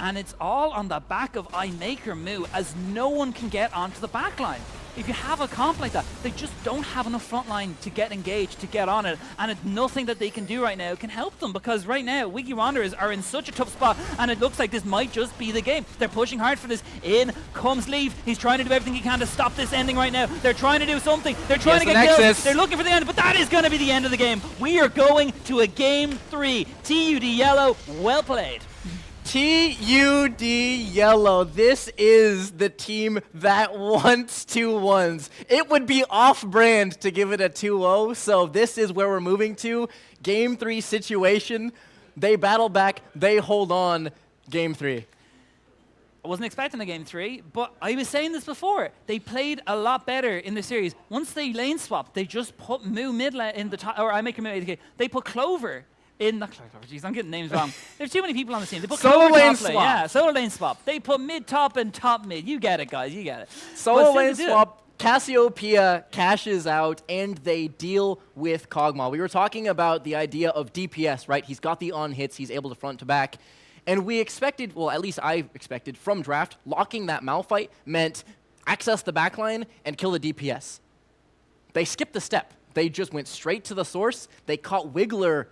[SPEAKER 15] And it's all on the back of iMaker Moo, as no one can get onto the backline. If you have a comp like that, they just don't have enough front line to get engaged, to get on it, and it's nothing that they can do right now can help them, because right now, Wiggy Wanderers are in such a tough spot, and it looks like this might just be the game. They're pushing hard for this. In comes Leaf. He's trying to do everything he can to stop this ending right now. They're trying to do something. They're trying to get kills. They're looking for the end, but that is going to be the end of the game. We are going to a game 3. TUD Yellow, well played.
[SPEAKER 14] TUD Yellow, this is the team that wants 2-1s. It would be off-brand to give it a 2-0, so this is where we're moving to. Game 3 situation. They battle back, they hold on. Game 3.
[SPEAKER 15] I wasn't expecting a game 3, but I was saying this before. They played a lot better in the series. Once they lane swapped, they just put Moo mid lane in the top, or iMaker Moo ADK. They put Clover in the, jeez, I'm getting names wrong. There's too many people on the team. They put
[SPEAKER 14] solo lane
[SPEAKER 15] swap. Yeah, solo lane swap. They put mid top and top mid. You get it, guys. You get it.
[SPEAKER 14] Solo lane swap. Cassiopeia cashes out, and they deal with Kog'Maw. We were talking about the idea of DPS, right? He's got the on hits. He's able to front to back. And we expected, well, at least I expected from draft, locking that Malphite meant access the backline and kill the DPS. They skipped the step. They just went straight to the source. They caught Wiggler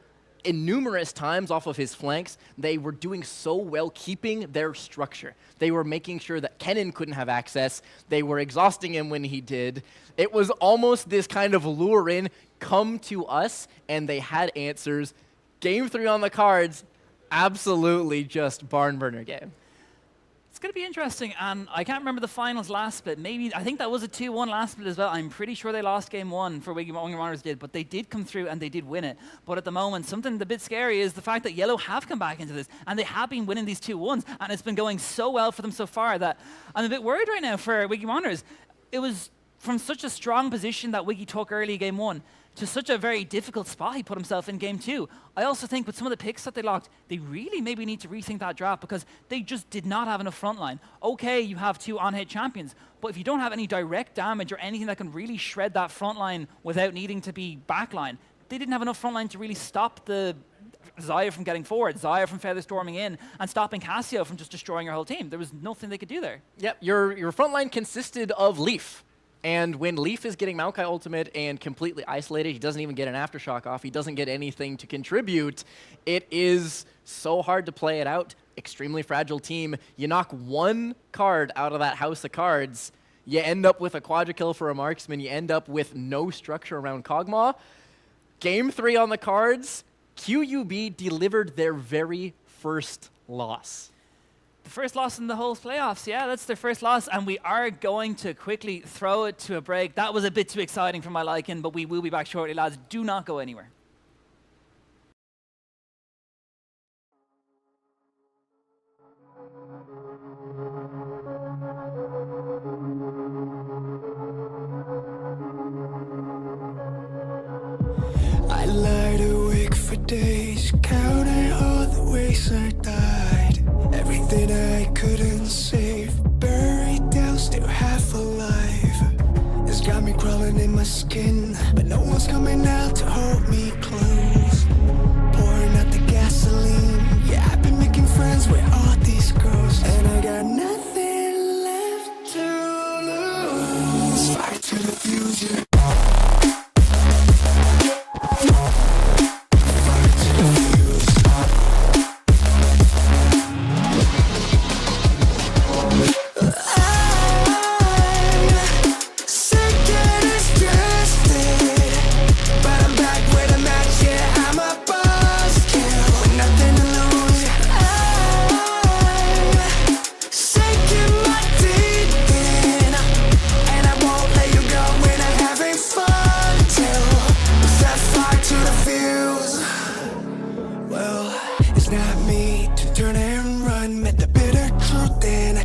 [SPEAKER 14] in numerous times off of his flanks. They were doing so well keeping their structure. They were making sure that Kennen couldn't have access. They were exhausting him when he did. It was almost this kind of lure in, come to us, and they had answers. Game 3 on the cards, absolutely just barn burner game.
[SPEAKER 15] It's going to be interesting, and I can't remember the finals last split. Maybe, I think that was a 2-1 last split as well. I'm pretty sure they lost game 1 for Wiggy Wanderers did, but they did come through and they did win it. But at the moment, something a bit scary is the fact that Yellow have come back into this, and they have been winning these 2-1s, and it's been going so well for them so far that I'm a bit worried right now for Wiggy Wanderers. It was from such a strong position that Wiggy took early game 1 to such a very difficult spot he put himself in game 2. I also think with some of the picks that they locked, they really maybe need to rethink that draft, because they just did not have enough front line. Okay, you have 2 on-hit champions, but if you don't have any direct damage or anything that can really shred that front line without needing to be backline, they didn't have enough front line to really stop the Xayah from getting forward, Xayah from feather storming in, and stopping Cassio from just destroying your whole team. There was nothing they could do there.
[SPEAKER 14] Yep, your front line consisted of Leaf. And when Leaf is getting Maokai ultimate and completely isolated, he doesn't even get an aftershock off, he doesn't get anything to contribute, it is so hard to play it out. Extremely fragile team. You knock one card out of that house of cards, you end up with a quadra kill for a marksman, you end up with no structure around Kog'Maw. Game 3 on the cards, QUB delivered their very first loss.
[SPEAKER 15] The first loss in the whole playoffs, yeah, that's their first loss, and we are going to quickly throw it to a break. That was a bit too exciting for my liking, but we will be back shortly, lads. Do not go anywhere.
[SPEAKER 11] they couldn't save. Buried down, still half alive. It's got me crawling in my skin, but no one's coming out to hold me close. Pouring out the gasoline. Yeah, I've been making friends with all these girls, and I got nothing left to lose. Fight to the future.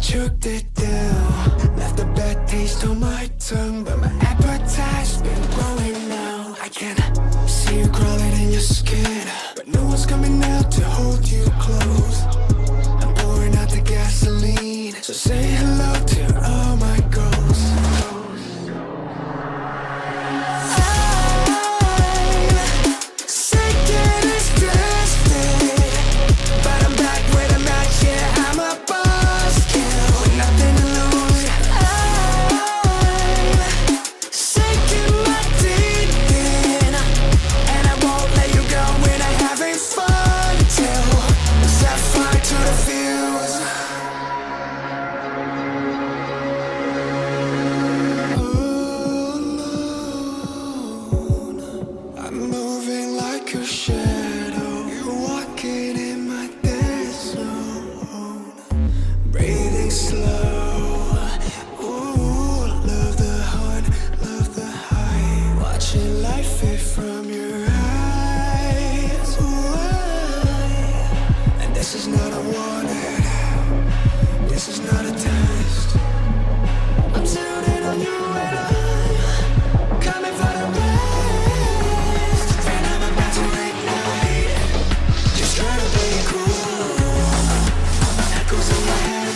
[SPEAKER 11] Choked it down, left a bad taste on my tongue, but my appetite's been growing now. I can see you crawling in your skin, but no one's coming out to hold you close. I'm pouring out the gasoline, so say hello to all my ghosts. I'm sick and exhausted, but I'm back with a match, yeah, I'm a boss. Nothing to lose. I'm sinking my teeth in, and I won't let you go when I'm having fun till set fire to the fuse. Alone, I'm moving like a shadow. You're walking in my dead zone. Breathing slow, ooh, love the hunt, love the high. Watching life fade from your eyes, ooh, and this is not a warning, this is not a test. I'm tuning on you and I'm coming for the rest. And I'm about to ignite, just try to play it cool. Echoes in my head.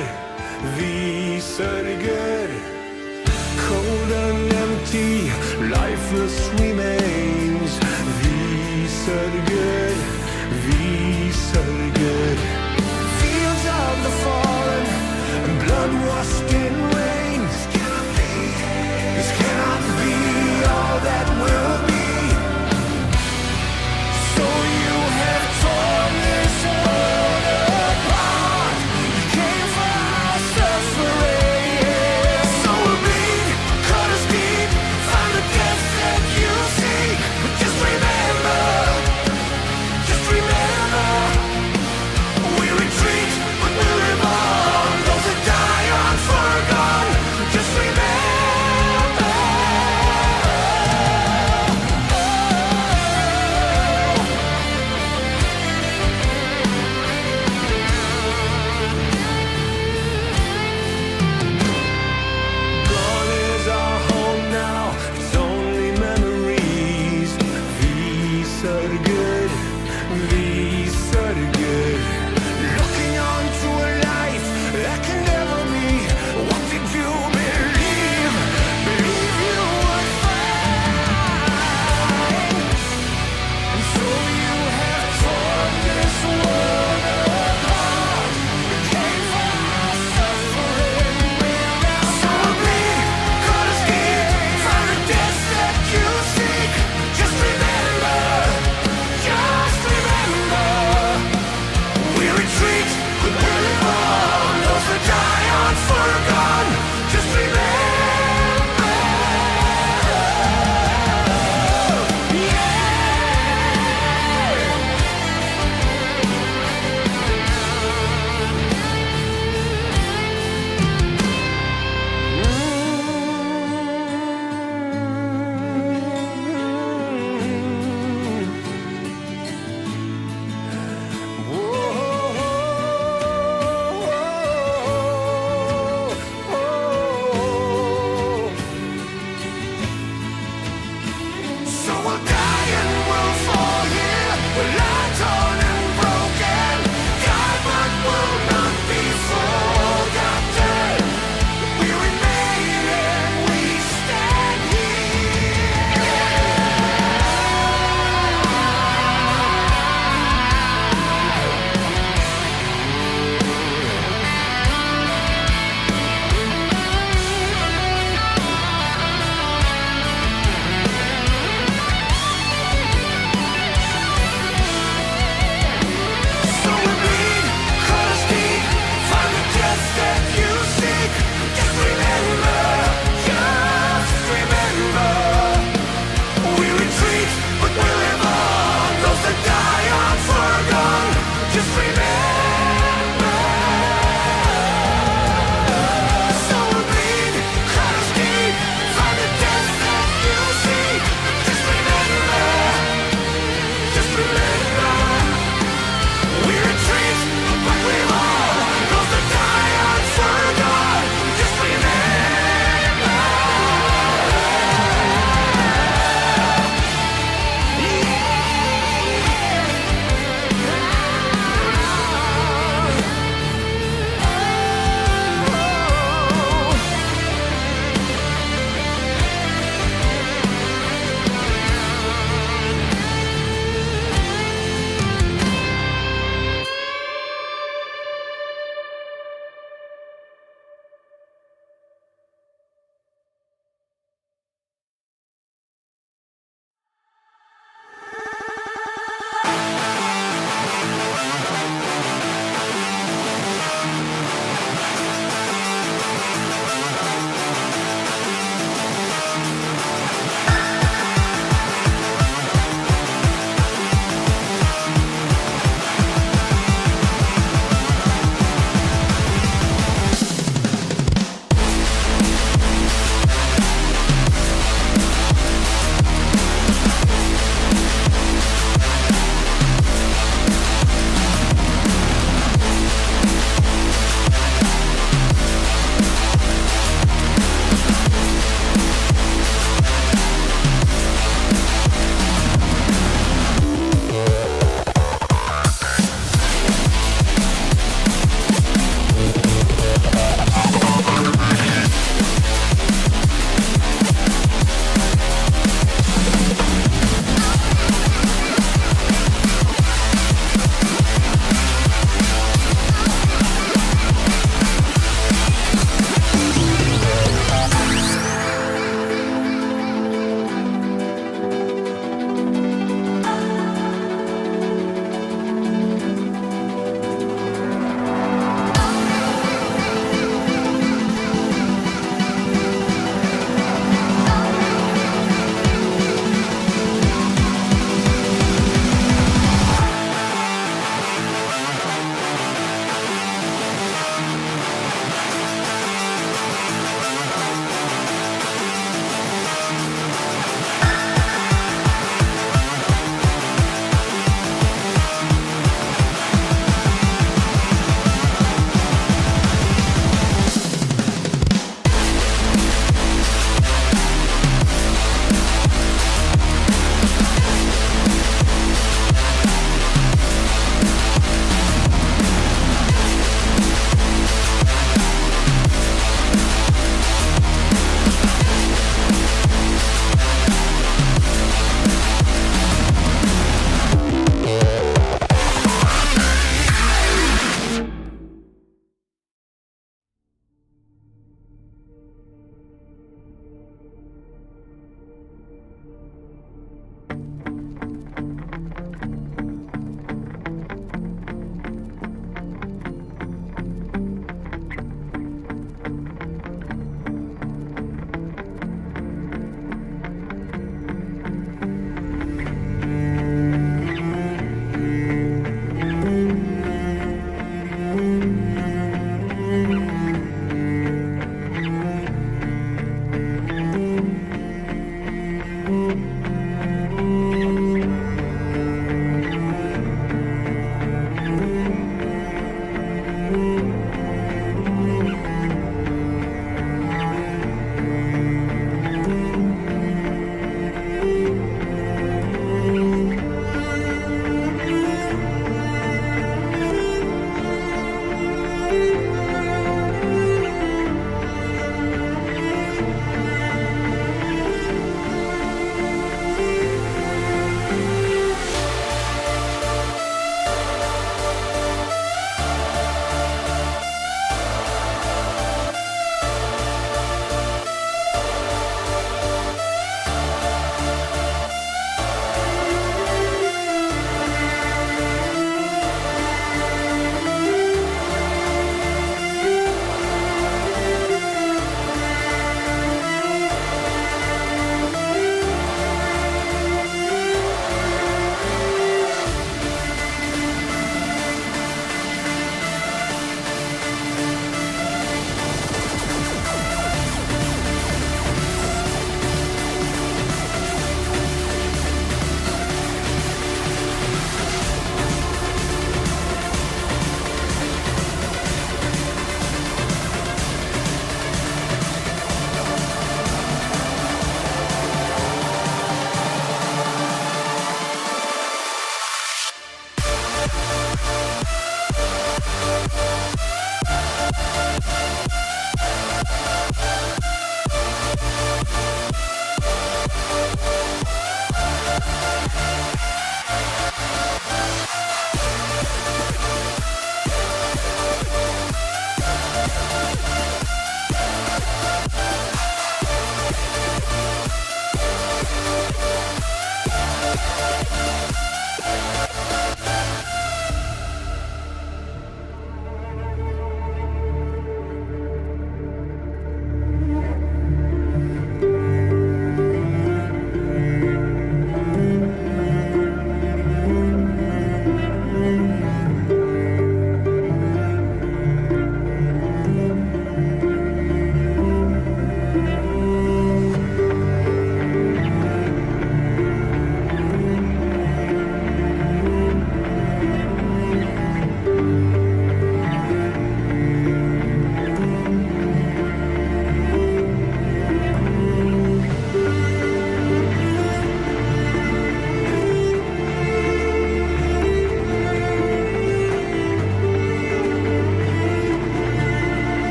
[SPEAKER 11] sörger, vi sörger. Cold and empty, lifeless remains. Vi sörger, vi sörger. Fields of the fallen, and blood washed in rain. This cannot be all that will be. So you have torn this world apart. You came for our suffering. So we'll bleed, cut us deep, find the depths that you seek. But just remember,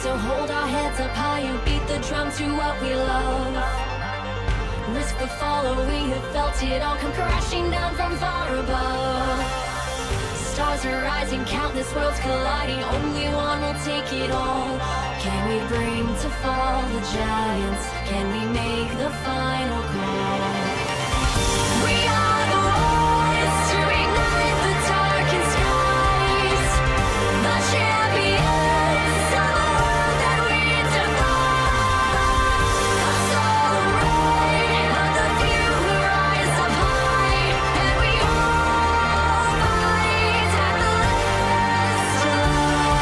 [SPEAKER 11] So hold our heads up high and beat the drum to what we love. Risk the fall, we have felt it all come crashing down from far above. Stars are rising, countless worlds colliding, only one will take it all. Can we bring to fall the giants? Can we make the final call? We are the ones to ignite the darkened skies, the champions of the world that we defy. The soul ray of the few who rise up high, and we all fight at the last light.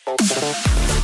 [SPEAKER 11] Thank you.